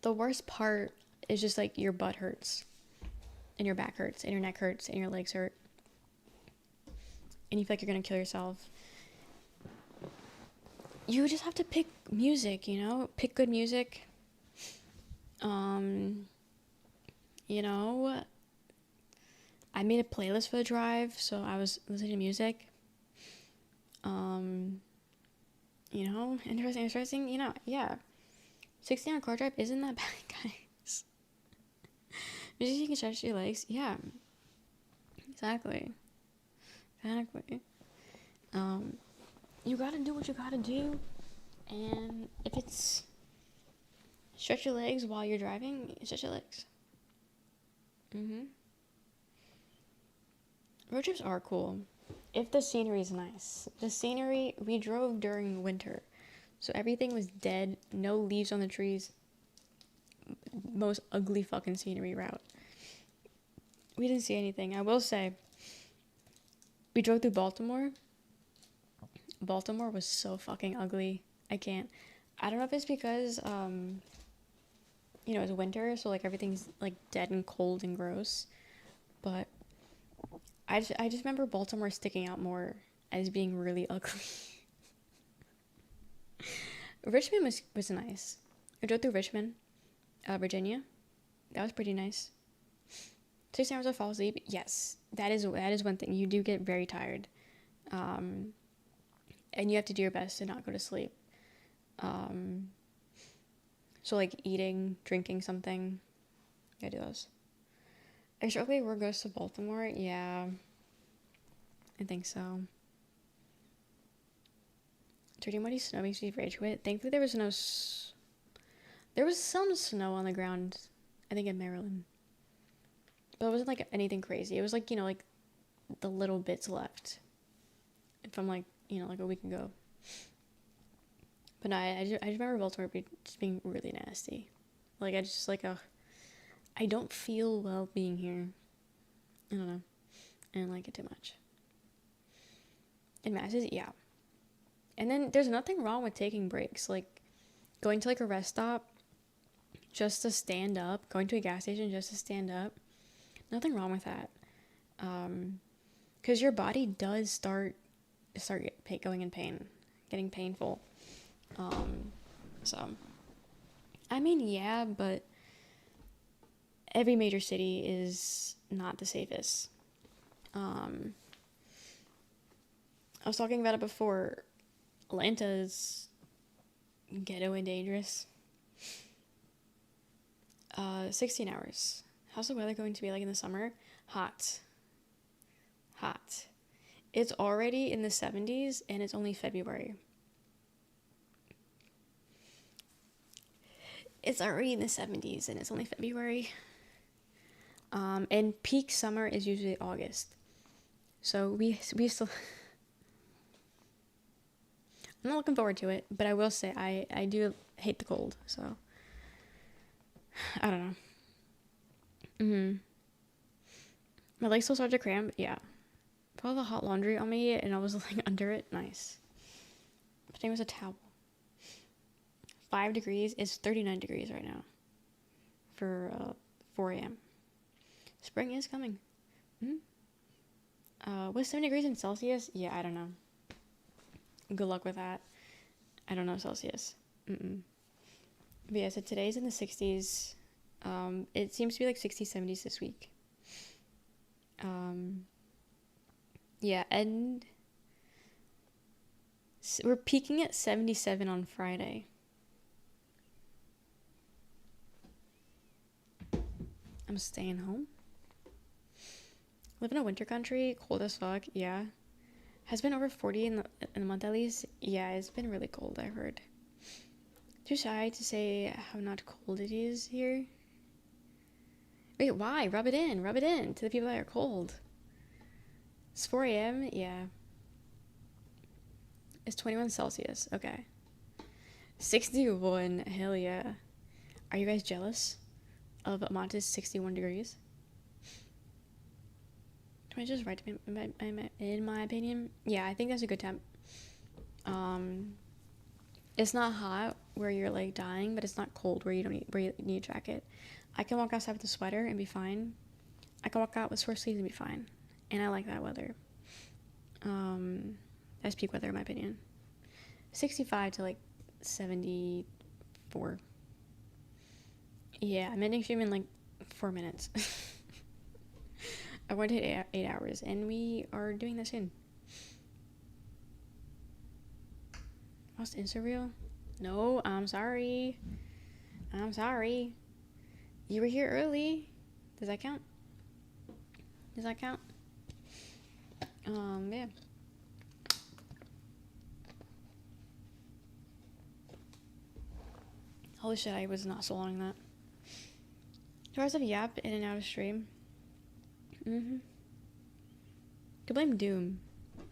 The worst part is just like your butt hurts, and your back hurts, and your neck hurts, and your legs hurt, and you feel like you're gonna kill yourself. You just have to pick music, you know? Pick good music. You know, I made a playlist for the drive, so I was listening to music. You know, interesting, you know, yeah. 16-hour car drive isn't that bad, guys. Just you can stretch your legs, yeah. Exactly. You gotta do what you gotta do, and if it's stretch your legs while you're driving, stretch your legs. Road trips are cool if the scenery is nice. The scenery, we drove during winter, so everything was dead, no leaves on the trees. Most ugly fucking scenery route. We didn't see anything. I will say, we drove through Baltimore. Baltimore was so fucking ugly. I don't know if it's because you know, it's winter, so like everything's like dead and cold and gross, but I just remember Baltimore sticking out more as being really ugly. Richmond was nice. I drove through Richmond, Virginia. That was pretty nice. 6 hours of fall asleep. Yes, that is one thing. You do get very tired, and you have to do your best to not go to sleep. So like eating, drinking something. I do those. Extra word goes to Baltimore. Yeah, I think so. Dirty muddy snow makes me rage quit. Thankfully, there was no. There was some snow on the ground. I think in Maryland, but it wasn't like anything crazy. It was like, you know, like the little bits left from like, you know, like a week ago. But no, I just remember Baltimore just being really nasty. Like I just like I don't feel well being here. I don't know. I didn't like it too much. In Masses, yeah. And then there's nothing wrong with taking breaks. Like going to like a rest stop just to stand up. Going to a gas station just to stand up. Nothing wrong with that. Because your body does start going in pain. Getting painful. So. I mean, yeah, but every major city is not the safest. I was talking about it before. Atlanta is ghetto and dangerous. 16 hours. How's the weather going to be like in the summer? Hot. It's already in the 70s and it's only February. It's already in the 70s and it's only February. And peak summer is usually August. So we still... I'm not looking forward to it, but I will say I do hate the cold, so... I don't know. My legs still start to cramp, yeah. Put all the hot laundry on me and I was like under it, nice. But it was a towel. 5 degrees, it's 39 degrees right now. For 4 a.m. Spring is coming. With 7 degrees in Celsius? Yeah, I don't know. Good luck with that. I don't know Celsius. But yeah, so today's in the 60s. It seems to be like 60s, 70s this week. Yeah, and we're peaking at 77 on Friday. I'm staying home. Live in a winter country, cold as fuck, yeah. Has been over 40 in the month at least. Yeah, it's been really cold, I heard. Too shy to say how not cold it is here. Wait, why? Rub it in to the people that are cold. It's 4 a.m. Yeah. It's 21 Celsius. Okay. 61. Hell yeah. Are you guys jealous of Monte's 61 degrees? Am I just right in my opinion? Yeah, I think that's a good temp. It's not hot where you're like dying, but it's not cold where you need a jacket. I can walk outside with a sweater and be fine. I can walk out with short sleeves and be fine. And I like that weather. That's peak weather in my opinion. 65 to like 74. Yeah, I'm ending stream in like 4 minutes. I want to hit 8 hours, and we are doing this soon. Lost Insta reel? No, I'm sorry. You were here early. Does that count? Yeah. Holy shit, I was not swallowing that. 2 hours of yap in and out of stream. Could blame Doom. I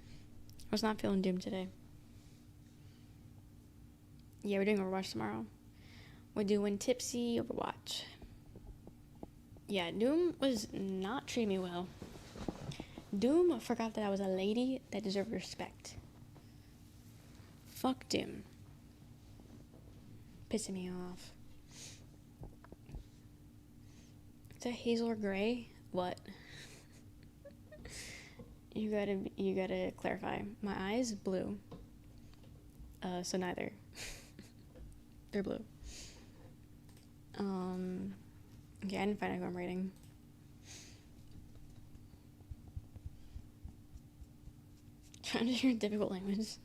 was not feeling Doom today. Yeah, we're doing Overwatch tomorrow. We're doing Tipsy Overwatch. Yeah, Doom was not treating me well. Doom forgot that I was a lady that deserved respect. Fuck Doom. Pissing me off. Is that hazel or gray? What? You gotta clarify. My eyes blue. So neither. They're blue. Yeah, I didn't find out who I'm rating. Trying to hear difficult language.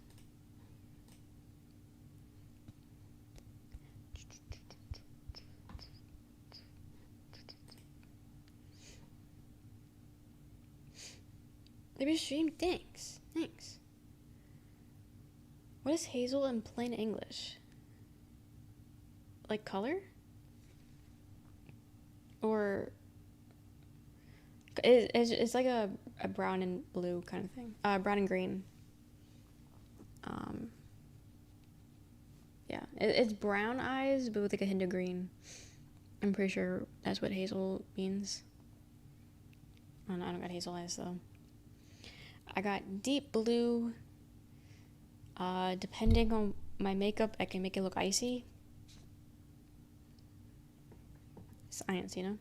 Maybe stream. Thanks. Thanks. What is hazel in plain English? Like color? Or it's like a brown and blue kind of thing. Brown and green. Yeah, it's brown eyes, but with like a hint of green. I'm pretty sure that's what hazel means. I don't got hazel eyes though. I got deep blue. Depending on my makeup, I can make it look icy. Science, you know?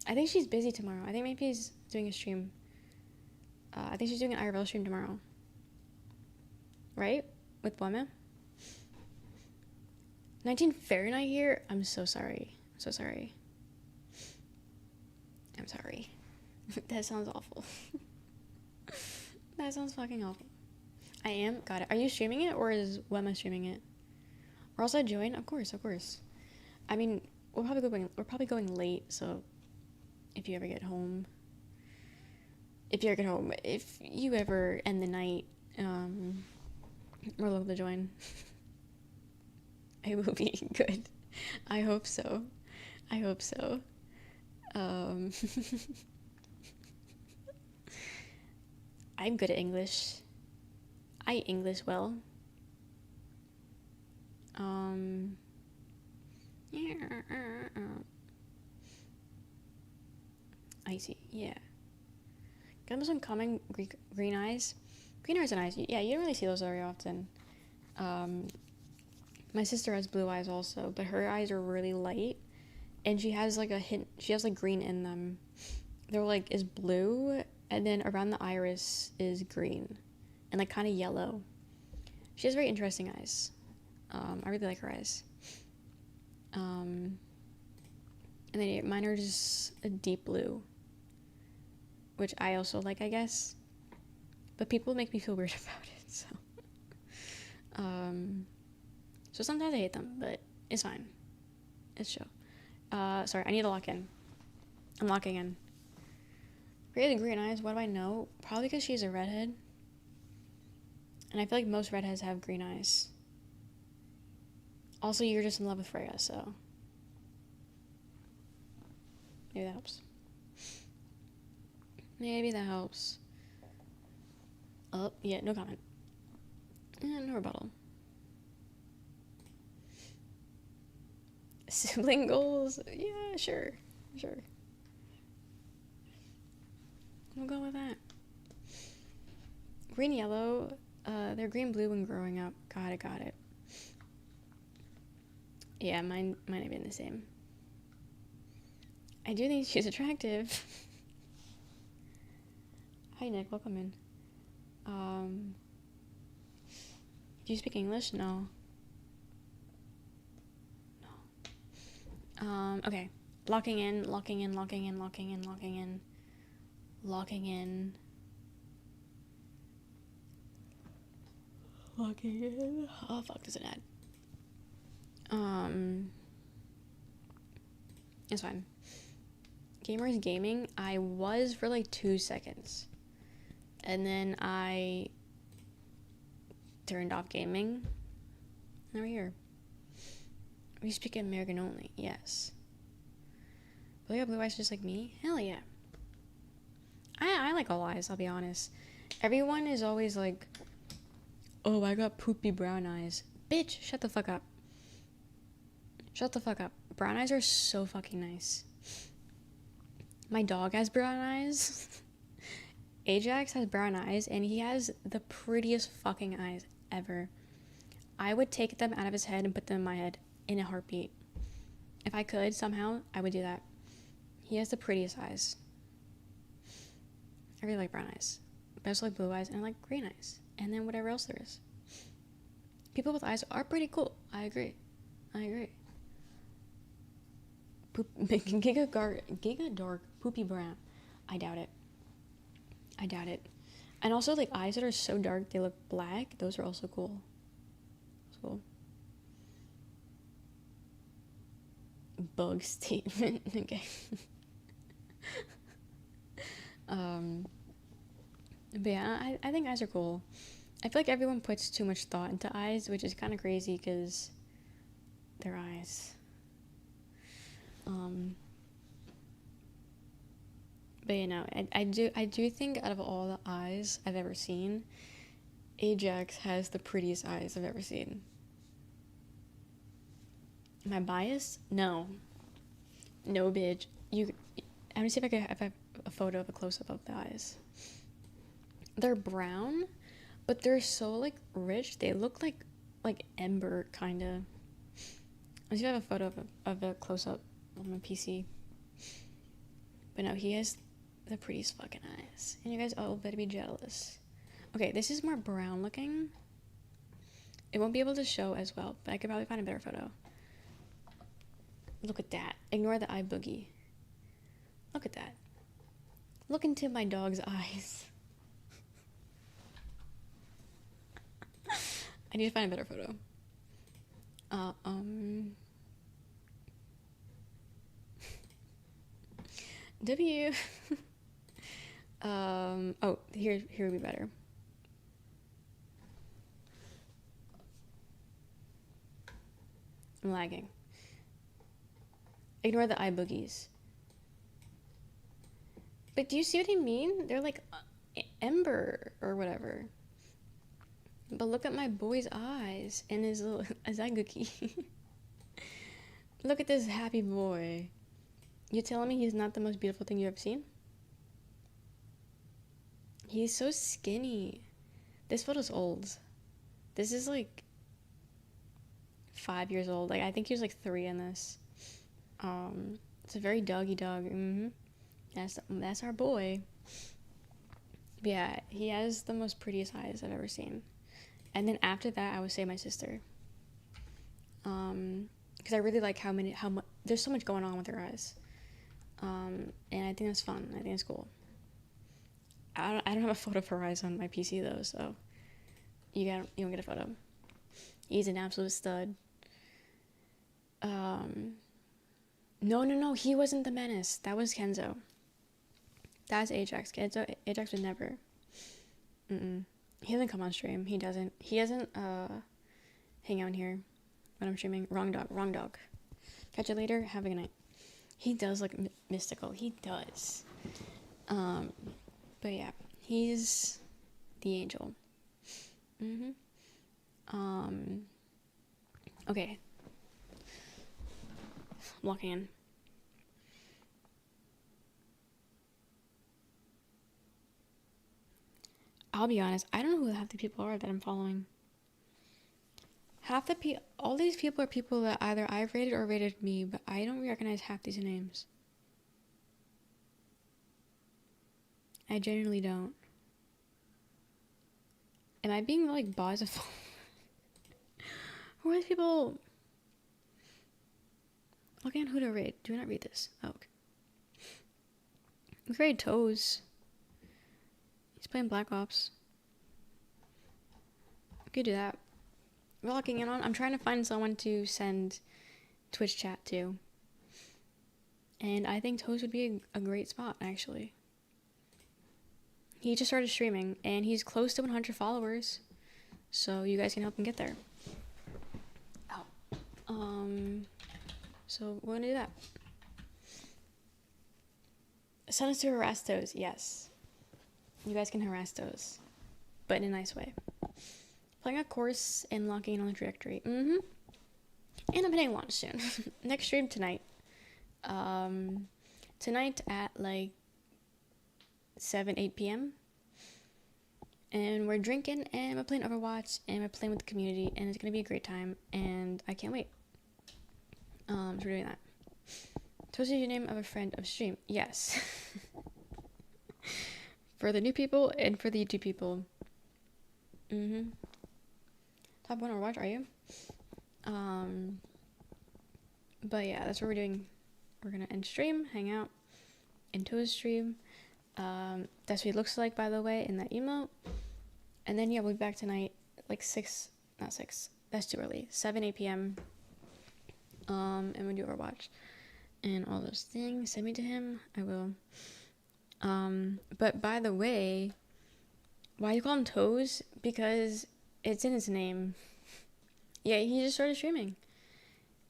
I think she's busy tomorrow. I think maybe she's doing a stream. I think she's doing an IRL stream tomorrow. Right? With Boima? 19 Fahrenheit here? I'm so sorry. I'm so sorry. I'm sorry. That sounds awful. That sounds fucking awful. I am? Got it. Are you streaming it or is Wemma streaming it? Or else I join? Of course, of course. I mean, we're probably going late, so if you ever get home, if you ever end the night, we're looking to join. It will be good. I hope so. I hope so. I'm good at English. I English well. Icy, yeah. Got some common green eyes. Green eyes are nice. Yeah, you don't really see those very often. My sister has blue eyes also, but her eyes are really light, and she has like a hint. She has like green in them. They're like is blue, and then around the iris is green, and like kind of yellow. She has very interesting eyes. I really like her eyes. And then mine are just a deep blue, which I also like, I guess. But people make me feel weird about it, so. So sometimes I hate them, but it's fine. It's chill. Sorry, I need to lock in. I'm locking in. Really green eyes, what do I know? Probably because she's a redhead. And I feel like most redheads have green eyes. Also, you're just in love with Freya, so. Maybe that helps. Maybe that helps. Oh, yeah, no comment. And no rebuttal. Sibling goals? Yeah, sure. Sure. We'll go with that. Green, yellow. They're green, blue when growing up. Got it. Yeah, mine might have been the same. I do think she's attractive. Hi, Nick. Welcome in. Do you speak English? No. Okay. Locking in. Oh, fuck, there's an ad. It's fine. Gamers gaming, I was for like 2 seconds. And then I turned off gaming. Now we're here. We speak American only, yes. But they got blue eyes just like me? Hell yeah. I like all eyes, I'll be honest. Everyone is always like, oh, I got poopy brown eyes. Bitch, shut the fuck up. Shut the fuck up. Brown eyes are so fucking nice. My dog has brown eyes. Ajax has brown eyes, and he has the prettiest fucking eyes ever. I would take them out of his head and put them in my head in a heartbeat. If I could, somehow, I would do that. He has the prettiest eyes. I really like brown eyes. But I also like blue eyes, and I like green eyes. And then whatever else there is. People with eyes are pretty cool. I agree. Giga dark poopy brown. I doubt it. And also like eyes that are so dark they look black. Those are also cool. That's cool. Bug statement. Okay. But yeah, I think eyes are cool. I feel like everyone puts too much thought into eyes, which is kind of crazy because they're eyes. But you know, I do think out of all the eyes I've ever seen, Ajax has the prettiest eyes I've ever seen. Am I biased? No. No, bitch. I'm gonna see if I have a photo of a close-up of the eyes. They're brown, but they're so like rich. They look like ember kind of. Let's see if I have a photo of a close-up on my PC. But no, he has the prettiest fucking eyes, and you guys all better be jealous. Okay, this is more brown looking. It won't be able to show as well, but I could probably find a better photo. Look at that. Ignore the eye boogie. Look at that. Look into my dog's eyes. I need to find a better photo. W. Oh, here would be better. I'm lagging. Ignore the eye boogies. But do you see what I mean? They're like ember or whatever. But look at my boy's eyes and his little azaguki. Look at this happy boy. You telling me he's not the most beautiful thing you've ever seen? He's so skinny. This photo's old. This is like 5 years old. Like I think he was like 3 in this. It's a very doggy dog. That's our boy. But yeah, he has the most prettiest eyes I've ever seen. And then after that, I would say my sister. Because I really like how much there's so much going on with her eyes. And I think that's fun. I think it's cool. I don't have a photo of her eyes on my PC though, so you don't get a photo. He's an absolute stud. No, he wasn't the menace. That was Kenzo. That's Ajax. Ajax would never. He doesn't come on stream. He doesn't hang out here when I'm streaming. Wrong dog. Catch you later. Have a good night. He does look mystical. He does. But yeah, he's the angel. Okay. I'm walking in. I'll be honest, I don't know who half the people are that I'm following. All these people are people that either I've rated or rated me, but I don't recognize half these names. I genuinely don't. Am I being like boss of who are these people? Okay, on who to rate. Do not read this. Oh, okay. We rated Toes. He's playing Black Ops. We could do that. We're locking in on. I'm trying to find someone to send Twitch chat to. And I think Toes would be a great spot, actually. He just started streaming, and he's close to 100 followers. So you guys can help him get there. So we're gonna do that. Send us to harass Toes, yes. You guys can harass Toes, but in a nice way. Playing a course and locking in on the trajectory. And I'm hitting launch soon. Next stream tonight. Tonight at like 7-8 p.m. And we're drinking and we're playing Overwatch and we're playing with the community and it's gonna be a great time and I can't wait. So we're doing that. Toast is your name of a friend of stream. Yes. For the new people and for the YouTube people. Top 1 Overwatch, are you? But yeah, that's what we're doing. We're gonna end stream, hang out, into a stream. That's what he looks like, by the way, in that emote. And then yeah, we'll be back tonight, like 6, not 6, that's too early, 7-8 p.m. And we do Overwatch and all those things. Send me to him, I will. But by the way, why you call him Toes? Because it's in his name. Yeah, he just started streaming.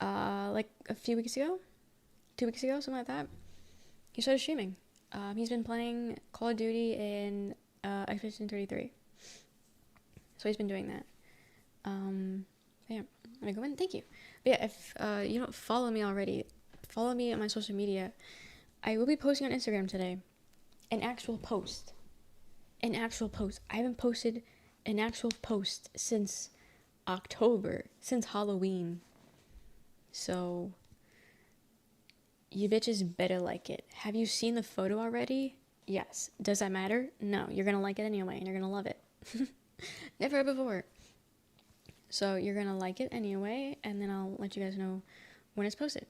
Like a few weeks ago? 2 weeks ago, something like that. He started streaming. He's been playing Call of Duty and Expedition 33. So he's been doing that. Yeah, let me go in. Thank you. But yeah, if you don't follow me already, follow me on my social media. I will be posting on Instagram today. An actual post. I haven't posted an actual post since October, since Halloween. So, you bitches better like it. Have you seen the photo already? Yes. Does that matter? No. You're gonna like it anyway, and you're gonna love it. Never before. So, you're gonna like it anyway, and then I'll let you guys know when it's posted.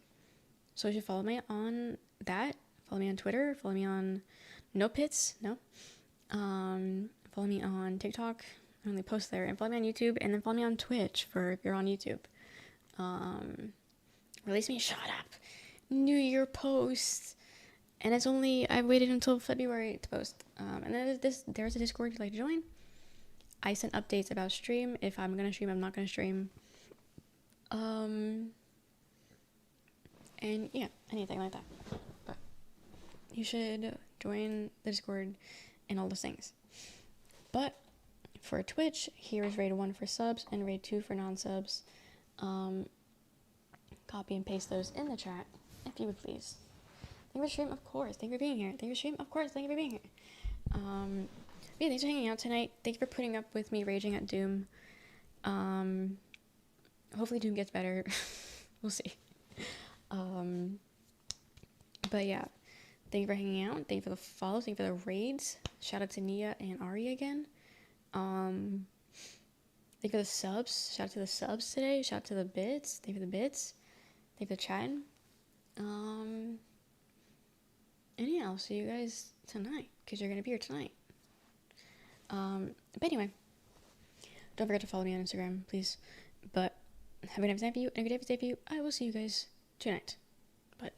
So, you should follow me on that. Follow me on Twitter. Follow me on NoPits. No. Follow me on TikTok. I only post there. And follow me on YouTube. And then follow me on Twitch for if you're on YouTube. Release me. Shut up. New Year post. And it's only, I waited until February to post. And then there's a Discord you'd like to join. I send updates about stream. If I'm gonna stream, I'm not gonna stream. And yeah, anything like that. But you should join the Discord and all those things. But for Twitch, here is raid 1 for subs and raid 2 for non-subs. Copy and paste those in the chat, if you would please. Thank you for stream, of course. Thank you for being here. Thank you for stream, of course. Thank you for being here. Yeah, thanks for hanging out tonight. Thank you for putting up with me raging at Doom. Hopefully Doom gets better. We'll see. But yeah, thank you for hanging out. Thank you for the follows. Thank you for the raids. Shout out to Nia and Ari again. Thank you for the subs. Shout out to the subs today. Shout out to the bits. Thank you for the bits. Thank you for chatting. And yeah, I'll see you guys tonight because you're gonna be here tonight. But anyway, don't forget to follow me on Instagram, please. But have a good night for you and a good day for you. I will see you guys tonight. But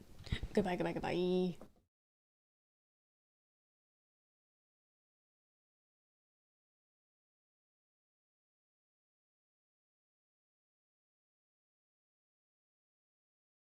goodbye.